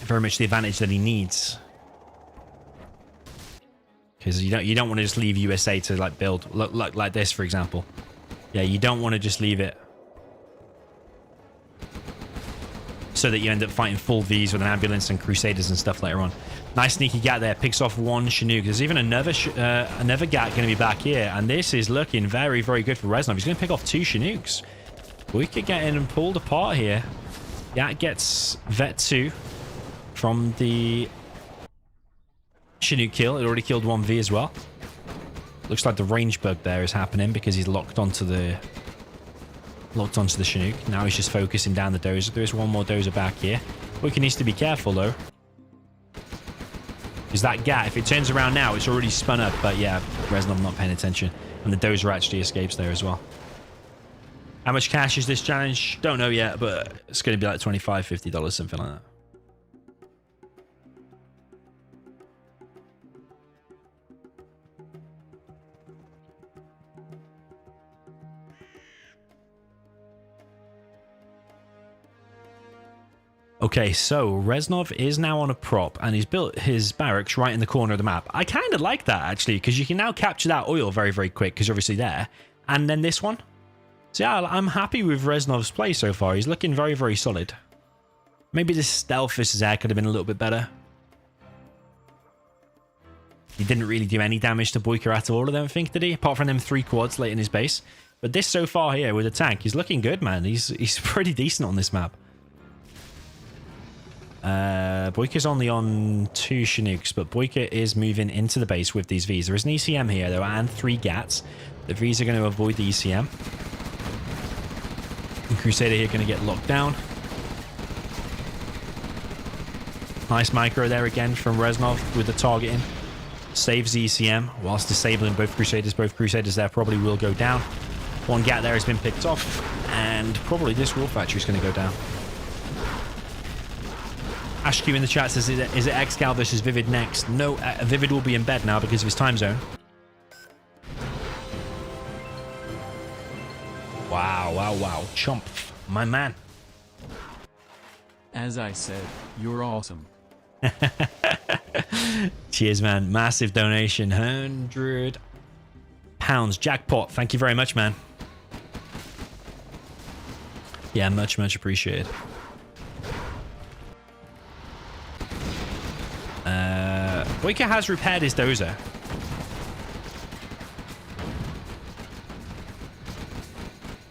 advantage that he needs, because you don't want to just leave USA to like build like this, for example. Yeah, you don't want to just leave it so that you end up fighting full V's with an ambulance and Crusaders and stuff later on. Nice sneaky gat there, picks off 1 Chinook. There's even another gat going to be back here, and this is looking very, very good for Reznov. He's going to pick off 2 Chinooks. We could get in and pulled apart here. Gat gets Vet 2 from the Chinook kill. It already killed 1 V as well. Looks like the range bug there is happening because he's locked onto the Chinook. Now he's just focusing down the dozer. There is 1 more dozer back here. Boycah needs to be careful though, because that gat, if it turns around now, it's already spun up. But yeah, Reznov not paying attention, and the dozer actually escapes there as well. How much cash is this challenge? Don't know yet, but it's going to be like $25, $50, something like that. Okay, so Reznov is now on a prop, and he's built his barracks right in the corner of the map. I kind of like that, actually, because you can now capture that oil very, very quick, because you're obviously there. And then this one. So yeah, I'm happy with Reznov's play so far. He's looking very, very solid. Maybe the stealth versus air could have been a little bit better. He didn't really do any damage to Boycah at all, I don't think, did he? Apart from them 3 quads late in his base. But this so far here with the tank, he's looking good, man. He's pretty decent on this map. Boycah's only on 2 Chinooks, but Boycah is moving into the base with these Vs. There is an ECM here, though, and 3 Gats. The Vs are going to avoid the ECM. And Crusader here going to get locked down. Nice micro there again from Reznov with the targeting. Saves the ECM whilst disabling both Crusaders. Both Crusaders there probably will go down. 1 Gat there has been picked off, and probably this War Factory is going to go down. AshQ in the chat says, is it ExCaL versus ViViD next? No, ViViD will be in bed now because of his time zone. Wow, wow, wow. Chomp, my man. As I said, you're awesome. Cheers, man. Massive donation. £100. Jackpot. Thank you very much, man. Yeah, much appreciated. Boycah has repaired his dozer.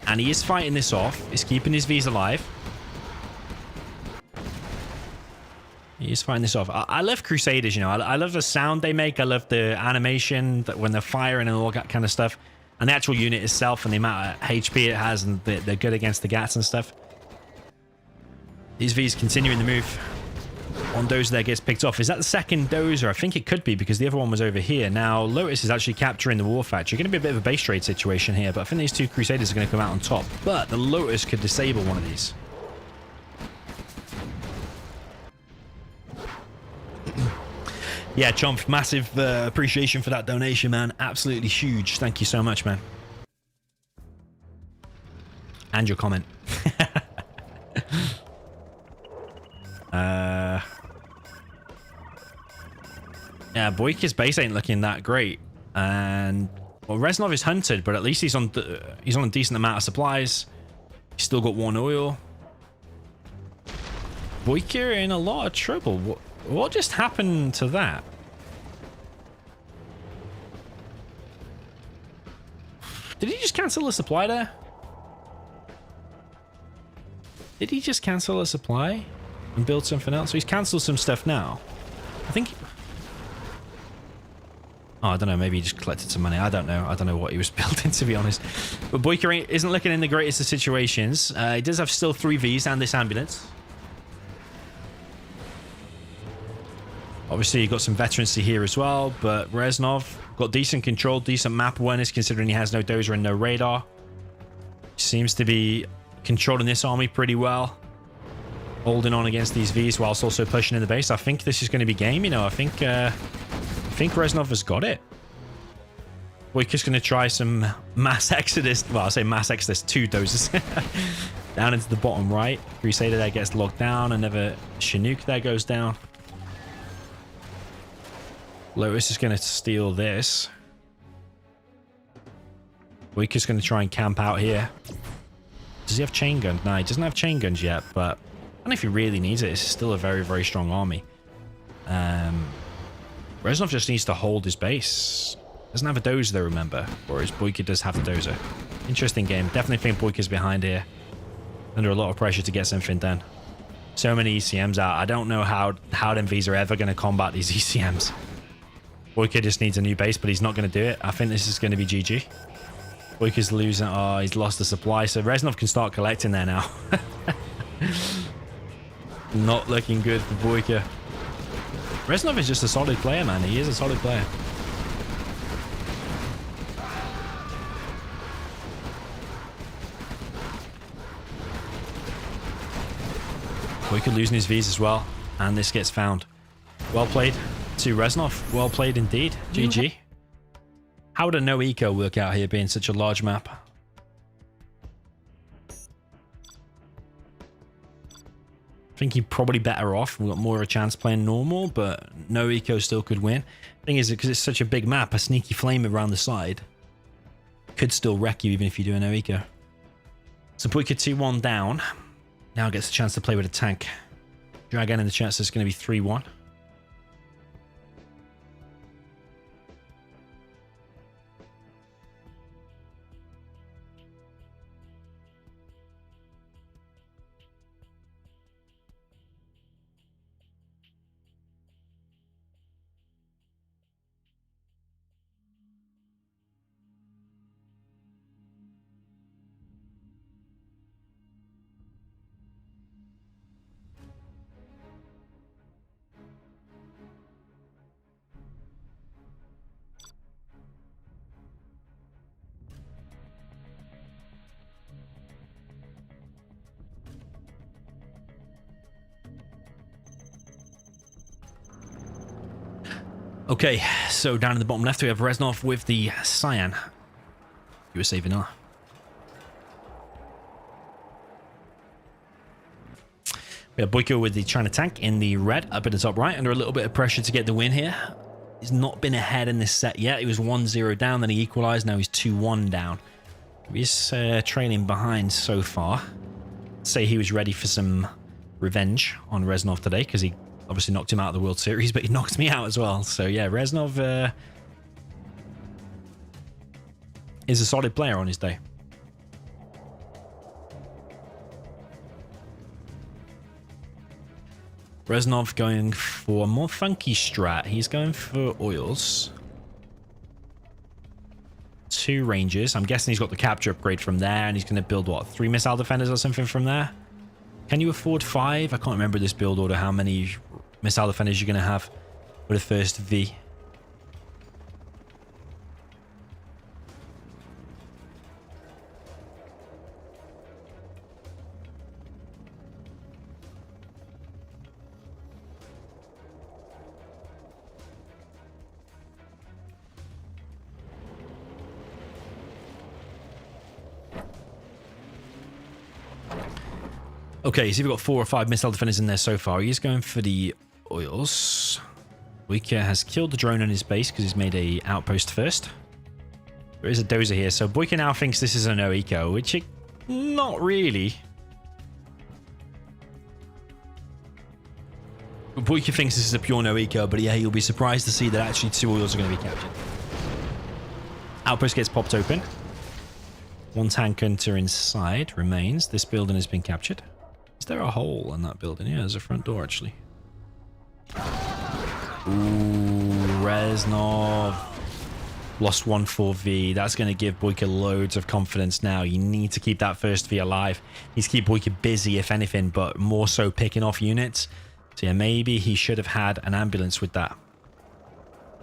And he is fighting this off. He's keeping his V's alive. He is fighting this off. I love Crusaders, you know. I love the sound they make. I love the animation that when they're firing and all that kind of stuff. And the actual unit itself and the amount of HP it has, and they're good against the gats and stuff. These V's continuing the move. One dozer there gets picked off. Is that the second dozer? I think it could be, because the other one was over here. Now, Lotus is actually capturing the war factory. Going to be a bit of a base trade situation here, but I think these two Crusaders are going to come out on top. But the Lotus could disable one of these. Yeah, Chomp, massive appreciation for that donation, man. Absolutely huge. Thank you so much, man. And your comment. Yeah, Boycah's base ain't looking that great. And well, Reznov is hunted, but at least he's on a decent amount of supplies. He's still got 1 oil. Boycah in a lot of trouble. What just happened to that? Did he just cancel a supply there? Did he just cancel a supply and build something else? So he's cancelled some stuff now. I think... Oh, I don't know. Maybe he just collected some money. I don't know. I don't know what he was building, to be honest. But Boycah isn't looking in the greatest of situations. He does have still 3 Vs and this ambulance. Obviously, you've got some veterancy here as well, but Reznov got decent control, decent map awareness, considering he has no dozer and no radar. Seems to be controlling this army pretty well. Holding on against these Vs whilst also pushing in the base. I think this is going to be game, you know. I think Reznov has got it. Boycah's going to try some mass exodus. Well, I'll say mass exodus, 2 dozers. Down into the bottom right. Crusader there gets locked down. Another Chinook there goes down. Lotus is going to steal this. Boycah's going to try and camp out here. Does he have chain guns? No, he doesn't have chain guns yet, but I don't know if he really needs it. It's still a very, very strong army. Reznov just needs to hold his base. Doesn't have a dozer though, remember? Whereas Boycah does have a dozer. Interesting game. Definitely think Boycah's behind here. Under a lot of pressure to get something done. So many ECMs out. I don't know how them Vs are ever going to combat these ECMs. Boycah just needs a new base, but he's not going to do it. I think this is going to be GG. Boycah's losing. Oh, he's lost the supply. So Reznov can start collecting there now. Not looking good for Boycah. Reznov is just a solid player, man. He is a solid player. Boycah losing his Vs as well. And this gets found. Well played to Reznov. Well played indeed. GG. How would a no eco work out here being such a large map? I think he'd probably better off. We've got more of a chance playing normal, but no eco still could win. Thing is, because it's such a big map, a sneaky flame around the side could still wreck you even if you do a no eco. So Boycah 2-1 down. Now gets a chance to play with a tank. Dragon in the chance is going to be 3-1. Okay, so down in the bottom left we have Reznov with the Cyan. You were saving our. We We have Boycah with the China tank in the red up in the top right, under a little bit of pressure to get the win here. He's not been ahead in this set yet. He was 1-0 down, then he equalized. Now he's 2-1 down. He's trailing behind so far. Say he was ready for some revenge on Reznov today, because he obviously knocked him out of the World Series, but he knocked me out as well. So yeah, Reznov is a solid player on his day. Reznov going for a more funky strat. He's going for oils. 2 ranges. I'm guessing he's got the capture upgrade from there, and he's going to build, what, 3 missile defenders or something from there? Can you afford 5? I can't remember this build order, how many missile defenders you're going to have for the first V. Okay, so we've got 4 or 5 missile defenders in there so far. He's going for the oils. Boycah has killed the drone on his base because he's made a outpost first. There is a dozer here, so Boycah now thinks this is a no eco, which not really. Boycah thinks this is a pure no eco, but yeah, you'll be surprised to see that actually 2 oils are going to be captured. Outpost gets popped open. 1 tank hunter inside remains. This building has been captured. Is there a hole in that building? Yeah, there's a front door, actually. Ooh, Reznov. Lost 1 for V. That's going to give Boycah loads of confidence now. You need to keep that first V alive. Need to keep Boycah busy, if anything, but more so picking off units. So yeah, maybe he should have had an ambulance with that.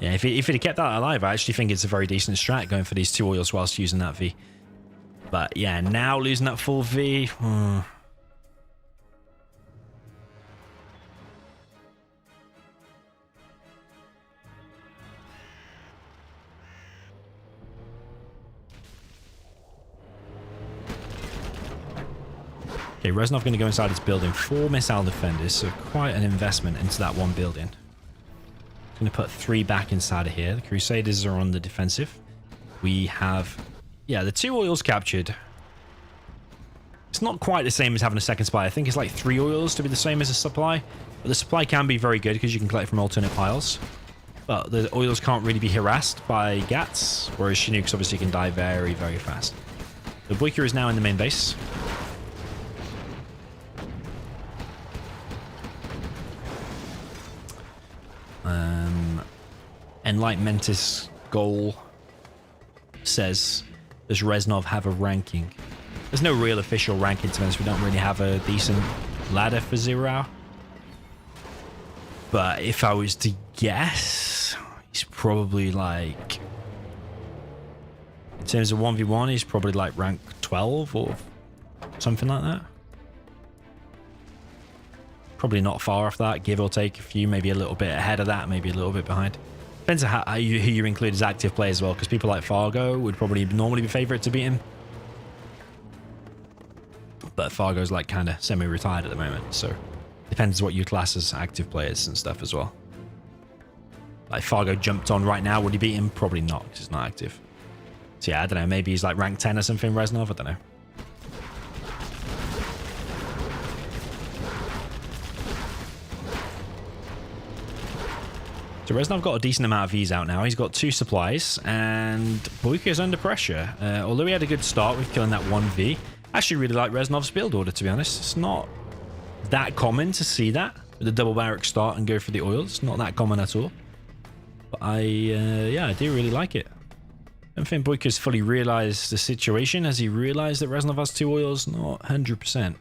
Yeah, if he'd have kept that alive, I actually think it's a very decent strat going for these 2 oils whilst using that V. But yeah, now losing that full V. Okay, Reznov going to go inside his building. 4 missile defenders, so quite an investment into that 1 building. Going to put 3 back inside of here. The Crusaders are on the defensive. We have, yeah, the 2 oils captured. It's not quite the same as having a second supply. I think it's like 3 oils to be the same as a supply. But the supply can be very good because you can collect from alternate piles. But the oils can't really be harassed by Gats, whereas Chinooks obviously can die very, very fast. The Boycah is now in the main base. Enlightenmentist goal says, does Reznov have a ranking? There's no real official ranking, to be honest. We don't really have a decent ladder for 0. But if I was to guess, he's probably like, in terms of 1v1, he's probably like rank 12 or something like that. Probably not far off that, give or take a few, maybe a little bit ahead of that, maybe a little bit behind. Depends on who you include as active players as well, because people like Fargo would probably normally be favorite to beat him. But Fargo's like kind of semi-retired at the moment, so depends what you class as active players and stuff as well. Like Fargo jumped on right now, would he beat him? Probably not, because he's not active. So yeah, I don't know, maybe he's like rank 10 or something, Reznov, I don't know. So Reznov got a decent amount of Vs out now. He's got 2 supplies, and Boycah is under pressure. Although he had a good start with killing that 1 V, I actually really like Reznov's build order, to be honest. It's not that common to see that, with a double barrack start and go for the oils. It's not that common at all. But yeah, I do really like it. I don't think Boycah's fully realized the situation. Has he realized that Reznov has 2 oils? Not 100%.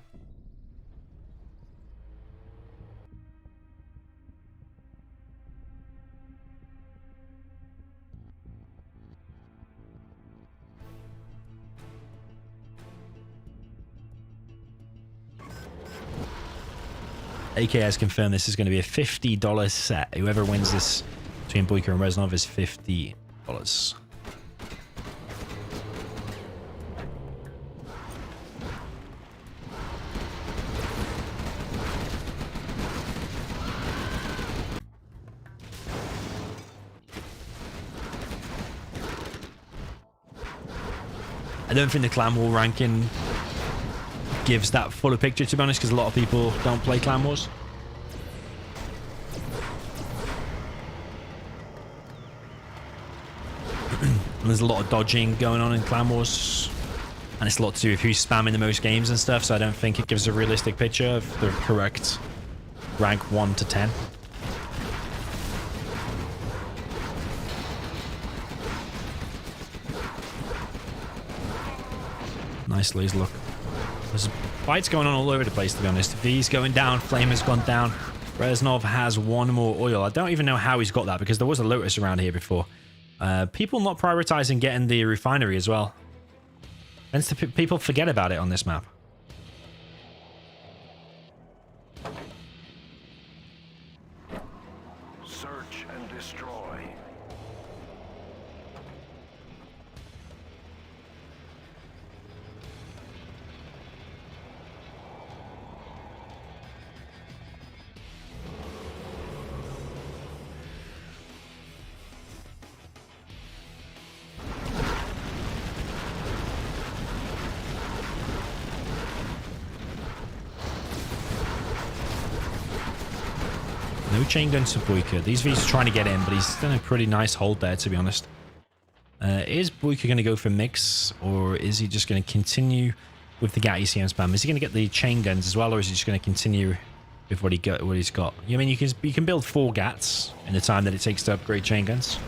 AK has confirmed this is going to be a $50 set. Whoever wins this between Boycah and Reznov is $50. don't think the Clan War ranking gives that fuller picture, to be honest, because a lot of people don't play Clan Wars. There's a lot of dodging going on in Clan Wars, and it's a lot to do with who's spamming the most games and stuff, so I don't think it gives a realistic picture of the correct rank 1 to 10. Nice laser look. There's fights going on all over the place, to be honest. V's going down, Flame has gone down. Reznov has one more oil. I don't even know how he's got that, because there was a Lotus around here before. People not prioritizing getting the refinery as well. And people forget about it on this map. Search and destroy. No chain guns to Boycah. These V's are trying to get in, but he's done a pretty nice hold there, to be honest. Is Boycah going to go for mix, or is he just going to continue with the GAT ECM spam? Is he going to get the chain guns as well, or is he just going to continue with what he's got? I mean, you can build 4 GATs in the time that it takes to upgrade chain guns.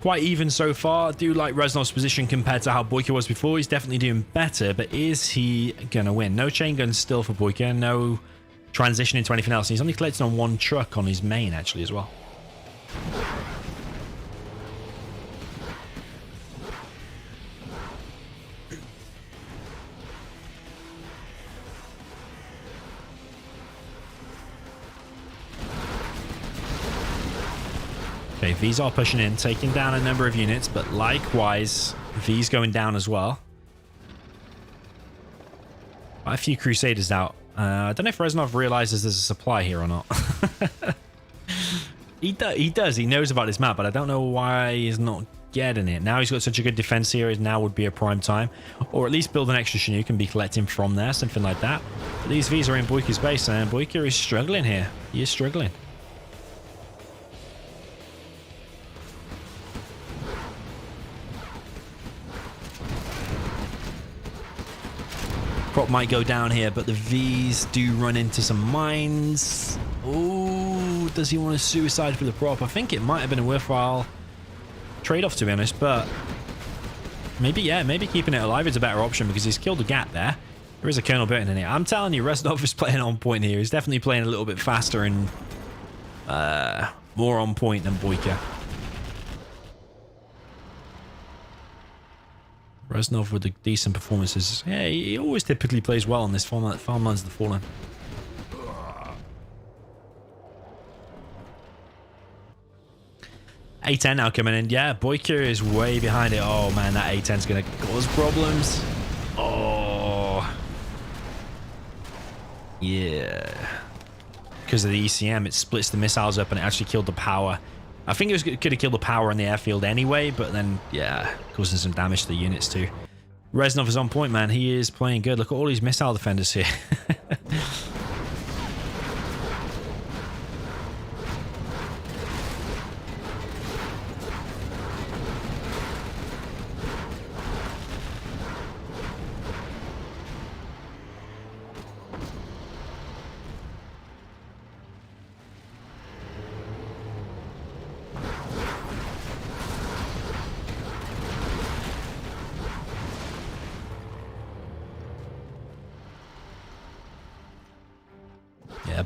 Quite even so far. I do like Reznov's position compared to how Boycah was before. He's definitely doing better, but is he going to win? No chain guns still for Boycah. No transition into anything else. He's only collected on 1 truck on his main, actually, as well. Okay, V's are pushing in, taking down a number of units, but likewise, V's going down as well. Quite a few Crusaders out. I don't know if Reznov realizes there's a supply here or not. He does. He knows about this map, but I don't know why he's not getting it. Now he's got such a good defense here, now would be a prime time. Or at least build an extra Chinook and be collecting from there, something like that. But these V's are in Boycah's base, and Boycah is struggling here. He is struggling. Prop might go down here, but the V's do run into some mines. Oh, does he want to suicide for the prop? I think it might have been a worthwhile trade-off, to be honest, but maybe, yeah, maybe keeping it alive is a better option because he's killed the GAT there. There is a Colonel Burton in it. I'm telling you, Reznov is playing on point here. He's definitely playing a little bit faster and more on point than Boycah. Reznov with the decent performances. Yeah, he always typically plays well on this Farmlands of the Fallen. A10 now coming in. Yeah, Boycah is way behind it. Oh man, that A10 is going to cause problems. Oh. Yeah. Because of the ECM, it splits the missiles up and it actually killed the power. I think it could have killed the power on the airfield anyway, but then, yeah, causing some damage to the units too. Reznov is on point, man. He is playing good. Look at all these missile defenders here.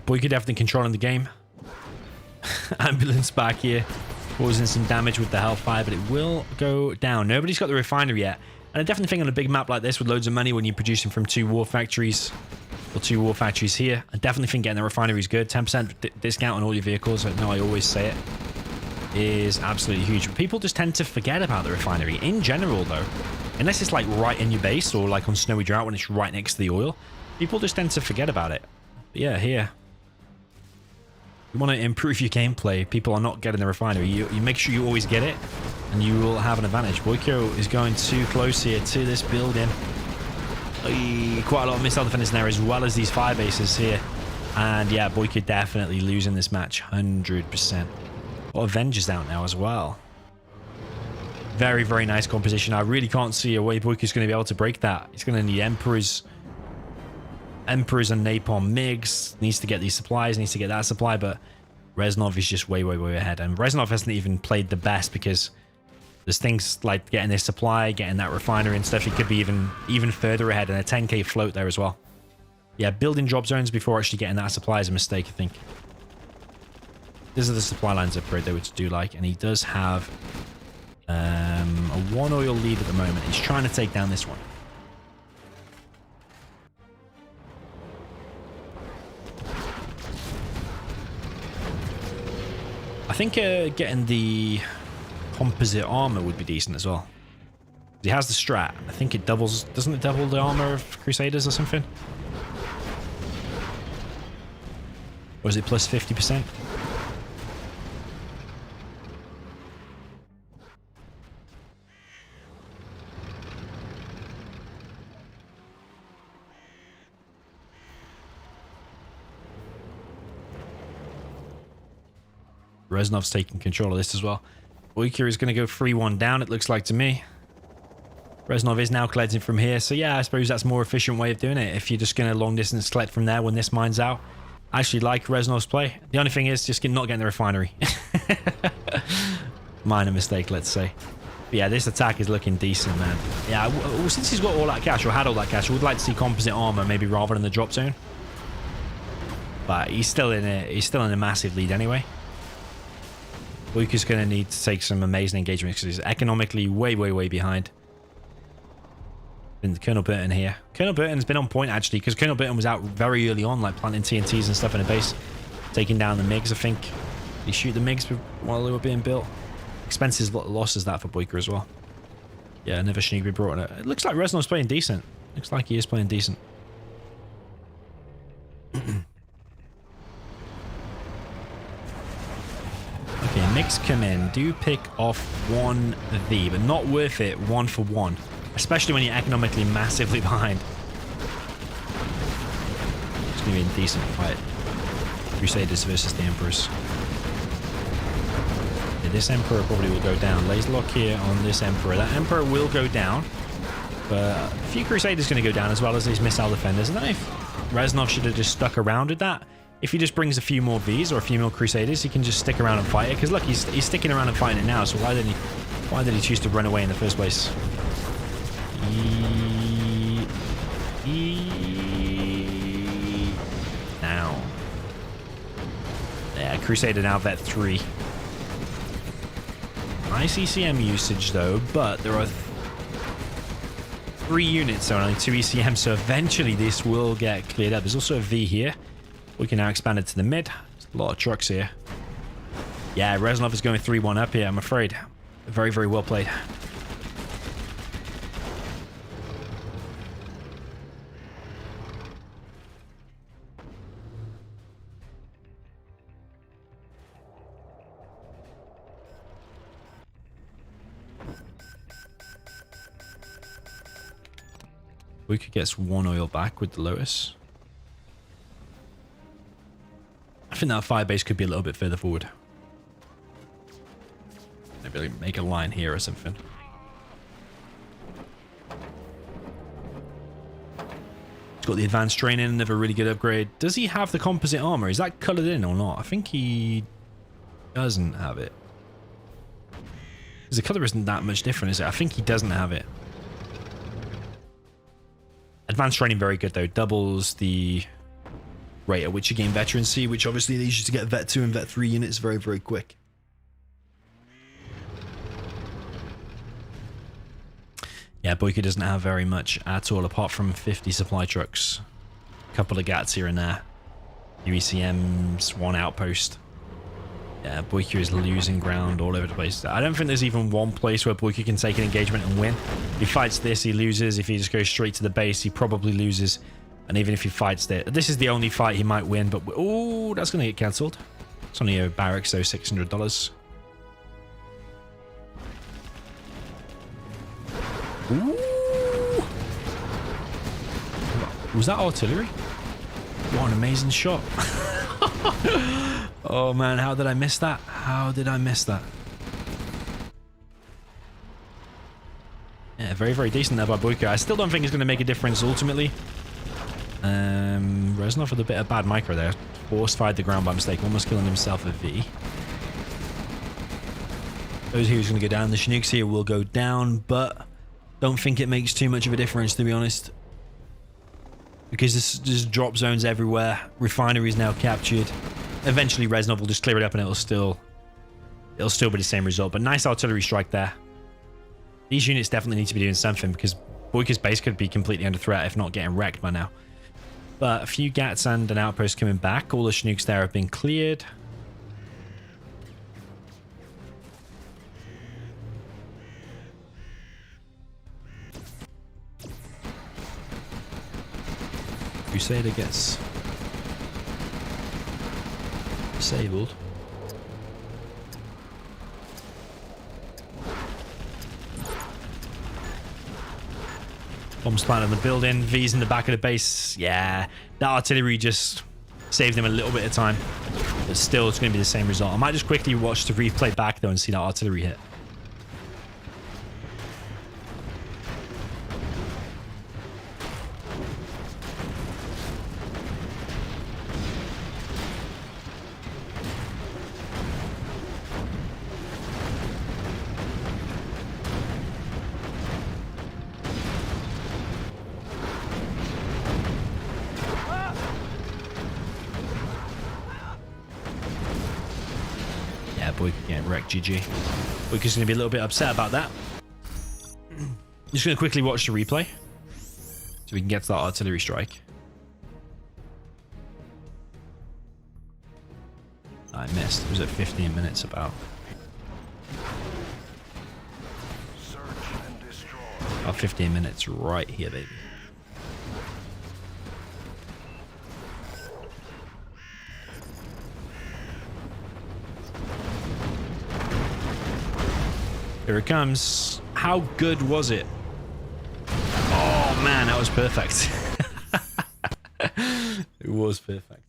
Boycah definitely controlling the game. Ambulance back here, causing some damage with the Hellfire, but it will go down. Nobody's got the refinery yet. And I definitely think on a big map like this with loads of money when you're producing from 2 war factories, or 2 war factories here, I definitely think getting the refinery is good. 10% discount on all your vehicles. I know I always say it. is absolutely huge. But people just tend to forget about the refinery in general, though. Unless it's like right in your base or like on Snowy Drought when it's right next to the oil. People just tend to forget about it. But yeah, here. You want to improve your gameplay. People are not getting the refinery. You make sure you always get it, and you will have an advantage. Boycah is going too close here to this building. Quite a lot of missile defenders in there, as well as these fire bases here. And yeah, Boycah definitely losing this match, 100%. A lot of Avengers out now as well. Very, very nice composition. I really can't see a way Boycah's going to be able to break that. He's going to need Emperors and Napalm MiGs. Needs to get these supplies, needs to get that supply, but Reznov is just way, way, way ahead. And Reznov hasn't even played the best because there's things like getting this supply, getting that refinery and stuff. He could be even further ahead, and a 10k float there as well. Yeah, building drop zones before actually getting that supply is a mistake, I think. These are the supply lines upgrade though, which I do like. And he does have a 1 oil lead at the moment. He's trying to take down this one. I think getting the composite armor would be decent as well. He has the strat. I think it doubles... Doesn't it double the armor of Crusaders or something? Or is it plus 50%? Reznov's taking control of this as well. Boycah is going to go 3-1 down, it looks like to me. Reznov is now collecting from here. So yeah, I suppose that's a more efficient way of doing it. If you're just going to long distance collect from there when this mine's out. I actually like Reznov's play. The only thing is just not getting the refinery. Minor mistake, let's say. But yeah, this attack is looking decent, man. Yeah, well, since he's got all that cash, or had all that cash, I would like to see composite armor maybe rather than the drop zone. But he's still in a massive lead anyway. Boycah's going to need to take some amazing engagements because he's economically way, way, way behind. And Colonel Burton here. Colonel Burton's been on point actually, because Colonel Burton was out very early on, like planting TNTs and stuff in a base, taking down the MiGs. I think he shoot the MiGs while they were being built. Expenses losses that for Boycah as well. Yeah, another Shinigami brought in it. It looks like Reznov's playing decent. Looks like he is playing decent. Okay, MiGs come in. Do pick off 1V, but not worth it 1 for 1. Especially when you're economically massively behind. It's going to be a decent fight. Crusaders versus the Emperors. Yeah, this Emperor probably will go down. Laser lock here on this Emperor. That Emperor will go down. But a few Crusaders going to go down as well as these missile defenders. I don't know if Reznov should have just stuck around with that. If he just brings a few more Vs or a few more Crusaders, he can just stick around and fight it. Because look, he's sticking around and fighting it now. So why did he choose to run away in the first place? Now. Yeah, Crusader now vet 3. ICCM usage though, but there are 3 units, so only 2 ECM, so eventually this will get cleared up. There's also a V here. We can now expand it to the mid. There's a lot of trucks here. Yeah, Reznov is going 3-1 up here, I'm afraid. Very, very well played. Boycah gets 1 oil back with the Lotus. I think that fire base could be a little bit further forward. Maybe make a line here or something. He's got the advanced training, another really good upgrade. Does he have the composite armor? Is that colored in or not? I think he doesn't have it. Because the color isn't that much different, is it? I think he doesn't have it. Advanced training very good though. Doubles the rate at which you gain veterancy, which obviously leads you to get vet 2 and vet 3 units very, very quick. Yeah, Boycah doesn't have very much at all apart from 50 supply trucks. A couple of GATs here and there. UECMs, 1 outpost. Yeah, Boycah is losing ground all over the place. I don't think there's even one place where Boycah can take an engagement and win. If he fights this, he loses. If he just goes straight to the base, he probably loses. And even if he fights this is the only fight he might win. But oh, that's going to get cancelled. It's only a barracks, so $600. Ooh. Was that artillery? What an amazing shot. Oh man, how did I miss that? How did I miss that? Yeah, very, very decent there by Boycah. I still don't think it's going to make a difference ultimately. Reznov with a bit of bad micro there. Force fired the ground by mistake, almost killing himself a V. Those who's going to go down. The Chinooks here will go down, but don't think it makes too much of a difference, to be honest. Because there's drop zones everywhere. Refinery is now captured. Eventually Reznov will just clear it up and it'll still be the same result. But nice artillery strike there. These units definitely need to be doing something because Boycah's base could be completely under threat if not getting wrecked by now. But a few Gats and an outpost coming back. All the Chinooks there have been cleared. Crusader gets disabled. Bombs planted in the building. V's in the back of the base. Yeah, that artillery just saved him a little bit of time. But still, it's going to be the same result. I might just quickly watch the replay back, though, and see that artillery hit. Boycah getting wrecked, GG. Boycah's going to be a little bit upset about that. Just going to quickly watch the replay so we can get to that artillery strike. I missed. It was at 15 minutes about. About 15 minutes right here, baby. Here it comes. How good was it? Oh man, that was perfect. It was perfect.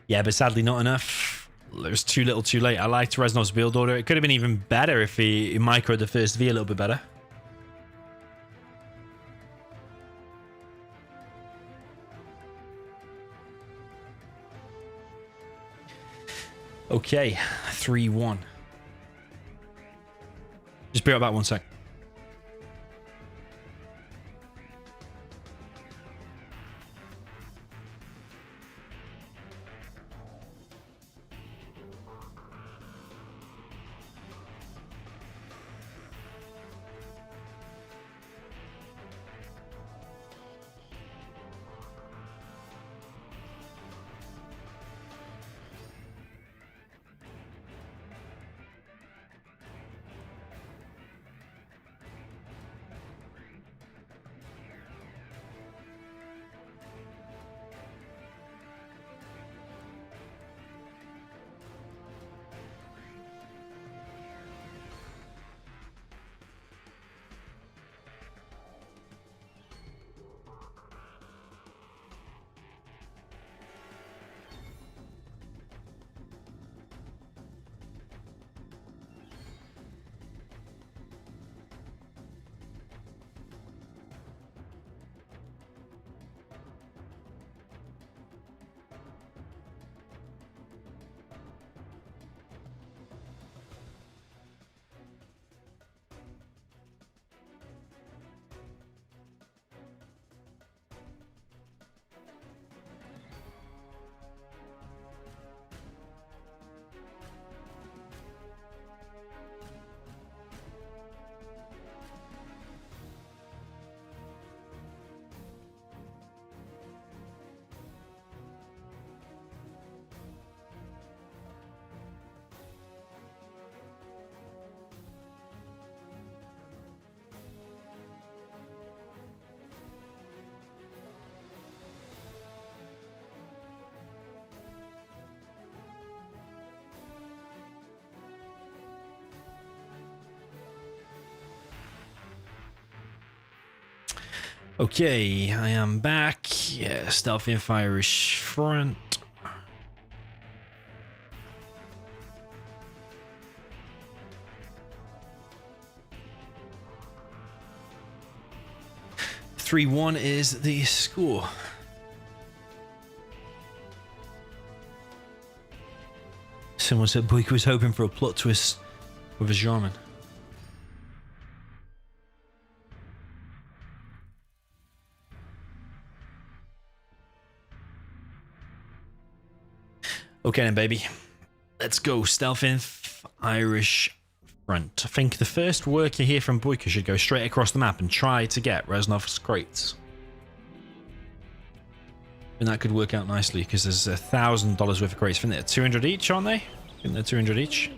Yeah, but sadly not enough. It was too little too late. I liked Reznov's build order. It could have been even better if he microed the first V a little bit better. Okay, 3-1. Just be right back 1 sec. Okay, I am back. Yeah, stealth in Irish front. (3-1) is the score. Someone said Boycah was hoping for a plot twist with a German. Okay then, baby. Let's go. Stealth in Irish front. I think the first worker here from Boycah should go straight across the map and try to get Reznov's crates. And that could work out nicely because there's $1,000 worth of crates. I think they're 200 each, aren't they? I think they're 200 each.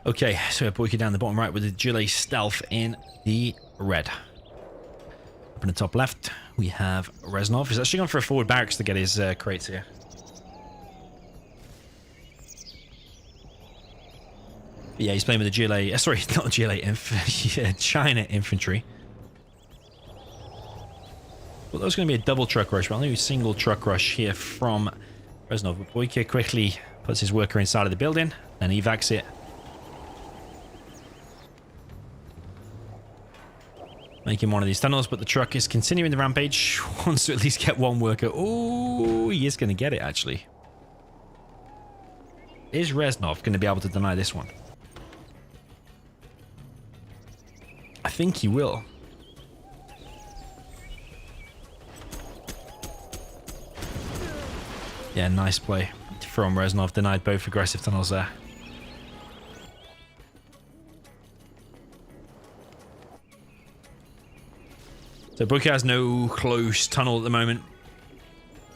Okay, so Boycah down the bottom right with the GLA stealth in the red. Up in the top left, we have Reznov. He's actually gone for a forward barracks to get his crates here. But yeah, he's playing with the GLA. Sorry, not GLA. Yeah, China infantry. Well, that was going to be a double truck rush, but I'll do a single truck rush here from Reznov. But Boycah quickly puts his worker inside of the building, and evacs it. Making one of these tunnels, but the truck is continuing the rampage. Wants to at least get one worker. Oh, he is going to get it, actually. Is Reznov going to be able to deny this one? I think he will. Yeah, nice play from Reznov. Denied both aggressive tunnels there. So Boycah has no close tunnel at the moment.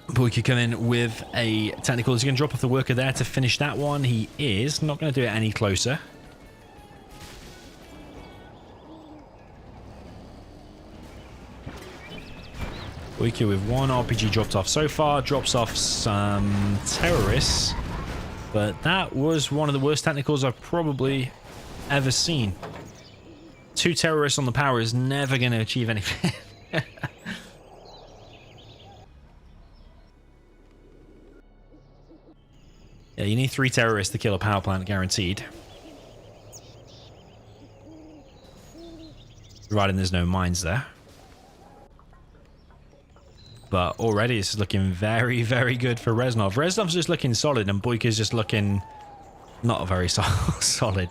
Boycah come in with a technical. Is he going to drop off the worker there to finish that one? He is. Not going to do it any closer. Boycah with one RPG dropped off so far. Drops off some terrorists. But that was one of the worst technicals I've probably ever seen. 2 terrorists on the power is never going to achieve anything. Yeah, you need 3 terrorists to kill a power plant, guaranteed. Providing there's no mines there. But already it's looking very, very good for Reznov. Reznov's just looking solid, and Boycah's just looking not very solid.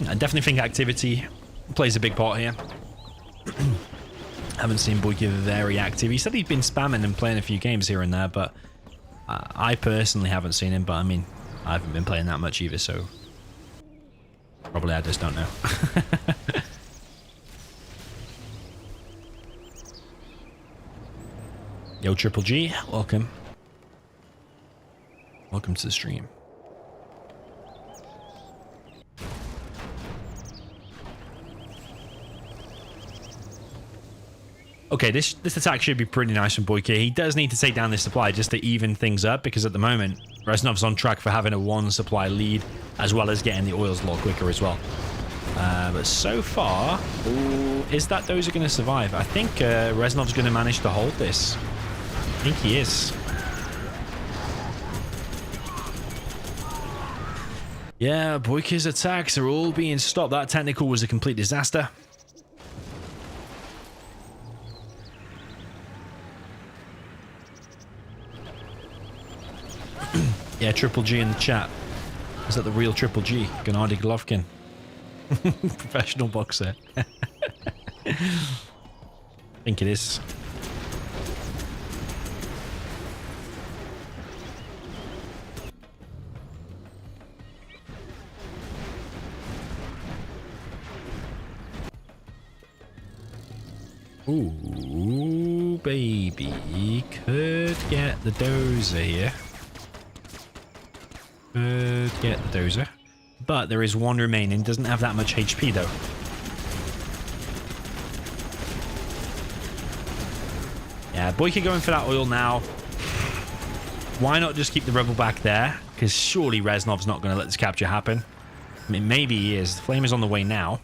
I definitely think activity plays a big part here. Haven't seen Boycah very active. He said he'd been spamming and playing a few games here and there, but I personally haven't seen him. But I mean, I haven't been playing that much either, so probably I just don't know. Yo, Triple G, welcome. Welcome to the stream. Okay, this attack should be pretty nice from Boycah. He does need to take down this supply just to even things up, because at the moment, Reznov's on track for having a 1 supply lead, as well as getting the oils a lot quicker as well. But so far, is that those are going to survive? I think Reznov's going to manage to hold this. I think he is. Yeah, Boycah's attacks are all being stopped. That technical was a complete disaster. Yeah, Triple G in the chat. Is that the real Triple G? Gennady Golovkin. Professional boxer. I think it is. Ooh, baby. Could get the dozer here. Could get the dozer. But there is one remaining. Doesn't have that much HP, though. Yeah, Boycah going for that oil now. Why not just keep the rebel back there? Because surely Reznov's not going to let this capture happen. I mean, maybe he is. The flame is on the way now.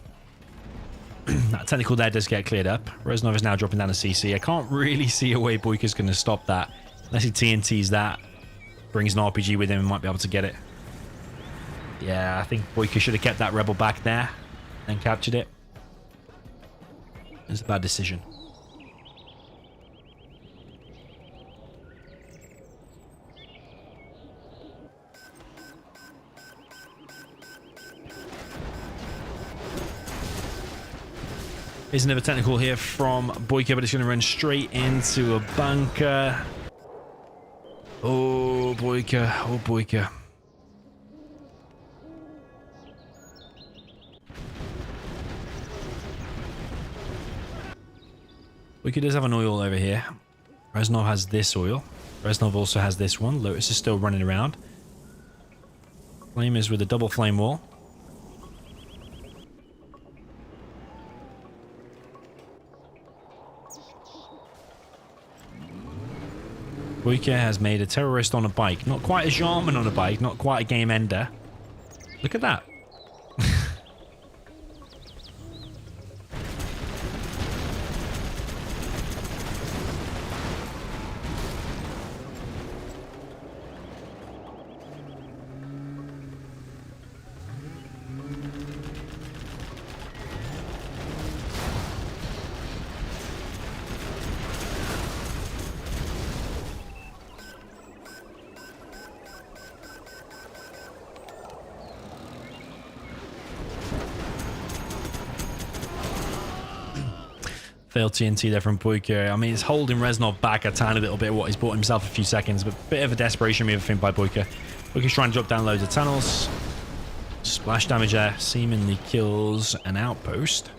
That technical there does get cleared up. Reznov is now dropping down a CC. I can't really see a way Boycah's going to stop that. Unless he TNTs that. Brings an RPG with him and might be able to get it. Yeah, I think Boycah should have kept that rebel back there. And captured it. It's a bad decision. Here's another technical here from Boycah, but it's going to run straight into a bunker. Oh, Boycah. Oh, Boycah. Boycah does have an oil over here. Reznov has this oil. Reznov also has this one. Lotus is still running around. Flame is with a double flame wall. Boycah has made a terrorist on a bike. Not quite a Jarman on a bike. Not quite a game ender. Look at that. Failed TNT there from Boycah. I mean, it's holding Reznov back a tiny little bit what he's bought himself a few seconds, but a bit of a desperation move, I think, by Boycah. Boycah's trying to drop down loads of tunnels. Splash damage there seemingly kills an outpost.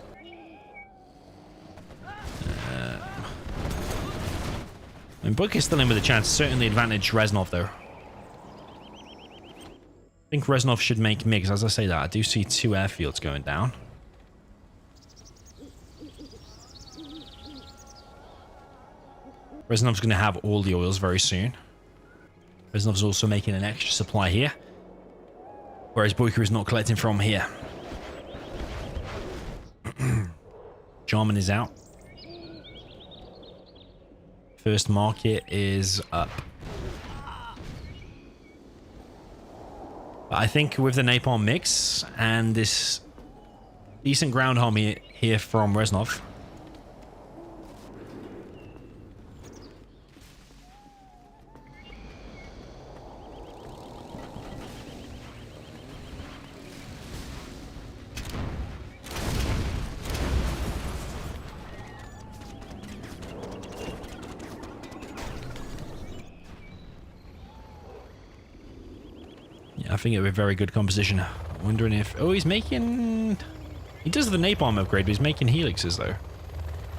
I mean, Boycah's still in with a chance. Certainly advantage Reznov, though. I think Reznov should make MiGs. As I say that, I do see 2 airfields going down. Reznov's going to have all the oils very soon. Reznov's also making an extra supply here. Whereas Boycah is not collecting from here. Jarman is out. First market is up. But I think with the napalm mix and this decent ground homie here from Reznov, I think it would be a very good composition. Wondering if... Oh, he's making... He does the napalm upgrade, but he's making helixes, though.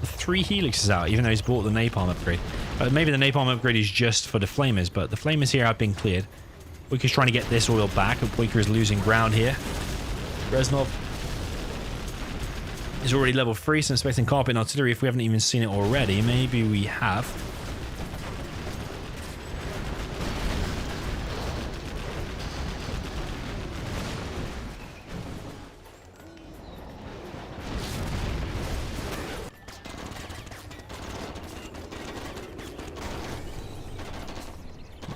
3 helixes out, even though he's bought the napalm upgrade. Maybe the napalm upgrade is just for the flamers, but the flamers here have been cleared. Boycah's trying to get this oil back. Boycah is losing ground here. Reznov is already level 3, so expecting carpet and artillery if we haven't even seen it already. Maybe we have.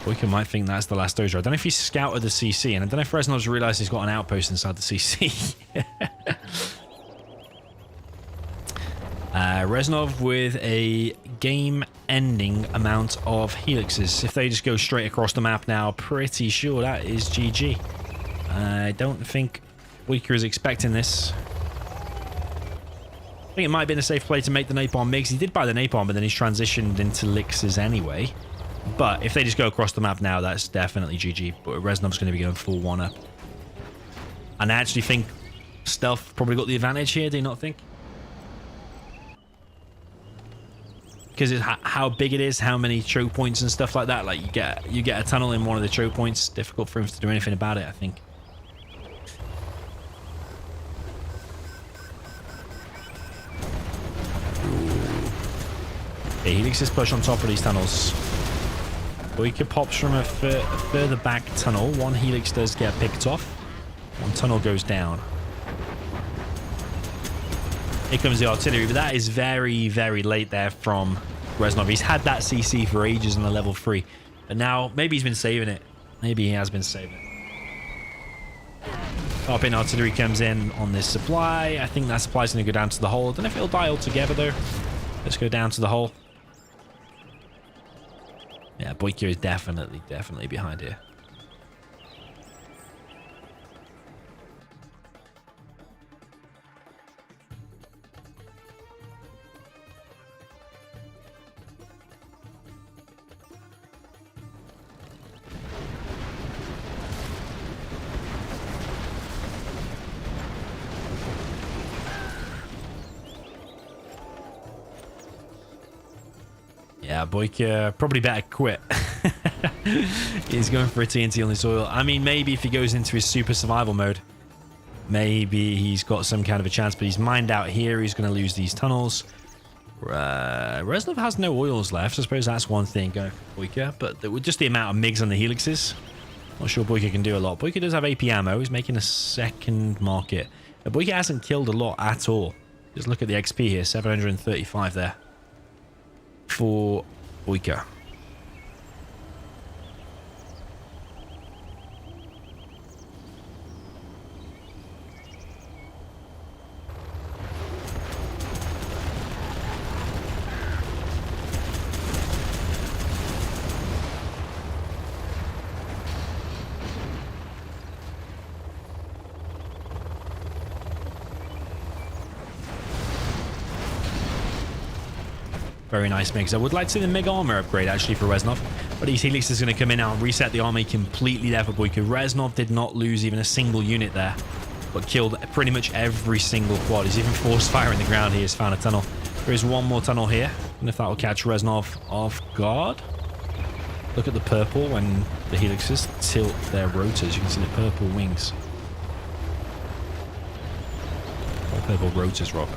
Boycah might think that's the last dozer. I don't know if he's scouted the CC, and I don't know if Reznov's realised he's got an outpost inside the CC. Reznov with a game-ending amount of helixes. If they just go straight across the map now, pretty sure that is GG. I don't think Boycah is expecting this. I think it might have been a safe play to make the napalm MiGs. He did buy the napalm, but then he's transitioned into elixers anyway. But if they just go across the map now, that's definitely GG. But Reznov's going to be going full 1-up. And I actually think Stealth probably got the advantage here, do you not think? Because it's how big it is, how many choke points and stuff like that. Like you get a tunnel in one of the choke points. Difficult for him to do anything about it, I think. Okay, Helix's push on top of these tunnels. Boycah pops from a further back tunnel. One Helix does get picked off. One tunnel goes down. Here comes the artillery, but that is very, very late there from Reznov. He's had that CC for ages on the level 3. But now, maybe he's been saving it. Maybe he has been saving it. Top in artillery comes in on this supply. I think that supply's going to go down to the hole. I don't know if it'll die altogether, though. Let's go down to the hole. Yeah, Boycah is definitely behind here. Yeah, Boycah probably better quit. He's going for a TNT on this oil. I mean, maybe if he goes into his super survival mode, maybe he's got some kind of a chance, but he's mined out here. He's going to lose these tunnels. Reznov has no oils left. I suppose that's one thing going for Boycah, but with just the amount of MiGs on the helixes, not sure Boycah can do a lot. Boycah does have AP ammo. He's making a second market. Boycah hasn't killed a lot at all. Just look at the XP here, 735 there for Boycah. Very nice MiGs. I would like to see the MiG armor upgrade actually for Reznov, but these Helix is going to come in now and reset the army completely there for Boycah. Reznov did not lose even a single unit there, but killed pretty much every single quad. He's even forced firing the ground. He has found a tunnel. There is one more tunnel here, and if that will catch Reznov off guard. Look at the purple when the Helixes tilt their rotors. You can see the purple wings. Or purple rotors, rather.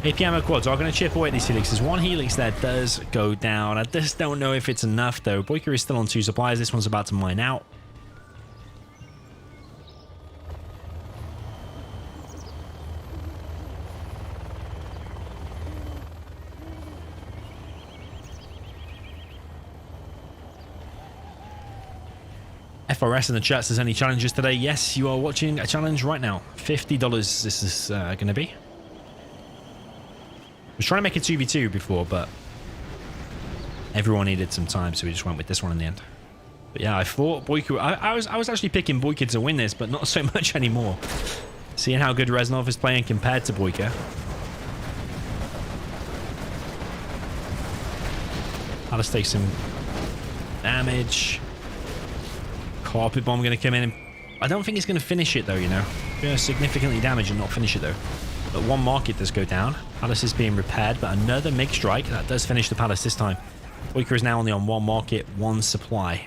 AP ammo quads are going to chip away at these helixes. One helix there does go down. I just don't know if it's enough, though. Boycah is still on 2 supplies. This one's about to mine out. FRS in the chat says, any challenges today? Yes, you are watching a challenge right now. $50 this is going to be. I was trying to make a 2v2 before, but everyone needed some time, so we just went with this one in the end. But yeah, I thought Boycah... I was actually picking Boycah to win this, but not so much anymore. Seeing how good Reznov is playing compared to Boycah. Let's take some damage. Carpet bomb going to come in. And I don't think it's going to finish it, though, you know. Going to significantly damage and not finish it, though. But one market does go down. Palace is being repaired, but another MiG strike. That does finish the palace this time. Boycah is now only on 1 market, 1 supply.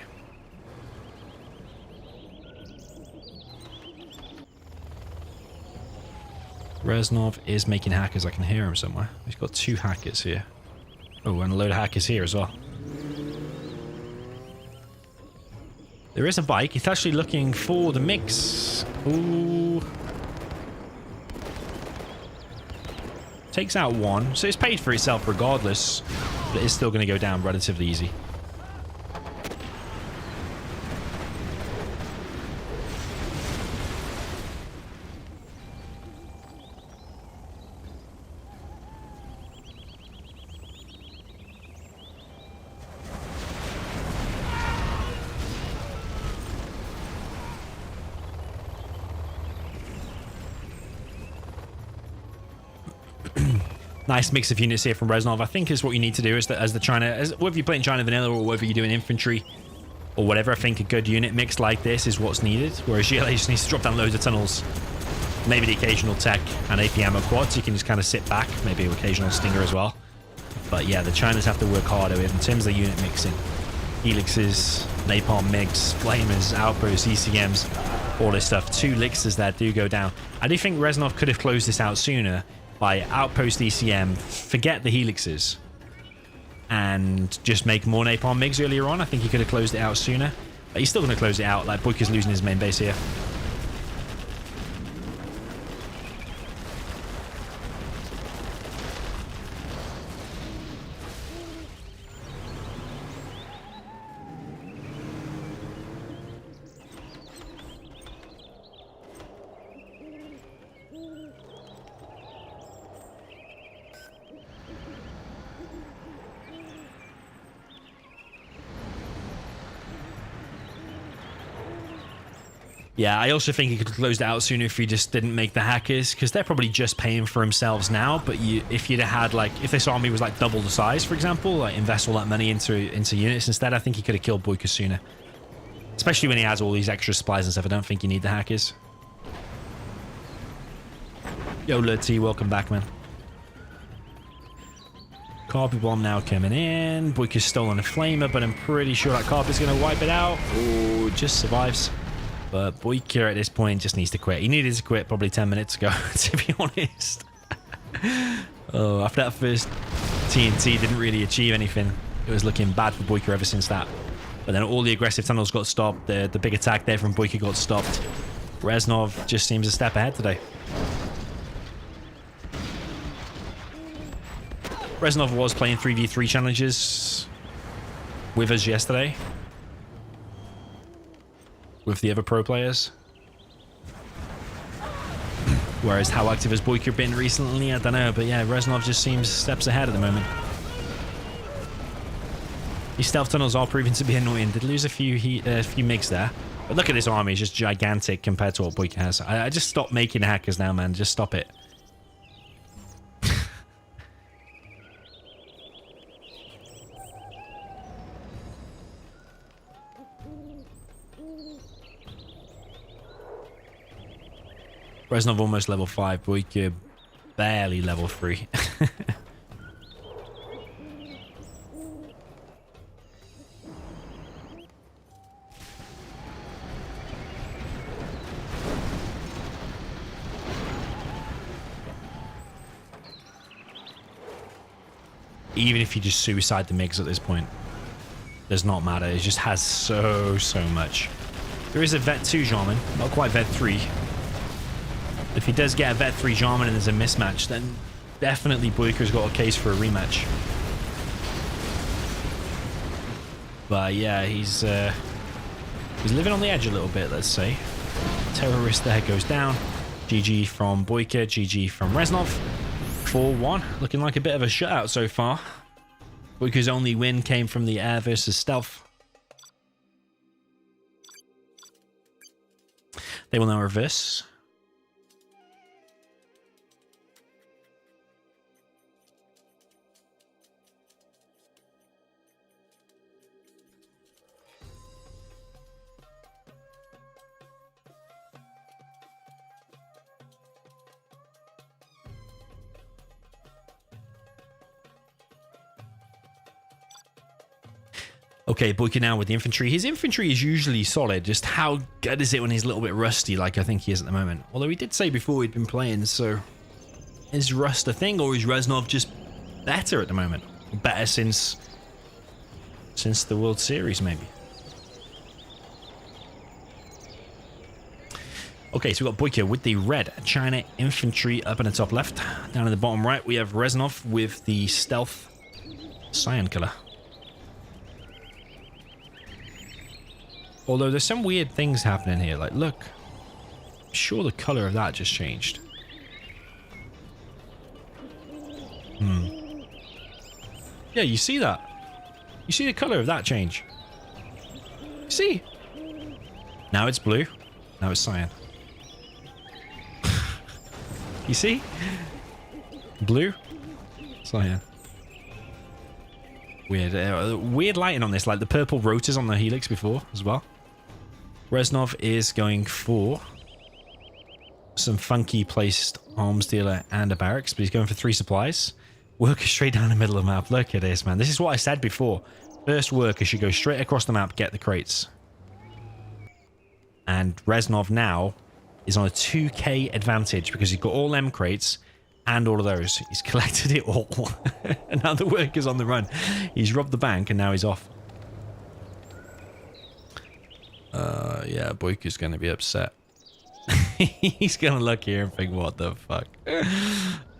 Reznov is making hackers. I can hear him somewhere. He's got 2 hackers here. Oh, and a load of hackers here as well. There is a bike. He's actually looking for the mix. Ooh. Takes out 1. So it's paid for itself regardless. But it's still going to go down relatively easy. Nice mix of units here from Reznov. I think is what you need to do is that as the China, whether you're playing China Vanilla or whether you're doing infantry or whatever, I think a good unit mix like this is what's needed. Whereas GLA just needs to drop down loads of tunnels, maybe the occasional tech and AP ammo quads. You can just kind of sit back, maybe an occasional stinger as well. But yeah, the Chinas have to work harder in terms of the unit mixing. Helixes, napalm MiGs, flamers, outposts, ECMs, all this stuff. 2 Lixers there do go down. I do think Reznov could have closed this out sooner by outpost ECM, forget the Helixes, and just make more napalm MiGs earlier on. I think he could have closed it out sooner. But he's still going to close it out. Like, Boycah's losing his main base here. Yeah, I also think he could have closed it out sooner if he just didn't make the hackers, because they're probably just paying for themselves now. But if you'd have had, like, if this army was like double the size, for example, like invest all that money into units instead, I think he could have killed Boycah sooner. Especially when he has all these extra supplies and stuff. I don't think you need the hackers. Yo, Lurty, welcome back, man. Carpet bomb now coming in. Boycah's stolen a flamer, but I'm pretty sure that carpet's going to wipe it out. Oh, just survives. But Boycah at this point just needs to quit. He needed to quit probably 10 minutes ago, to be honest. Oh, after that first TNT didn't really achieve anything. It was looking bad for Boycah ever since that. But then all the aggressive tunnels got stopped. The big attack there from Boycah got stopped. Reznov just seems a step ahead today. Reznov was playing 3v3 challenges with us yesterday. With the other pro players. Whereas how active has Boycah been recently, I don't know. But yeah, Reznov just seems steps ahead at the moment. These stealth tunnels are proving to be annoying. Did lose a few MiGs there. But look at this army, it's just gigantic compared to what Boycah has. I just stop making hackers now, man. Just stop it. Reznov almost level 5, Boycah barely level 3. Even if you just suicide the MiGs at this point, does not matter. It just has so much. There is a Vet 2 Jarman, not quite Vet 3. If he does get a Vet 3 Jarman and there's a mismatch, then definitely Boycah's got a case for a rematch. But yeah, he's living on the edge a little bit, let's say. Terrorist there goes down. GG from Boycah, GG from Reznov. 4-1, looking like a bit of a shutout so far. Boycah's only win came from the air versus stealth. They will now reverse. Okay, Boycah now with the infantry. His infantry is usually solid. Just how good is it when he's a little bit rusty like I think he is at the moment? Although he did say before he'd been playing, so... Is rust a thing, or is Reznov just better at the moment? Better since the World Series, maybe? Okay, so we've got Boycah with the red China infantry up in the top left. Down in the bottom right, we have Reznov with the stealth cyan color. Although there's some weird things happening here. Like, look. I'm sure the color of that just changed. Yeah, you see that? You see the color of that change? See? Now it's blue. Now it's cyan. You see? Blue. So yeah. Weird. Weird lighting on this, like the purple rotors on the Helix before as well. Reznov is going for some funky placed arms dealer and a barracks, but he's going for 3 supplies. Worker straight down the middle of the map. Look at this, man. This is what I said before. First worker should go straight across the map, get the crates. And Reznov now is on a 2k advantage because he's got all them crates and all of those. He's collected it all. And now the worker's on the run. He's robbed the bank and now he's off. Yeah, Boycah's going to be upset. He's going to look here and think, what the fuck?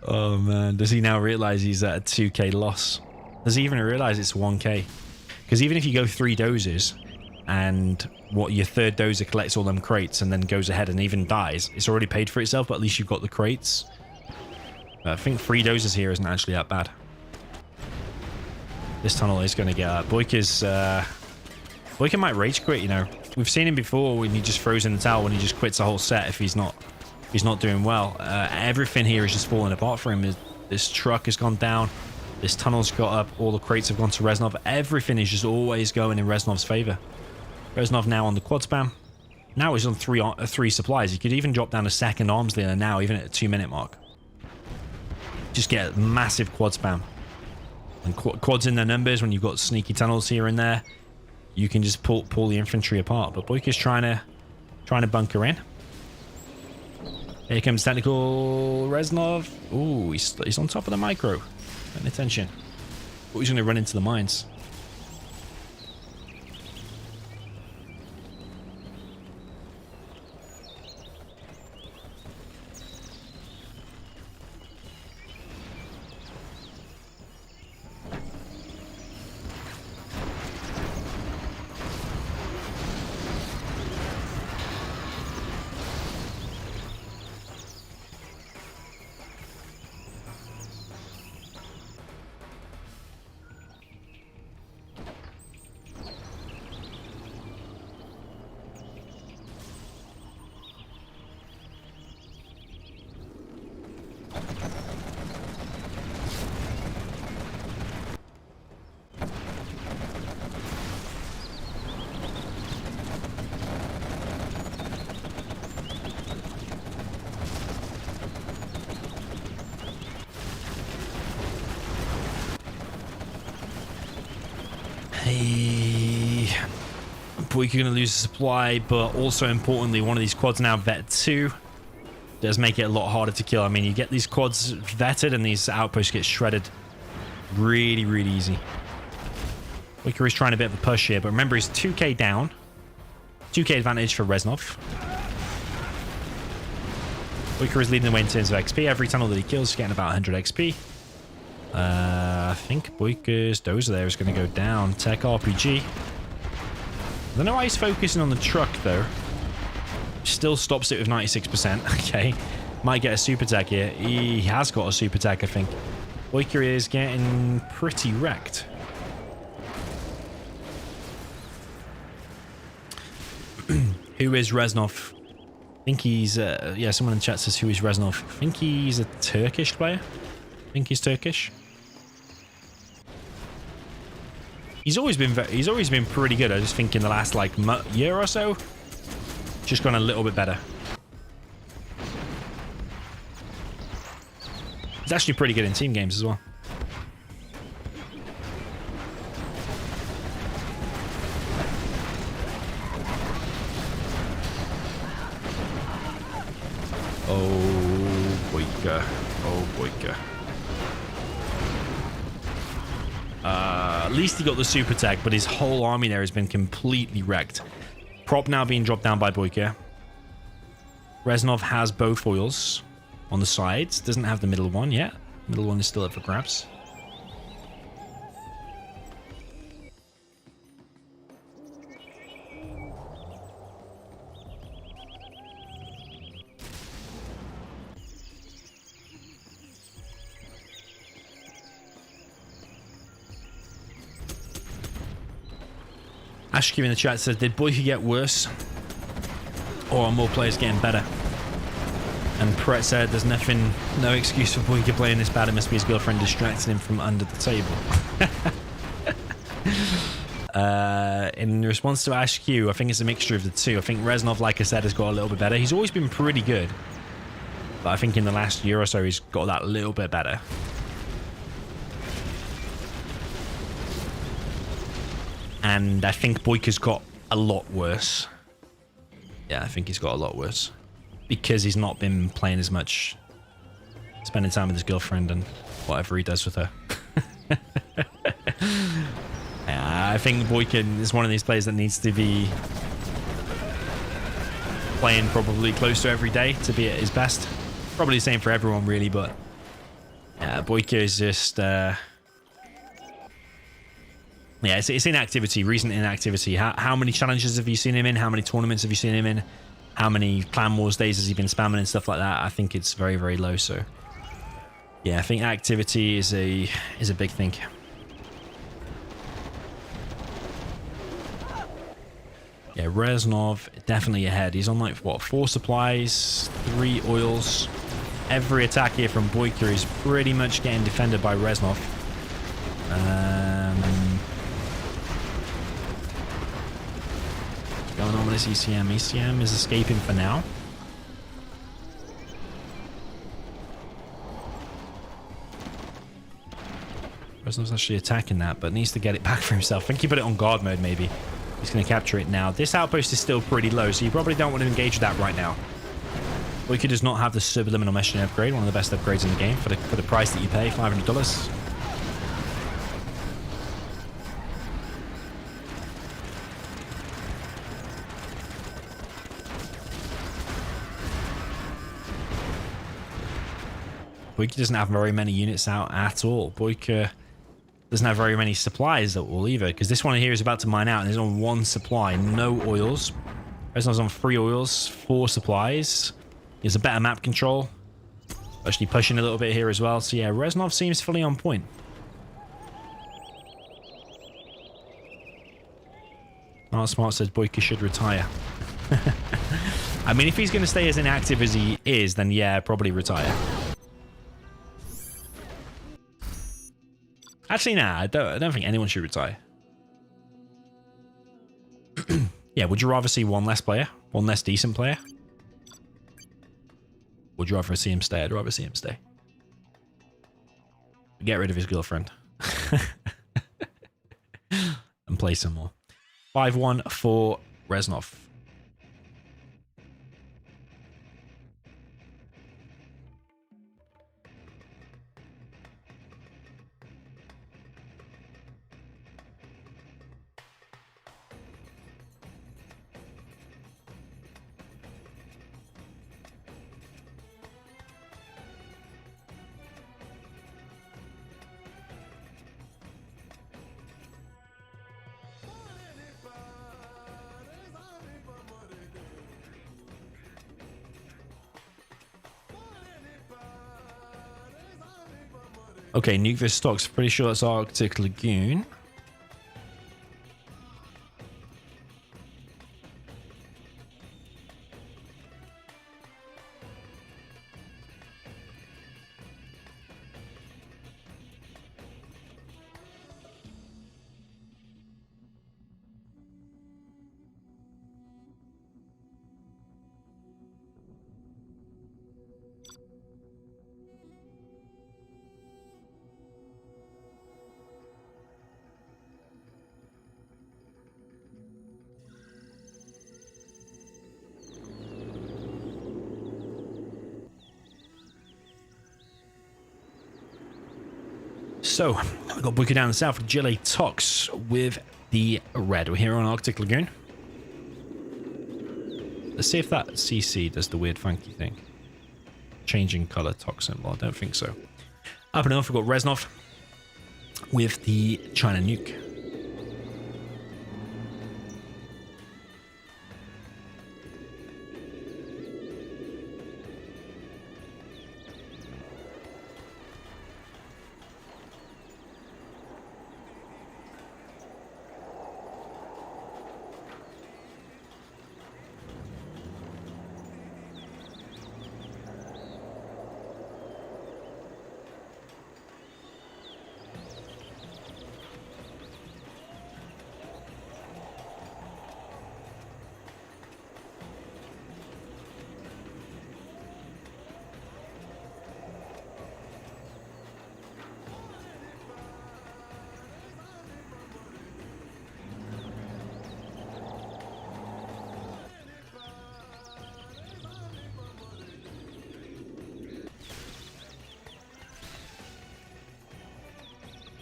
Oh, man. Does he now realize he's at a 2k loss? Does he even realize it's 1k? Because even if you go 3 dozers and your third dozer collects all them crates and then goes ahead and even dies, it's already paid for itself, but at least you've got the crates. I think 3 dozers here isn't actually that bad. This tunnel is going to get up. Boycah might rage quit, you know. We've seen him before when he just throws in the towel, when he just quits the whole set if he's not doing well. Everything here is just falling apart for him. This truck has gone down. This tunnel's got up. All the crates have gone to Reznov. Everything is just always going in Reznov's favor. Reznov now on the quad spam. Now he's on 3 supplies. He could even drop down a second arms dealer now, even at the 2-minute mark. Just get massive quad spam. And quads in their numbers when you've got sneaky tunnels here and there. You can just pull the infantry apart. But Boycah's trying to bunker in. Here comes technical Reznov. Ooh, he's on top of the micro. Paying attention. Oh, he's going to run into the mines. Boycah going to lose the supply, but also importantly, one of these quads now vet 2 does make it a lot harder to kill. I mean, you get these quads vetted and these outposts get shredded really, really easy. Boycah is trying a bit of a push here, but remember, he's 2k down. 2k advantage for Reznov. Boycah is leading the way in terms of XP. Every tunnel that he kills is getting about 100 XP. I think Boycah's dozer there is going to go down. Tech RPG. I don't know why he's focusing on the truck, though. Still stops it with 96%. Okay. Might get a super tech here. He has got a super tech, I think. Boycah is getting pretty wrecked. Who is Reznov? I think he's... yeah, someone in the chat says, who is Reznov? I think he's a Turkish player. I think he's Turkish. He's always been pretty good. I just think in the last like year or so, just gone a little bit better. He's actually pretty good in team games as well. Oh, Boycah. Oh, Boycah. At least he got the super tech, but his whole army there has been completely wrecked. Prop now being dropped down by Boycah. Reznov has both foils on the sides. Doesn't have the middle one yet. Middle one is still up for grabs. Ashkim in the chat says, did Boycah get worse? Or are more players getting better? And Pret said there's nothing, no excuse for Boycah playing this bad. It must be his girlfriend distracting him from under the table. In response to Ash Q, I think it's a mixture of the two. I think Reznov, like I said, has got a little bit better. He's always been pretty good, but I think in the last year or so, he's got that little bit better. And I think Boycah's got a lot worse. Yeah, I think he's got a lot worse. Because he's not been playing as much, spending time with his girlfriend and whatever he does with her. Yeah, I think Boycah is one of these players that needs to be playing probably close to every day to be at his best. Probably the same for everyone, really, but yeah, Boycah is just... yeah, it's inactivity, recent inactivity. How many challenges have you seen him in? How many tournaments have you seen him in? How many Clan Wars days has he been spamming and stuff like that? I think it's very, very low. So yeah, I think activity is a big thing. Yeah, Reznov definitely ahead. He's on like what, 4 supplies, 3 oils. Every attack here from Boycah is pretty much getting defended by Reznov. Going on with this ECM. ECM is escaping for now. Reznov's actually attacking that, but needs to get it back for himself. I think he put it on guard mode, maybe. He's going to capture it now. This outpost is still pretty low, so you probably don't want to engage with that right now. Boycah does not have the subliminal meshing upgrade, one of the best upgrades in the game for the price that you pay, $500. Boycah doesn't have very many units out at all. Boycah doesn't have very many supplies that will either, because this one here is about to mine out and is on 1 supply, no oils. Reznov's on 3 oils, 4 supplies. He has a better map control. Actually pushing a little bit here as well. So yeah, Reznov seems fully on point. Smart says Boycah should retire. I mean, if he's going to stay as inactive as he is, then yeah, probably retire. Actually, nah, I don't think anyone should retire. Yeah, would you rather see one less player? One less decent player? Would you rather see him stay? I'd rather see him stay. Get rid of his girlfriend. And play some more. 5-1 for Reznov. Okay, nuke this stocks. Pretty sure it's Arctic Lagoon. So, I've got Boycah down the south with GLA Tox with the red. We're here on Arctic Lagoon. Let's see if that CC does the weird funky thing. Changing color Tox symbol. I don't think so. Up and north, we've got Reznov with the China nuke.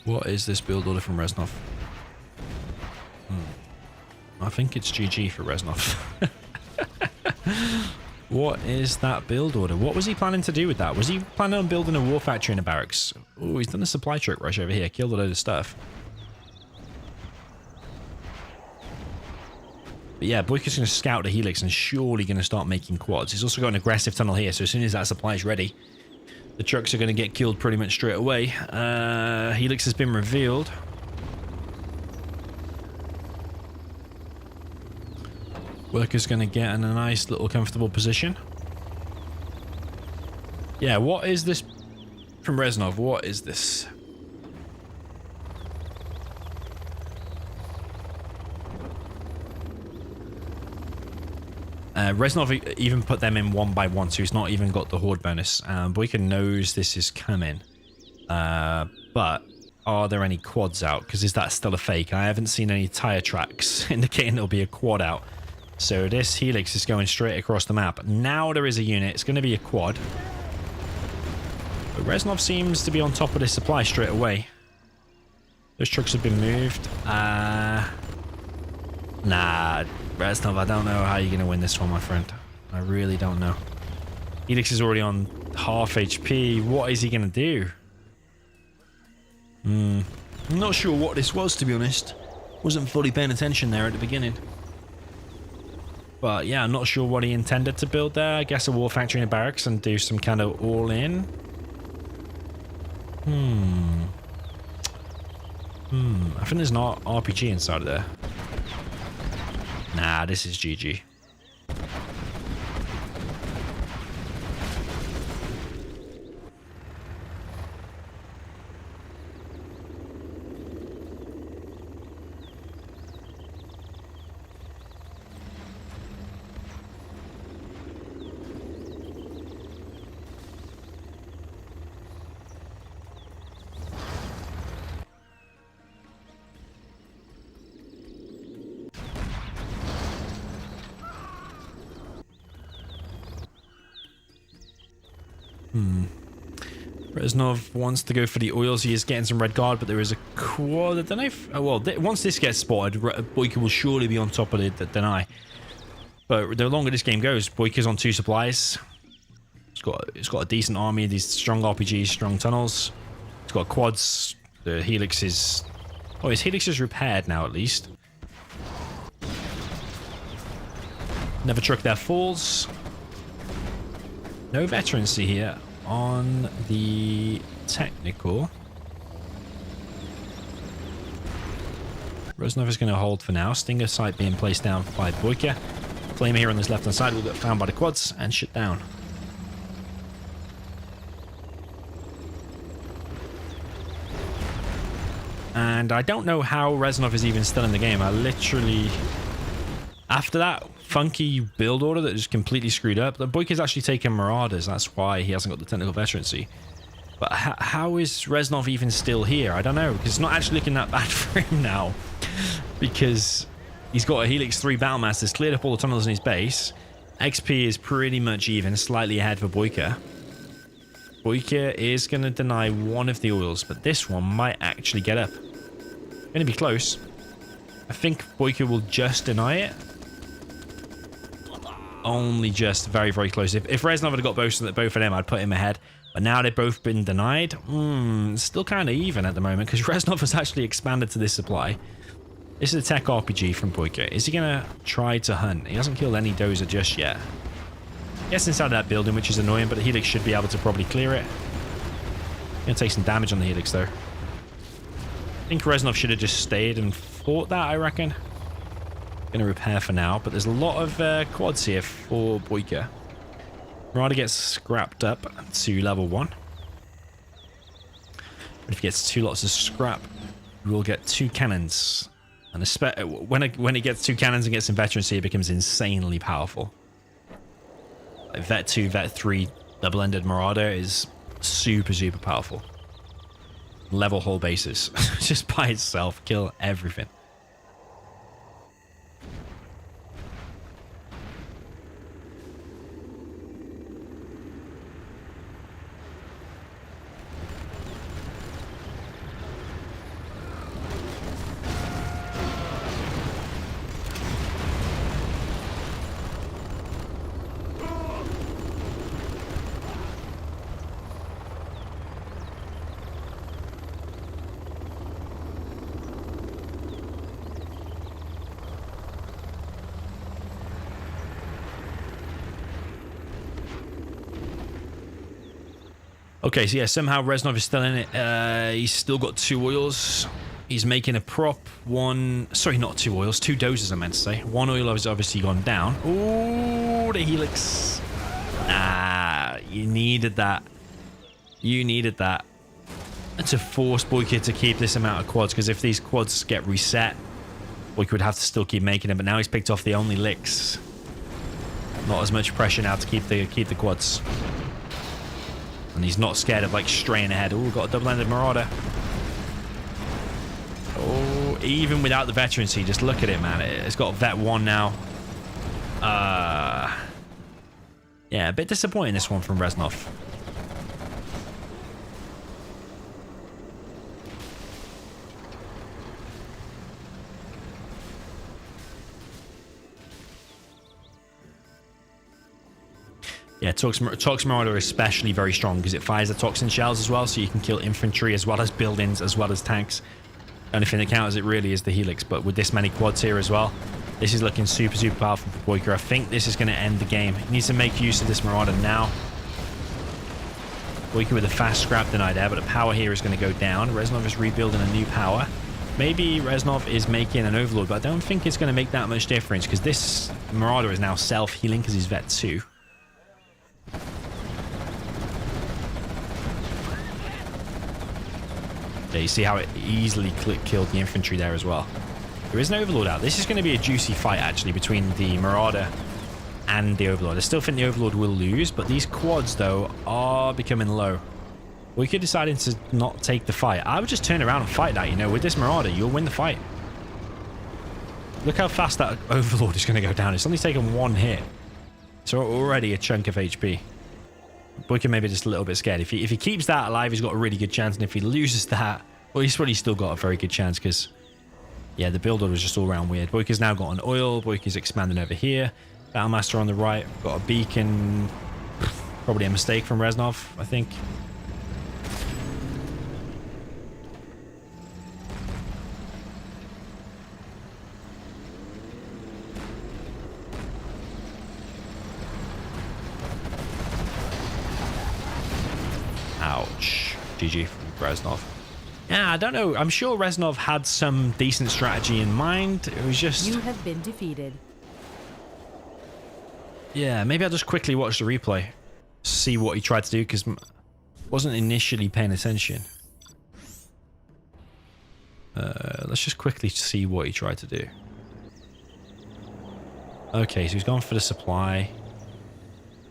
What is this build order from Reznov? I think it's GG for Reznov. What is that build order? What was he planning to do with that? Was he planning on building a war factory in a barracks? Oh, he's done a supply truck rush over here. Killed a load of stuff. But yeah, Boycah's going to scout the helix and surely going to start making quads. He's also got an aggressive tunnel here, so as soon as that supply is ready, the trucks are going to get killed pretty much straight away. Helix has been revealed. Worker's going to get in a nice little comfortable position. Yeah, what is this from Reznov? What is this? Reznov even put them in 1 by 1, so he's not even got the horde bonus. Boycah knows this is coming. But are there any quads out? Because is that still a fake? I haven't seen any tire tracks indicating there'll be a quad out. So this helix is going straight across the map. Now there is a unit. It's going to be a quad. But Reznov seems to be on top of this supply straight away. Those trucks have been moved. Nah, Reznov, I don't know how you're going to win this one, my friend. I really don't know. Helix is already on half HP. What is he going to do? I'm not sure what this was, to be honest. Wasn't fully paying attention there at the beginning. But yeah, I'm not sure what he intended to build there. I guess a war factory in a barracks and do some kind of all-in. I think there's not RPG inside of there. Nah, this is GG. Reznov wants to go for the oils. He is getting some red guard, but there is a quad. I don't know if... Oh, well, once this gets spotted, Boycah will surely be on top of the deny. But the longer this game goes, Boycah's on 2 supplies. It's got a decent army, these strong RPGs, strong tunnels. It's got quads. The helix is... Oh, his helix is repaired now, at least. Another truck there falls. No veterancy here on the technical. Reznov is going to hold for now. Stinger sight being placed down by Boycah. Flame here on this left hand side will get found by the quads and shut down. And I don't know how Reznov is even still in the game. I literally... After that funky build order that just completely screwed up, the Boycah's actually taken Marauders. That's why he hasn't got the technical veterancy. But how is Reznov even still here? I don't know, because it's not actually looking that bad for him now. Because he's got a Helix 3 Battlemaster's cleared up all the tunnels in his base. XP is pretty much even, slightly ahead for Boycah. Boycah is going to deny one of the oils, but this one might actually get up. Going to be close. I think Boycah will just deny it. Only just very, very close. If Reznov had got both of them, I'd put him ahead. But now they've both been denied. Still kind of even at the moment because Reznov has actually expanded to this supply. This is a tech RPG from Boycah. Is he going to try to hunt? He hasn't killed any Dozer just yet. Gets inside of that building, which is annoying, but the Helix should be able to probably clear it. Going to take some damage on the Helix, though. I think Reznov should have just stayed and fought that, I reckon. Going to repair for now, but there's a lot of quads here for Boycah. Marauder gets scrapped up to level 1. But if he gets 2 lots of scrap, we'll get 2 cannons. And when it gets 2 cannons and gets some veterancy, it becomes insanely powerful. Like Vet 2, Vet 3 double-ended Marauder is super, super powerful. Level whole bases. Just by itself, kill everything. Okay, so yeah, somehow Reznov is still in it. He's still got 2 oils. He's making a prop. 1... Sorry, not 2 oils. 2 doses, I meant to say. 1 oil has obviously gone down. Oh, the helix. Ah, you needed that. You needed that. To force Boycah to keep this amount of quads, because if these quads get reset, Boycah would have to still keep making them, but now he's picked off the only licks. Not as much pressure now to keep the quads. And he's not scared of like straying ahead. Oh, got a double-ended Marauder. Oh, even without the veterancy, just look at it, man. It's got Vet 1 now. Yeah, a bit disappointing this one from Reznov. Yeah, Tox Marauder is especially very strong because it fires the toxin shells as well, so you can kill infantry as well as buildings as well as tanks. Only thing that counters it really is the helix, but with this many quads here as well, this is looking super, super powerful for Boycah. I think this is going to end the game. He needs to make use of this Marauder now. Boycah with a fast scrap denied there, but the power here is going to go down. Reznov is rebuilding a new power. Maybe Reznov is making an Overlord, but I don't think it's going to make that much difference because this Marauder is now self-healing because he's Vet 2. Yeah, you see how it easily killed the infantry there as well. There is an Overlord out. This is going to be a juicy fight, actually, between the Marauder and the Overlord. I still think the Overlord will lose, but these quads, though, are becoming low. We could decide to not take the fight. I would just turn around and fight that, you know. With this Marauder, you'll win the fight. Look how fast that Overlord is going to go down. It's only taken 1 hit. So already a chunk of HP. Boycah maybe just a little bit scared. If he keeps that alive, he's got a really good chance. And if he loses that, well, he's probably still got a very good chance because, yeah, the build order was just all around weird. Boycah's now got an oil. Boycah's expanding over here. Battlemaster on the right. Got a beacon. Probably a mistake from Reznov, I think. Ouch. GG from Reznov. Yeah, I don't know. I'm sure Reznov had some decent strategy in mind. It was just... You have been defeated. Yeah, maybe I'll just quickly watch the replay. See what he tried to do, because I wasn't initially paying attention. Let's just quickly see what he tried to do. Okay, so he's gone for the supply.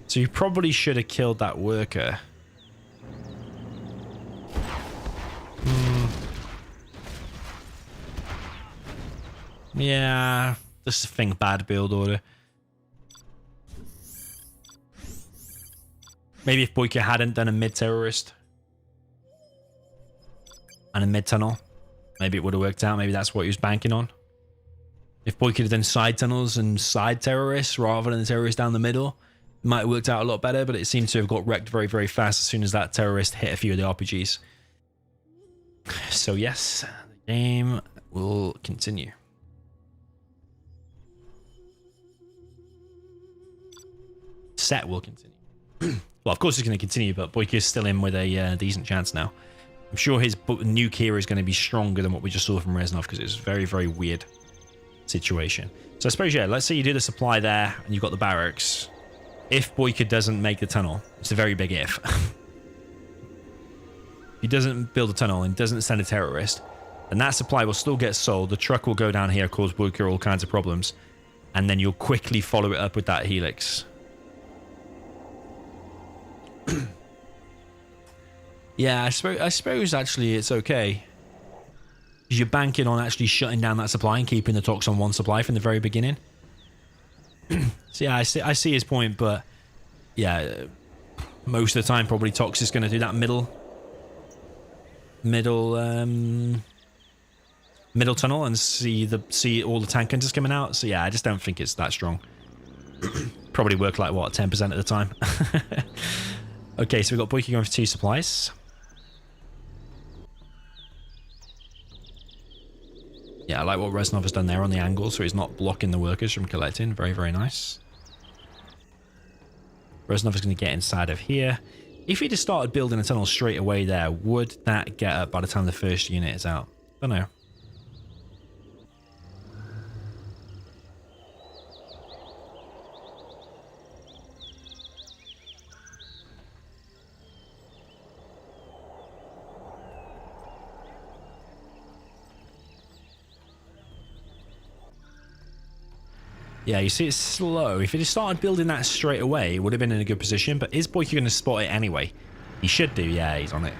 So you probably should have killed that worker. Yeah, this is a thing, bad build order. Maybe if Boycah hadn't done a mid-terrorist and a mid-tunnel, maybe it would have worked out. Maybe that's what he was banking on. If Boycah had done side tunnels and side terrorists rather than terrorists down the middle, it might have worked out a lot better, but it seemed to have got wrecked very, very fast as soon as that terrorist hit a few of the RPGs. So yes, the game will continue. Set will continue. Well, of course it's going to continue, but Boycah is still in with a decent chance now. I'm sure his nuke here is going to be stronger than what we just saw from Reznov because it's a very, very weird situation. So I suppose, yeah, let's say you do the supply there and you've got the barracks. If Boycah doesn't make the tunnel, it's a very big if. He doesn't build a tunnel and doesn't send a terrorist, then that supply will still get sold. The truck will go down here, cause Boycah all kinds of problems, and then you'll quickly follow it up with that helix. Yeah, I suppose actually it's okay. You're banking on actually shutting down that supply and keeping the Tox on one supply from the very beginning. So yeah, I see his point, but yeah, most of the time probably Tox is going to do that middle tunnel and see all the tank hunters coming out. So yeah, I just don't think it's that strong. Probably work like what, 10% of the time. Okay, so we've got Boycah going for 2 supplies. Yeah, I like what Reznov has done there on the angle, so he's not blocking the workers from collecting. Very, very nice. Reznov is going to get inside of here. If he'd have started building a tunnel straight away there, would that get up by the time the first unit is out? Don't know. Yeah, you see it's slow. If it had started building that straight away, it would have been in a good position, but is Boycah going to spot it anyway? He should do. Yeah, he's on it.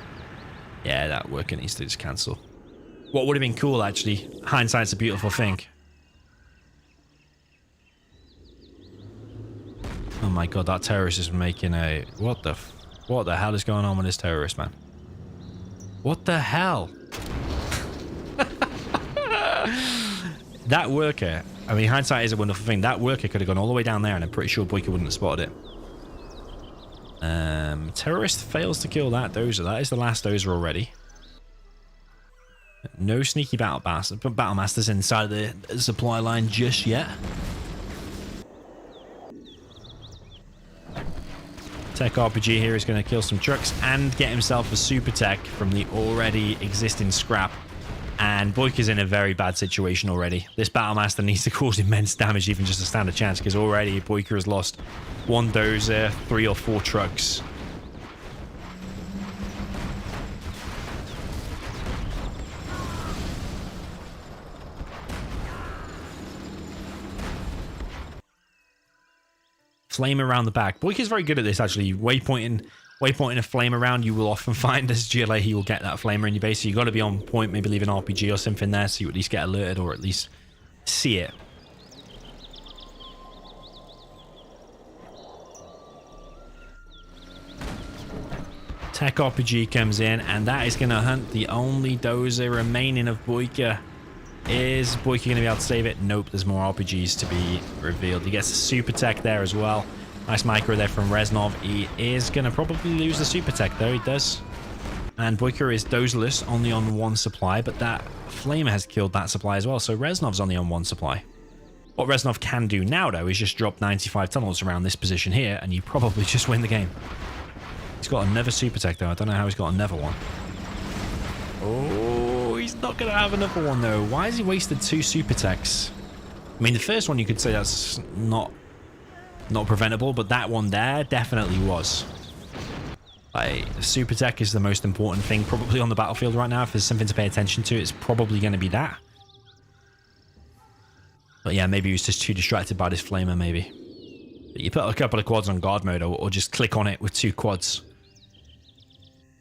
Yeah, that worker needs to just cancel. What would have been cool, actually. Hindsight's a beautiful thing. Oh my god, that terrorist is making a... What the hell is going on with this terrorist, man? What the hell? That worker... I mean, hindsight is a wonderful thing. That worker could have gone all the way down there, and I'm pretty sure Boycah wouldn't have spotted it. Terrorist fails to kill that dozer. That is the last dozer already. No sneaky battle masters inside of the supply line just yet. Tech RPG here is going to kill some trucks and get himself a super tech from the already existing scrap. And Boycah's in a very bad situation already. This Battlemaster needs to cause immense damage, even just to stand a chance, because already Boycah has lost 1 dozer, 3 or 4 trucks. Flame around the back. Boycah's very good at this, actually. Waypointing a flame around, you will often find as GLA he will get that flamer in your base, so you got to be on point, maybe leave an RPG or something there so you at least get alerted or at least see it. Tech RPG comes in, and that is going to hunt the only dozer remaining of Boycah. Is Boycah going to be able to save it? Nope, there's more RPGs to be revealed. He gets a super tech there as well. Nice micro there from Reznov. He is going to probably lose the super tech though, he does. And Boycah is dozerless, only on 1 supply, but that flamer has killed that supply as well, so Reznov's only on 1 supply. What Reznov can do now though is just drop 95 tunnels around this position here, and you probably just win the game. He's got another super tech though, I don't know how he's got another one. Oh, he's not going to have another one though. Why has he wasted 2 super techs? I mean, the first one you could say that's not preventable, but that one there definitely was. Like, super tech is the most important thing probably on the battlefield right now. If there's something to pay attention to, it's probably going to be that. But yeah, maybe he was just too distracted by this flamer, maybe. But you put a couple of quads on guard mode, or just click on it with 2 quads.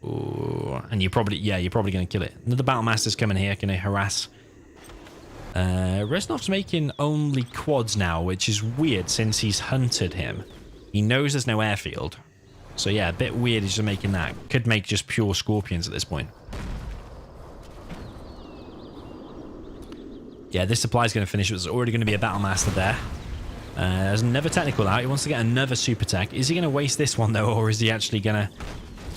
Ooh, and you're probably going to kill it. Another Battlemaster's coming here, going to harass. Reznov's making only quads now, which is weird since he's hunted him. He knows there's no airfield. So yeah, a bit weird he's just making that. Could make just pure scorpions at this point. Yeah, this supply is going to finish. There's already going to be a Battlemaster there. There's another technical out. He wants to get another super tech. Is he going to waste this one though, or is he actually going to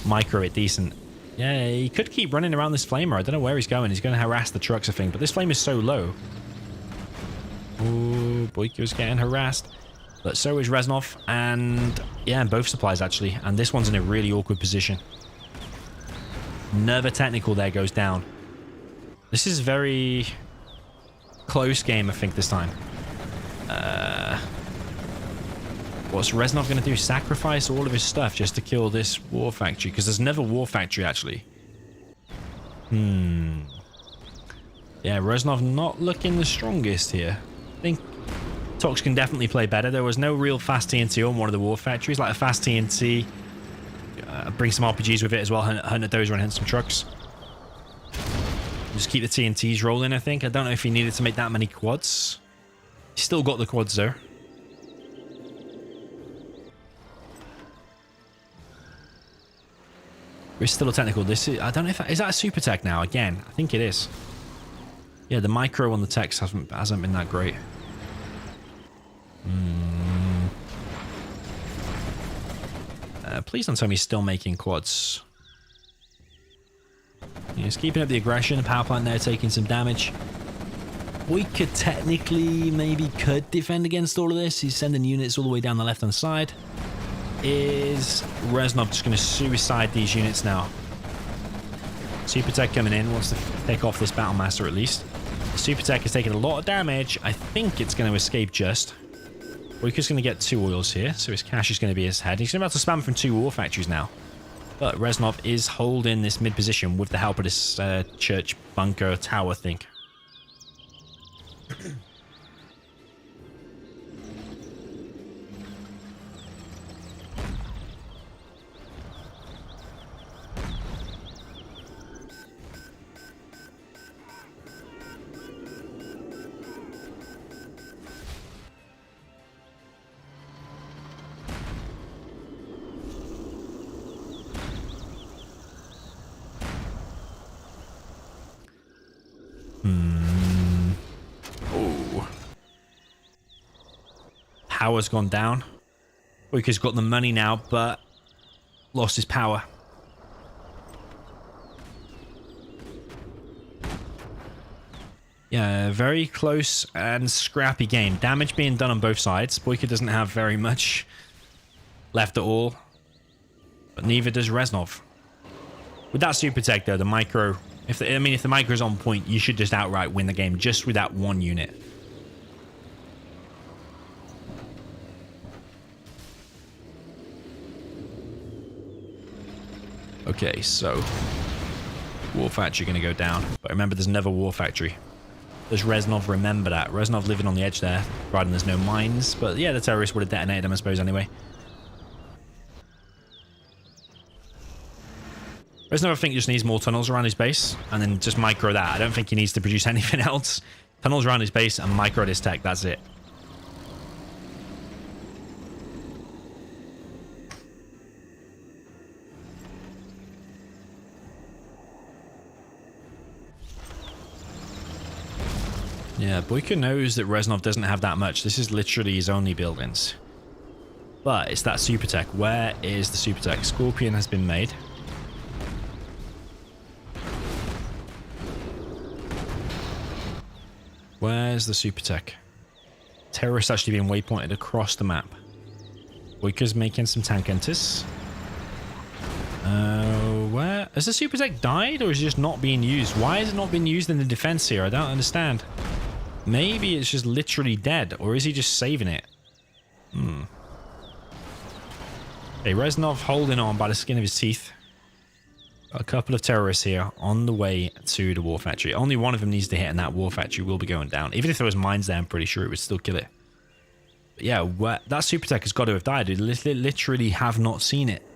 micro it decent? Yeah, he could keep running around this flamer. I don't know where he's going. He's going to harass the trucks, I think. But this flame is so low. Oh, Boycah's getting harassed. But so is Reznov. And yeah, both supplies actually. And this one's in a really awkward position. Another technical there goes down. This is a very close game, I think, this time. What's Reznov going to do? Sacrifice all of his stuff just to kill this war factory? Because there's another war factory, actually. Yeah, Reznov not looking the strongest here. I think Tox can definitely play better. There was no real fast TNT on one of the war factories. Like a fast TNT. Bring some RPGs with it as well. Hunt a dozer and hunt some trucks. Just keep the TNTs rolling, I think. I don't know if he needed to make that many quads. He's still got the quads, though. There's still a technical. This is, I don't know if is that a super tech now again. I think it is. Yeah, the micro on the techs hasn't been that great. Please don't tell me he's still making quads. He's keeping up the aggression. The power plant there taking some damage. Boycah technically maybe could defend against all of this. He's sending units all the way down the left hand side. is Reznov just going to suicide these units now? Super Tech coming in, wants to take off this Battlemaster at least. Super Tech has taken a lot of damage. I think it's going to escape just. Boycah's going to get 2 oils here, so his cash is going to be his head. He's about to spam from 2 war factories now. But Reznov is holding this mid position with the help of this church bunker tower thing. Power's gone down. Boycah's got the money now, but lost his power. Yeah, very close and scrappy game. Damage being done on both sides. Boycah doesn't have very much left at all, but neither does Reznov. With that super tech though, the micro, if the micro's on point, you should just outright win the game just with that one unit. Okay, so war factory going to go down. But remember, there's another war factory. Does Reznov remember that? Reznov living on the edge there, providing there's no mines. But yeah, the terrorists would have detonated them, I suppose, anyway. Reznov, I think, just needs more tunnels around his base, and then just micro that. I don't think he needs to produce anything else. Tunnels around his base and micro this tech, that's it. Yeah, Boycah knows that Reznov doesn't have that much. This is literally his only buildings. But it's that super tech. Where is the super tech? Scorpion has been made. Where's the super tech? Terrorists actually being waypointed across the map. Boycah's making some tank enters. Where? Has the super tech died, or is it just not being used? Why is it not being used in the defense here? I don't understand. Maybe it's just literally dead, or is he just saving it? Okay, Reznov holding on by the skin of his teeth. Got a couple of terrorists here on the way to the war factory. Only one of them needs to hit, and that war factory will be going down. Even if there was mines there, I'm pretty sure it would still kill it. But yeah, that super tech has got to have died. We literally have not seen it.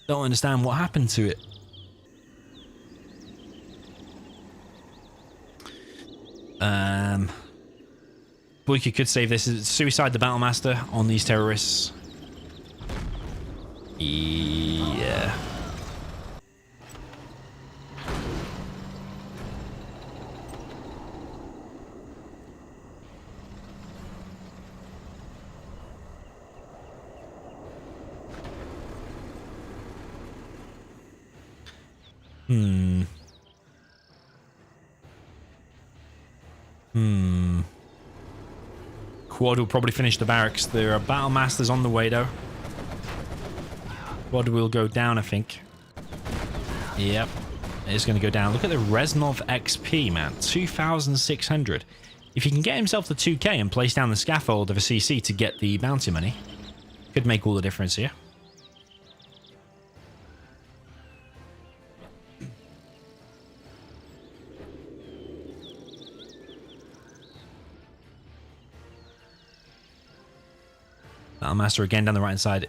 Don't understand what happened to it. Boycah could save this. Suicide the Battlemaster on these terrorists. Yeah. Quad will probably finish the barracks. There are Battlemasters on the way, though. Quad will go down, I think. Yep. It's going to go down. Look at the Reznov XP, man. 2,600. If he can get himself to 2k and place down the scaffold of a CC to get the bounty money, could make all the difference here. Battlemaster again down the right hand side.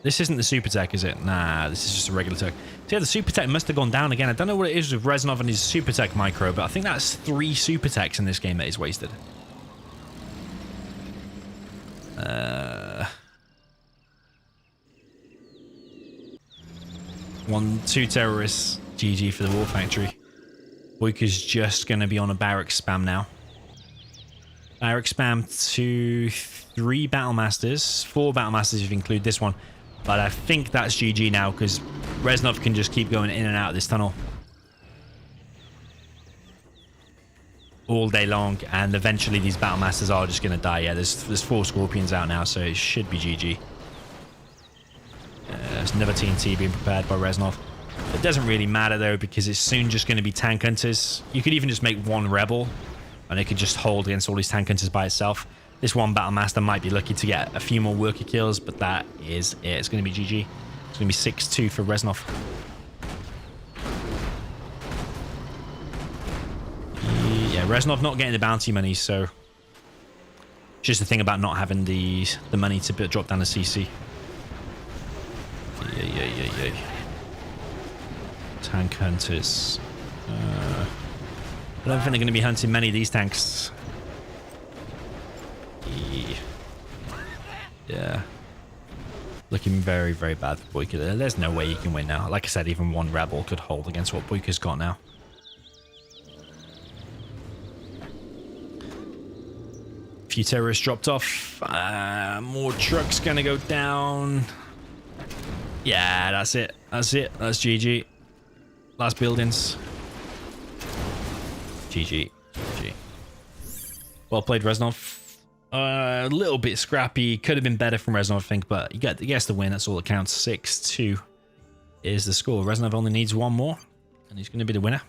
This isn't the super tech, is it? Nah, this is just a regular tech. So yeah, the super tech must have gone down again. I don't know what it is with Reznov and his super tech micro, but I think that's 3 super techs in this game that is wasted. 2 terrorists. GG for the war factory. Boycah's just going to be on a barrack spam now. Barrack spam to 3 Battlemasters. 4 Battlemasters if you include this one. But I think that's GG now because Reznov can just keep going in and out of this tunnel. all day long, and eventually these battle masters are just going to die. Yeah, there's 4 scorpions out now, so it should be GG. There's another TNT being prepared by Reznov. It doesn't really matter though, because it's soon just going to be tank hunters. You could even just make 1 rebel, and it could just hold against all these tank hunters by itself. This 1 battle master might be lucky to get a few more worker kills, but that is it. It's going to be GG. It's going to be 6-2 for Reznov. Yeah, Reznov not getting the bounty money, so just the thing about not having the money to drop down the CC. Yeah. Tank hunters. I don't think they're going to be hunting many of these tanks. Yeah. Looking very, very bad for Boycah. There's no way you can win now. Like I said, even 1 rebel could hold against what Boycah's got now. Few terrorists dropped off. More trucks gonna go down. Yeah, that's it. That's GG. Last buildings. GG. Well played, Reznov. A little bit scrappy. Could have been better from Reznov, I think, but he gets the win. That's all that counts. 6-2 is the score. Reznov only needs 1 more, and he's going to be the winner.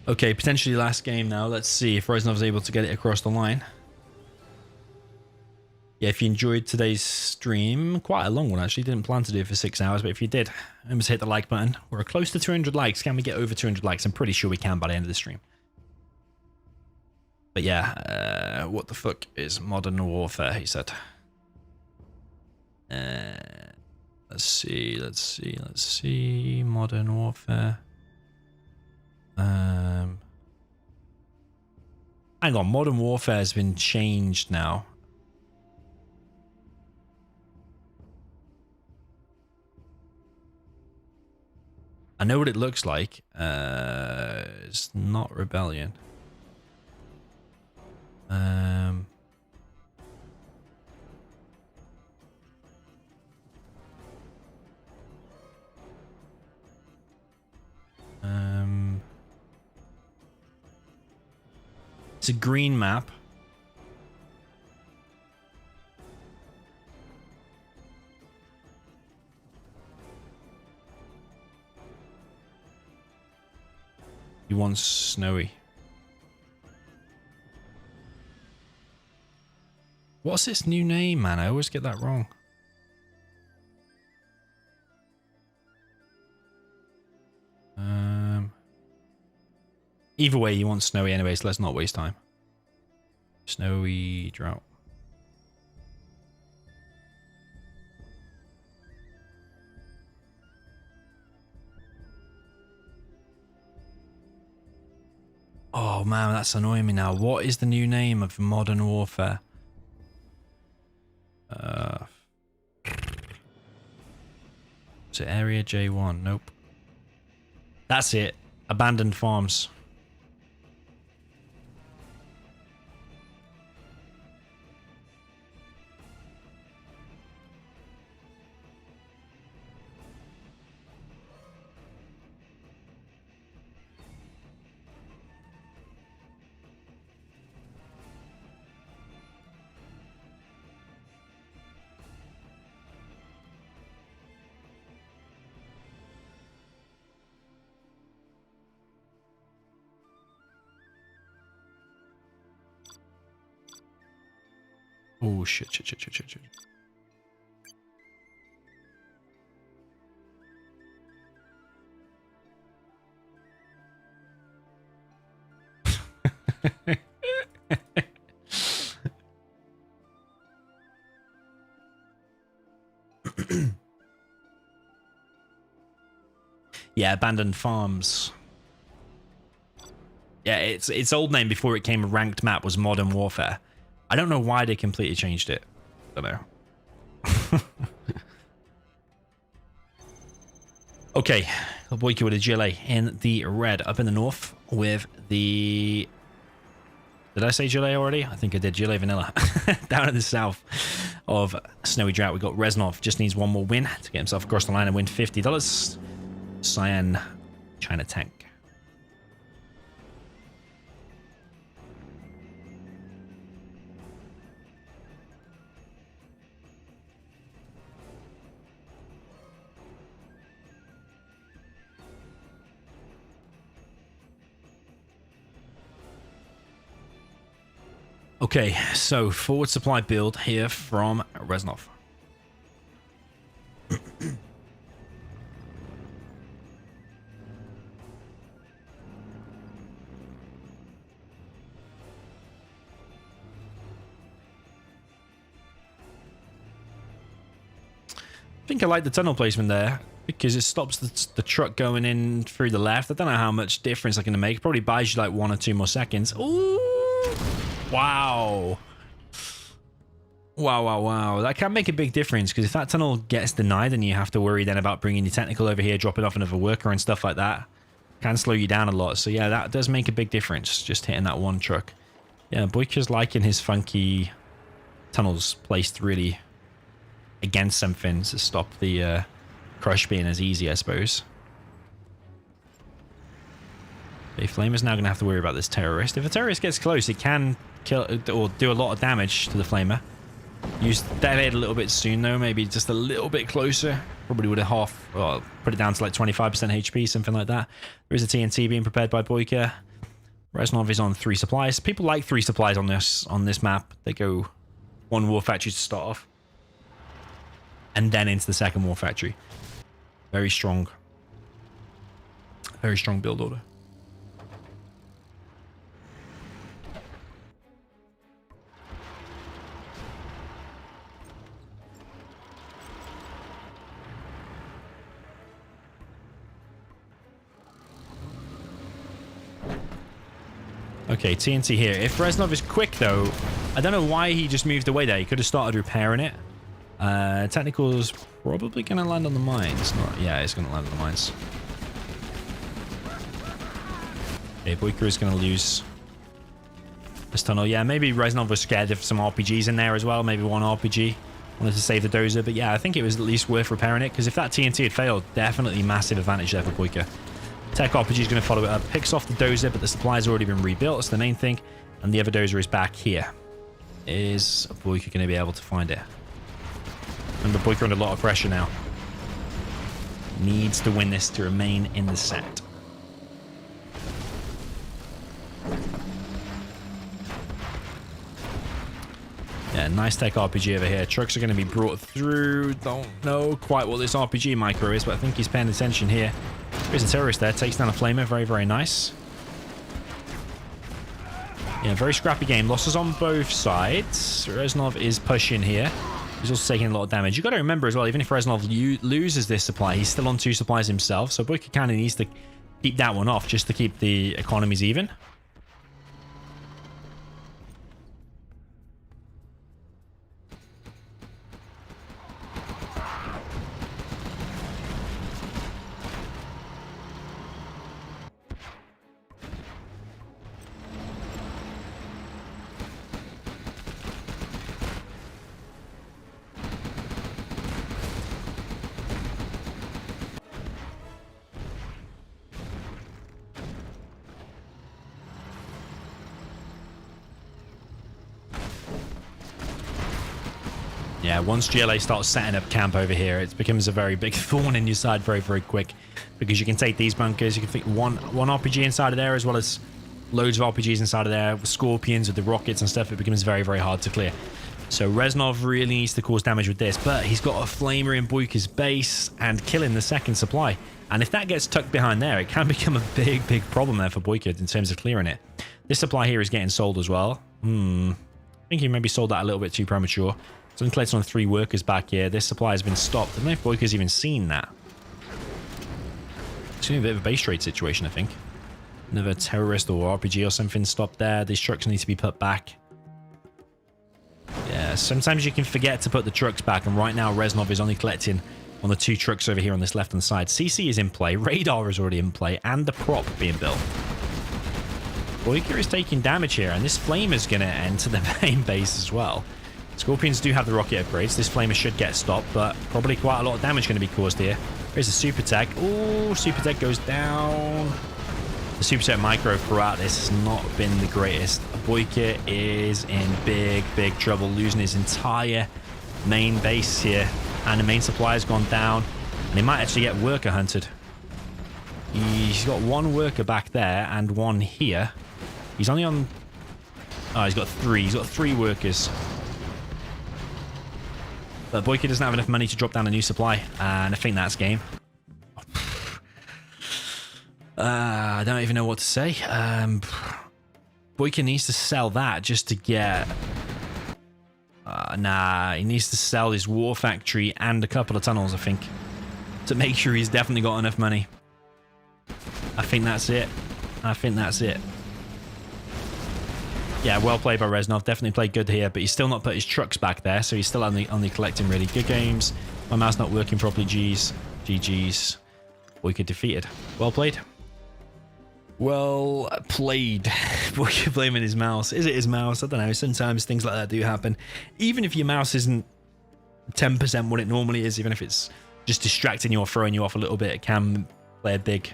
Okay, potentially last game now. Let's see if Reznov's able to get it across the line. Yeah, if you enjoyed today's stream, quite a long one actually. Didn't plan to do it for 6 hours, but if you did, remember to hit the like button. We're close to 200 likes. Can we get over 200 likes? I'm pretty sure we can by the end of the stream. But yeah, what the fuck is Modern Warfare, he said. Let's see. Modern Warfare. Hang on, Modern Warfare has been changed now. I know what it looks like. It's not Rebellion. It's a green map. He wants snowy. What's its new name, man? I always get that wrong. Either way, you want snowy anyway, so let's not waste time. Snowy drought. Oh man, that's annoying me now. What is the new name of Modern Warfare? Is it Area J1? Nope. That's it. Abandoned Farms. Oh, shit, shit, shit, shit, shit, shit. Yeah, Abandoned Farms. Yeah, its old name before it came a ranked map was Modern Warfare. I don't know why they completely changed it. I don't know. Okay, Boycah with a GLA in the red, up in the north with the... Did I say GLA already? I think I did. GLA Vanilla. Down in the south of Snowy Drought, we got Reznov. Just needs one more win to get himself across the line and win $50. Cyan China tank. Okay, so forward supply build here from Reznov. I think I like the tunnel placement there because it stops the truck going in through the left. I don't know how much difference I can make. Probably buys you like 1 or 2 more seconds. Ooh! Wow. Wow. That can make a big difference because if that tunnel gets denied and you have to worry then about bringing your technical over here, dropping off another worker and stuff like that, can slow you down a lot. So yeah, that does make a big difference, just hitting that one truck. Yeah, Boycah's liking his funky tunnels placed really against something to stop the crush being as easy, I suppose. The Flamer's now going to have to worry about this terrorist. If a terrorist gets close, it can kill or do a lot of damage to the Flamer. Use detonate a little bit soon, though. Maybe just a little bit closer. Probably would have put it down to like 25% HP, something like that. There is a TNT being prepared by Boycah. Reznov is on 3 supplies. People like 3 supplies on this map. They go 1 war factory to start off, and then into the second war factory. Very strong build order. Okay, TNT here. If Reznov is quick, though, I don't know why he just moved away there. He could have started repairing it. Technical's probably going to land on the mines. Yeah, it's going to land on the mines. Okay, Boycah is going to lose this tunnel. Yeah, maybe Reznov was scared of some RPGs in there as well. Maybe 1 RPG. Wanted to save the dozer. But yeah, I think it was at least worth repairing it. Because if that TNT had failed, definitely massive advantage there for Boycah. Tech RPG is going to follow it up. Picks off the dozer, but the supply's already been rebuilt. That's the main thing. And the other dozer is back here. Is Boycah going to be able to find it? Remember, Boycah under a lot of pressure now. Needs to win this to remain in the set. Yeah, nice tech RPG over here. Trucks are going to be brought through. Don't know quite what this RPG micro is, but I think he's paying attention here. There's a terrorist there. Takes down a flamer. Very, very nice. Yeah, very scrappy game. Losses on both sides. Reznov is pushing here. He's also taking a lot of damage. You've got to remember as well, even if Reznov loses this supply, he's still on 2 supplies himself. So Boycah kind of needs to keep that one off just to keep the economies even. Yeah, once GLA starts setting up camp over here, it becomes a very big thorn in your side very, very quick. Because you can take these bunkers, you can fit one RPG inside of there, as well as loads of RPGs inside of there, with Scorpions, with the rockets and stuff. It becomes very, very hard to clear. So Reznov really needs to cause damage with this, but he's got a flamer in Boycah's base and killing the second supply. And if that gets tucked behind there, it can become a big problem there for Boycah in terms of clearing it. This supply here is getting sold as well. I think he maybe sold that a little bit too premature. So I'm collecting on 3 workers back here. This supply has been stopped. I don't know if Boycah's even seen that. It's going to be a bit of a base trade situation, I think. Another terrorist or RPG or something stopped there. These trucks need to be put back. Yeah, sometimes you can forget to put the trucks back, and right now Reznov is only collecting on the 2 trucks over here on this left-hand side. CC is in play, radar is already in play, and the prop being built. Boycah is taking damage here, and this flamer is going to enter the main base as well. Scorpions do have the rocket upgrades. This flamer should get stopped, but probably quite a lot of damage going to be caused here. There's a super tech. Oh, super tech goes down. The super tech micro throughout this has not been the greatest. Boycah is in big trouble, losing his entire main base here, and the main supply has gone down, and he might actually get worker hunted. He's got 1 worker back there and 1 here. He's only on... Oh, he's got 3. He's got 3 workers. But Boycah doesn't have enough money to drop down a new supply, and I think that's game. I don't even know what to say. Boycah needs to sell that just to get... nah, he needs to sell his war factory and a couple of tunnels, I think, to make sure he's definitely got enough money. I think that's it. I think that's it. Yeah, well played by Reznov. Definitely played good here, but he's still not put his trucks back there, so he's still only collecting really good games. My mouse not working properly. GG's. Boycah defeated. Well played. Well played. Boycah blaming his mouse. Is it his mouse? I don't know. Sometimes things like that do happen. Even if your mouse isn't 10% what it normally is, even if it's just distracting you or throwing you off a little bit, it can play a big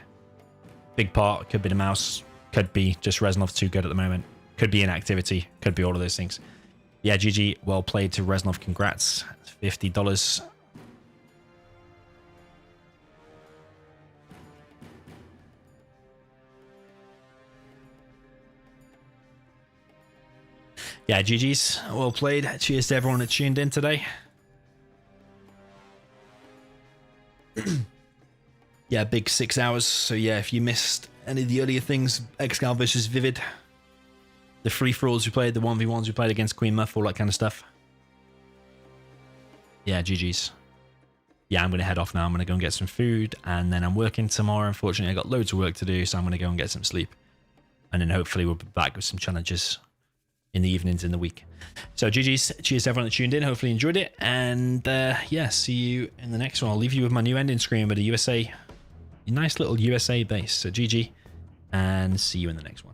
part. Could be the mouse. Could be just Reznov's too good at the moment. Could be inactivity. Could be all of those things. Yeah, GG. Well played to Reznov. Congrats. It's $50. Yeah, GG's. Well played. Cheers to everyone that tuned in today. Yeah, big 6 hours. So yeah, if you missed any of the earlier things, ExCaL versus ViViD, the free-for-alls we played, the 1v1s we played against Queen Muff, all that kind of stuff. Yeah, GG's. Yeah, I'm going to head off now. I'm going to go and get some food, and then I'm working tomorrow. Unfortunately, I got loads of work to do, so I'm going to go and get some sleep. And then hopefully we'll be back with some challenges in the evenings in the week. So GG's. Cheers to everyone that tuned in. Hopefully you enjoyed it. And yeah, see you in the next one. I'll leave you with my new ending screen with a USA, a nice little USA base. So GG, and see you in the next one.